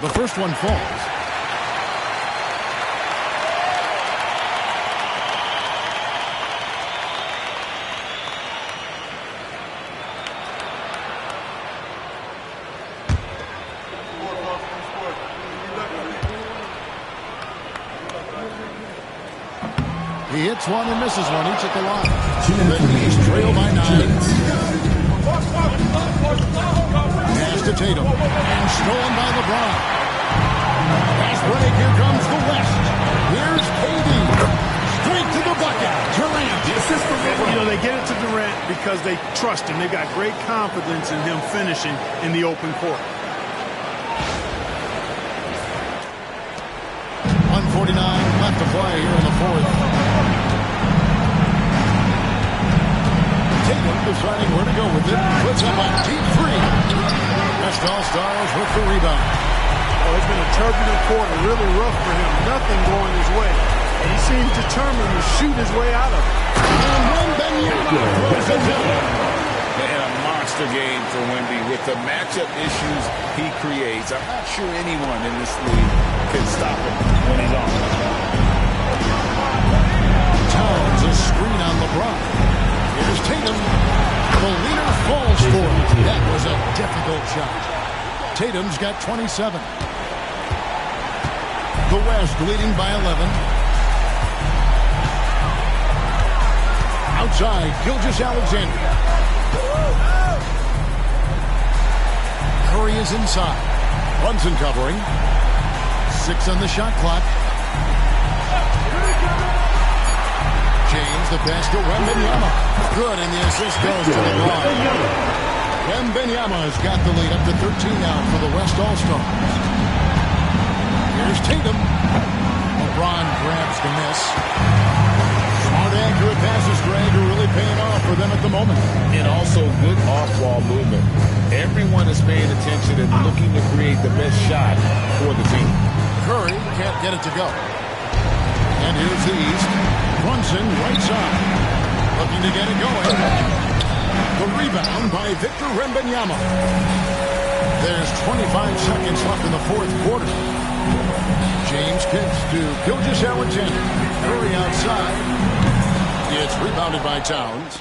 The first one falls. He hits one and misses one, each at the line. The East trail by 9. Pass to Tatum. And stolen by LeBron. Pass break, here comes the West. Here's KD. Straight to the bucket. Durant. The assist from LeBron. You know, they get it to Durant because they trust him. They've got great confidence in him finishing in the open court. 1:49 left to play here in the 4th. Tatum deciding where to go with it. Puts up a deep 3. West All-Stars with the rebound. Oh, it's been a turbulent quarter, really rough for him. Nothing going his way. And he seems determined to shoot his way out of it. And Wembanyama throws it down. They had a monster game for Wemby with the matchup issues he creates. I'm not sure anyone in this league can stop him when he's on. Towns a screen on LeBron. Here's Tatum. The leader falls for it. That was a difficult shot. Tatum's got 27. The West leading by 11. Outside, Gilgeous-Alexander. Curry is inside. Brunson covering. 6 on the shot clock. James, the pass to Wembanyama. Good, and the assist goes to LeBron. Wembanyama has got the lead up to 13 now for the West All-Stars. Here's Tatum. LeBron grabs the miss. Smart, accurate passes, Greg, are really paying off for them at the moment. And also good off-ball movement. Everyone is paying attention and looking to create the best shot for the team. Curry can't get it to go. And here's the East. Brunson, right side. Looking to get it going. The rebound by Victor Wembanyama. There's 25 seconds left in the fourth quarter. James kicks to Gilgeous-Alexander. Curry outside. It's rebounded by Towns.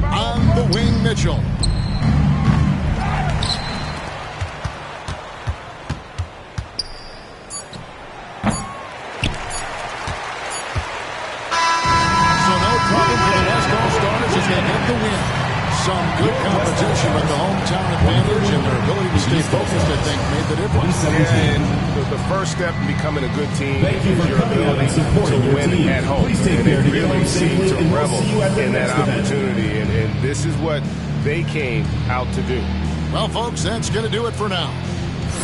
On the wing, Mitchell. Some good competition, but the hometown advantage and their ability to stay focused, I think, made the difference. Yeah, and the first step in becoming a good team is your ability to win at home. And they really seem to revel in that opportunity, and this is what they came out to do. Well, folks, that's going to do it for now.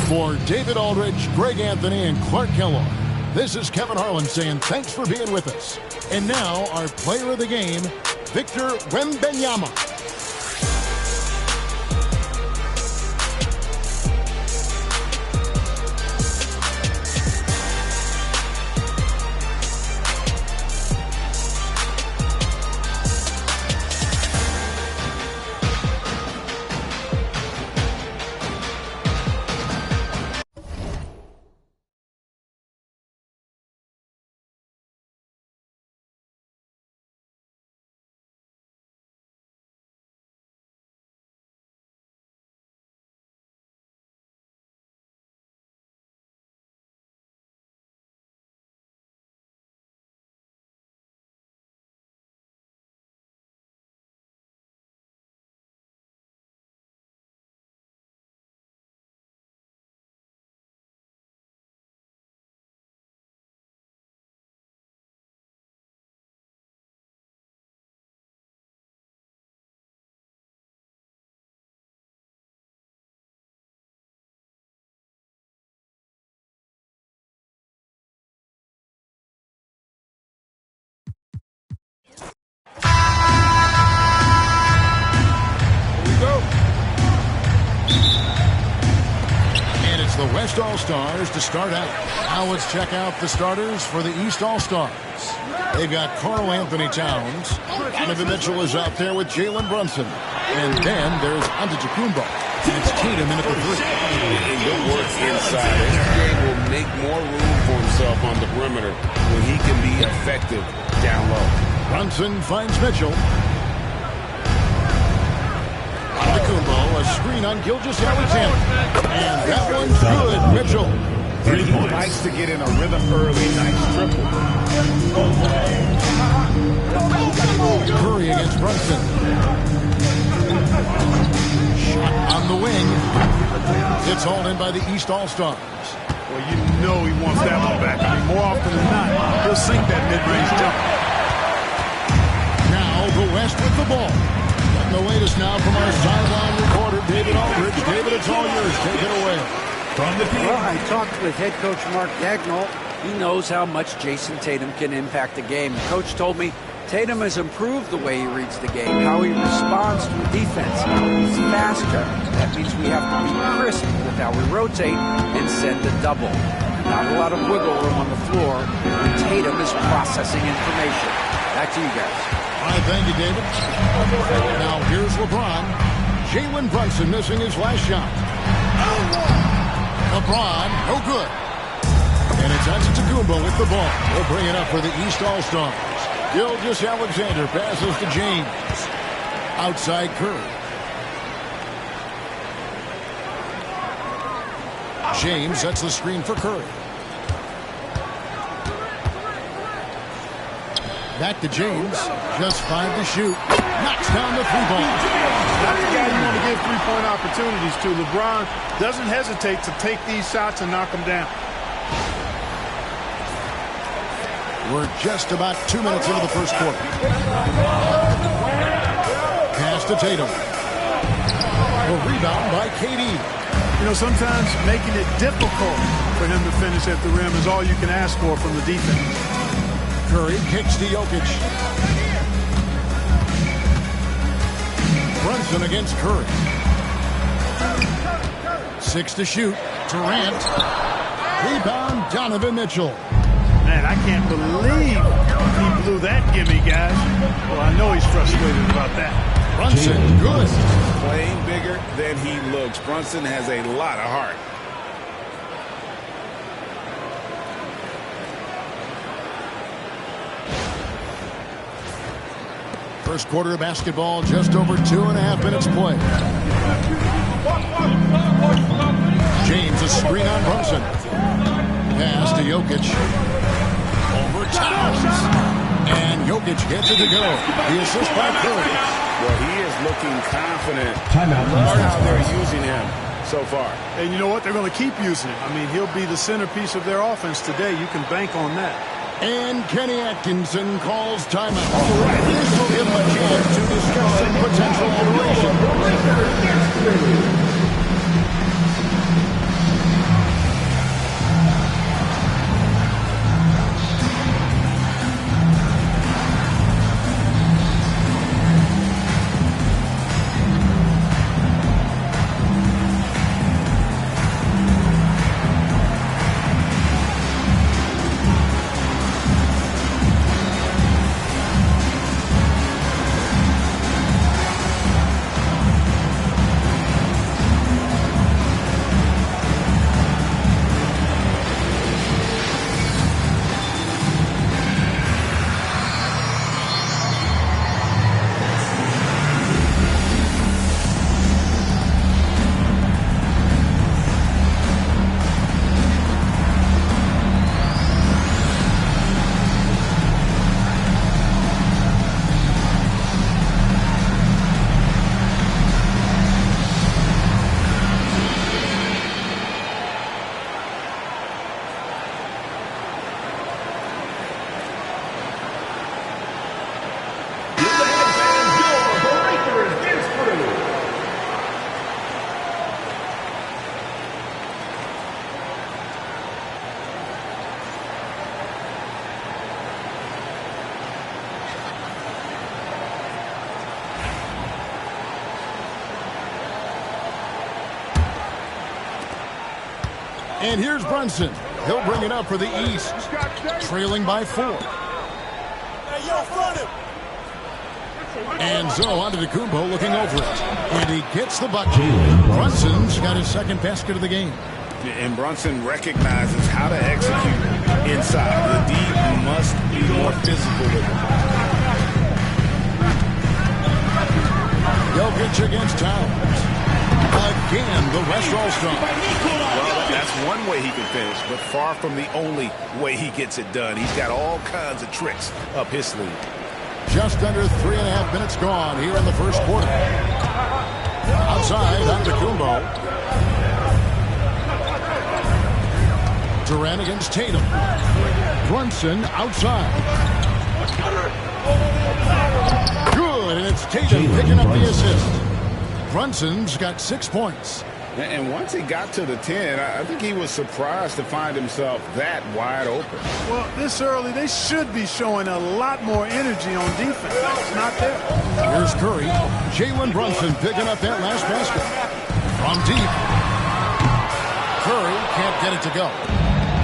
For David Aldridge, Greg Anthony, and Clark Kellogg, this is Kevin Harlan saying thanks for being with us. And now, our player of the game, Victor Wembanyama. The West All-Stars to start out. Now let's check out the starters for the East All-Stars. They've got Karl Anthony Towns. Donovan Mitchell is out there with Jalen Brunson. And then there's Antetokounmpo. And it's Tatum in at the three. And good work inside. SGA will make more room for himself on the perimeter when he can be effective down low. Brunson finds Mitchell. Antetokounmpo, a screen on Gilgeous-Alexander. And that one's good, Mitchell. 3 points. He likes to get in a rhythm early. Nice triple. Curry against Brunson. Shot on the wing. It's hauled in by the East All-Stars. Well, you know he wants that one back. I mean, more often than not, he'll sink that mid-range jump. Now the West with the ball. The latest now from our sideline reporter, David Aldridge. David, it's all yours. Take it away. Well, I talked with head coach Mark Daigneault. He knows how much Jason Tatum can impact the game. The coach told me Tatum has improved the way he reads the game, how he responds to defense. He's faster. That means we have to be crisp with how we rotate and send a double. Not a lot of wiggle room on the floor when Tatum is processing information. Back to you guys. All right, thank you, David. Now here's LeBron. Jalen Brunson missing his last shot. LeBron, no good. And it's Antetokounmpo with the ball. We'll bring it up for the East All-Stars. Gilgeous-Alexander passes to James. Outside Curry. James sets the screen for Curry. Back to James. Just 5 to shoot. Knocks down the three-ball. That's the guy you want to give three-point opportunities to. LeBron doesn't hesitate to take these shots and knock them down. We're just about 2 minutes into the first quarter. Pass to Tatum. A rebound by KD. You know, sometimes making it difficult for him to finish at the rim is all you can ask for from the defense. Curry kicks to Jokic. Brunson against Curry. 6 to shoot. Durant. Rebound, Donovan Mitchell. Man, I can't believe he blew that gimme, guys. Well, I know he's frustrated about that. Brunson, good. Playing bigger than he looks. Brunson has a lot of heart. First quarter of basketball, just over 2.5 minutes played. James, a screen on Brunson. Pass to Jokic. Over Towns. And Jokic gets it to go. The assist by Curry. Well, he is looking confident. Timeout. Love how they're using him so far. And you know what? They're going to keep using him. I mean, he'll be the centerpiece of their offense today. You can bank on that. And Kenny Atkinson calls timeout. All right, this will give him a chance to discuss some potential alterations. And here's Brunson. He'll bring it up for the East. Trailing by 4. And so onto the Kumbo looking over it. And he gets the bucket. Brunson's got his second basket of the game. And Brunson recognizes how to execute inside. The D must be more physical with him. Jokic against Towns. Again, the West All-Star. Well, that's one way he can finish, but far from the only way he gets it done. He's got all kinds of tricks up his sleeve. Just under 3.5 minutes gone here in the first quarter. Outside, Antetokounmpo. Durant against Tatum. Brunson outside. Good, and it's Tatum picking up the assist. Brunson's got 6 points. And once he got to the 10, I think he was surprised to find himself that wide open. Well, this early, they should be showing a lot more energy on defense. It's not there. Here's Curry. Jalen Brunson picking up that last basket. From deep. Curry can't get it to go.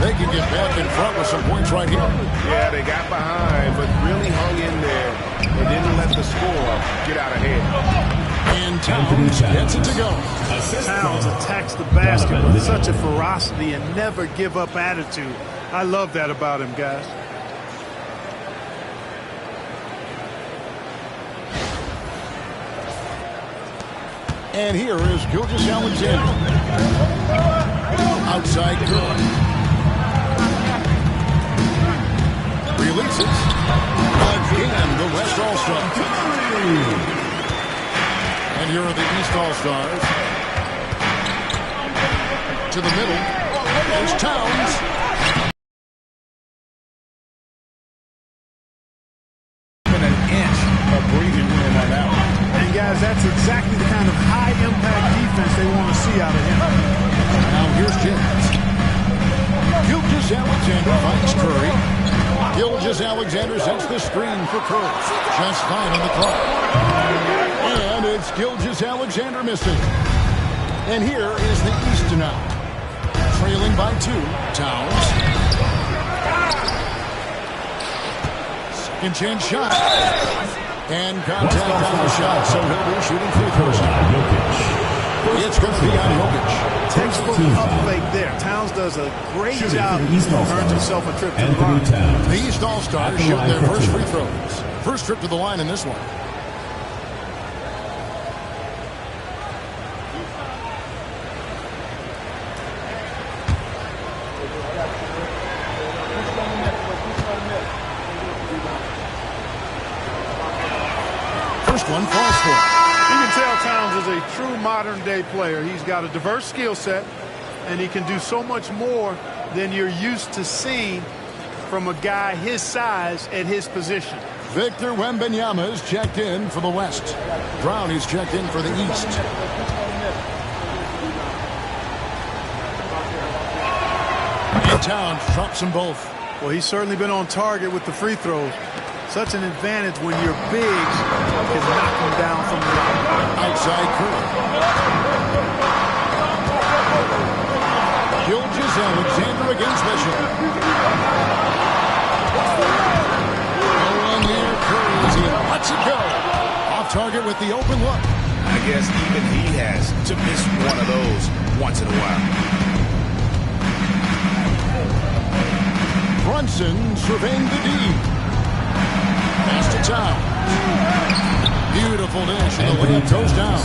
They can get back in front with some points right here. Yeah, they got behind, but really hung in there and didn't let the score get out ahead. And Towns gets it to go. Towns attacks the basket with such a ferocity and never give up attitude. I love that about him, guys. And here is Gilgeous-Alexander. Outside Curry. Releases. Again, the West All-Star. And here are the East All-Stars. To the middle. There's Towns. And an inch of breathing room on that one. And guys, that's exactly the kind of high-impact defense they want to see out of him. Now here's James. Gilgeous-Alexander finds Curry. Gilgeous-Alexander sets the screen for Curry. Just 5 on the clock. And it's Gilgeous-Alexander missing. And here is the East now. Trailing by 2. Towns. Second chance shot. And contact on the shot, so he'll be shooting free throws now. It's going to be on Jokic. Textbook pump fake there. Towns does a great job. Earns himself a trip to the line. The East All-Stars shoot their first free throws. First trip to the line in this one. First one falls for him. You can tell Towns is a true modern-day player. He's got a diverse skill set, and he can do so much more than you're used to seeing from a guy his size at his position. Victor Wembanyama is checked in for the West. Brown is checked in for the East. And Towns drops them both. Well, he's certainly been on target with the free throws. Such an advantage when your bigs can knock him down from the line. Outside Curry. Gilgeous-Alexander against Mitchell. One near Curry as he lets it go. Off target with the open look. I guess even he has to miss one of those once in a while. Brunson surveying the D. Pass to Towns. Beautiful dish, and the layup goes down.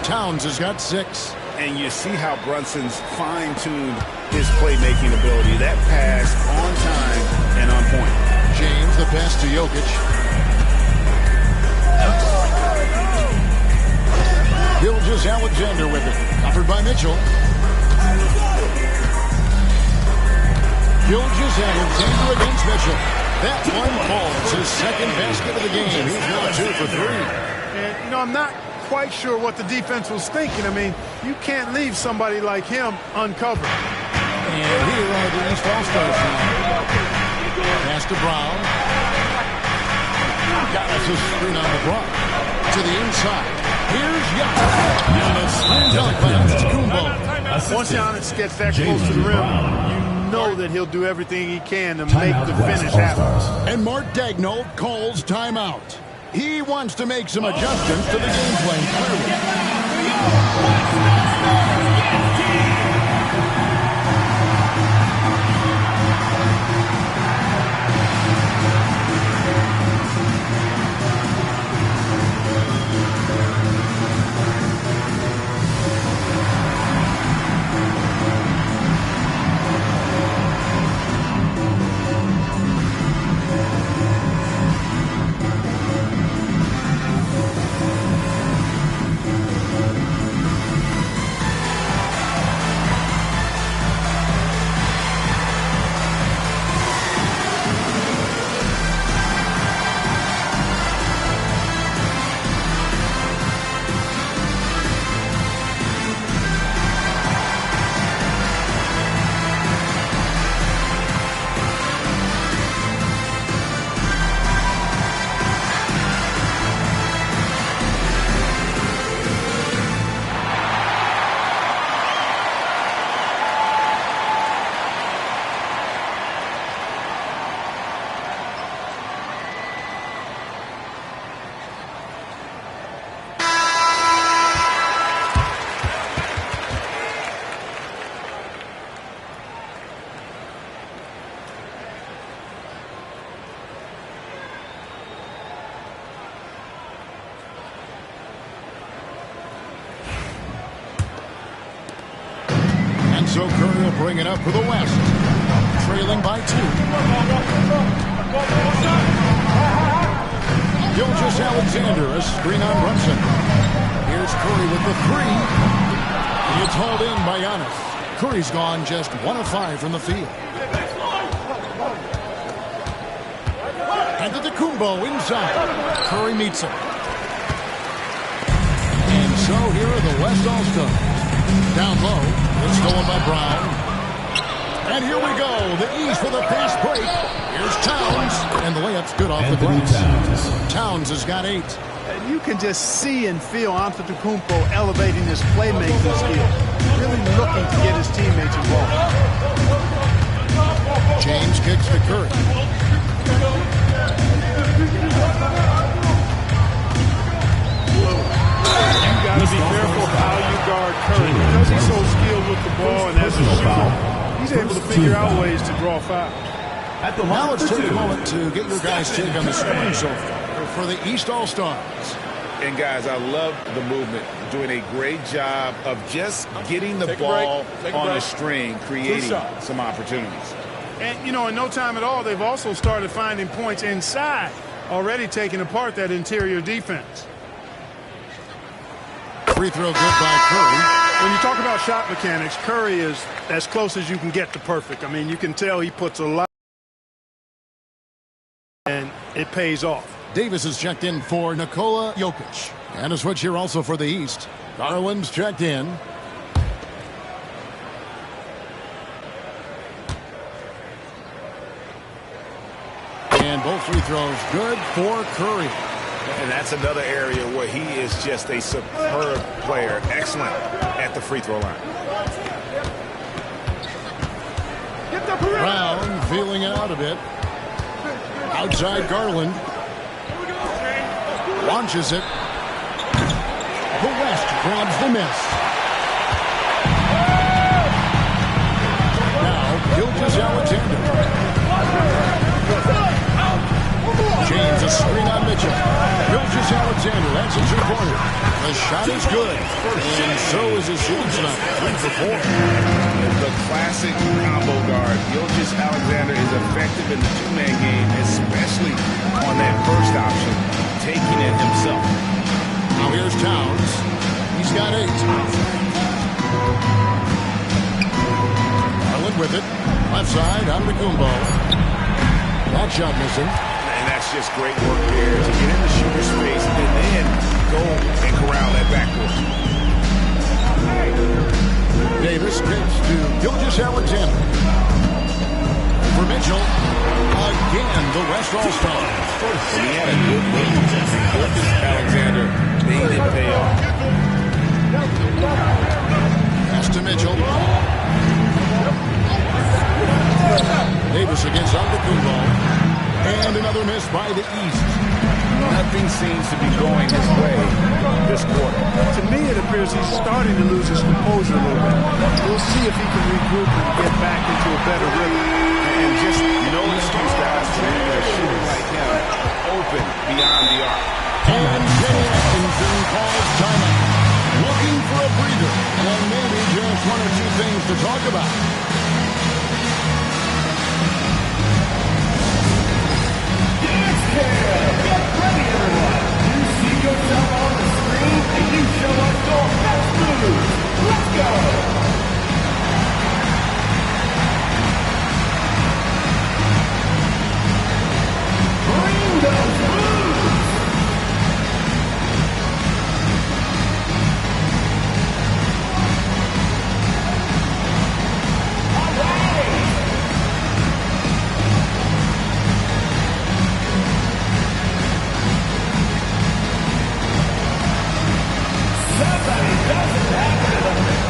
Towns has got 6. And you see how Brunson's fine-tuned his playmaking ability. That pass on time and on point. James, the pass to Jokic. Gilgeous-Alexander with it. Covered by Mitchell. Gilgeous-Alexander against Mitchell. That one falls his second basket of the game. He's now 2 for 3. And, you know, I'm not quite sure what the defense was thinking. I mean, you can't leave somebody like him uncovered. And here are the East All-Stars now. Pass to Brown. Got us a screen on the block. To the inside. Here's Giannis. Giannis slam dunk by Antetokounmpo. Once Giannis gets that close to the rim, you know that he'll do everything he can to make the finish happen. And Mark Daigneault calls timeout. He wants to make some adjustments to the game plan, clearly. So Curry will bring it up for the West. Trailing by 2. Gilgeous-Alexander, a screen on Brunson. Here's Curry with the 3. It's hauled in by Giannis. Curry's gone just 1 of 5 from the field. And Antetokounmpo inside. Curry meets him. And so here are the West All-Stars. Down low, it's stolen by Brown. And here we go, the East with a fast break. Here's Towns, and the layup's good off the glass. Towns has got 8. And you can just see and feel Antetokounmpo elevating his playmaking skills, really looking to get his teammates involved. James kicks to Curry. Got to be careful how you guard Curry. Because he's so skilled with the ball and as a shooter, he's able to figure out ways to draw fouls. Now let's take a moment to get your guys' take on the scoring so far for the East All-Stars. And, guys, I love the movement. Doing a great job of just getting the ball on a string, creating some opportunities. And, you know, in no time at all, they've also started finding points inside, already taking apart that interior defense. Free throw good by Curry. When you talk about shot mechanics, Curry is as close as you can get to perfect. I mean, you can tell he puts a lot, and it pays off. Davis is checked in for Nikola Jokic. And a switch here also for the East. Garland's checked in. And both free throws good for Curry. And that's another area where he is just a superb player. Excellent at the free throw line. Brown feeling it out a bit. Outside Garland. Launches it. The West grabs the miss. Now, Gilgeous-Alexander. James, a screen on Mitchell. Gilgeous-Alexander, that's a two-pointer. The shot is good. And so is his shooting tonight. 3 for 4. The classic combo guard. Gilgeous-Alexander is effective in the two-man game, especially on that first option, taking it himself. Now here's Towns. He's got 8. Garland with it. Left side, Antetokounmpo. That shot missing. And that's just great work there to get in the shooter space and then go and corral that backcourt. Davis kicks to Gilgeous-Alexander. For Mitchell. Again, the West All-Star. He had a good move. Gilgeous-Alexander made it pay off. Pass to Mitchell. Davis against Antetokounmpo. And another miss by the East. Nothing seems to be going his way this quarter. To me, it appears he's starting to lose his composure a little bit. We'll see if he can regroup and get back into a better rhythm. And just no excuse, guys, to leave a shooter like him open beyond the arc. And Kenny Atkinson calls timeout. Looking for a breather. And maybe just 1 or 2 things to talk about. Get ready, everyone. You see yourself on the screen, and you show us your best moves. Let's go. Bring those moves. All right. Somebody doesn't have it.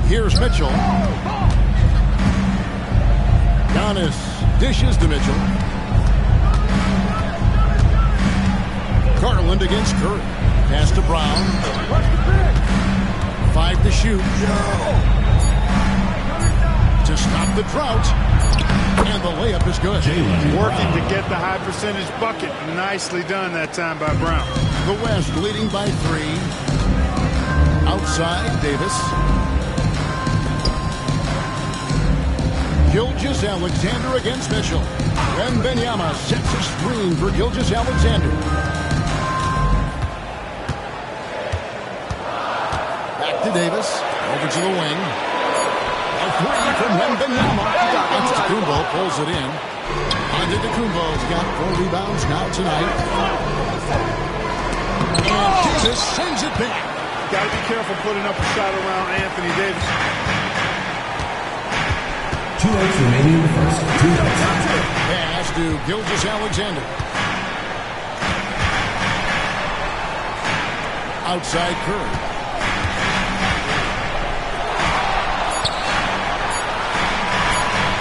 Here's Mitchell. Giannis dishes to Mitchell. Garland against Curry. Pass to Brown. 5 to shoot. To stop the drought. And the layup is good. Working to get the high percentage bucket. Nicely done that time by Brown. The West leading by 3. Outside, Davis. Gilgeous-Alexander against Mitchell. Wembanyama sets a screen for Gilgeous-Alexander. Back to Davis. Over to the wing. A 3 from Wembanyama. Antetokounmpo pulls it in. Antetokounmpo's got 4 rebounds now tonight. And Davis sends it back. Got to be careful putting up a shot around Anthony Davis. 2 minutes remaining in the first. 2 minutes. Pass to Gilgeous-Alexander. Outside Curry.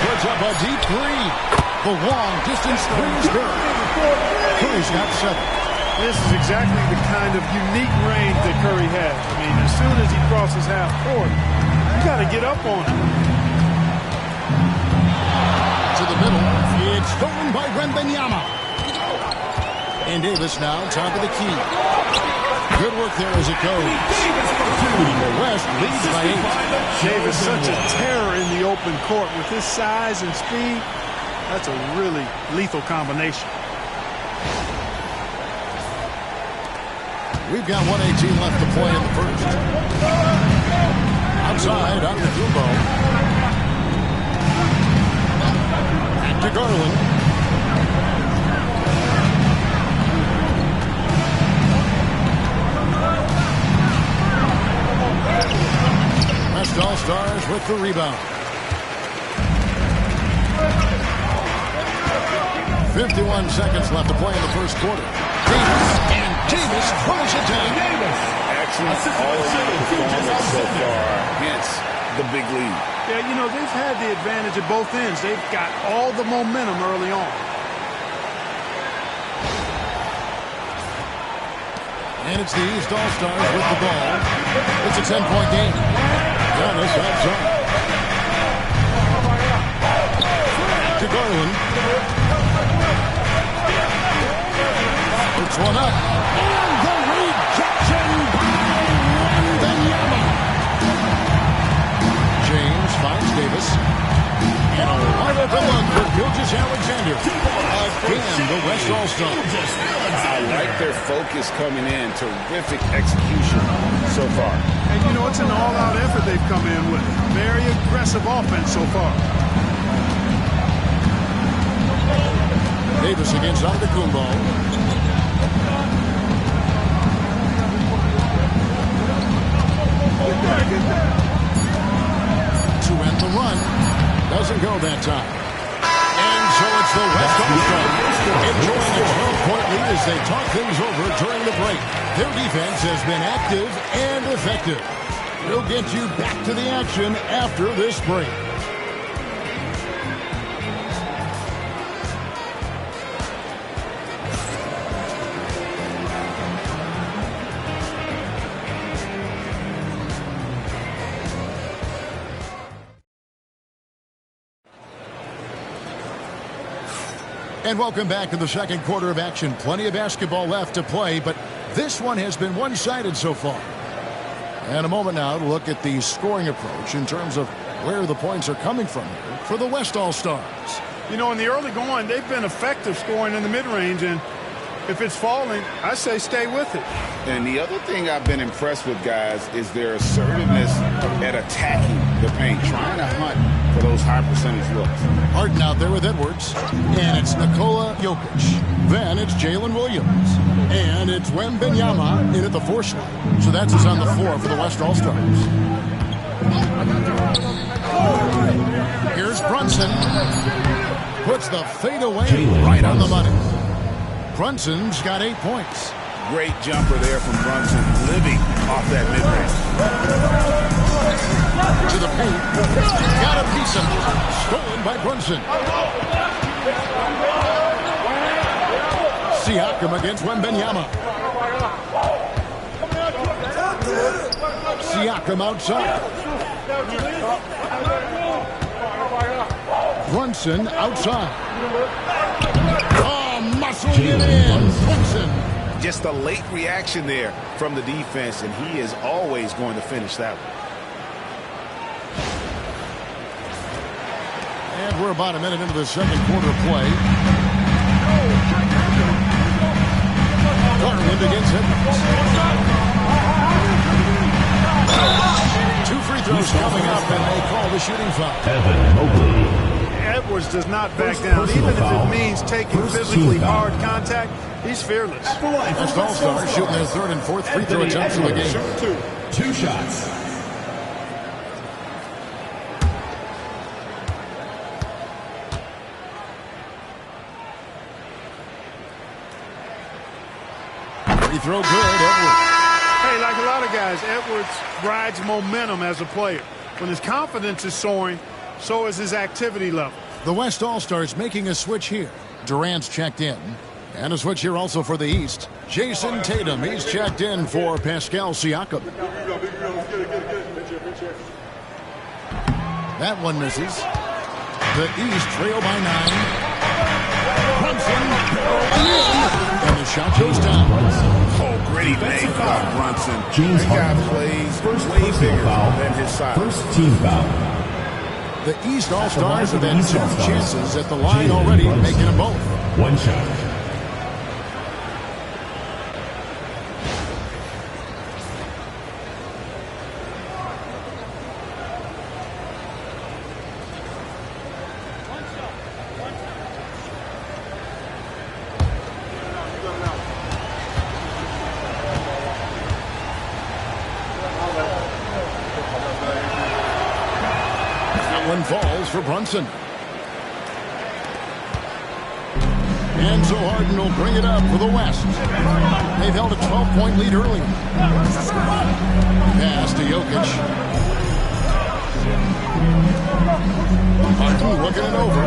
Puts up a deep 3. The long distance 3 is good. Curry's got 7. This is exactly the kind of unique range that Curry has. I mean, as soon as he crosses half court, you got to get up on him. To the middle. It's stolen by Wembanyama. And Davis now top of the key. Good work there as it goes. The West leads by 8. Davis such a terror in the open court with his size and speed. That's a really lethal combination. We've got 1:18 left to play in the first. Outside, Antetokounmpo. Back to Garland. West All-Stars with the rebound. 51 seconds left to play in the first quarter. Davis throws it down. Excellent all-around performance so far, hence the big lead. Yeah, you know, they've had the advantage at both ends. They've got all the momentum early on. And it's the East All-Stars with the ball. It's a 10-point game. Giannis outside. To Garland. Puts one up. And the rejection by Wembanyama. James finds Davis. And a wide open look for Gilgeous-Alexander. Again, the West All-Stars. I like their focus coming in. Terrific execution so far. And, you know, it's an all-out effort they've come in with. Very aggressive offense so far. Davis against Antetokounmpo. To end the run. Doesn't go that time. And so it's the West All-Stars enjoying a 12-point lead as they talk things over during the break. Their defense has been active and effective. We'll get you back to the action after this break. And welcome back to the second quarter of action. Plenty of basketball left to play, but this one has been one-sided so far. And a moment now to look at the scoring approach in terms of where the points are coming from here for the West All-Stars. You know, in the early going, they've been effective scoring in the mid-range, and if it's falling, I say stay with it. And the other thing I've been impressed with, guys, is their assertiveness at attacking the paint, trying to hunt for those high percentage looks. Harden out there with Edwards. And it's Nikola Jokic. Then it's Jalen Williams. And it's Wembanyama in at the 4 slot. So that's who's on the floor for the West All-Stars. Here's Brunson. Puts the fadeaway right on the money. Brunson's got 8 points. Great jumper there from Brunson, living off that mid-range. To the paint. Got a piece of it. Stolen by Brunson. Siakam against Wembanyama. Siakam outside. Brunson outside. Oh, muscling it in. Brunson. Just a late reaction there from the defense, and he is always going to finish that one. And we're about a minute into the second quarter play. Garland against Edwards. 2 free throws coming up, and they call the shooting foul. Evan Mobley. Edwards does not back down, even if it means taking physically hard contact. He's fearless. West All-Stars shooting their third and fourth free throw attempts of the game. 2 shots. Free throw good, Edwards. Hey, like a lot of guys, Edwards rides momentum as a player. When his confidence is soaring, so is his activity level. The West All-Stars making a switch here. Durant's checked in. And a switch here also for the East. Jason Tatum, he's checked in for Pascal Siakam. That one misses. The East trail by 9. Brunson. And the shot goes down. Oh, great made by Brunson. James That guy Harden. plays First way personal bigger foul. than his size. First team foul. The East All-Stars have the had East 2 All-Stars. chances at the line Jalen already, Brunson. making them both. 1 shot. One falls for Brunson. And so Harden will bring it up for the West. They've held a 12-point lead early. Pass to Jokic. Harden looking it over.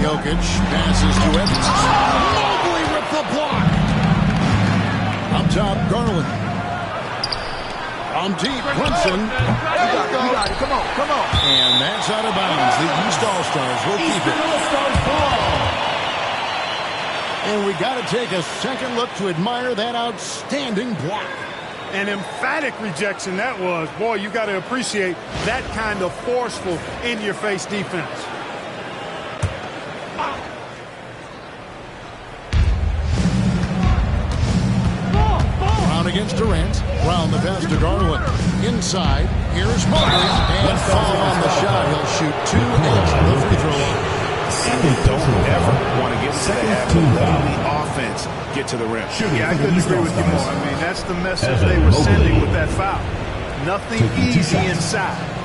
Jokic passes to Edwards. Mobley with the block. Up top, Garland. On deep, Brunson. You got it. Come on. And that's out of bounds. The East All-Stars will keep it. And we got to take a second look to admire that outstanding block. An emphatic rejection that was. Boy, you got to appreciate that kind of forceful, in-your-face defense. Brown against Durant. Brown the pass to Garland. Inside. Here's Mobley. And foul on the shot. He'll shoot 2 at the free throw line. You don't ever want to get to the habit of letting the offense get to the rim. Yeah, I couldn't agree with you more. I mean, that's the message they were sending with that foul. Nothing easy inside.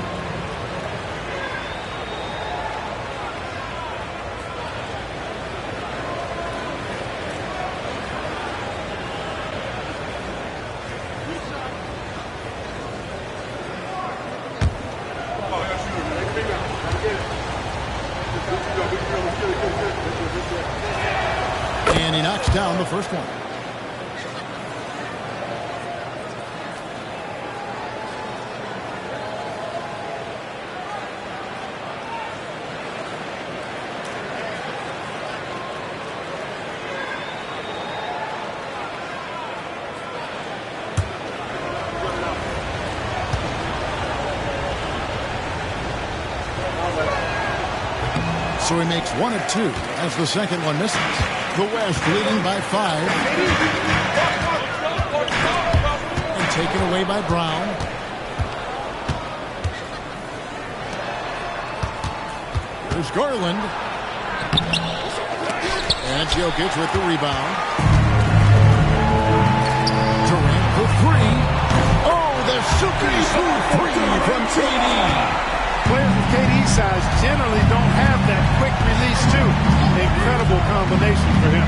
And he knocks down the first one. So he makes 1 of 2 as the second one misses. The West leading by 5. And taken away by Brown. Here's Garland. And Jokic with the rebound. Durant for 3. Oh, the silky smooth 3 from KD. Players with KD's size generally don't have that quick release, too. Incredible combination for him.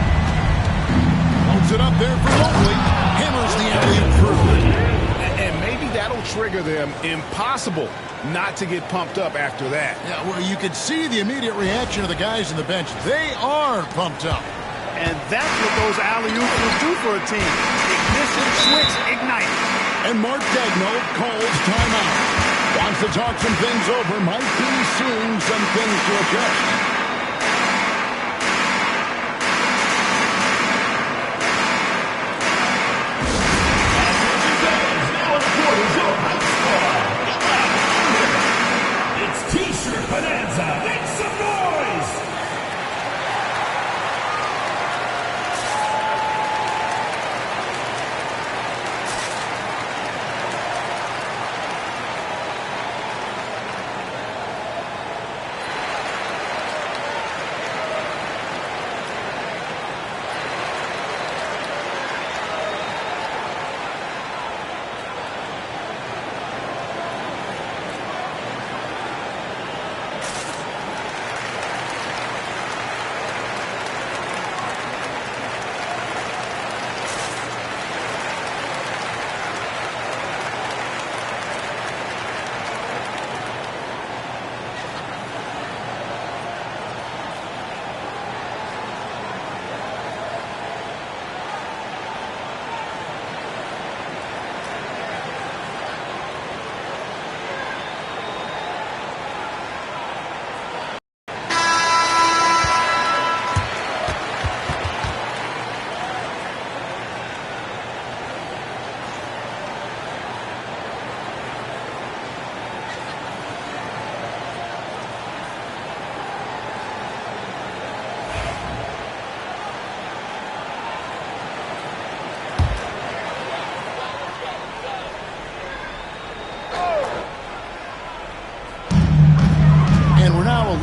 Holds it up there for Mobley. Hammers the alley-oop through. And maybe that'll trigger them. Impossible not to get pumped up after that. Yeah, well, you could see the immediate reaction of the guys on the bench. They are pumped up. And that's what those alley-oops will do for a team. Ignition switch, ignite. And Mark Daigneault calls timeout. Wants to talk some things over. Might be seeing some things to adjust. It's T-shirt Bonanza. Make some noise!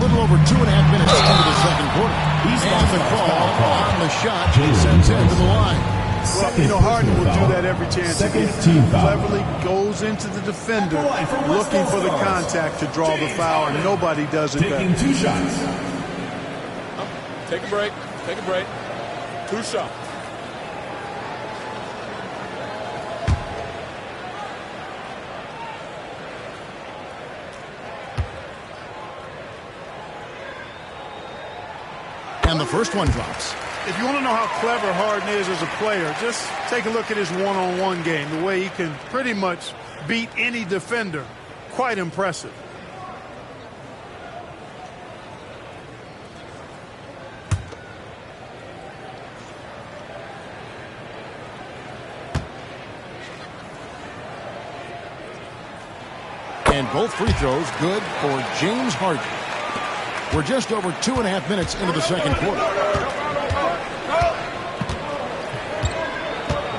Over 2.5 minutes into the second quarter. And the call on the shot sends him to the line. Well, you know, Harden will do that every chance he gets. Cleverly goes into the defender looking for the contact to draw the foul, and nobody does it better. Taking 2 shots. Take a break. Take a break. 2 shots. And the first one drops. If you want to know how clever Harden is as a player, just take a look at his one-on-one game, the way he can pretty much beat any defender. Quite impressive. And both free throws good for James Harden. We're just over 2.5 minutes into the second quarter.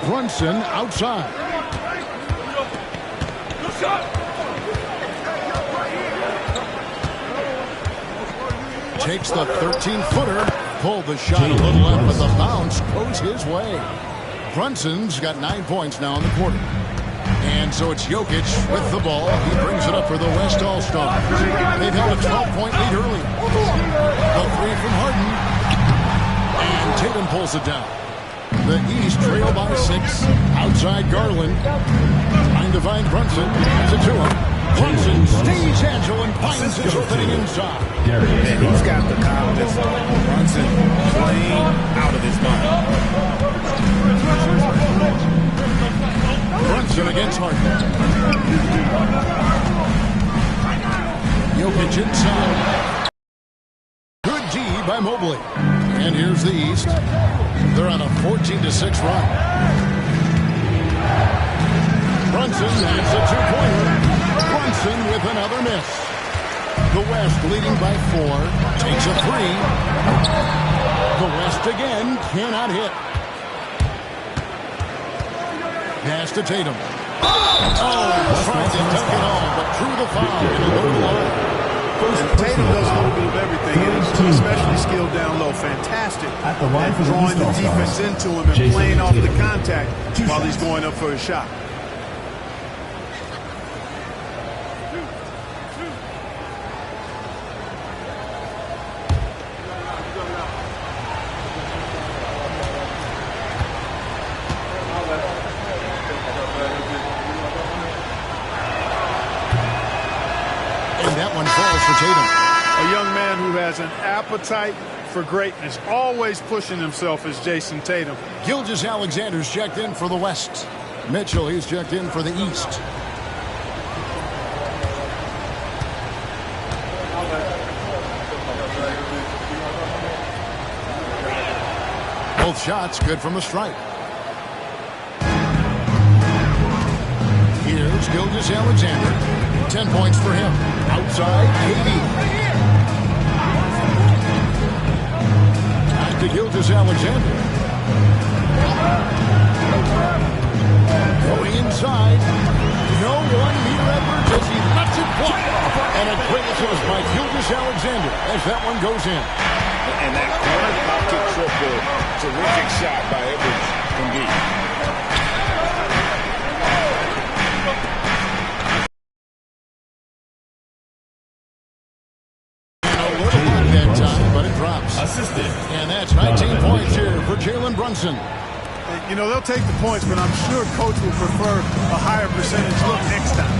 Brunson outside. Takes the 13-footer. Pulled the shot a little left, but the bounce goes his way. Brunson's got 9 points now in the quarter. And so it's Jokic with the ball. He brings it up for the West All-Stars. They've held a 12-point lead early. The three from Harden. And Tatum pulls it down. The East trail by 6. Outside Garland. Trying to find Brunson. That's it to him. Brunson stays agile and finds his opening inside. And he's got the confidence. Brunson playing out of his mind. Brunson against Harden. Jokic inside. Good D by Mobley. And here's the East. They're on a 14-6 run. Brunson has a two-pointer. Brunson with another miss. The West leading by 4. Takes a 3. The West again cannot hit. Pass to Tatum. Oh, trying to dunk it all, but through the foul in a low line. And Tatum does a little bit of everything. He's especially skilled down low. Fantastic at drawing the defense into him and playing off the contact while he's going up for a shot. A young man who has an appetite for greatness, always pushing himself, is Jason Tatum. Gilgeous-Alexander's checked in for the West. Mitchell, he's checked in for the East. Both shots good from the stripe. Here's Gilgeous-Alexander. 10 points for him. Outside, 80. Back to Gilgeous-Alexander. Going inside. No one near Edwards as he lets it fly. And a great assist by Gilgeous-Alexander as that one goes in. And that corner pocket triple, terrific shot by Edwards from deep. And a little luck that time, but it drops. Assisted. And that's 19 points here for Jalen Brunson. You know, they'll take the points, but I'm sure coach will prefer a higher percentage look next time.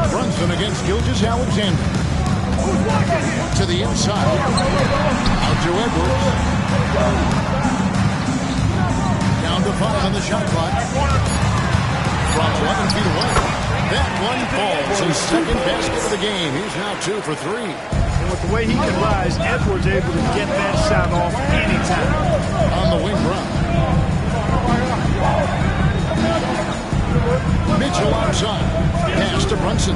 Brunson against Gilgeous-Alexander. To the inside. Out to Edwards. Down to 5 on the shot clock. From 11 feet away. That one falls. His second basket of the game. He's now 2 for 3. And with the way he can rise, Edwards able to get that shot off anytime. On the wing run. Mitchell outside. Pass to Brunson.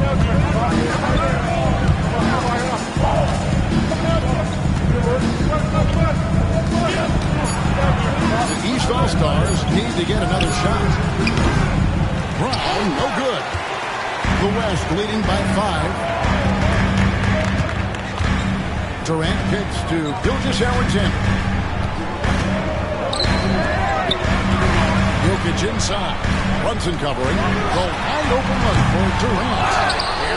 The East All-Stars need to get another shot. Brown, no good. The West leading by 5. Durant kicks to Gilgeous-Alexander. Jokic inside. Brunson covering. The wide open look for Durant.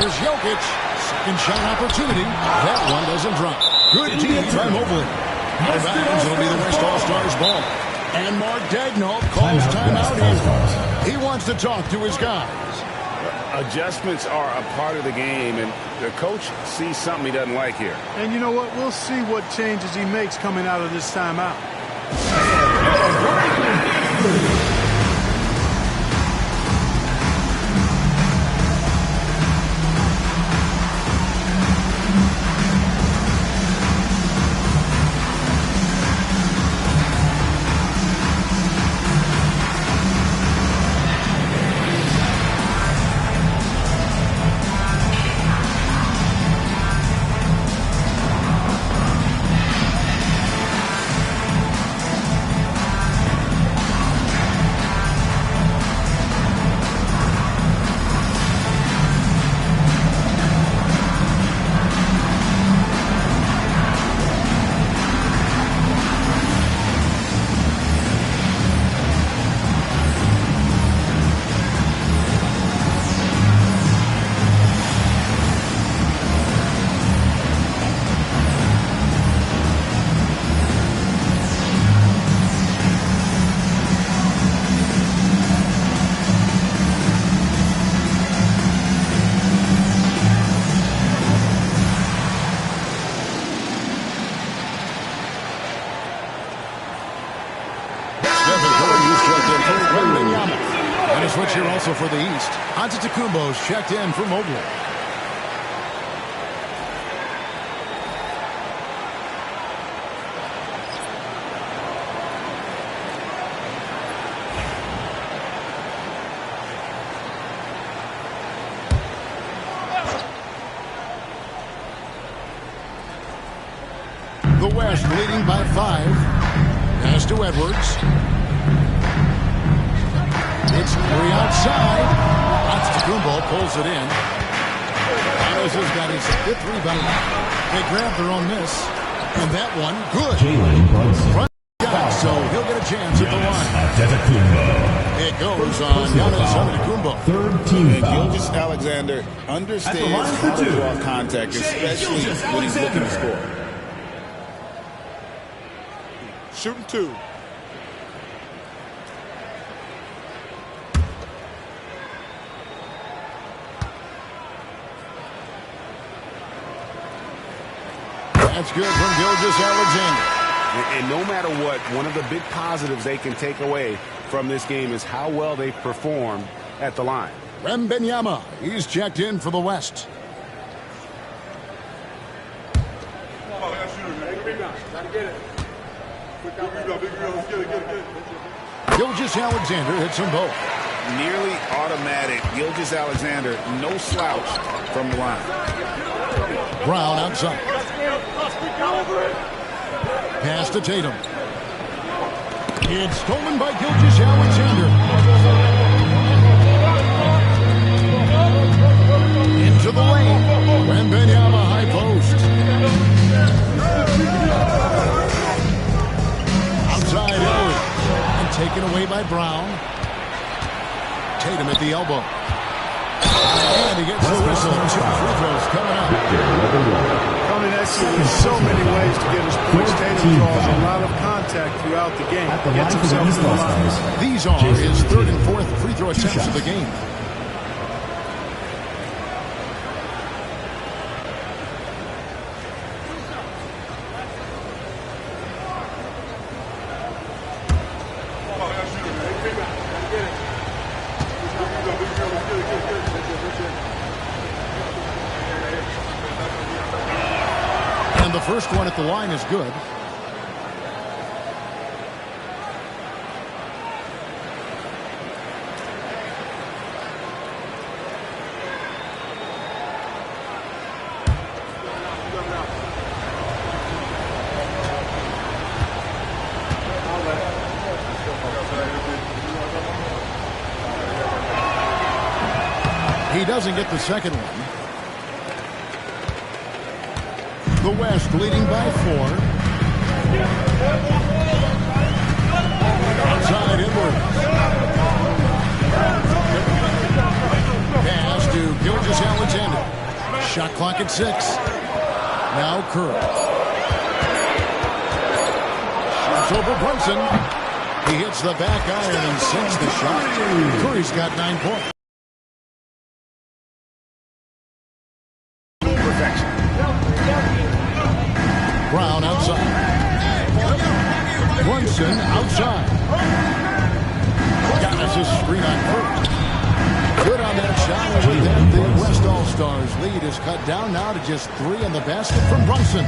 Here's Jokic. Second shot opportunity. That one doesn't drop. Good D by Mobley. No bounds. It'll be the West All-Stars ball. And Mark Daigneault calls timeout here. He wants to talk to his guys. Adjustments are a part of the game, and the coach sees something he doesn't like here. And you know what? We'll see what changes he makes coming out of this timeout. And a switch here also for the East. Antetokounmpo's checked in for Mobley. The West leading by 5. Pass to Edwards. It's Curry outside. Antetokounmpo pulls it in. Giannis has got his 5th rebound. They grab their own miss. And that one, good. Jalen Brunson. So he'll get a chance at the line. Antetokounmpo. It goes on Giannis Antetokounmpo. Third team And foul. Gilgeous-Alexander understands how to draw contact, especially when he's looking to score. Shooting 2. That's good from Gilgeous-Alexander. And no matter what, one of the big positives they can take away from this game is how well they performed at the line. Wembanyama, he's checked in for the West. Gilgeous Alexander hits them both. Nearly automatic. Gilgeous-Alexander, no slouch from the line. Brown outside. Pass to Tatum. It's stolen by Gilgeous-Alexander. Into the lane. Wembanyama high post. Outside Elliott. And taken away by Brown. Tatum at the elbow. And he gets the whistle. 2 free throws coming up. Tony, that's there's so many ways to get his points. Tatum draws a lot of contact throughout the game. Gets himself to the line. These are his 3rd and 4th free throw attempts of the game. The first one at the line is good. He doesn't get the second one. The West leading by 4. Outside Edwards. Pass to Gilgeous-Alexander. Shot clock at 6. Now Curry. Shoots over Brunson. He hits the back iron and sinks the shot. Curry's got 9 points. Brown outside. Brunson outside. Giannis a screen on Curry. Good on that shot. And with that, the West All-Stars lead is cut down now to just 3 in the basket from Brunson.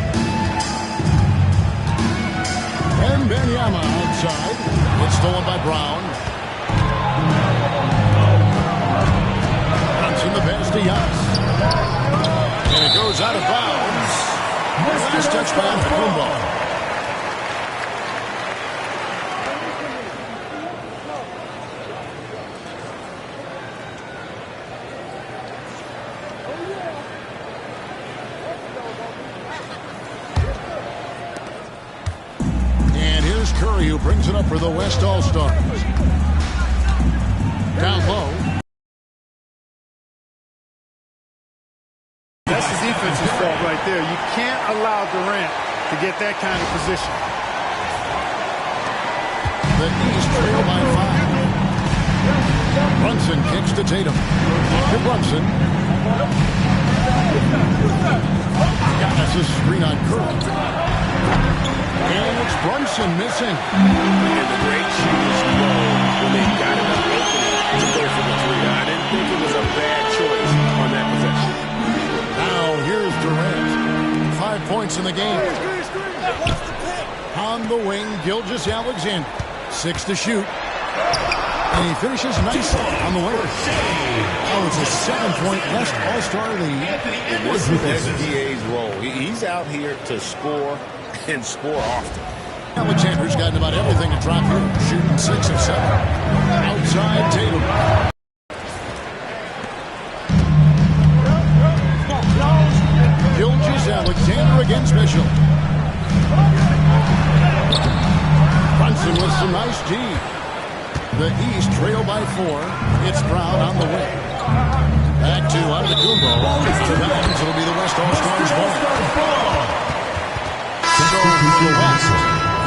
Wembanyama outside. It's stolen by Brown. Brunson the pass to Giannis. And it goes out of bounds. Last touch by Antetokounmpo. And here's Curry, who brings it up for the West All-Stars. Down low. That's the defense's fault right there. You can't allow Durant to get that kind of position. The East trail by 5. Brunson kicks to Tatum. To Brunson. Giannis a screen on Curry. And it's Brunson missing. And the great shooters know when they've got enough opening to go for the 3. I didn't think it was a bad choice on that possession. Now here's Durant. 5 points in the game. On the wing, Gilgeous-Alexander. 6 to shoot. And he finishes nicely on the wing. Oh, it's a 7-point West All-Star lead. This is SGA's role. He's out here to score and score often. Alexander's gotten about everything to drop here. Shooting 6 of 7. Outside Tatum. Gilgeous-Alexander against Mitchell. Brunson with some nice D. The East trail by 4. It's Brown on the wing. Back to Antetokounmpo. Out of bounds. It'll be the West All-Stars ball. So for the West,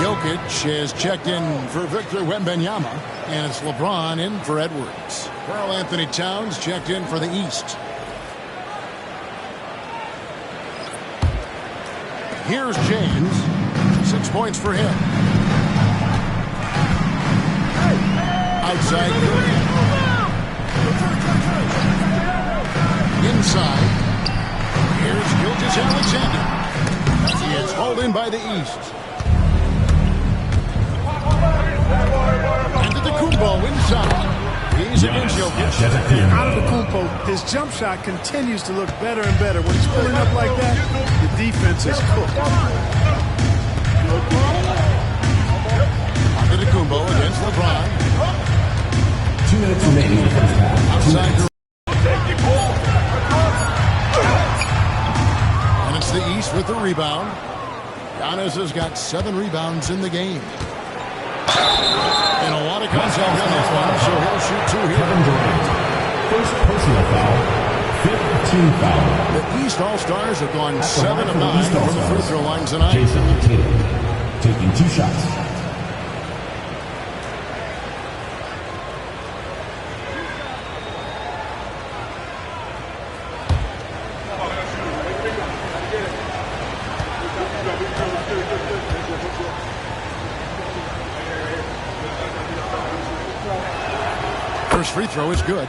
Jokic has checked in for Victor Wembanyama, and it's LeBron in for Edwards. Karl Anthony Towns checked in for the East. Here's James. 6 points for him. Outside Curry. Inside. Here's Gilgeous-Alexander. It's hauled in by the East. Antetokounmpo inside. He's against Jokic. Antetokounmpo, his jump shot continues to look better and better. When he's pulling up like that, the defense is cooked. Antetokounmpo against LeBron. 2 minutes remaining in the first half. Outside the and it's the East with the rebound. Giannis has got 7 rebounds in the game. And a lot of contact on this one, so he'll shoot 2 here. Kevin Durant. First personal foul. 5th team foul. The East All-Stars have gone 7 of 9 from the free throw line tonight. Jason Tatum taking 2 shots. First free throw is good.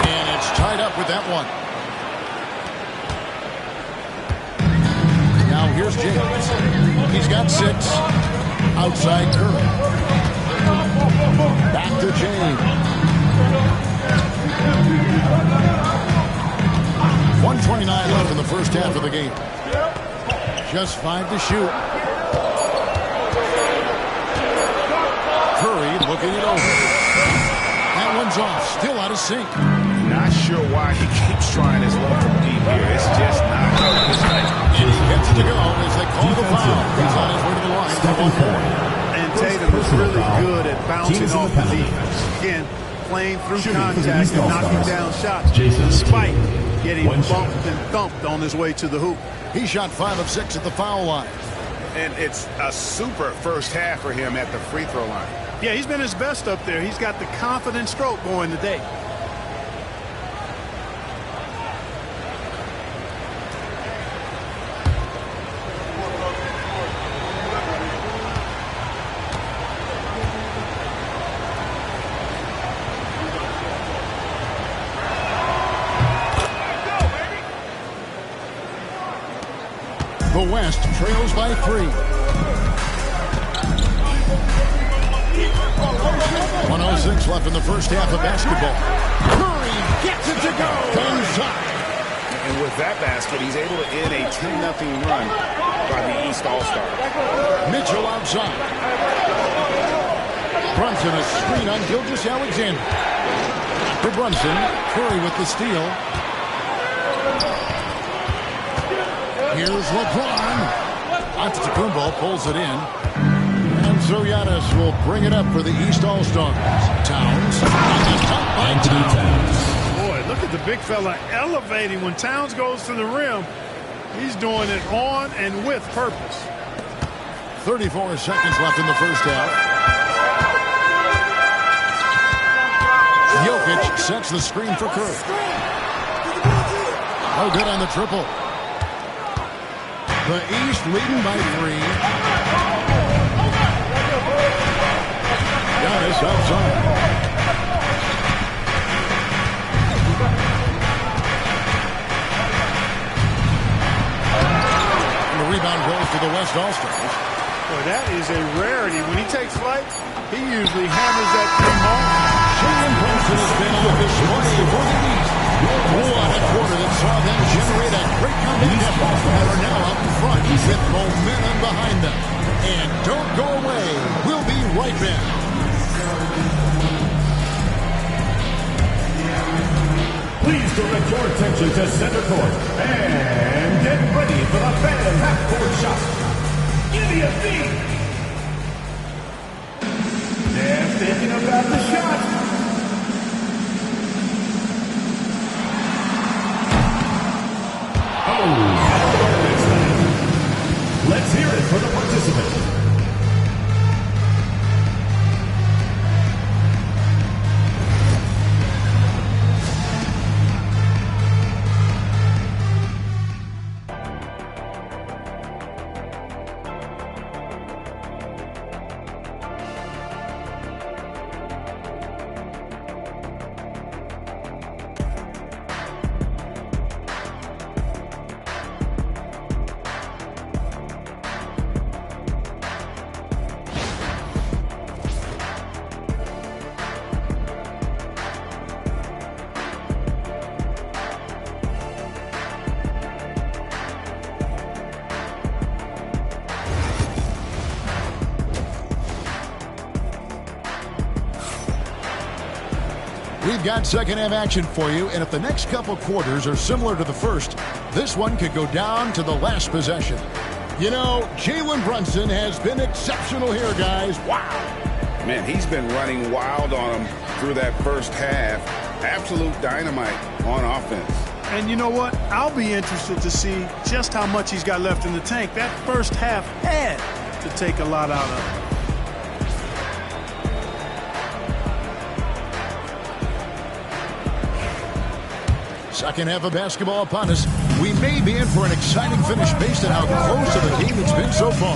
And it's tied up with that one. Here's James. He's got 6. Outside Curry. Back to James. 1:29 left in the first half of the game. Just 5 to shoot. Curry looking it over. That one's off. Still out of sync. Not sure why he keeps trying his luck from deep here. It's just not going his way. And he gets to go as they call the foul. He's on his way to the line for 1 point. And Tatum is really good at bouncing off the defense. Again, playing through contact and knocking down shots, despite getting bumped and thumped on his way to the hoop. He shot 5 of 6 at the foul line. And it's a super first half for him at the free throw line. Yeah, he's been his best up there. He's got the confident stroke going today. The West trails by 3. 1:06 left in the first half of basketball. Curry gets it to go. Comes up. And with that basket, he's able to end a 10-0 run by the East All-Star. Mitchell outside. Brunson a screen on Gilgeous-Alexander. For Brunson, Curry with the steal. Here's LeBron. Antetokounmpo pulls it in. And so Giannis will bring it up for the East All-Stars. Towns on the top by Towns. Boy, look at the big fella elevating when Towns goes to the rim. He's doing it on and with purpose. 34 seconds left in the first half. Jokic sets the screen for Curry. No good on the triple. The East leading by 3. Giannis outside. And the rebound goes to the West All-Stars. Boy, that is a rarity. When he takes flight, he usually hammers that thing home. Jalen Brunson has been on display for the East. What a quarter that saw them generate a great comeback effort and are now up in front with momentum behind them. And don't go away. We'll be right back. Please direct your attention to center court and get ready for the Phantom half-court shot. Give me a beat. They're thinking about the shot. Let's hear it for the participant. We've got second half action for you, and if the next couple quarters are similar to the first, this one could go down to the last possession. You know, Jalen Brunson has been exceptional here, guys. Wow. Man, he's been running wild on him through that first half. Absolute dynamite on offense. And you know what? I'll be interested to see just how much he's got left in the tank. That first half had to take a lot out of him. Second half of basketball upon us. We may be in for an exciting finish based on how close of a game it's been so far.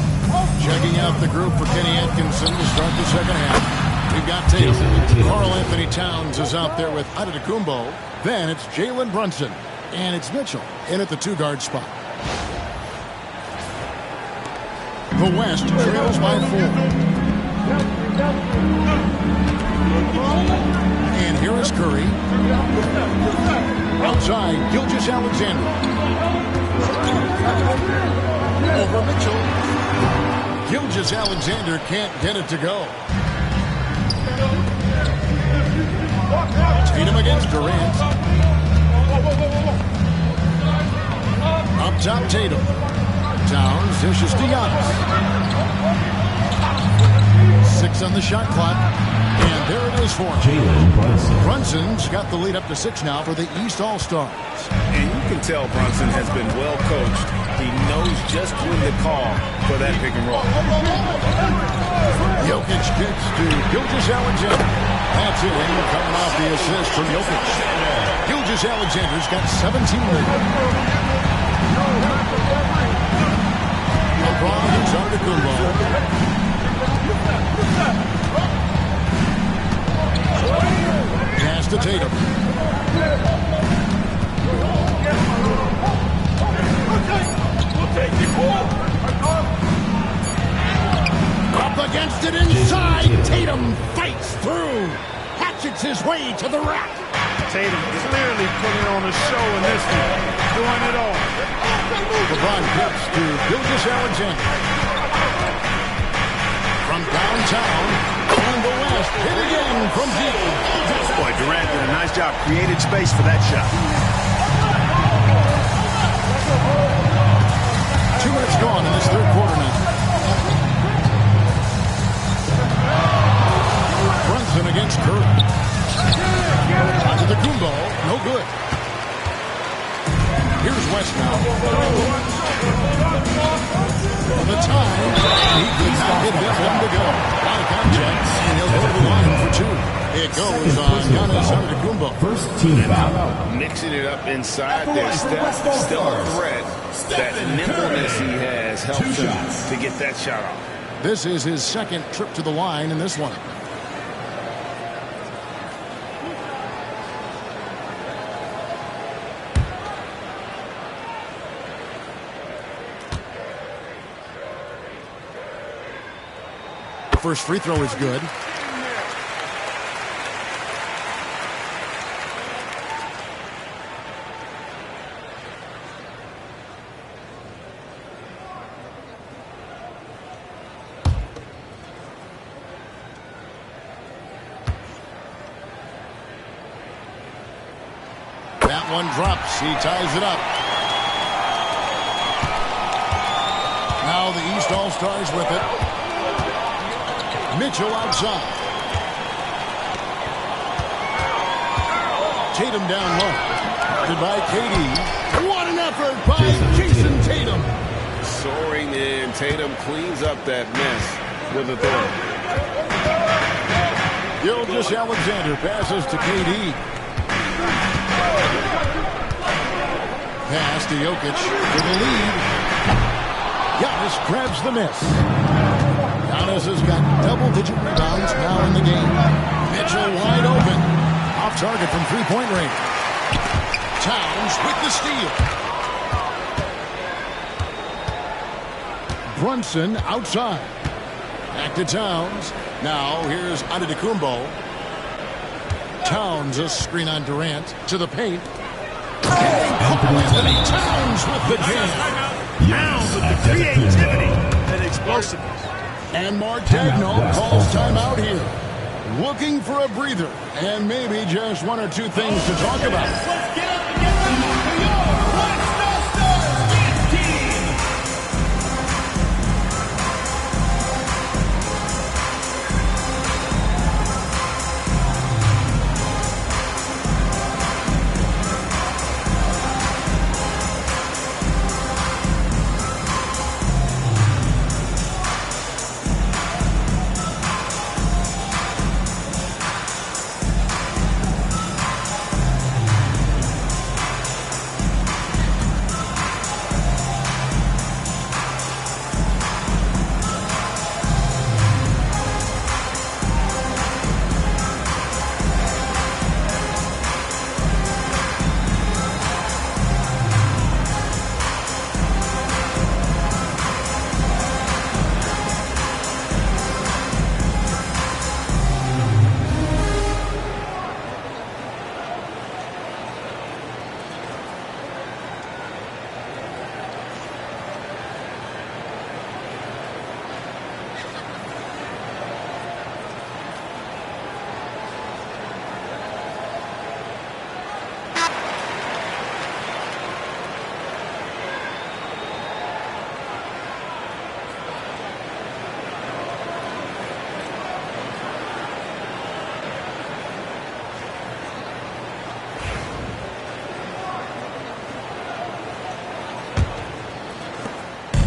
Checking out the group for Kenny Atkinson to start the second half. We've got Tatum. Karl Anthony Towns is out there with Antetokounmpo. Then it's Jalen Brunson. And it's Mitchell in at the two-guard spot. The West trails by 4. And here is Curry. Outside, Gilgeous-Alexander. Over Mitchell. Gilgeous-Alexander can't get it to go. Tatum against Durant. Up top, Tatum. Towns dishes to Giannis. 6 on the shot clock. And there it is for him. Jalen Brunson. Brunson's got the lead up to 6 now for the East All-Stars. And you can tell Brunson has been well coached. He knows just when to call for that pick and roll. Jokic kicks to Gilgeous-Alexander. That's it. And coming off the assist from Jokic. Gilgeous-Alexander's got 17 minutes. LeBron hits Antetokounmpo. Pass to Tatum. Up against it inside. Tatum fights through. Hatchets his way to the rack. Tatum clearly putting on a show in this one. Doing it all. LeBron kicks to Gilgeous-Alexander. From downtown, on the West, hit again from deep. Boy, Durant did a nice job. Created space for that shot. 2 minutes gone in this third quarter now. Brunson against Curry. Antetokounmpo, no good. Here's West now. The time, he could not hit this one to go. Out of contact, and he'll go to the line for 2. It goes on Giannis Antetokounmpo. First team foul. Mixing it up inside there. Still a threat. That nimbleness he has helps him to get that shot off. This is his second trip to the line in this one. First free throw is good. That one drops. He ties it up. Now the East All-Stars with it. Mitchell outside. Tatum down low. Goodbye, KD. What an effort by Jason Tatum. Soaring in. Tatum cleans up that mess with authority. Gilgeous-Alexander passes to KD. Pass to Jokic for the lead. Giannis grabs the miss. Giannis has got double-digit rebounds now in the game. Mitchell wide open. Off target from three-point range. Towns with the steal. Brunson outside. Back to Towns. Now here's Antetokounmpo. Towns a screen on Durant to the paint. Anthony Towns with the jam. Towns with the creativity and explosiveness. And Mark Daigneault calls timeout here. looking for a breather and maybe just one or two things to talk about. Let's get up and get ready for your West All-Stars Dance Team!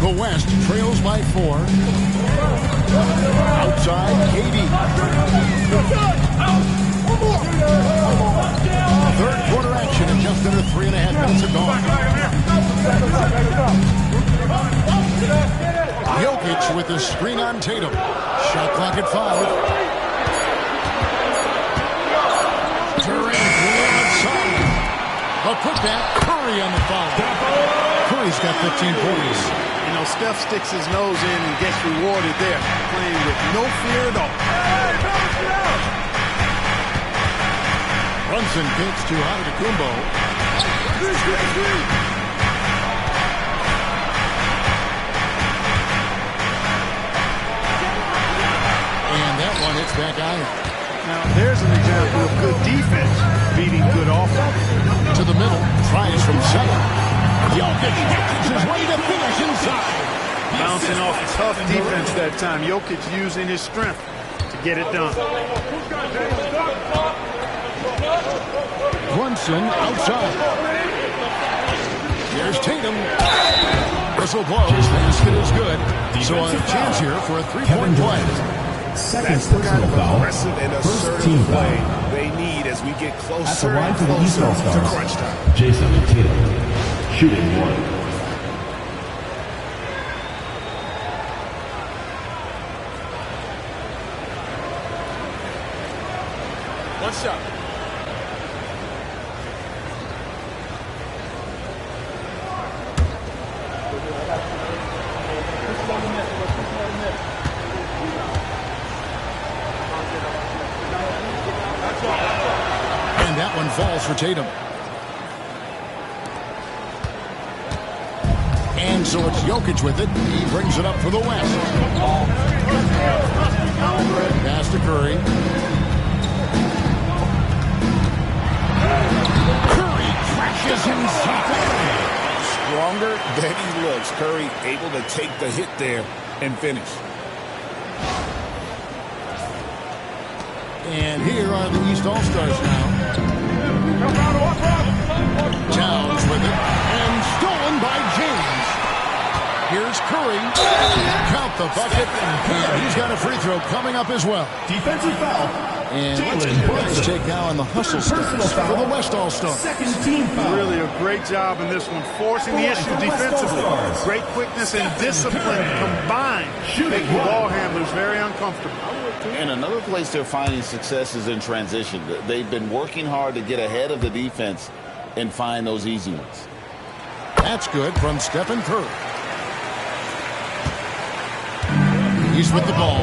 The West trails by 4. Outside, KD. Third quarter action in just under 3.5 minutes are gone. Jokic with the screen on Tatum. Shot clock at 5. Durant outside. A putback. Curry on the foul. Curry's got 15 points. You know, Steph sticks his nose in and gets rewarded there, playing with no fear at all. Brunson kicks to Antetokounmpo. And that one hits back iron. Now, there's an example of good defense beating good offense. To the middle, tries from 7. Jokic gets his way to finish inside. Bouncing off tough defense that time. Jokic using his strength to get it done. Brunson outside. Here's Tatum. Whistle blows. Basket is good. So a chance here for a three-point play. Second That's the kind personal of foul. aggressive and First assertive team play foul. they need as we get At the closer line and for the East closer to All-Stars, crunch time. Jason Tatum, shooting 1. One shot. And that one falls for Tatum. And so it's Jokic with it. He brings it up for the West. Pass to Curry. Curry crashes inside. Stronger than he looks. Curry able to take the hit there and finish. And here are the East All-Stars now. Towns with it. And stolen by James. Here's Curry. Count the bucket. And he's got a free throw coming up as well. Defensive foul. And let's get your guys' take now on the hustle starts for the West All-Stars. Second team foul. Really a great job in this one, forcing the issue defensively. Great quickness and discipline combined make the ball handlers very uncomfortable. And another place they're finding success is in transition. They've been working hard to get ahead of the defense and find those easy ones. That's good from Stephen Curry. He's with the ball,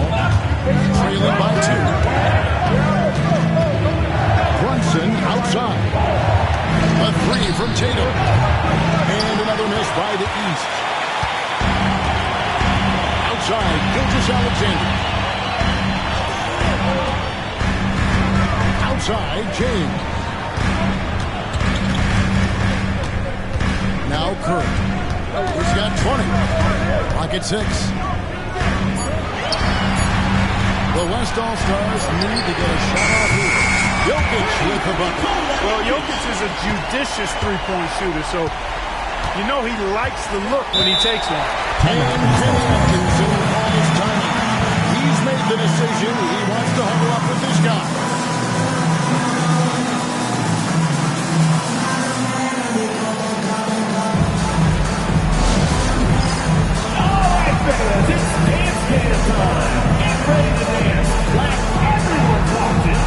trailing by 2. Brunson outside. A 3 from Tatum. And another miss by the East. Outside, Gilgeous-Alexander. outside, James. Now Curry. He's got 20. Clock at 6. The West All-Stars need to get a shot off here. Jokic with the bucket. Well, Jokic is a judicious three-point shooter, so you know he likes the look when he takes one. And Kenny Atkinson calls timeout. He's made the decision. He wants to huddle up with his guy. All right, fans, it's dance can time. Get ready to dance like everyone's watching.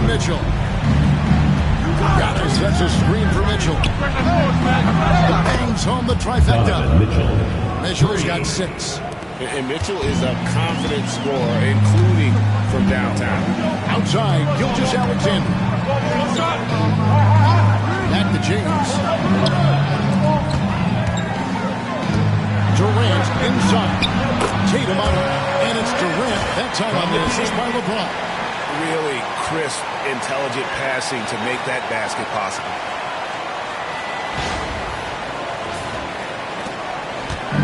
Mitchell. Giannis sets a screen for Mitchell. Bangs home the trifecta. Mitchell's got 6. And Mitchell is a confident scorer, including from downtown. Outside, Gilgeous-Alexander. Back to James. Durant inside. Tatum on it. And it's Durant. That time on the assist by LeBron. Really crisp, intelligent passing to make that basket possible.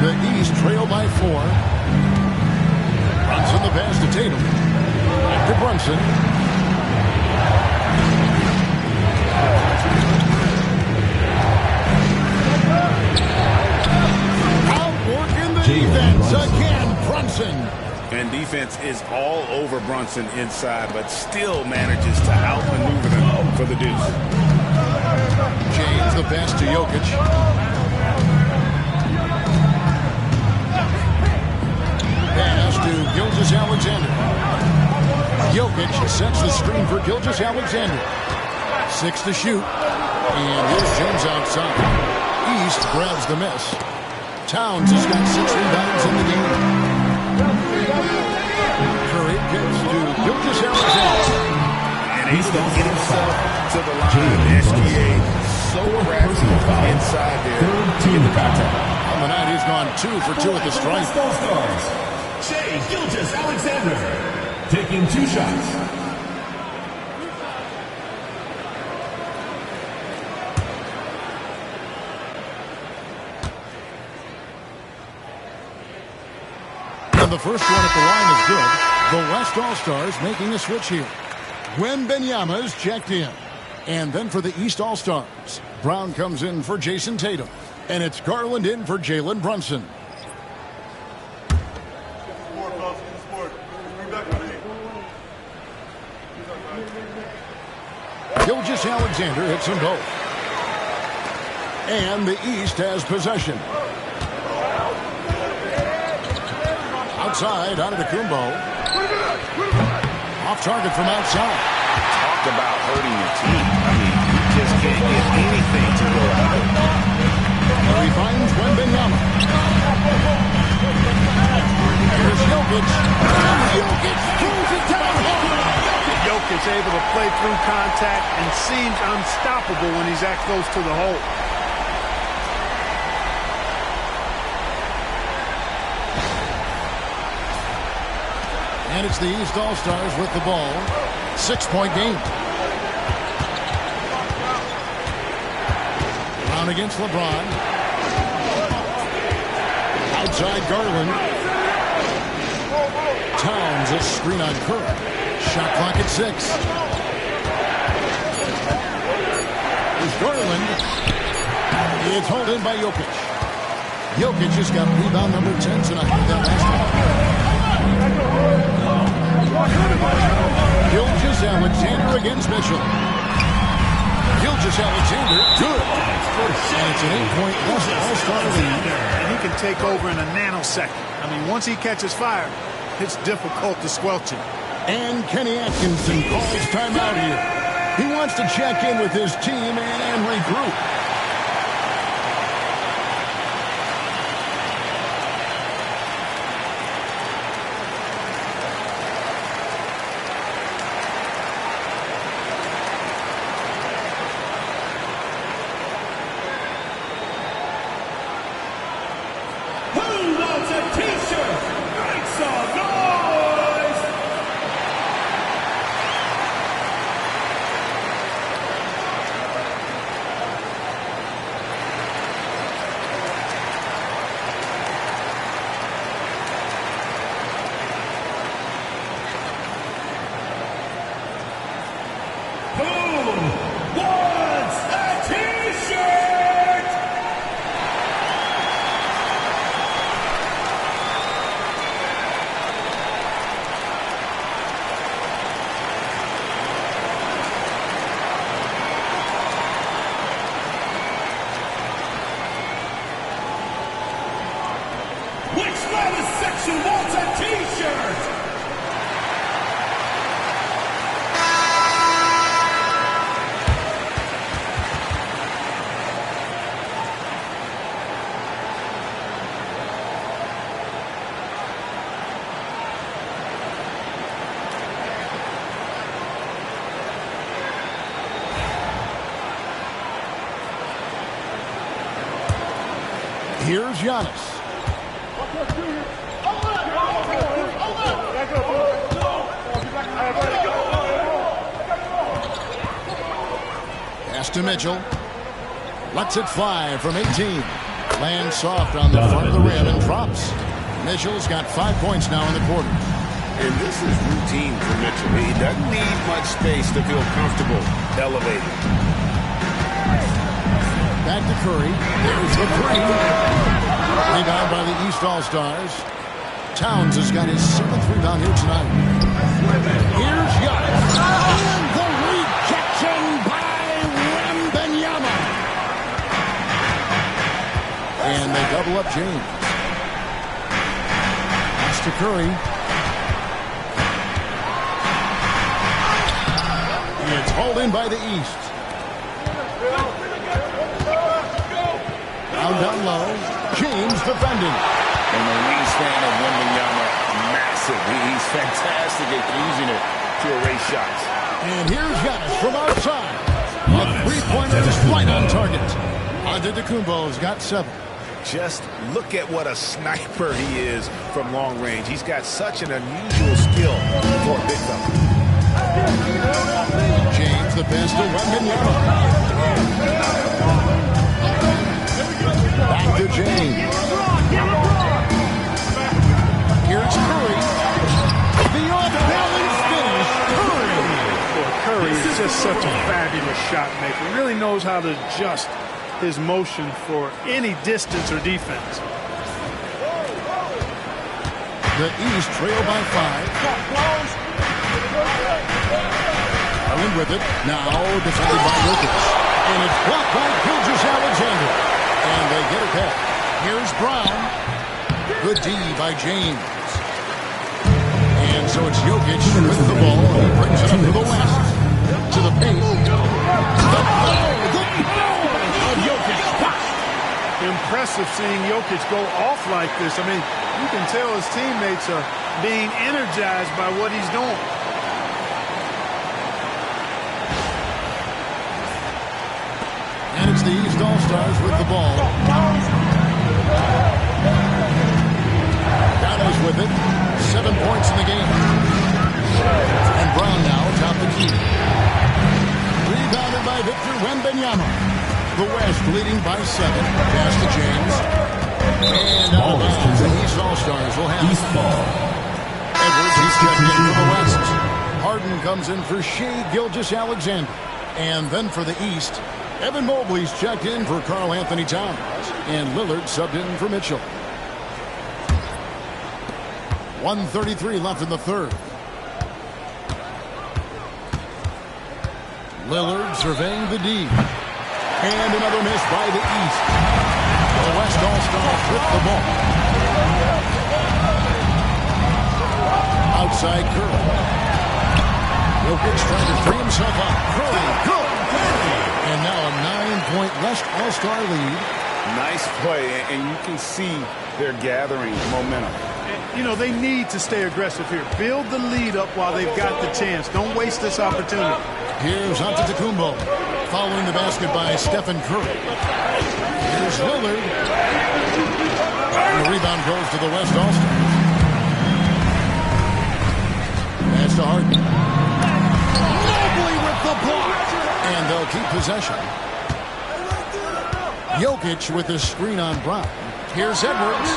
The East trail by 4. Brunson the pass to Tatum. Back to Brunson. Outworking the defense again, Brunson. And defense is all over Brunson inside, but still manages to outmaneuver them for the deuce. James the pass to Jokic. Pass to Gilgeous-Alexander. Jokic sets the screen for Gilgeous-Alexander. 6 to shoot. And here's James outside. East grabs the miss. Towns has got 6 rebounds in the game. Curry gets to Gilgeous-Alexander. And he's going to get himself to the line. SGA so crafty inside there. Third team contact. On the night, he's gone 2 for 2 at the stripe. All-Stars. Shai Gilgeous-Alexander taking 2 shots. And the first one at the line is good. The West All-Stars making a switch here. Wembanyama's checked in. And then for the East All-Stars, Brown comes in for Jason Tatum. And it's Garland in for Jalen Brunson. Gilgeous-Alexander hits them both. And the East has possession. Outside, Antetokounmpo. Off target from outside. Talk about hurting your team. I mean, you just can't get anything to go out. He finds Wembanyama. Here's Jokic. Jokic throws it down home. Jokic able to play through contact and seems unstoppable when he's that close to the hole. And it's the East All-Stars with the ball. 6-point game. Brown against LeBron. Outside Garland. Towns a screen on Curry. Shot clock at 6. Here's Garland. It's hauled in by Jokic. Jokic has got rebound number 10 tonight. That last one. Gilgeous-Alexander against Mitchell. Gilgeous-Alexander, good. And it's an 8-point All-Star lead. And he can take over in a nanosecond. I mean, once he catches fire, it's difficult to squelch him. And Kenny Atkinson calls timeout here. He wants to check in with his team and regroup. Here's Giannis. Pass to Mitchell. Lets it fly from 18. Lands soft on the front of the rim and drops. Mitchell's got 5 points now in the quarter. And this is routine for Mitchell. He doesn't need much space to feel comfortable elevating. Back to Curry. There's the three. Rebound by the East All-Stars. Towns has got his 7th rebound here tonight. Here's Giannis. And the rejection by Wembanyama. And they double up James. Pass to Curry. It's hauled in by the East. Down low, James defending. And the wingspan of Wembanyama, massive. He's fantastic at using it to erase shots. And here's Giannis from outside. A three-pointer is right on target. Antetokounmpo's got 7. Just look at what a sniper he is from long range. He's got such an unusual skill for a big fella. James, the pass to Wembanyama. Back to James. Here's Curry. The off-balance finish. Curry is just such a fabulous shot maker. He really knows how to adjust his motion for any distance or defense. The East trail by 5. Allen with it. Now defended by Jokic. And it's blocked by Gilgeous-Alexander. And they get it back. Here's Brown. Good D by James. And so it's Jokic with the ball. And brings it up to the west. To the paint. The power of Jokic. impressive seeing Jokic go off like this. I mean, you can tell his teammates are being energized by what he's doing. And it's the East All-Stars with the ball. Giannis with it. 7 points in the game. And Brown now atop the key. Rebounded by Victor Wembanyama. The West leading by 7. Pass to James. And out of bounds. The East All-Stars will have East ball. Edwards is checked in for the West. Harden comes in for Shea Gilgeous-Alexander. And then for the East, Evan Mobley's checked in for Karl Anthony Towns. And Lillard subbed in for Mitchell. 1:33 left in the third. Lillard surveying the D. And another miss by the East. The West All-Stars with the ball. Outside Curry. Jokic trying to free himself up. Curry, good. And now a 9-point West All-Star lead. Nice play, and you can see they're gathering momentum. You know, they need to stay aggressive here. Build the lead up while they've got the chance. Don't waste this opportunity. Here's Antetokounmpo. Following the basket by Stephen Curry. Here's Lillard. And the rebound goes to the West All-Stars. Pass to Harden. Mobley with the block. And they'll keep possession. Jokic with the screen on Brown. Here's Edwards.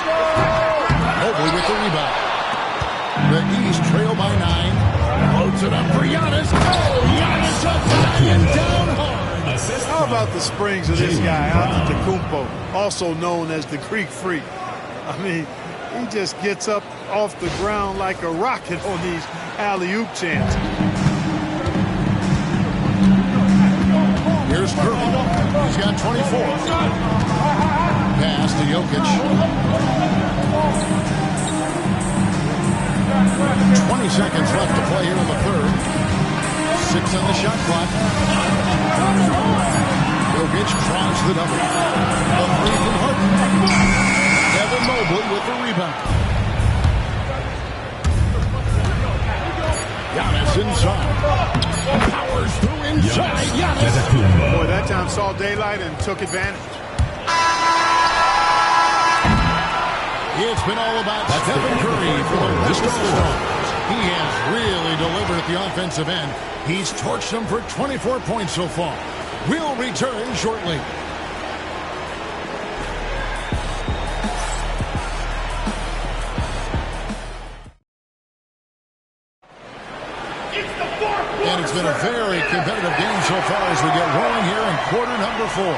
Mobley with the rebound. The East trail by 9. Loads it up for Giannis. Oh, Giannis up high and down hard. How about the springs of this guy, Antetokounmpo, also known as the Greek Freak? I mean, he just gets up off the ground like a rocket on these alley-oop chances. Here's Curry. He's got 24. Pass to Jokic. 20 seconds left to play here in the third. 6 on the shot clock. Jokic tries the double. The three from Harden. Evan Mobley with the rebound. Giannis inside. Powers through inside. Giannis. Boy, that time saw daylight and took advantage. It's been all about Stephen Curry for the West All-Stars. He has really delivered at the offensive end. He's torched them for 24 points so far. We'll return shortly. And it's been a very competitive game so far as we get rolling here in quarter number 4.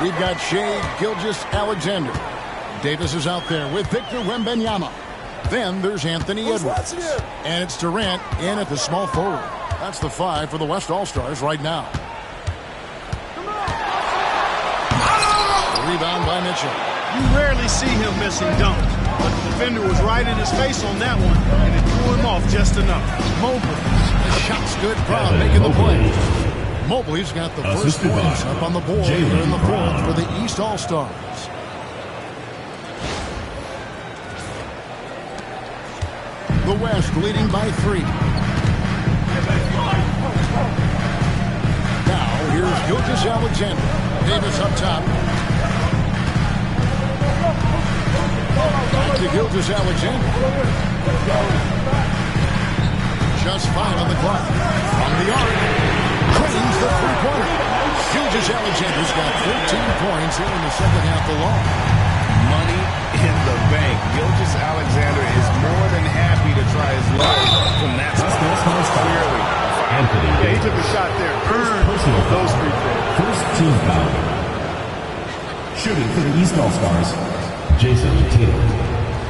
We've got Shea Gilgeous-Alexander. Davis is out there with Victor Wembanyama. Then there's Anthony Edwards. And it's Durant in at the small forward. That's the 5 for the West All-Stars right now. Rebound by Mitchell. You rarely see him missing dunks, but the defender was right in his face on that one, and it threw him off just enough. Mobley. The shot's good. Brown making the play. Mobley's got the first points up on the board here in the fourth for the East All-Stars. The West leading by 3. Now here's Gilgeous-Alexander. Davis up top. Back to Gilgeous-Alexander. Just 5 on the clock. From the arc. Cranes the three-pointer. Gilgeous-Alexander's got 13 points here in the second half alone. Money in the bank. Gilgeous-Alexander is more than happy to try his luck from that spot. Clearly. Anthony. Yeah, he took a shot there. Earned those free throws. First team foul. Shooting for the East All-Stars, Jason Tatum.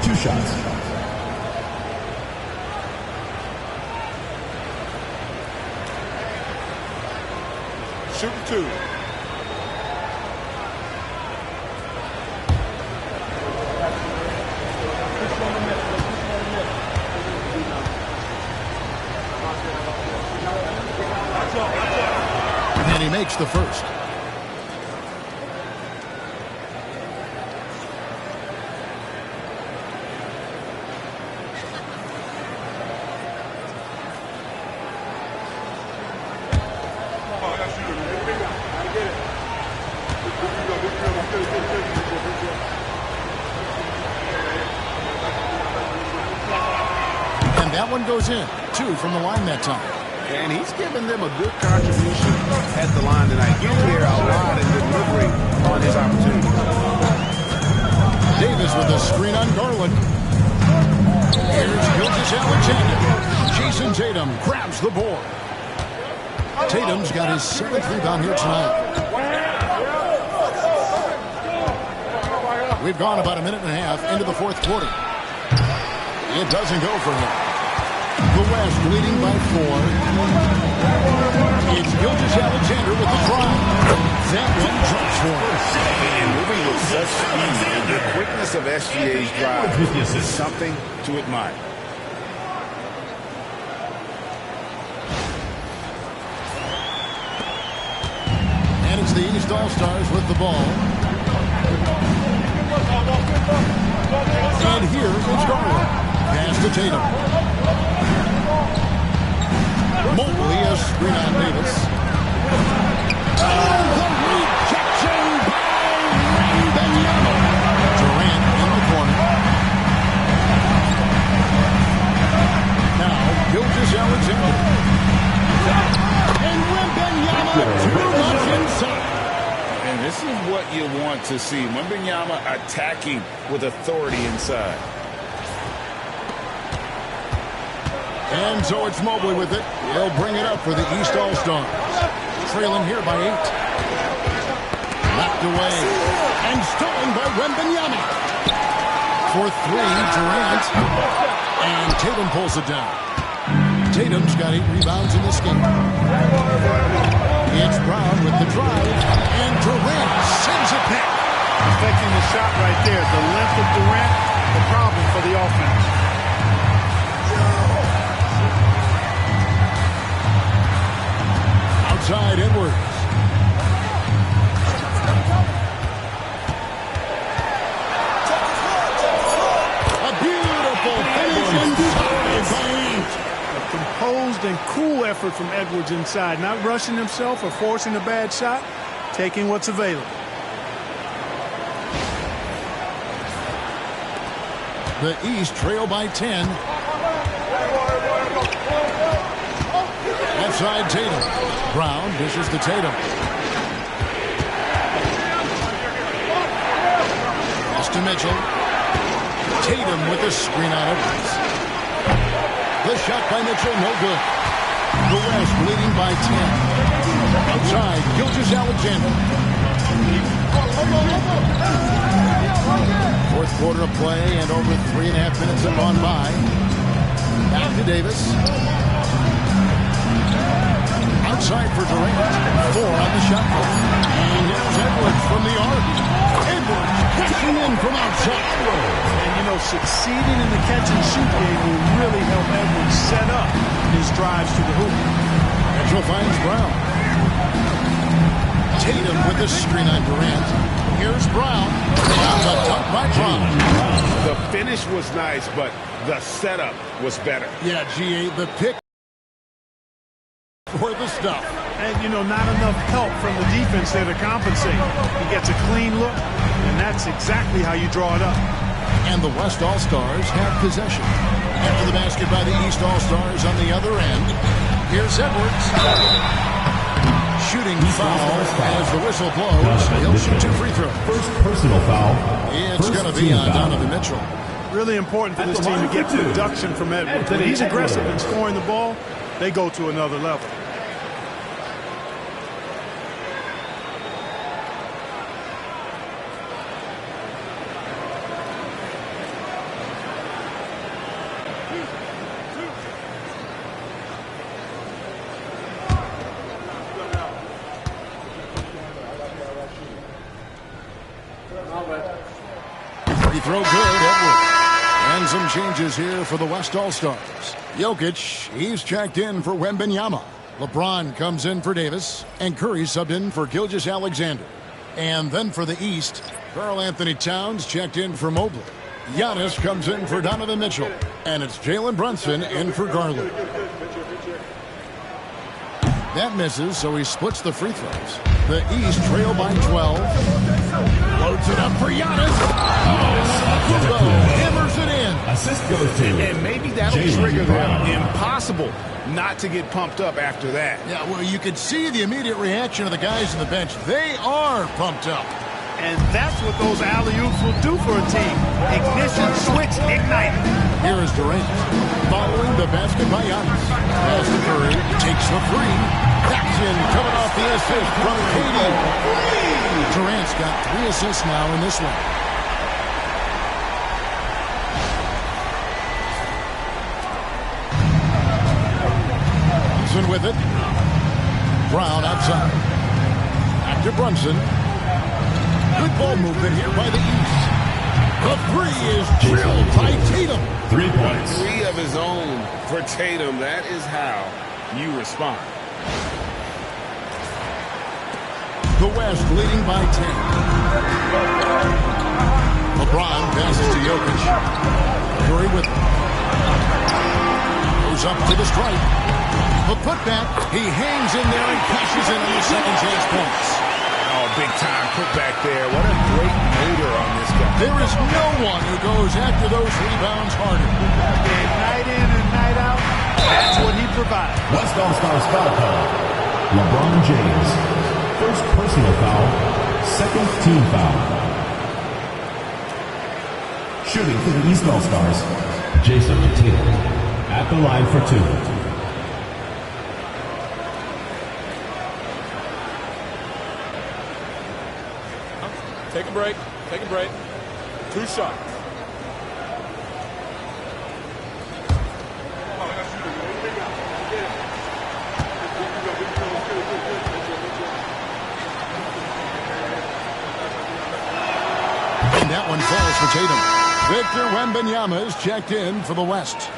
2 shots. Shooting 2. makes the first. That one goes in. 2 from the line that time. And he's given them a good contribution at the line tonight. You hear a lot in delivering on his opportunity. Davis with a screen on Garland. Here's Gilgeous-Alexander. Jason Tatum grabs the board. Tatum's got his 7th rebound here tonight. We've gone about a minute and a half into the 4th quarter. It doesn't go for him. The West leading by 4. It's Gilgeous-Alexander with the drive. That one drops for him. And moving with such speed, the quickness of SGA's drive is something to admire. And it's the East All-Stars with the ball. And here is Garland. Pass to Tatum. Mobley a screen on Davis. Oh, the rejection by Wembanyama. Durant in the corner. Now Gilgeous-Alexander. And Wembanyama too much inside. And this is what you want to see. Wembanyama attacking with authority inside. And so it's Mobley with it. They'll bring it up for the East All-Stars. Trailing here by 8. Knocked away. And stolen by Wembanyama. For 3, Durant. And Tatum pulls it down. Tatum's got 8 rebounds in this game. It's Brown with the drive. And Durant sends it back. Affecting the shot right there. The length of Durant, the problem for the offense. Outside Edwards. A beautiful finish inside by 8. A composed and cool effort from Edwards inside. Not rushing himself or forcing a bad shot. Taking what's available. The East trail by 10. Outside Tatum. Brown dishes to Tatum. Pass to Mitchell. Tatum with a screen on Edwards. The shot by Mitchell, no good. The West leading by 10. Outside, Gilgeous-Alexander. 4th quarter of play and over 3.5 minutes have gone by. Back to Davis. Outside for Durant. 4 on the shot clock. And here's Edwards from the arc. Edwards catching in from outside. And, you know, succeeding in the catch-and-shoot game will really help Edwards set up his drives to the hoop. Mitchell finds Brown. Tatum with the screen on Durant. Here's Brown. On the dunk by Brown. The finish was nice, but the setup was better. Yeah, GA, the pick for the stuff. And, you know, not enough help from the defense there to compensate. He gets a clean look, and that's exactly how you draw it up. And the West All-Stars have possession. After the basket by the East All-Stars on the other end. Here's Edwards. Shooting foul as the whistle blows. He'll shoot 2 free throws. First personal foul. It's going to be on Donovan Mitchell. Really important for this team to get production from Edwards. When he's aggressive in scoring the ball, they go to another level. Free throw good, Edwards. And some changes here for the West All-Stars. Jokic, he's checked in for Wembanyama. LeBron comes in for Davis, and Curry subbed in for Gilgeous-Alexander. And then for the East, Karl-Anthony Towns checked in for Mobley. Giannis comes in for Donovan Mitchell, and it's Jalen Brunson in for Garland. That misses, so he splits the free throws. The East trail by 12. Loads it up for Giannis. Oh, hammers it in. Assist goes to And maybe that'll trigger them. Impossible not to get pumped up after that. Yeah, well, you could see the immediate reaction of the guys on the bench. They are pumped up. And that's what those alley-oops will do for a team. Ignition, switch, ignite. Here is Durant. Following the basket by Giannis. Pass to Curry. Takes the three. That's in. Coming off the assist from KD. Durant's got 3 assists now in this one. Brunson with it. Brown outside. Back to Brunson. Good ball movement here by the East. The three is drilled by Tatum. 3 points. 3 of his own for Tatum. That is how you respond. The West leading by 10. LeBron passes to Jokic. Curry with it. Goes up to the stripe. The putback. He hangs in there and cashes in on the second chance points. Oh, big time putback there. What a great motor on this guy. There is no one who goes after those rebounds harder. And night in and night out, that's what he provides. West All-Stars foul call. LeBron James. First personal foul. Second team foul. Shooting for the East All-Stars. Jason Tatum. At the line for 2. Take a break. Take a break. 2 shots. And that one falls for Tatum. Victor Wembanyama is checked in for the West.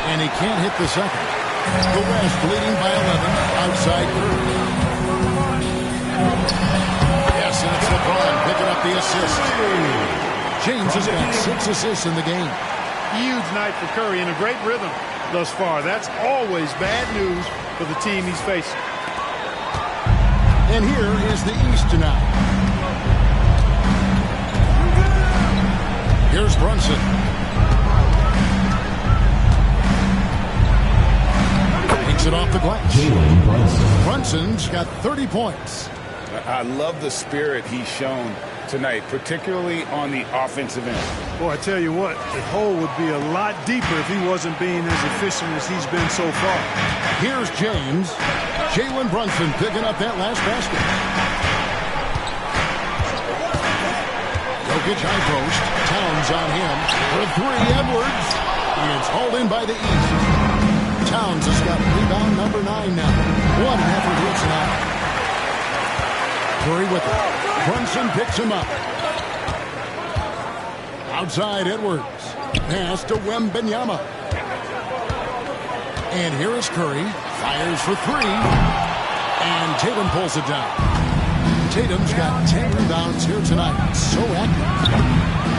And he can't hit the second. The West leading by 11 outside Curry. Yes, and it's LeBron picking up the assist. James has got 6 assists in the game. Huge night for Curry and a great rhythm thus far. That's always bad news for the team he's facing. And here is the East tonight. Here's Brunson. Takes it off the glass. Jalen Brunson. Brunson's got 30 points. I love the spirit he's shown tonight, particularly on the offensive end. Boy, I tell you what, the hole would be a lot deeper if he wasn't being as efficient as he's been so far. Here's James. Jalen Brunson picking up that last basket. Jokic high post. Towns on him. For 3, Edwards. It's hauled in by the East. Towns has got rebound number 9 now. What an effort it's now. Curry with it. Brunson picks him up. Outside Edwards. Pass to Wembanyama. And here is Curry. Fires for 3. And Tatum pulls it down. Tatum's got 10 rebounds here tonight. So active.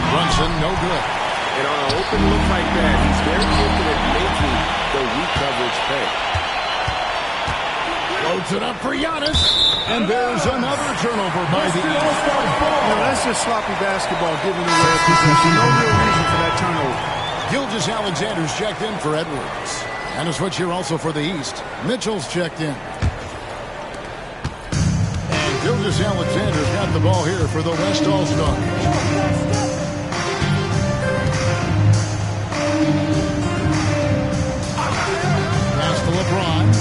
Brunson, no good. And on an open look like that, he's very gifted at making the weak coverage pay. Loads it up for Giannis. And there's another turnover by the East. That's just sloppy basketball giving away possession. No real reason for that turnover. Gilgeous-Alexander's checked in for Edwards. And a switch here also for the East. Mitchell's checked in. And Gilgeous-Alexander's got the ball here for the West All-Stars. Pass to LeBron.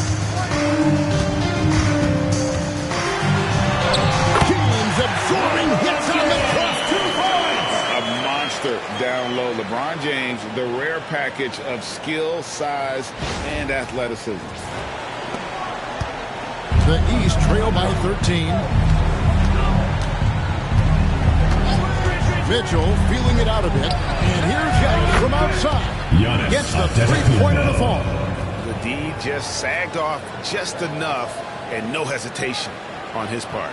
James absorbing hits on the cross. 2 points. A monster down low show LeBron James the rare package of skill, size, and athleticism. The East trail by 13. Mitchell feeling it out a bit. And here's Giannis from outside. Giannis Gets the three-pointer to fall. The D just sagged off just enough and no hesitation on his part.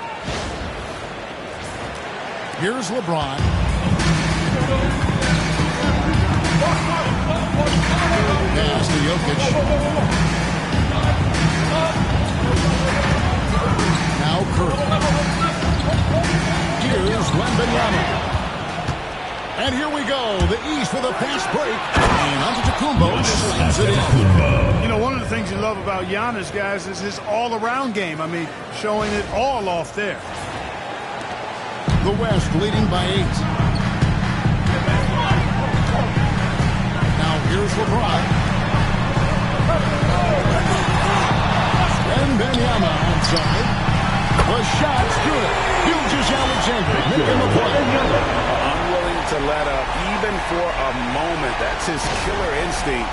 Here's LeBron. Pass to Jokic. Now Curry. Here's Wembanyama. And here we go. The East with a fast break. And Antetokounmpo slams it in. You know, one of the things you love about Giannis, guys, is his all-around game. I mean, showing it all off there. The West leading by 8. Now here's LeBron. And Wembanyama outside. The shot's good. Gilgeous-Alexander making the play. Unwilling to let up even for a moment. That's his killer instinct,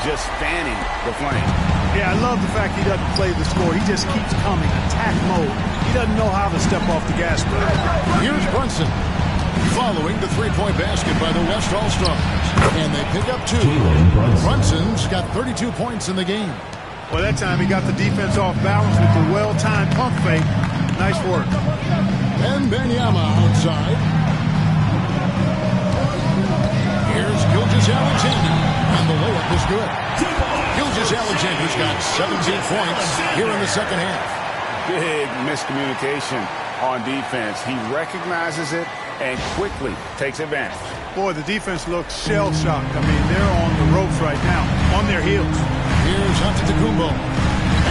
just fanning the flame. Yeah, I love the fact he doesn't play the score. He just keeps coming, attack mode. He doesn't know how to step off the gas pedal. Here's Brunson. Following the three-point basket by the West All-Stars. And they pick up 2. Brunson's got 32 points in the game. Well, that time he got the defense off balance with the well-timed pump fake. Nice work. And Wembanyama outside. Here's Gilgeous-Alexander. And the layup is good. Gilgeous-Alexander's got 17 points here in the second half. Big miscommunication on defense. He recognizes it and quickly takes advantage. Boy, the defense looks shell-shocked. I mean, they're on the ropes right now, on their heels. Here's Antetokounmpo.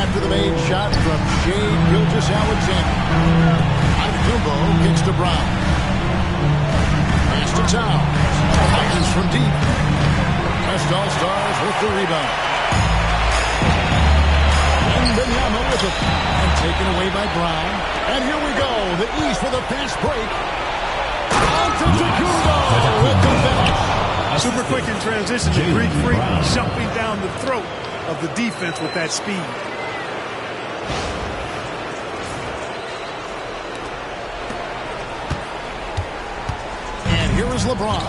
After the made shot from Shai Gilgeous-Alexander. Antetokounmpo kicks to Brown. Pass to Towns. Fires from deep. West All-Stars with the rebound. And Wembanyama with it. And taken away by Brown. And here we go. The East with a fast break. Antetokounmpo with the finish. Super quick in transition. The Greek freak jumping down the throat of the defense with that speed. And here is LeBron.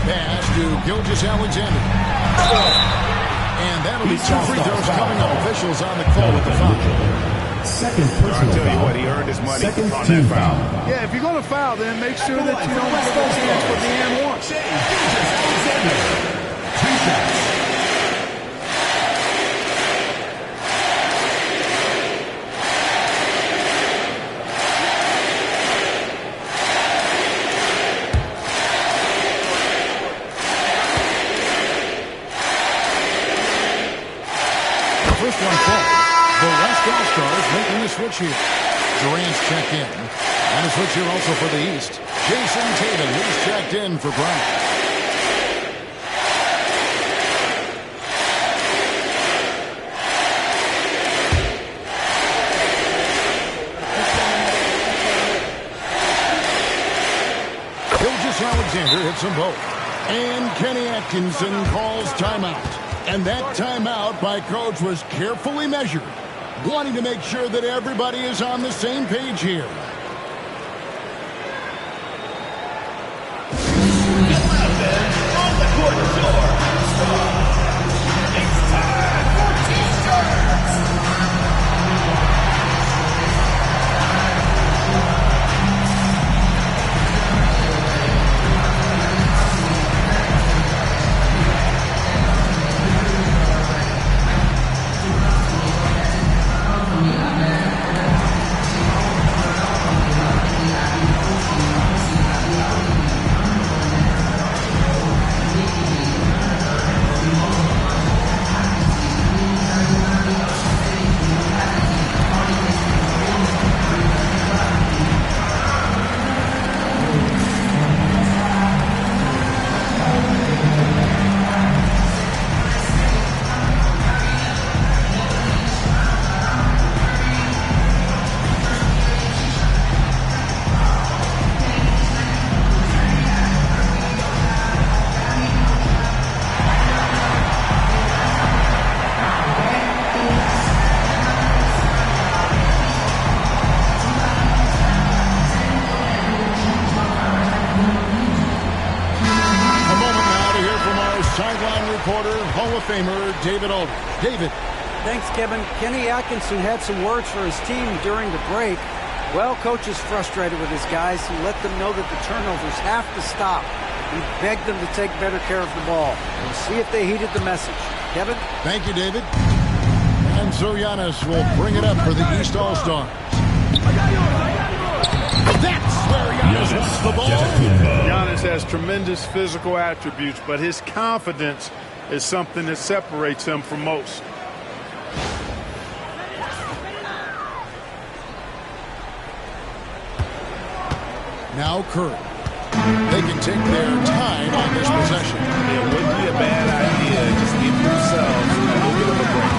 Pass to Gilgeous-Alexander. And that'll be 2 free throws coming up. Officials on the call with the foul. Second I'll personal tell you foul. what, he earned his money Second on team that foul. foul. Yeah, if you're going to foul, then make sure that you don't give a chance for the and one. Alexander. 2 shots. First one falls. The West All-Stars making the switch here. Durant's checked in. And a switch here also for the East. Jason Tatum is checked in for Brown. Gilgeous-Alexander hits them both. And Kenny Atkinson calls timeout. And that timeout by Coach was carefully measured, wanting to make sure that everybody is on the same page here. On the court floor. It's time for T-shirts. reporter, Hall of Famer David Aldridge. David. Thanks, Kevin. Kenny Atkinson had some words for his team during the break. Well, coach is frustrated with his guys. He let them know that the turnovers have to stop. He begged them to take better care of the ball. We'll see if they heeded the message. Kevin? Thank you, David. And so Giannis will bring it up for the East All-Stars. That's where Giannis wants the ball. Giannis has tremendous physical attributes, but his confidence is something that separates him from most. Now Curry. They can take their time on this possession. It wouldn't be a bad idea. Just give yourselves a little bit of a break.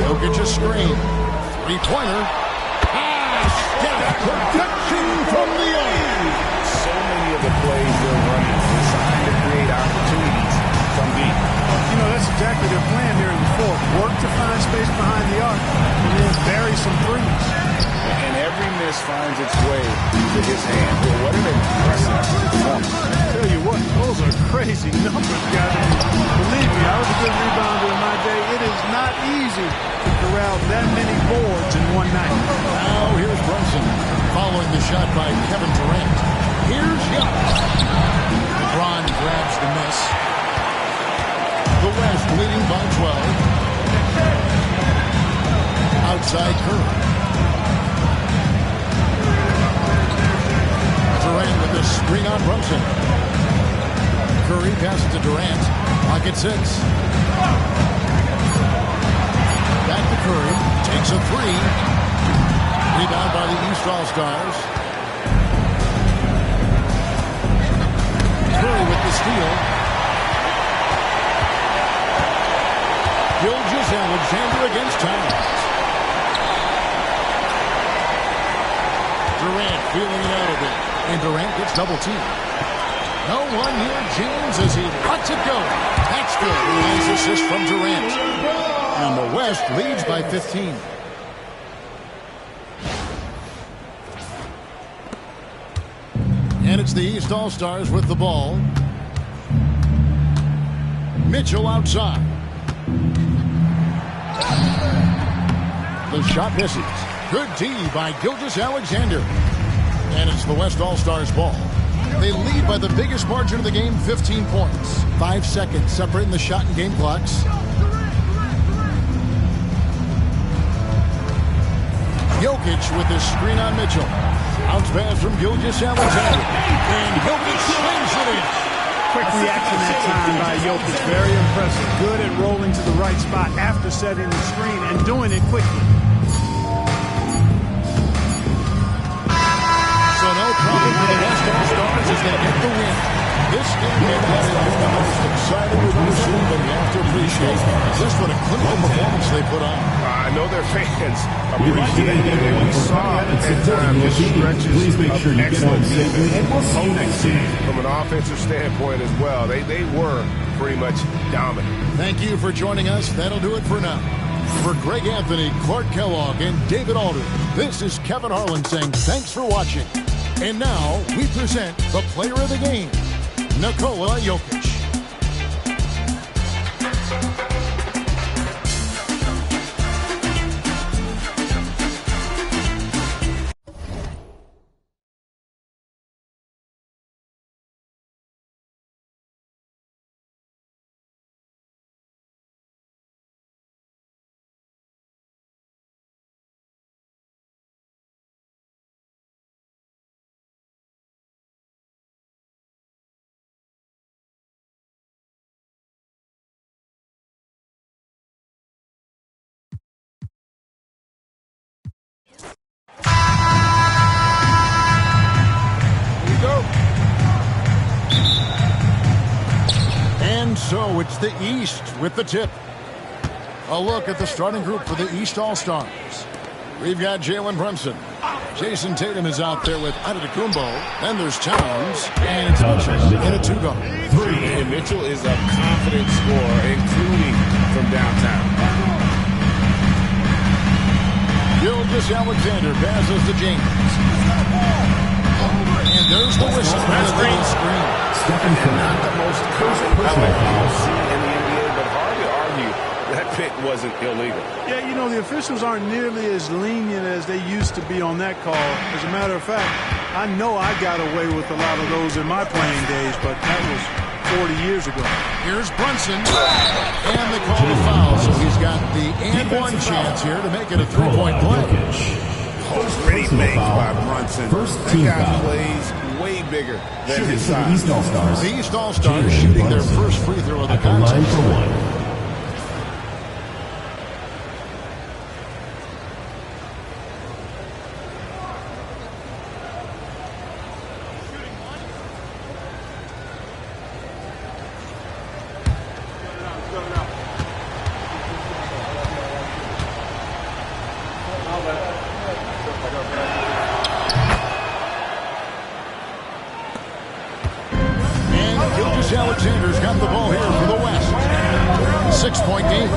Jokic a screen. Three-pointer. Pass. Protection from the arm. So many of the plays they're running designed to create opportunities from deep. You know, that's exactly their plan here in the fourth. Work to find space behind the arc and then bury some threes. And every miss finds its way to his hand. Well, what an impressive performance. I tell you what, those are crazy numbers, guys. Believe me, I was a good rebounder in my day. It is not easy to corral that many boards in one night. Now here's Brunson following the shot by Kevin Durant. Here's Giannis. LeBron grabs the miss. The West leading by 12. Outside Curry. Durant with the screen on Brunson. Curry passes to Durant. Pocket 6. Back to Curry. Takes a three. Rebound by the East All-Stars. Curry with the steal. Gilgeous-Alexander against Towns. Durant feeling it out a bit. And Durant gets double teamed. No one near James as he lets it go. That's good. Nice assist from Durant. And the West leads by 15. And it's the East All-Stars with the ball. Mitchell outside. The shot misses. Good D by Gilgeous-Alexander. And it's the West All-Stars ball. They lead by the biggest margin of the game, 15 points. 5 seconds separating the shot and game clocks. Jokic with his screen on Mitchell. Bounce pass from Gilgeous-Alexander. And Jokic slings it in. Quick reaction that time by Jokic. Very impressive. Good at rolling to the right spot after setting the screen and doing it quickly. So no problem for the West All-Stars as they get the win. This game may not have been the most exciting we've ever seen, but you have to appreciate just what a clinical performance they put on. I know their fans appreciate it, and we saw at times just stretches Please make sure you get home safely, and we'll see you next season. From an offensive standpoint as well, they were pretty much dominant. Thank you for joining us. That'll do it for now. For Greg Anthony, Clark Kellogg, and David Aldridge, this is Kevin Harlan saying thanks for watching. And now we present the player of the game, Nikola Jokic. And so it's the East with the tip. A look at the starting group for the East All-Stars. We've got Jalen Brunson. Jason Tatum is out there with Antetokounmpo. Then there's Towns. And it's Mitchell in a two-guard. And Mitchell is a confident scorer, including from downtown. Gilgeous-Alexander passes to James. And there's the whistle. Screen Not the most common penalty you'll see in the NBA, but hard to argue that pick wasn't illegal. Yeah, you know, the officials aren't nearly as lenient as they used to be on that call. As a matter of fact, I know I got away with a lot of those in my playing days, but that was 40 years ago. Here's Brunson, and they call a foul, so he's got the and one chance here to make it a three-point play. Pretty big by Brunson. First That team guy foul. plays way bigger than Shooting his for the size. East All-Stars. The East All-Stars Jalen shooting their Brunson. first free throw of the At the line contest. for one. And Gilgeous Alexander's got the ball here for the West. 6-point game.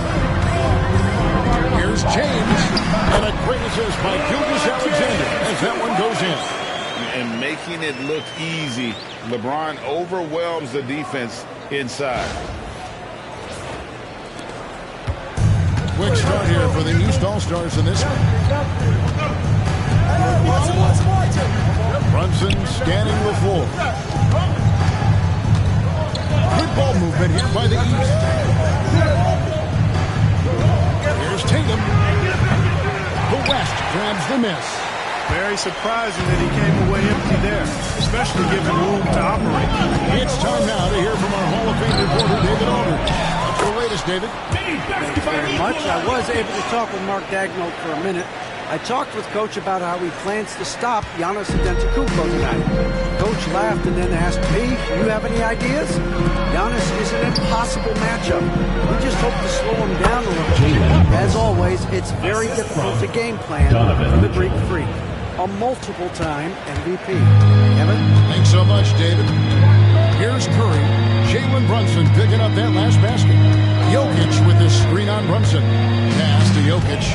Here's James, and a great assist by Gilgeous Alexander as that one goes in. And making it look easy, LeBron overwhelms the defense inside. Quick start here for the East All-Stars in this one. Brunson scanning the floor. Good ball movement here by the East. Here's Tatum. The West grabs the miss. Very surprising that he came away empty there, especially given room to operate. It's time now to hear from our Hall of Fame reporter, David Aldridge. What's the latest, David? Thanks very much. I was able to talk with Mark Daigneault for a minute. I talked with Coach about how he plans to stop Giannis Antetokounmpo tonight. Coach laughed and then asked me, "You have any ideas?" Giannis is an impossible matchup. We just hope to slow him down a little bit. As always, it's very difficult to game plan for the Greek Freak, a multiple-time MVP. Evan? Thanks so much, David. Here's Curry. Jalen Brunson picking up that last basket. Jokic with his screen on Brunson. Pass to Jokic.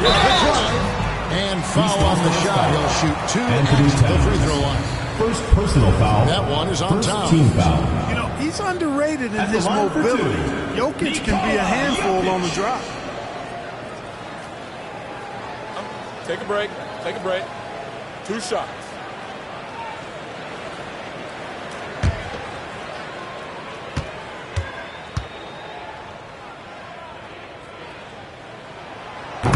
Here's the drive. And foul on the shot. He'll shoot two at the free throw line. First personal foul. That one is on First top. team foul. You know, he's underrated in his mobility. Jokic can be a handful on the drop. Take a break. Take a break. 2 shots.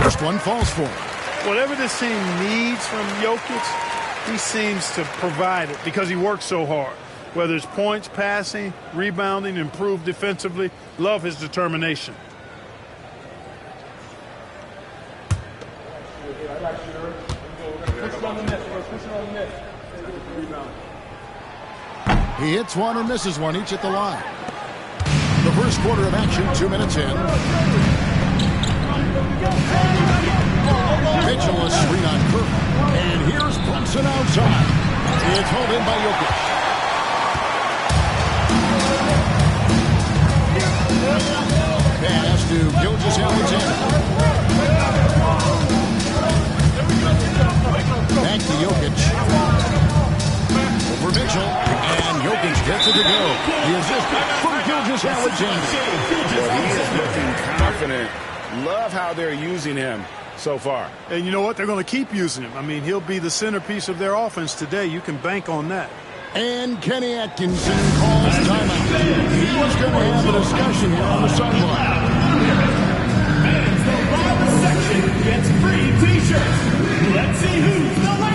First one falls for him. Whatever this team needs from Jokic, he seems to provide it because he works so hard. Whether it's points, passing, rebounding, improved defensively, love his determination. He hits one and misses one, each at the line. The first quarter of action, 2 minutes in. Mitchell a screen on Curry. And here's Brunson outside. It's held in by Jokic. Pass to Gilgeous Alexander. Back to Jokic. Over Mitchell. And Jokic gets it to go. The assist from Gilgeous Alexander. Well, he is looking confident. Love how they're using him so far. And you know what? They're going to keep using him. I mean, he'll be the centerpiece of their offense today. You can bank on that. And Kenny Atkinson calls timeout. He's going to have a discussion here on the sideline. Fans, the loudest section gets free T-shirts. Let's see who's the loudest.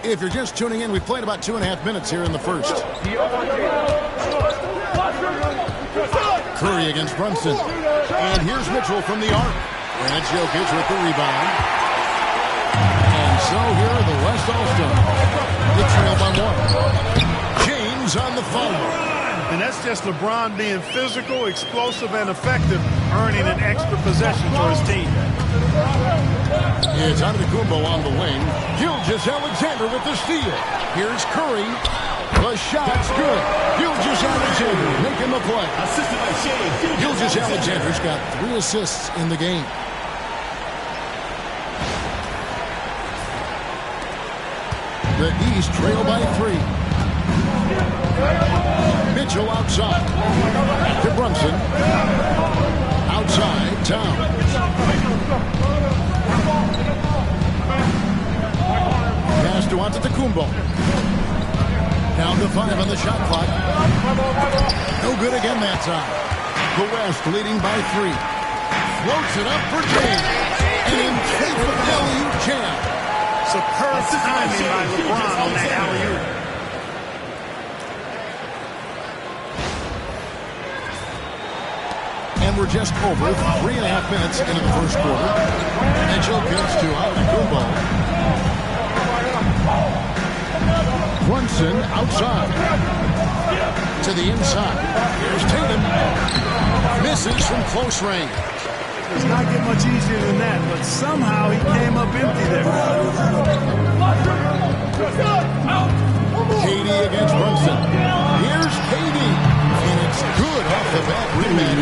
If you're just tuning in, we played about 2.5 minutes here in the first. Curry against Brunson. And here's Mitchell from the arc. And it's Jokic with the rebound. And so here are the West All-Stars. They trail by 1. James on the follow. And that's just LeBron being physical, explosive, and effective, earning an extra possession for his team. It's Antetokounmpo on the wing. Gilgeous-Alexander with the steal. Here's Curry. The shot's good. Gilgeous-Alexander making the play. Assisted by Shea. Gilgeous-Alexander's got 3 assists in the game. The East trail by 3. Mitchell outside. To Brunson. Outside, Towns. Pass to Antetokounmpo. Down to 5 on the shot clock. No good again that time. The West leading by 3. Floats it up for James. An incapable alley-oop jam. Superb timing by LeBron on that alley-oop. And we're just over 3.5 minutes into the first quarter. Mitchell gets to Antetokounmpo. Brunson outside. To the inside. Here's Tatum. Misses from close range. Does not get much easier than that, but somehow he came up empty there. KD against Brunson. Here's KD. And it's good off the back rebound.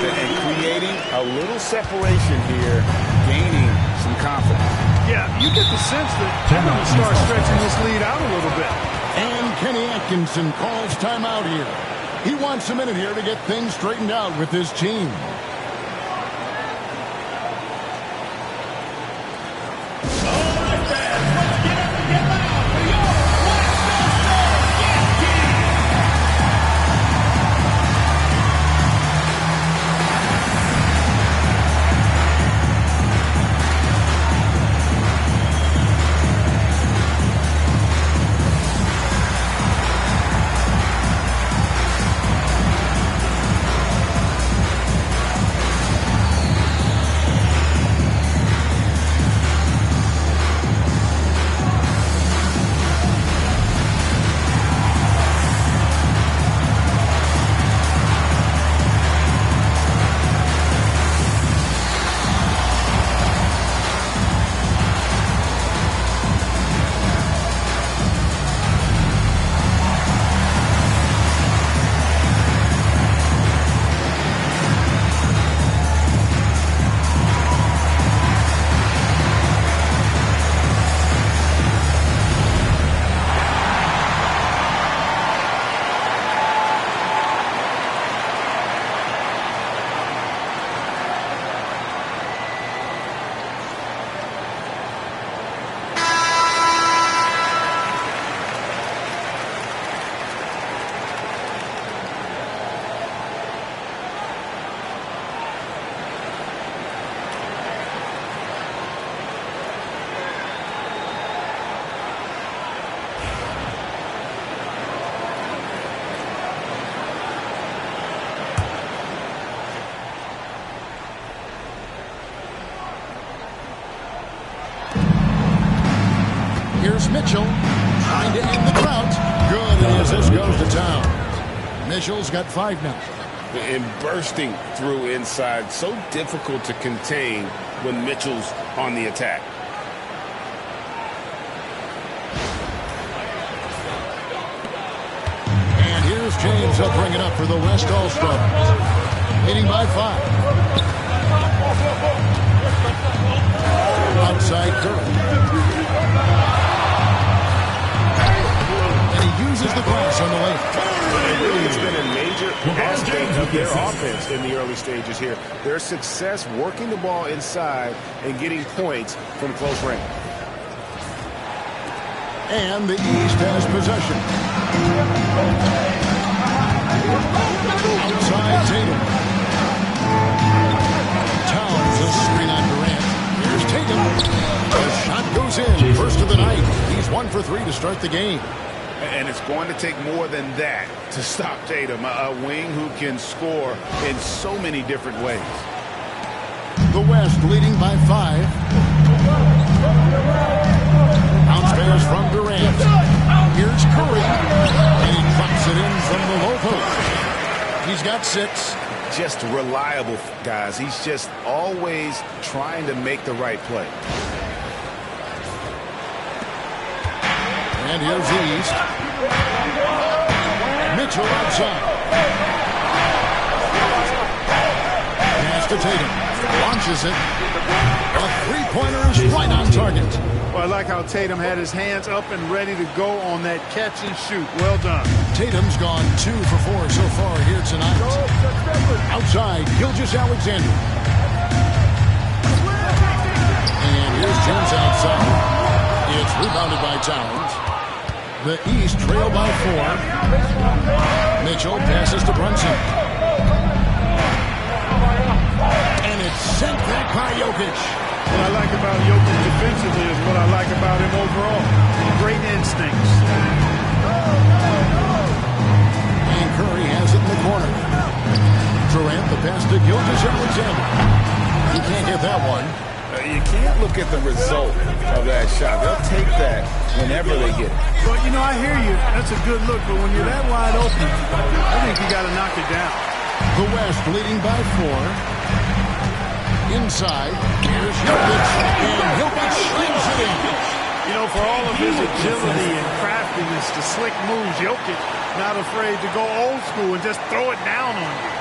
And creating a little separation here, gaining some confidence. Yeah, you get the sense that they're going to start stretching this lead out a little bit. And Kenny Atkinson calls timeout here. He wants a minute here to get things straightened out with his team. Here's Mitchell trying to end the drought. Good as this goes to town. Mitchell's got 5 now. And bursting through inside. So difficult to contain when Mitchell's on the attack. And here's James. He'll bring it up for the West All-Stars. Leading by 5. Outside Curry. Uses the glass on the way. It's been a major aspect of their offense in the early stages here. Their success working the ball inside and getting points from close range. And the East has possession. Outside Tatum. Towns a screen on Durant. Here's Tatum. The shot goes in. First of the night. He's 1 1 for 3 to start the game. And it's going to take more than that to stop Tatum, a wing who can score in so many different ways. The West leading by 5. Bounce pass from Durant. Here's Curry. And he drops it in from the low post. He's got 6. Just reliable, guys. He's just always trying to make the right play. And here's the East. Mitchell outside. Pass to Tatum. Launches it. A three-pointer is right on target. Well, I like how Tatum had his hands up and ready to go on that catch and shoot. Well done. Tatum's gone 2 for 4 so far here tonight. Outside, Gilgeous-Alexander. And here's Jones outside. It's rebounded by Towns. The East trail by 4. Mitchell passes to Brunson. And it's sent back by Jokic. What I like about Jokic defensively is what I like about him overall. Great instincts. And Curry has it in the corner. Durant the pass to Gilgeous-Alexander. He can't get that one. You can't look at the result of that shot. They'll take that whenever they get it. Well, you know, I hear you. That's a good look, but when you're that wide open, I think you got to knock it down. The West leading by 4. Inside, here's Jokic, and Jokic slings it in. You know, for all of his agility and craftiness, the slick moves, Jokic not afraid to go old school and just throw it down on you.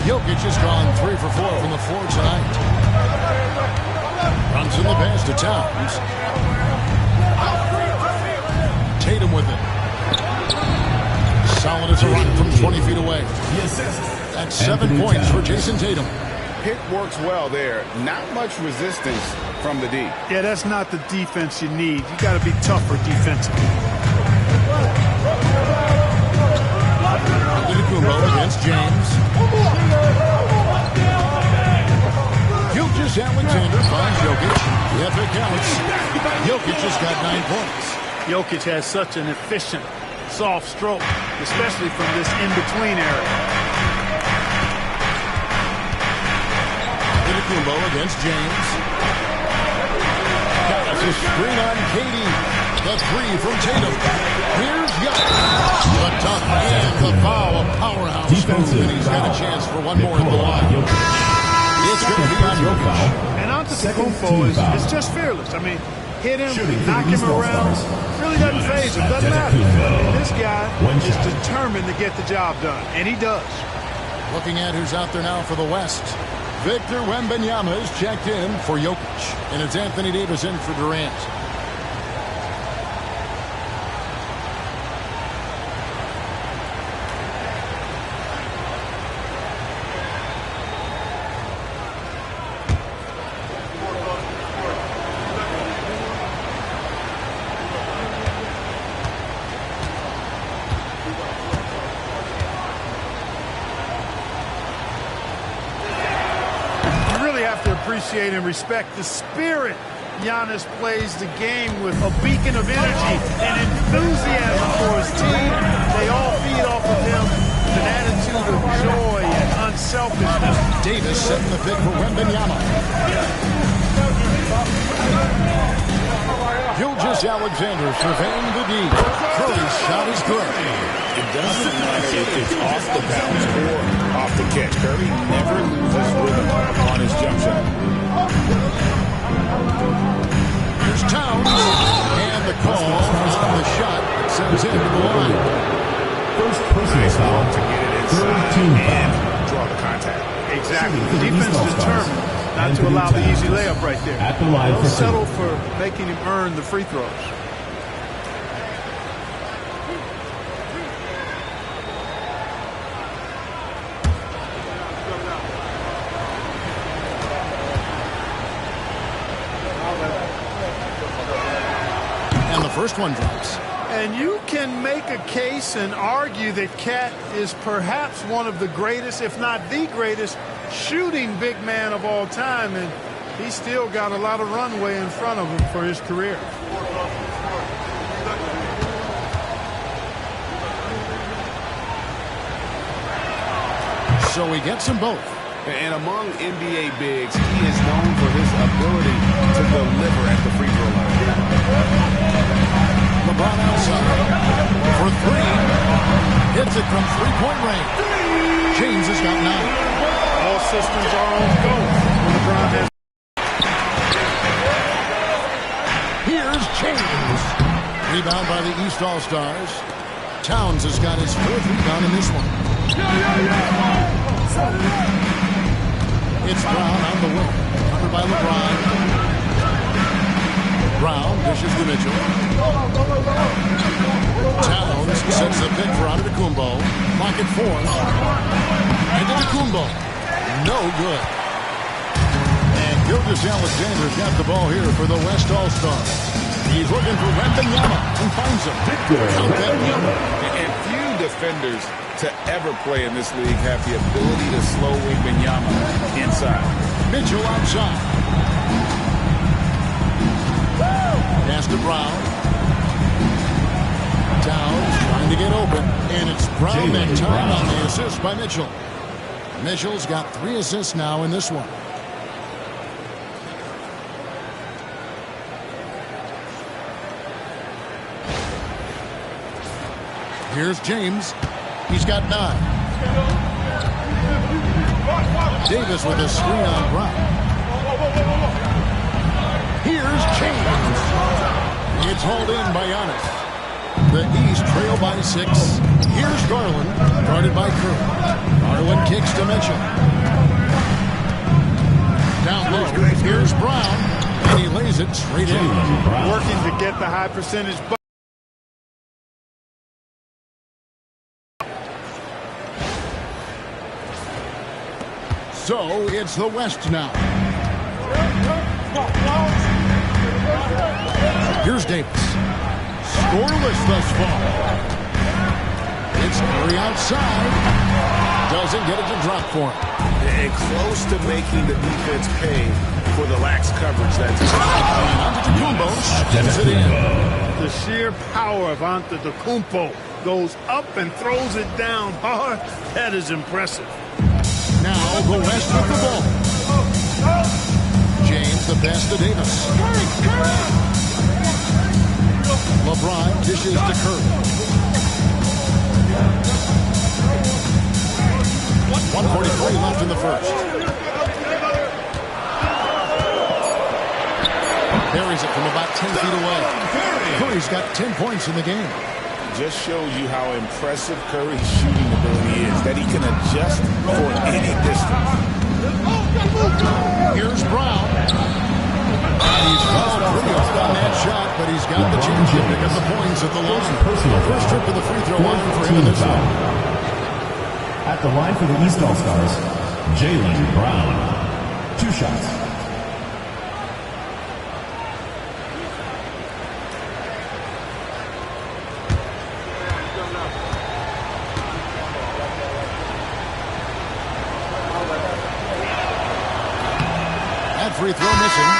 Jokic has gone 3 for 4 from the floor tonight. Runs in the pass to Towns. Tatum with it. Solid as a rock from 20 feet away. That's 7 points for Jason Tatum. Pick works well there. Not much resistance from the D. Yeah, that's not the defense you need. You got to be tougher defensively. Antetokounmpo against James. Gilgeous-Alexander finds Jokic. If it counts, Jokic has got 9 points. Jokic has such an efficient, soft stroke, especially from this in-between area. Antetokounmpo against James. That's a screen on Katie. The 3 from Tatum. Here's Young. The dunk and the foul. A powerhouse move, and he's got a chance for one more at the line. It's going to be on Jokic. And Antetokounmpo is just fearless. I mean, hit him, knock him around. Really doesn't faze him. Doesn't matter. I mean, this guy is determined to get the job done, and he does. Looking at who's out there now for the West. Victor Wembanyama is checked in for Jokic, and it's Anthony Davis in for Durant. Appreciate and respect the spirit Giannis plays the game with, a beacon of energy and enthusiasm for his team. They all feed off of him with an attitude of joy and unselfishness. Davis setting the pick for Wembanyama. Gilgeous-Alexander surveying the D. Curry's shot is good. It doesn't matter if it's off the bounce or off the catch. Curry never loses rhythm on his jump shot. Here's Towns. And the call on the shot that sends him to the line. First personal foul to get it inside and draw the contact. Exactly. The defense is determined not to allow the easy layup right there. At the line Don't for settle for making him earn the free throws. And the first one drops. And you can make a case and argue that Cat is perhaps one of the greatest, if not the greatest, shooting big man of all time, and he's still got a lot of runway in front of him for his career. So he gets them both. And among NBA bigs, he is known for his ability to deliver at the free throw line. LeBron outside for three. Hits it from three-point range. James has got 9. All systems are on go when LeBron has. Here's James. Rebound by the East All-Stars. Towns has got his 4th rebound in this one. It's Brown on the wing. Covered by LeBron. Brown dishes to Mitchell. Towns sets the pick for Antetokounmpo. Pocket 4. Antetokounmpo. No good. And Gilgeous-Alexander's got the ball here for the West All-Stars. He's looking for Wembanyama and finds him. Count that one. And few defenders to ever play in this league have the ability to slow Wembanyama inside. Mitchell outside. Pass to Brown. Towns trying to get open. And it's Brown that time on the assist by Mitchell. Mitchell's got 3 assists now in this one. Here's James. He's got 9. Davis with a screen on Brown. Here's James. It's hauled in by Giannis. The East trail by 6. Here's Garland, guarded by Curry. Garland kicks to Mitchell. Down low. Here's Brown, and he lays it straight in. Working to get the high percentage. So it's the West now. Here's Davis. Scoreless thus far. It's Curry outside. Doesn't get it to drop for him. And close to making the defense pay for the lax coverage. That's Antetokounmpo steps it in. The sheer power of Antetokounmpo goes up and throws it down hard. That is impressive. Now the West with the ball. James the pass to Davis. LeBron dishes to Curry. 1:43 left in the first. Buries it from about 10 feet away. Curry's got 10 points in the game. Just shows you how impressive Curry's shooting ability is, that he can adjust for any distance. Here's Brown. He's fouled pretty hard on that shot, but he's got the chance to pick up the points at the line. First trip to the free throw line for him in this one. At the line for the East All-Stars, Jaylen Brown. 2 shots. Free throw missing.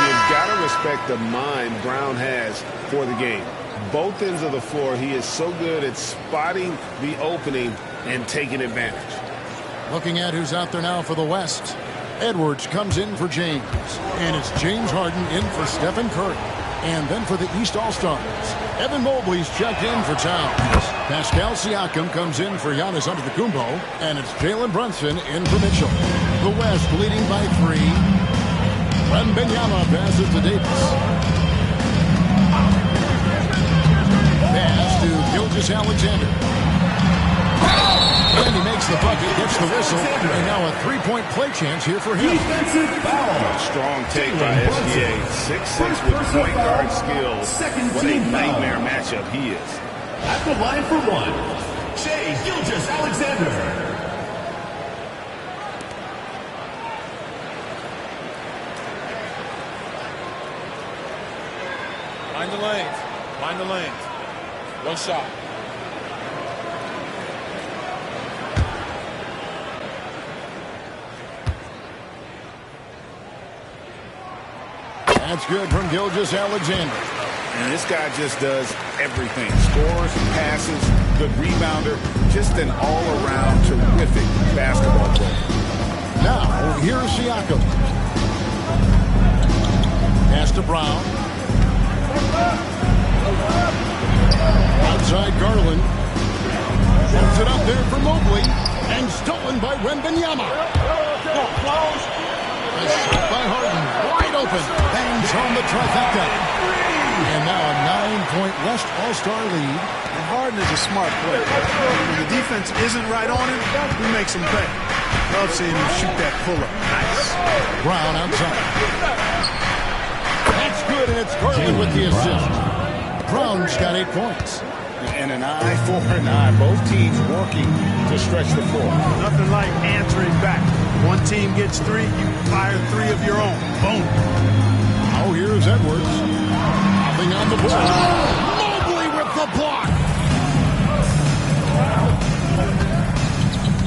You've got to respect the mind Brown has for the game. Both ends of the floor, he is so good at spotting the opening and taking advantage. Looking at who's out there now for the West. Edwards comes in for James. And it's James Harden in for Stephen Curry. And then for the East All-Stars, Evan Mobley's checked in for Towns. Pascal Siakam comes in for Giannis Antetokounmpo. And it's Jalen Brunson in for Mitchell. The West leading by 3. Wembanyama passes to Davis. Pass to Gilgeous-Alexander. And he makes the bucket, gets the whistle, and now a 3-point play chance here for him. Defensive foul. Strong take by SGA. 6'6" with point guard skills. What a nightmare matchup he is. At the line for 1, Shai Gilgeous-Alexander. Mind the lanes. Mind the lanes. 1 shot. That's good from Gilgeous Alexander. And this guy just does everything. Scores, passes, good rebounder. Just an all-around terrific basketball player. Now, here's Siakam. Pass to Brown. Outside Garland. Puts it up there for Mobley. And stolen by Wembanyama. A shot by Harden. Wide open. Bangs on the trifecta. And now a 9-point West All-Star lead. And Harden is a smart player. When the defense isn't right on him, he makes them pay. Love seeing him shoot that pull-up. Nice. Brown outside. That's good, and it's Garland with the assist. Brown's got 8 points. And an eye for an eye. Both teams working to stretch the floor. Nothing like answering back. One team gets 3, you fire 3 of your own. Boom. Oh, here's Edwards. Nothing on the board. Mobley with the block.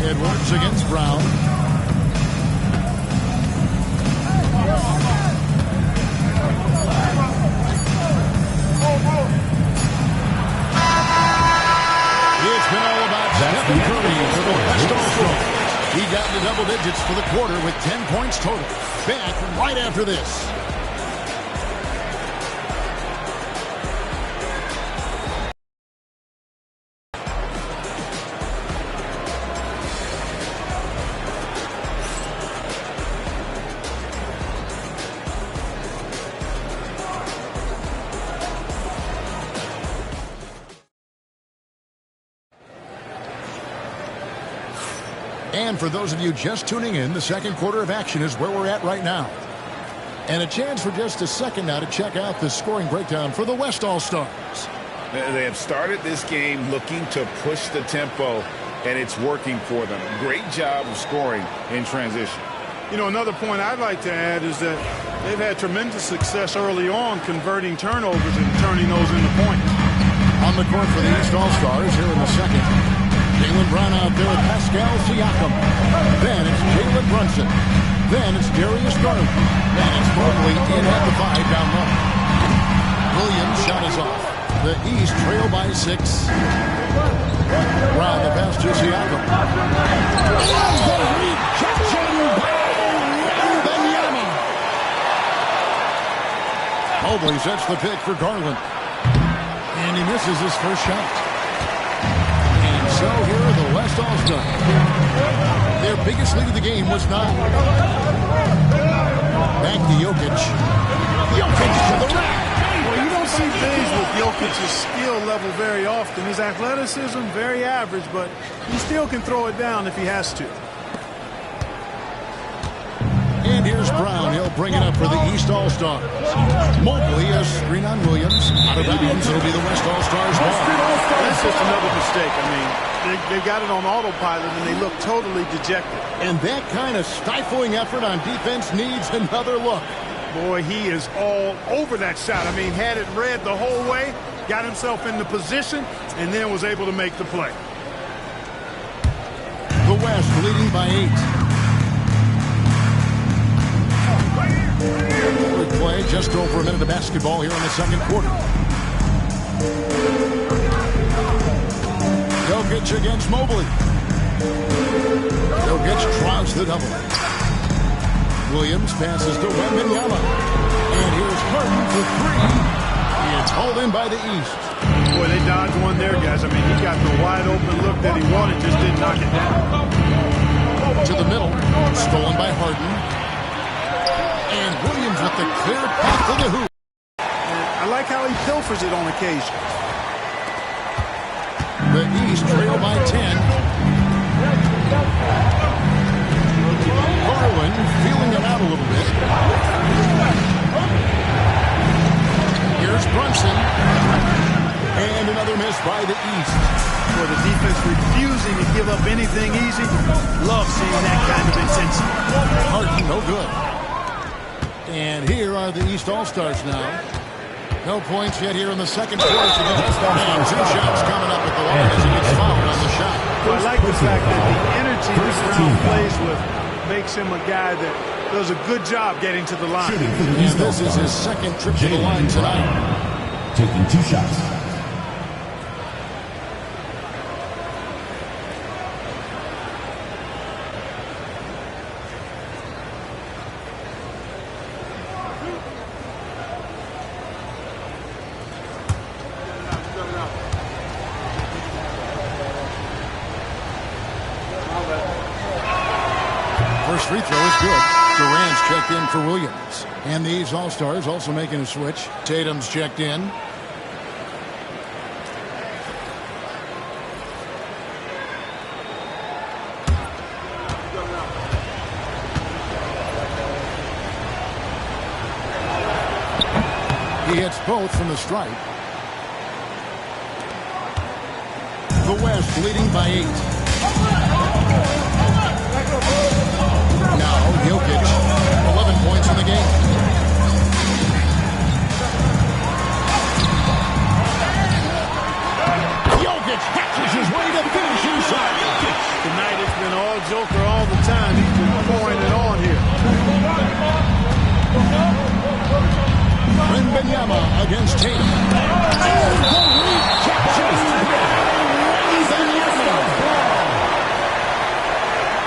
Edwards against Brown. It's been all about Stephen Curry for the West All-Star. He got into double digits for the quarter with 10 points total. Back right after this. And for those of you just tuning in, the second quarter of action is where we're at right now. And a chance for just a second now to check out the scoring breakdown for the West All-Stars. They have started this game looking to push the tempo, and it's working for them. Great job of scoring in transition. You know, another point I'd like to add is that they've had tremendous success early on converting turnovers and turning those into points. On the court for the East All-Stars here in the second. Jaylen Brown out there with Pascal Siakam. Then it's Jalen Brunson. Then it's Darius Garland. Then it's Mobley in at the 5 down low. Williams shot is off. The East trail by 6. Brown the pass to Siakam. And the rejection by Wembanyama. Mobley sets the pick for Garland. And he misses his first shot. So here are the West All-Stars. Their biggest lead of the game was 9. Back to Jokic. Jokic to the rack. Well, you don't see bigs with Jokic's skill level very often. His athleticism, very average, but he still can throw it down if he has to. And here's Brown. He'll bring it up for the East All-Stars. Mobley, a screen on Williams. Out of bounds. It'll be the West All-Stars ball. That's just another mistake. I mean, they got it on autopilot, and they look totally dejected. And that kind of stifling effort on defense needs another look. Boy, he is all over that shot. I mean, had it read the whole way, got himself in the position, and then was able to make the play. The West leading by 8. We play just over a minute of basketball here in the second quarter. Jokic against Mobley. Jokic tries the double. Williams passes to Wembanyama. And here's Harden for 3. It's hauled in by the East. Boy, they dodged one there, guys. I mean, he got the wide open look that he wanted, just didn't knock it down. To the middle. Stolen by Harden. And Williams with the clear path to the hoop. I like how he pilfers it on occasion. The East trail by 10. Garland feeling it out a little bit. Here's Brunson. And another miss by the East. For the defense refusing to give up anything easy. Love seeing that kind of intensity. Harden, no good. And here are the East All-Stars now. No points yet here in the second quarter. And 2 shots coming up at the line as he gets fouled on the shot. I like the fact that the energy that Brown plays with makes him a guy that does a good job getting to the line. And this is his second trip to the line tonight. Taking 2 shots. First free throw is good. Durant's checked in for Williams. And these All-Stars also making a switch. Tatum's checked in. He hits both from the stripe. The West leading by 8. Now, Jokic, 11 points in the game. Jokic hatches his way to finish inside. Tonight it's been all Joker all the time. He's been pouring it on here. Wembanyama against Tatum. And the lead catches.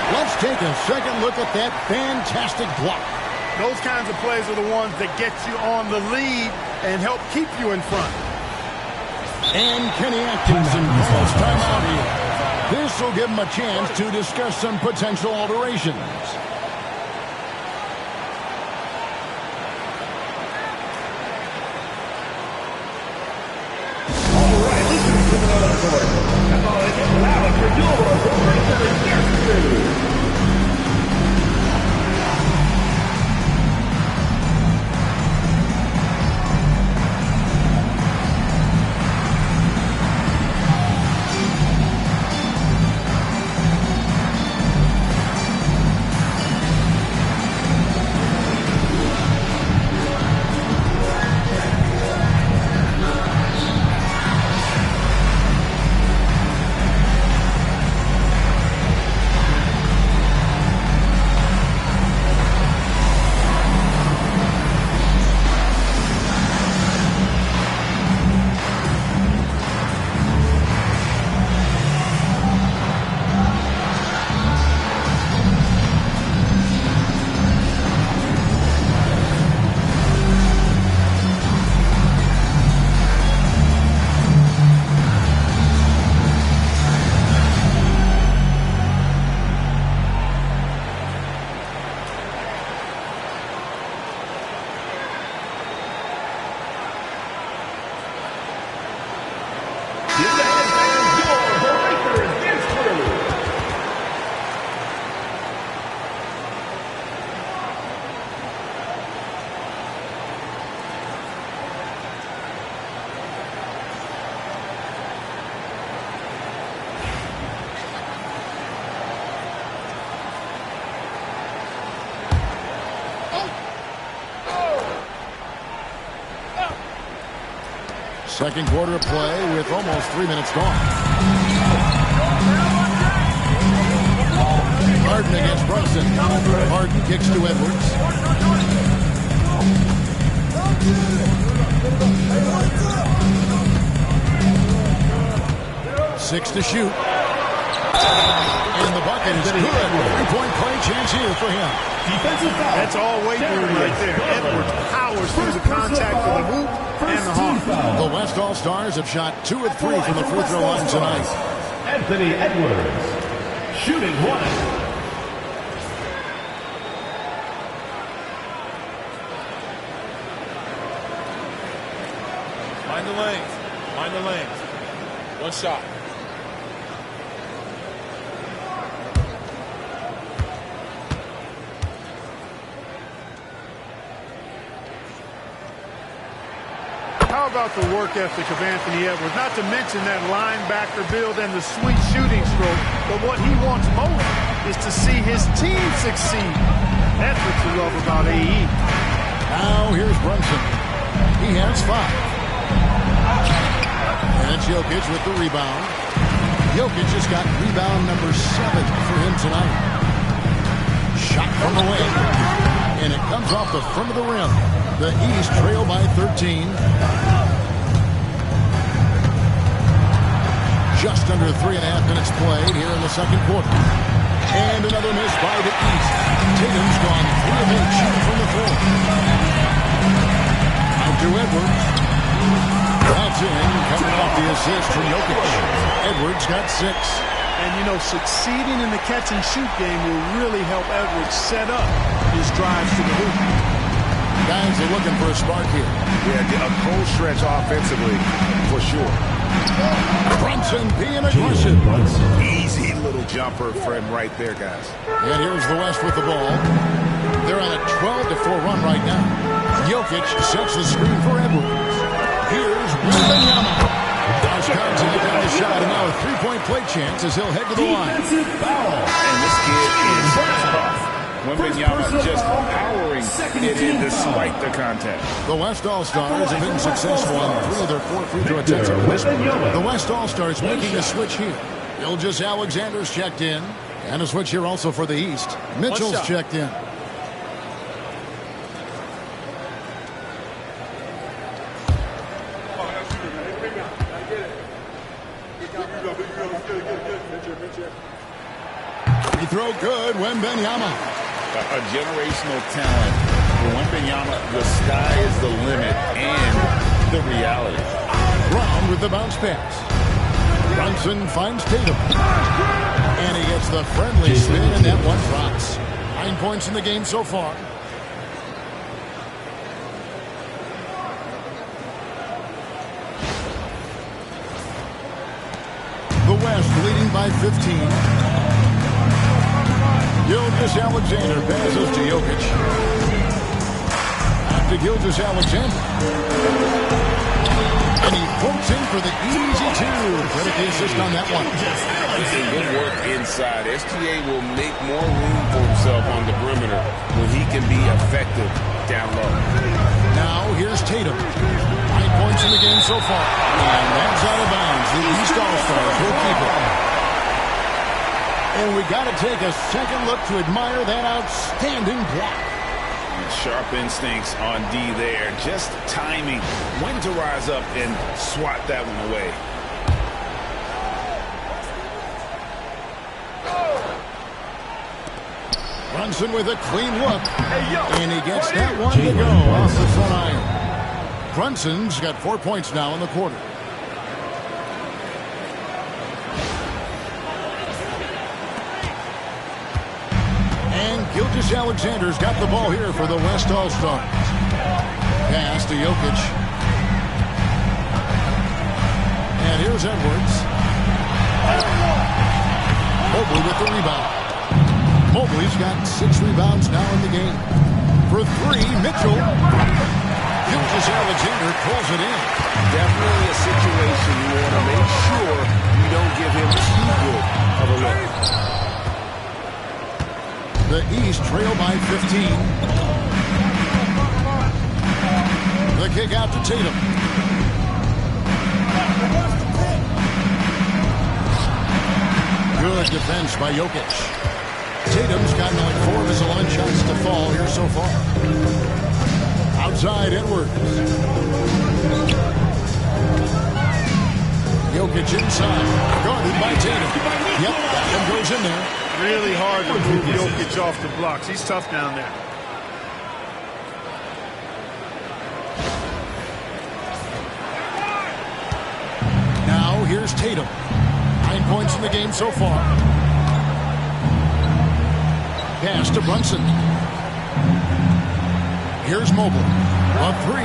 Let's take a second look at that fantastic block. Those kinds of plays are the ones that get you on the lead and help keep you in front. And Kenny Atkinson calls timeout here. This will give him a chance to discuss some potential alterations. All right, listen to the court. Come on, it's loud for your breakers. Second quarter of play with almost 3 minutes gone. Harden against Brunson. Harden kicks to Edwards. 6 to shoot. And the bucket is good. 3-point play chance here for him. That's all weight room right there. Edwards powers through the contact for the hoop and the harm. The West All-Stars have shot 2 of 3 from the free throw line tonight. Anthony Edwards, shooting 1. Mind the lanes. Mind the lanes. One shot. How about the work ethic of Anthony Edwards? Not to mention that linebacker build and the sweet shooting stroke. But what he wants most is to see his team succeed. That's what you love about AE. Now here's Brunson. He has 5. And it's Jokic with the rebound. Jokic just got rebound number 7 for him tonight. Shot from away. And it comes off the front of the rim. The East trail by 13. Just under 3.5 minutes played here in the second quarter. And another miss by the East. Tatum's gone 3 of 8 shooting from the floor. Out to Edwards. That's in, coming off the assist from Jokic. Edwards got 6. And, you know, succeeding in the catch-and-shoot game will really help Edwards set up his drives to the hoop. Guys are looking for a spark here. Yeah, a cold stretch offensively, for sure. Brunson being aggressive. Easy little jumper for him right there, guys. And here's the West with the ball. They're on a 12-4 run right now. Jokic sets the screen for Edwards. Here's Wembanyama. Does contact on the shot, and now a three-point play chance as he'll head to the line. And this kid is tough. Wembanyama just powering it in despite the contact. The West All-Stars have been successful on 3 of their 4 free throw attempts at this point. The West All-Stars making a switch here. Gilgeous Alexander's checked in. And a switch here also for the East. Mitchell's checked in. Free throw good, Wembanyama. A generational talent. For Wembanyama, the sky is the limit and the reality. Brown with the bounce pass. Brunson finds Tatum. And he gets the friendly spin, and that one drops. 9 points in the game so far. The West leading by 15. Gilgeous Alexander passes to Jokic. Back to Gilgeous Alexander. And he pokes in for the easy 2. Credit the assist on that one. Good work inside. SGA will make more room for himself on the perimeter when he can be effective down low. Now here's Tatum. 9 points in the game so far. And that's out of bounds. The East All-Stars will keep it. And we got to take a second look to admire that outstanding block. Sharp instincts on D there. Just timing. When to rise up and swat that one away. Brunson with a clean look. And he gets that one to go off the front iron. Brunson's got 4 points now in the quarter. And Gilgeous Alexander's got the ball here for the West All-Stars. Pass to Jokic. And here's Edwards. Mobley with the rebound. Mobley's got 6 rebounds now in the game. For 3, Mitchell. Gilgeous Alexander pulls it in. Definitely a situation you want to make sure you don't give him too good of a look. The East trail by 15. The kick out to Tatum. Good defense by Jokic. Tatum's gotten like 4 of his 11 shots to fall here so far. Outside Edwards. Jokic inside. Guarded by Tatum. Yep, that one goes in there. Really hard to move Jokic off the blocks. He's tough down there. Now here's Tatum. 9 points in the game so far. Pass to Brunson. Here's Mobley. A 3.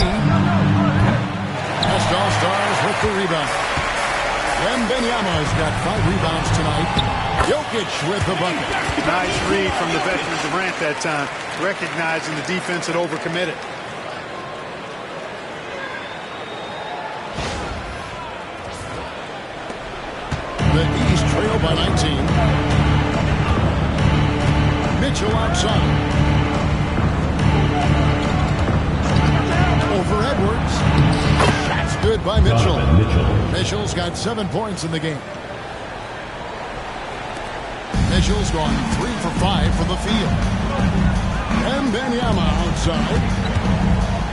West All-Stars with the rebound. Wembanyama's got 5 rebounds tonight. Jokic with the bucket. Nice read from the veteran Durant that time, recognizing the defense had overcommitted. The East trail by 19. Mitchell outside. Over Edwards. Shot's good by Mitchell. Mitchell's got 7 points in the game. Mitchell's gone 3 for 5 from the field. Wembanyama outside.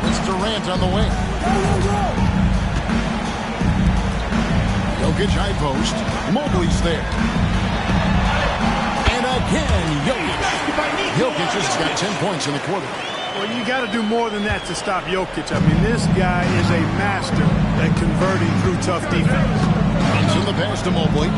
It's Durant on the wing. Jokic high post. Mobley's there. And again, Jokic. Jokic has got 10 points in the quarter. Well, you got to do more than that to stop Jokic. I mean, this guy is a master at converting through tough defense. Runs in the pass to Mobley.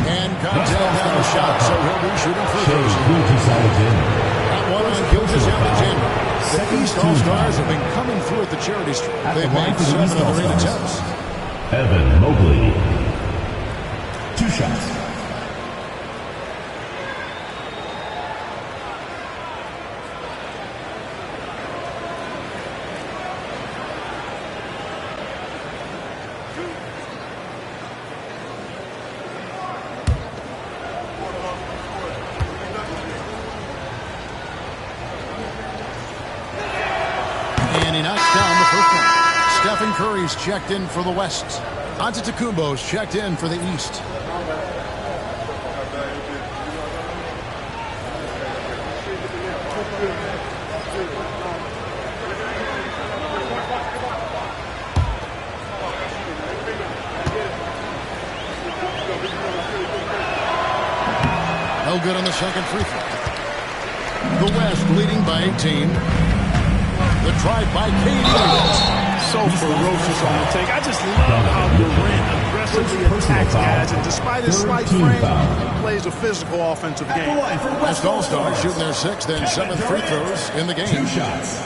And contact on the shot, so he'll be shooting free throws. That one on Gilgeous Alexander. The East All-Stars have been coming through at the charity street. They've made 7 of their 8 attempts. Evan Mobley. 2 shots. And he knocks down the first one. Stephen Curry's checked in for the West. Antetokounmpo's checked in for the East. No good on the second free throw. The West leading by 18. The drive by KD. So ferocious on the take. I just love how Durant aggressively attacks guys, and despite his slight frame, he plays a physical offensive game. West All-Stars shooting their 6th and 7th free throws in the game. 2 shots.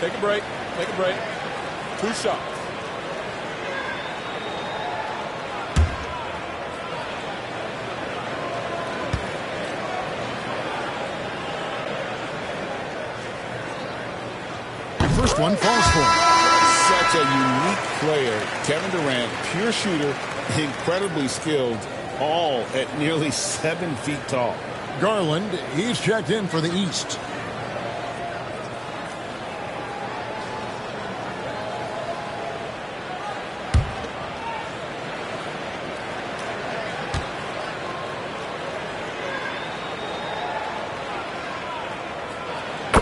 Take a break. Take a break. 2 shots. First one falls for him. Such a unique player. Kevin Durant, pure shooter, incredibly skilled, all at nearly 7 feet tall. Garland, he's checked in for the East.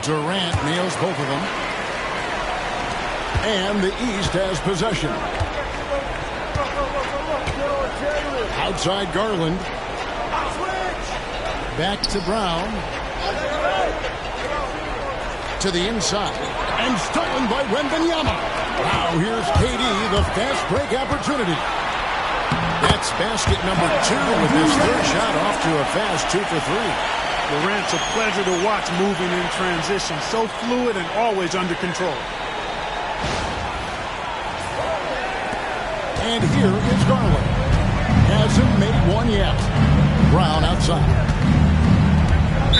Durant nails both of them. And the East has possession. Outside Garland. Back to Brown. To the inside. And stolen by Wembanyama. Now here's KD, the fast break opportunity. That's basket number 2 with his third shot off to a fast 2 for 3. Durant's a pleasure to watch moving in transition. So fluid and always under control. And here is Garland. Hasn't made one yet. Brown outside.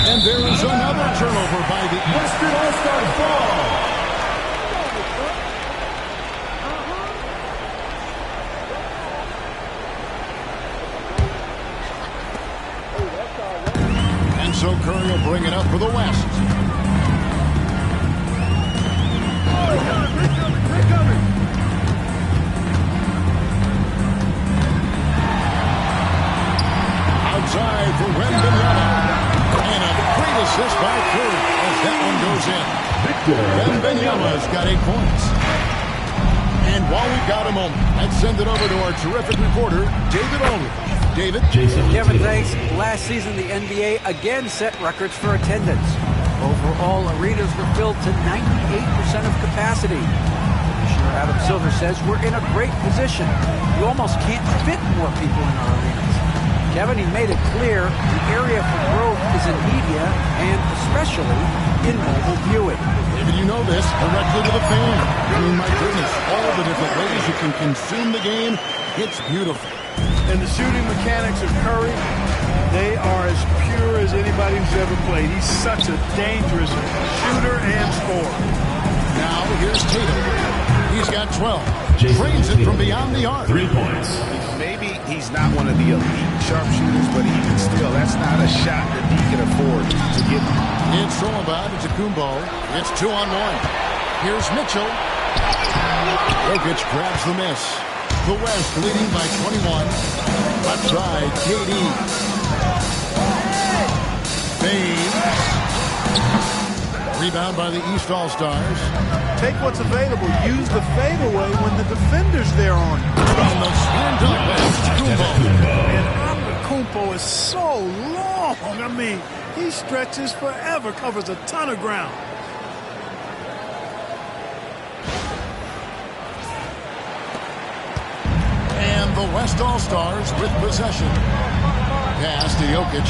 And there is another turnover by the Western All-Star ball. And so Curry will bring it up for the West. Outside for Wembanyama. And a great assist by Curry as that one goes in. Wembanyama's got 8 points. And while we've got a moment, let's send it over to our terrific reporter, David Aldridge. David? Kevin, thanks. Last season, the NBA again set records for attendance. Overall, arenas were filled to 98% of capacity. Commissioner Adam Silver says we're in a great position. You almost can't fit more people in our arenas. Kevin, he made it clear the area for growth is in media and especially in mobile viewing. David, you know this, directly to the fan. I mean, my goodness, all the different ways you can consume the game, it's beautiful. And the shooting mechanics of Curry, they are as pure as anybody who's ever played. He's such a dangerous shooter and scorer. Now here's Tatum. He's got 12. Drains it from beyond the arc. 3 points. Maybe he's not one of the elite sharpshooters, but even still, that's not a shot that he can afford to get. It's thrown by Antetokounmpo. It's 2-on-1. Here's Mitchell. Jokic grabs the miss. The West leading by 21. Left side, KD. Fades. Rebound by the East All-Stars. Take what's available. Use the fadeaway when the defender's there on you. From the slam dunk by And Antetokounmpo is so long. I mean, he stretches forever, covers a ton of ground. And the West All-Stars with possession. Pass to Jokic.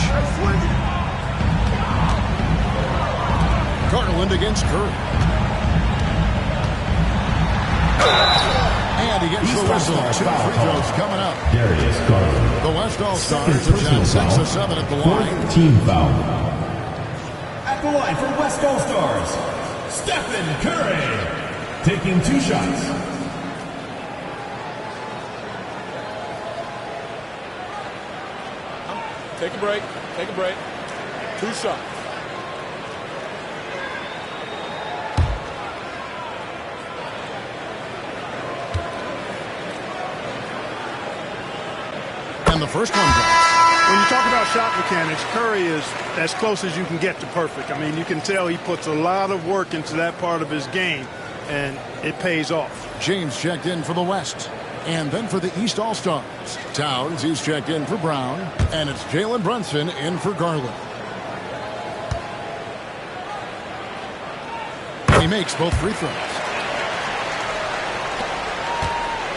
Garland against Curry. And he gets the whistle. 2 free throws coming up. Darius Garland. The West All-Stars have shot 6 of 7 at the line. 4th team foul. At the line for West All-Stars, Stephen Curry. Taking 2 shots. Take a break. Take a break. 2 shots. And the first one goes. When you talk about shot mechanics, Curry is as close as you can get to perfect. I mean, you can tell he puts a lot of work into that part of his game, and it pays off. James checked in for the West. And then for the East All-Stars, Towns, he's checked in for Brown. And it's Jalen Brunson in for Garland. And he makes both free throws.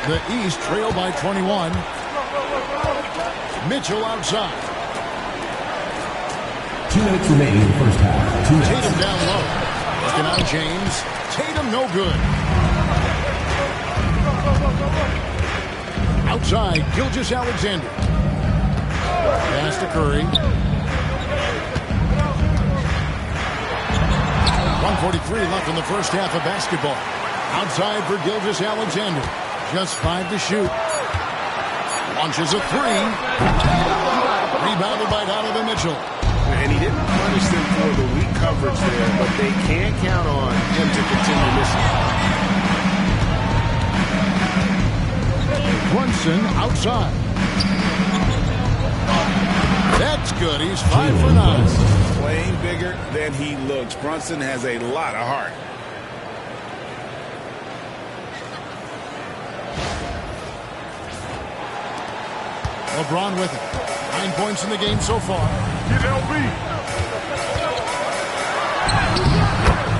The East trail by 21. Mitchell outside. 2 minutes remaining in the first half. 2 minutes. Tatum down low. Looking out James. Tatum no good. Outside, Gilgeous-Alexander. Pass to Curry. 1:43 left in the first half of basketball. Outside for Gilgeous-Alexander. Just 5 to shoot. Launches a 3. Rebounded by Donovan Mitchell. And he didn't punish them for the weak coverage there, but they can't count on him to continue missing. Brunson outside. That's good. He's 5 for 9. Playing bigger than he looks. Brunson has a lot of heart. LeBron with it. 9 points in the game so far. Get LB.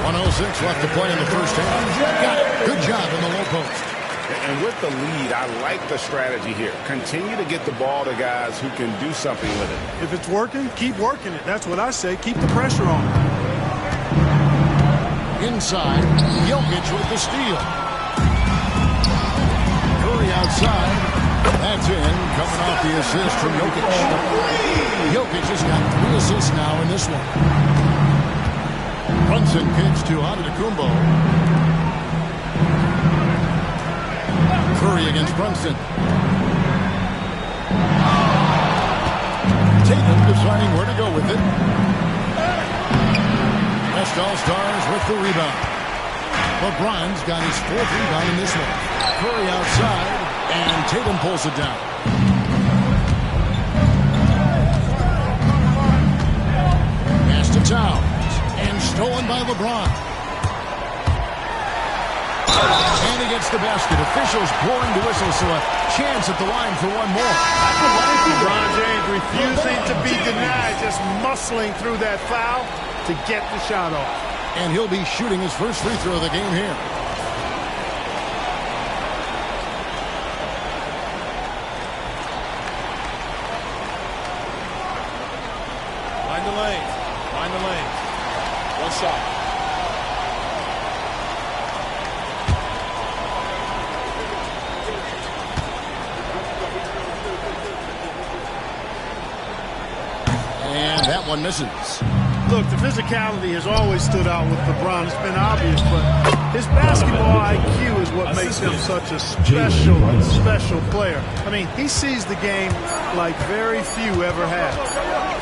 1:06 left to play in the first half. Got it. Good job in the low post. And with the lead, I like the strategy here. Continue to get the ball to guys who can do something with it. If it's working, keep working it. That's what I say. Keep the pressure on. Inside, Jokic with the steal. Curry outside. That's in. Coming off the assist from Jokic. Jokic has got 3 assists now in this one. Brunson kicks to Antetokounmpo. Curry against Brunson. Tatum deciding where to go with it. West All-Stars with the rebound. LeBron's got his 4th rebound in this one. Curry outside, and Tatum pulls it down. Pass to Towns, and stolen by LeBron. And he gets the basket. Officials blowing the whistle, so a chance at the line for one more. LeBron James refusing to be denied, just muscling through that foul to get the shot off. And he'll be shooting his first free throw of the game here. Find the lane. Find the lane. 1 shot. And that one misses. Look, the physicality has always stood out with LeBron. It's been obvious, but his basketball IQ is what makes him such a special player. I mean, he sees the game like very few ever have.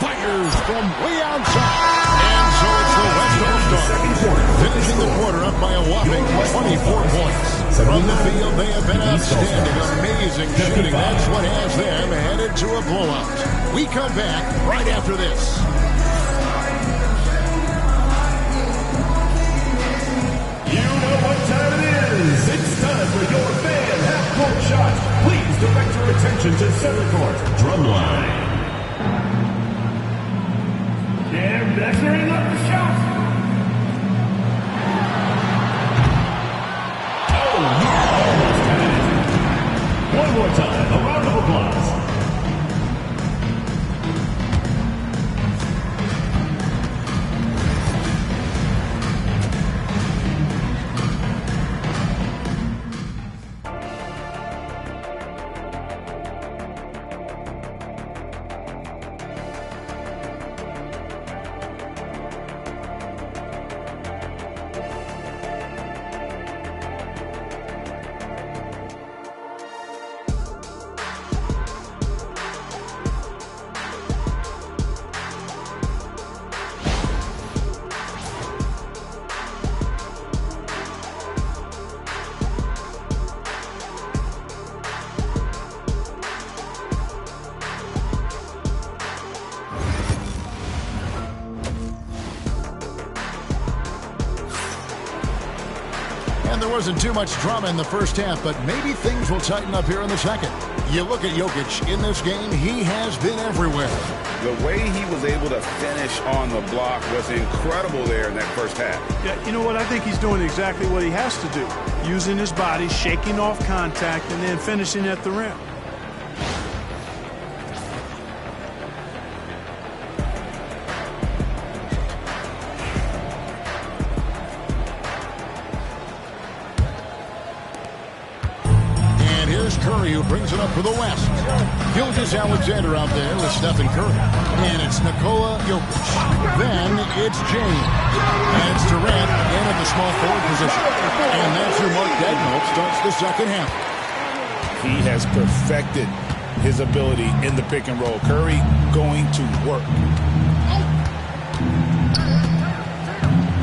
Fires from way outside. And so it's the West All-Stars finishing the quarter up by a whopping 24 points. From the field, they have been outstanding. Amazing shooting. That's what has them headed to a blowout. We come back right after this. You know what time it is. It's time for your fan half-court shot. Please direct your attention to center court. Drumline. And measuring up the shot. Oh, you almost had it. One more time. A round of applause. And there wasn't too much drama in the first half, but maybe things will tighten up here in the second. You look at Jokic in this game, he has been everywhere. The way he was able to finish on the block was incredible there in that first half. Yeah, you know what? I think he's doing exactly what he has to do. Using his body, shaking off contact, and then finishing at the rim. Curry who brings it up for the West. Gilgeous-Alexander out there with Stephen Curry. And it's Nikola Jokic. Then it's James. And it's Durant again at the small forward position. And that's who Mark Daigneault starts the second half. He has perfected his ability in the pick and roll. Curry going to work.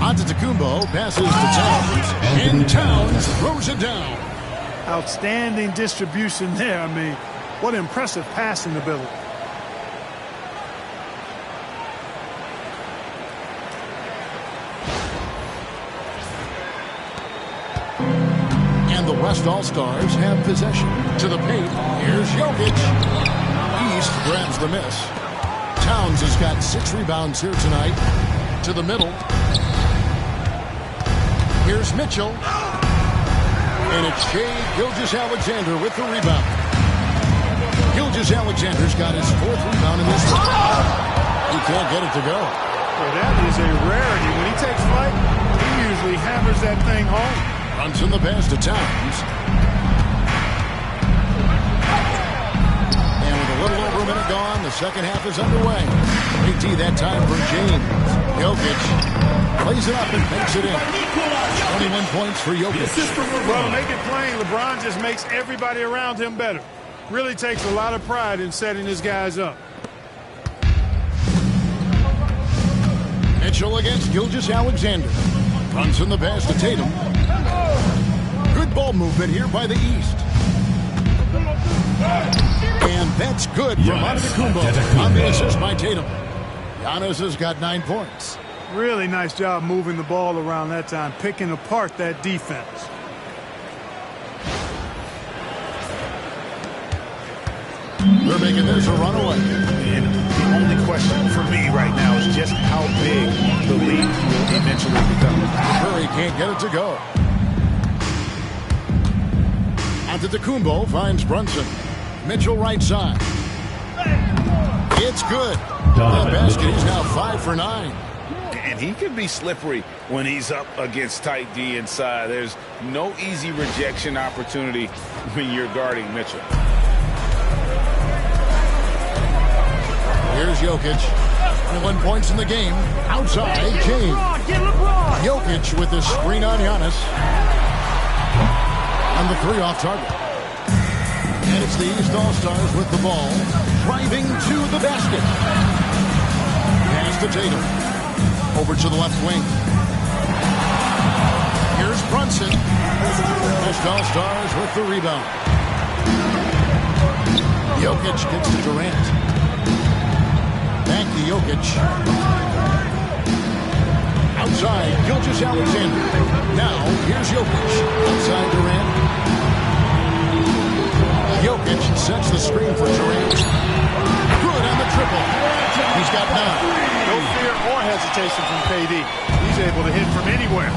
Antetokounmpo passes to Towns. And Towns throws it down. Outstanding distribution there. I mean, what impressive passing ability. And the West All-Stars have possession. To the paint, here's Jokic. East grabs the miss. Towns has got 6 rebounds here tonight. To the middle. Here's Mitchell. And it's Shai Gilgeous-Alexander with the rebound. Gilgeous-Alexander's got his 4th rebound in this one. He can't get it to go. Well, that is a rarity. When he takes flight, he usually hammers that thing home. Runs in the pass to Towns. And with a little over a minute gone, the second half is underway. Big T that time for James. Jokic plays it up and makes it in. 21 points for Jokic. Well, to make it plain, LeBron just makes everybody around him better. Really takes a lot of pride in setting his guys up. Mitchell against Gilgeous-Alexander. Runs in the pass to Tatum. Good ball movement here by the East. And that's good from Antetokounmpo on the assist by Tatum. Giannis has got 9 points. Really nice job moving the ball around that time, picking apart that defense. They're making this a runaway. And the only question for me right now is just how big the lead will eventually become. Curry can't get it to go. Antetokounmpo finds Brunson. Mitchell right side. It's good. The basket is now 5 for 9. And he can be slippery when he's up against tight D inside. There's no easy rejection opportunity when you're guarding Mitchell. Here's Jokic. 21 points in the game. Outside, James. Jokic with the screen on Giannis. And the 3 off target. And it's the East All-Stars with the ball. Driving to the basket. Pass to Tatum. Over to the left wing. Here's Brunson. West All-Stars with the rebound. Jokic gets to Durant. Back to Jokic. Outside, Gilgeous-Alexander. Now, here's Jokic. Outside Durant. Jokic sets the screen for Durant. Good on the triple. He's got 9. No fear or hesitation from KD. He's able to hit from anywhere.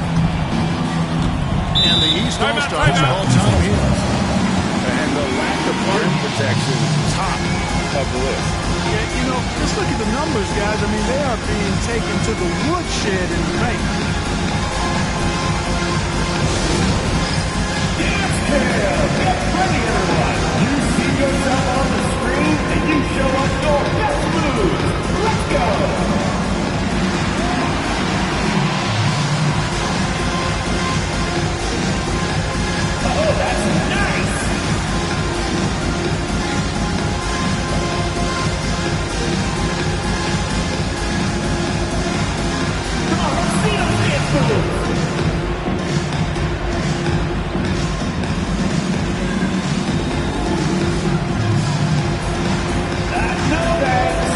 And the East All-Stars call time here. And the lack of rim protection, top of the list. Yeah, you know, just look at the numbers, guys. I mean, they are being taken to the woodshed in the paint. Dance Cam! Get ready, everyone! You see yourself on the screen, and you show us your best moves. Let's go! Oh, that's nice! Come on, let's see those dance moves! No thanks!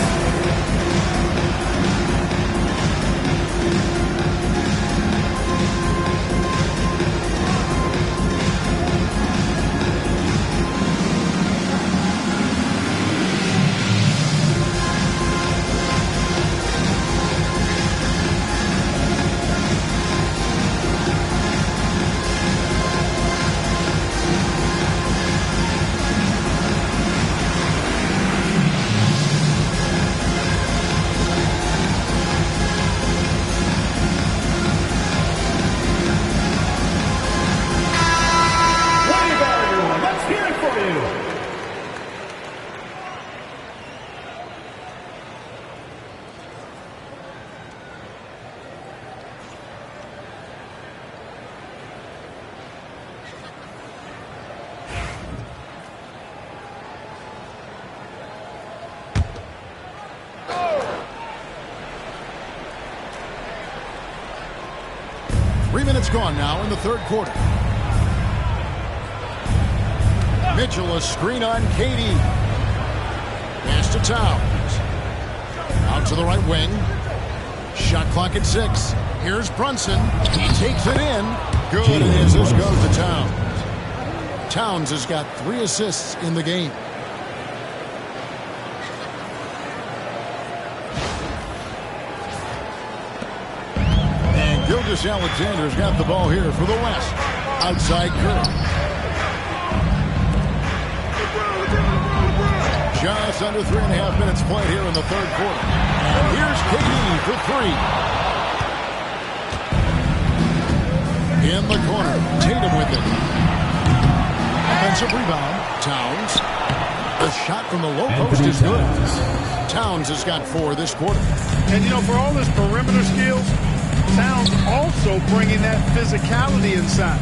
Let's hear it for you! 3 minutes gone now in the third quarter. Mitchell, a screen on KD. Pass to Towns. Out to the right wing. Shot clock at 6. Here's Brunson. He takes it in. Good as this goes to Towns. Towns has got 3 assists in the game. And Gilgeous-Alexander's got the ball here for the West. Outside Curry. Just under 3.5 minutes played here in the third quarter. And here's KD for 3. In the corner, Tatum with it. Offensive rebound, Towns. The shot from the low post is good. Towns has got 4 this quarter. And, you know, for all his perimeter skills, Towns also bringing that physicality inside.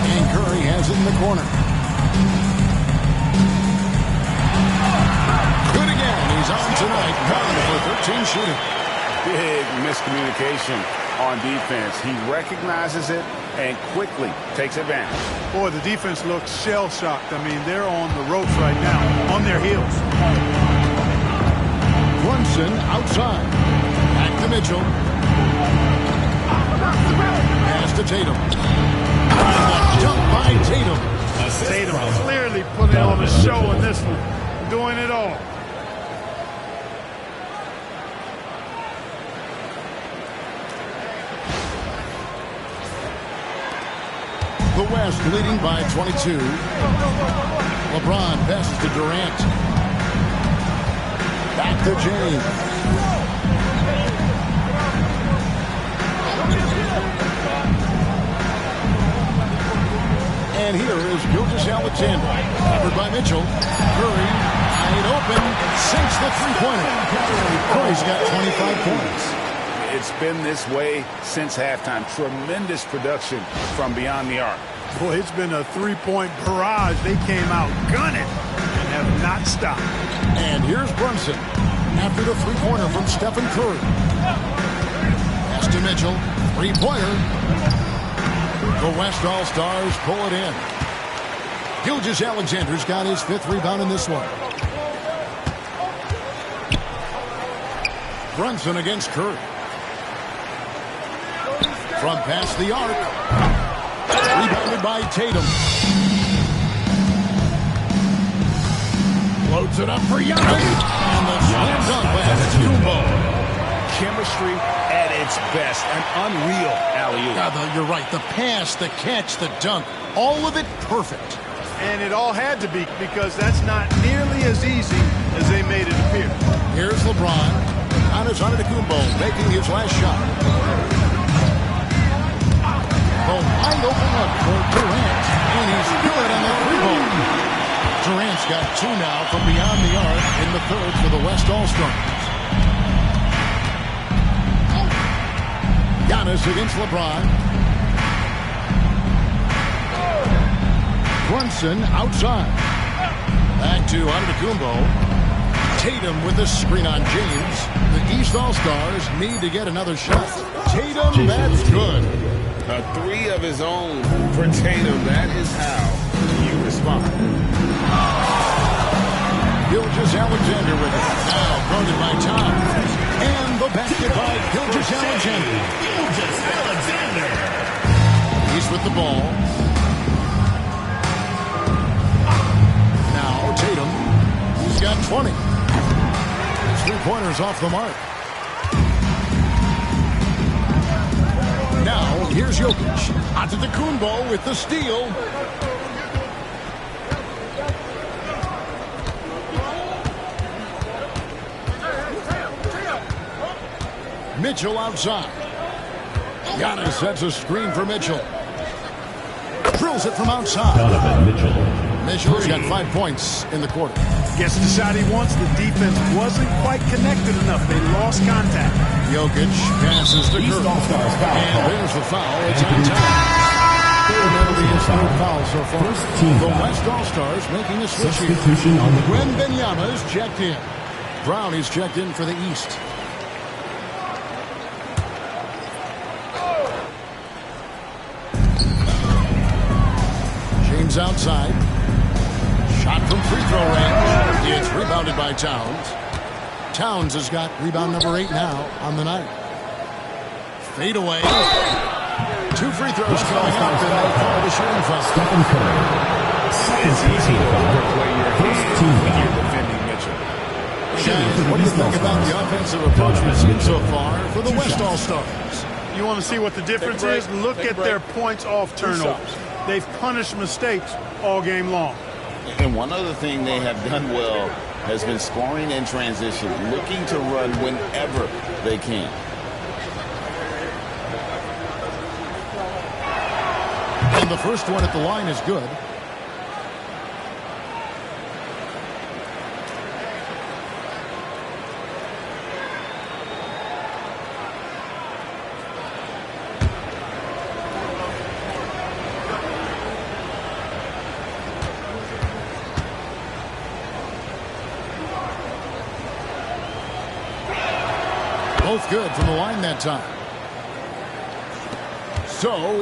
And Curry has it in the corner. Good again. He's on tonight. 9 for 13 shooting. Big miscommunication on defense. He recognizes it and quickly takes advantage. Boy, the defense looks shell-shocked. I mean, they're on the ropes right now, on their heels. Brunson outside. Back to Mitchell. Pass to Tatum. Jump by Tatum. Tatum clearly putting on a show in this one. Doing it all. The West leading by 22. LeBron passes to Durant. Back to James. And here is Gilgeous-Alexander. Covered by Mitchell. Curry, wide open, sinks the three-pointer. Curry's got 25 points. It's been this way since halftime. Tremendous production from beyond the arc. Boy, it's been a three-point barrage. They came out gunning and have not stopped. And here's Brunson after the three-pointer from Stephen Curry. Pass to Mitchell. Three-pointer. The West All-Stars pull it in. Gilgeous-Alexander's got his 5th rebound in this one. Brunson against Curry. From past the arc. Rebounded by Tatum. Floats it up for Giannis. And the slam dunk by Antetokounmpo. Chemistry at its best. An unreal alley-oop. You're right. The pass, the catch, the dunk, all of it perfect. And it all had to be, because that's not nearly as easy as they made it appear. Here's LeBron. Giannis Antetokounmpo making his last shot. The wide open look for Durant. And he's good on the 3-ball. Durant's got 2 now from beyond the arc in the 3rd for the West All-Stars. Giannis against LeBron. Brunson outside. Back to Antetokounmpo. Tatum with the screen on James. The East All-Stars need to get another shot. Tatum, that's good. A 3 of his own for Tatum. That is how you respond. Gilgeous-Alexander with it. Now guarded by Tom. And the basket by Gilgeous-Alexander. Gilgeous-Alexander. He's with the ball. Now Tatum. He's got 20. 3-pointers off the mark. Now here's Jokic. Antetokounmpo with the steal. Mitchell outside. Giannis sets a screen for Mitchell. Drills it from outside. Donovan Mitchell. Mitchell's got 5 points in the quarter. Gets the shot he wants. The defense wasn't quite connected enough. They lost contact. Jokic passes to Curry. And there's the foul. It's on time. That'll be his 3rd foul so far. The West All-Stars making a switch here. Wembanyama's checked in. Brownie's checked in for the East. James outside. Shot from free throw range. It's rebounded by Towns. Towns has got rebound number 8 now on the night. Fade away. 2 free throws coming up, and they call the shooting foul. Stephen Curry. It's easy to overplay your hand when you're defending Mitchell. What do you think about the offensive approach we've seen so far for the West All-Stars? You want to see what the difference is? Look at their points off turnovers. They've punished mistakes all game long. And one other thing they have done well has been scoring in transition, looking to run whenever they can. And the first one at the line is good. Both good from the line that time. So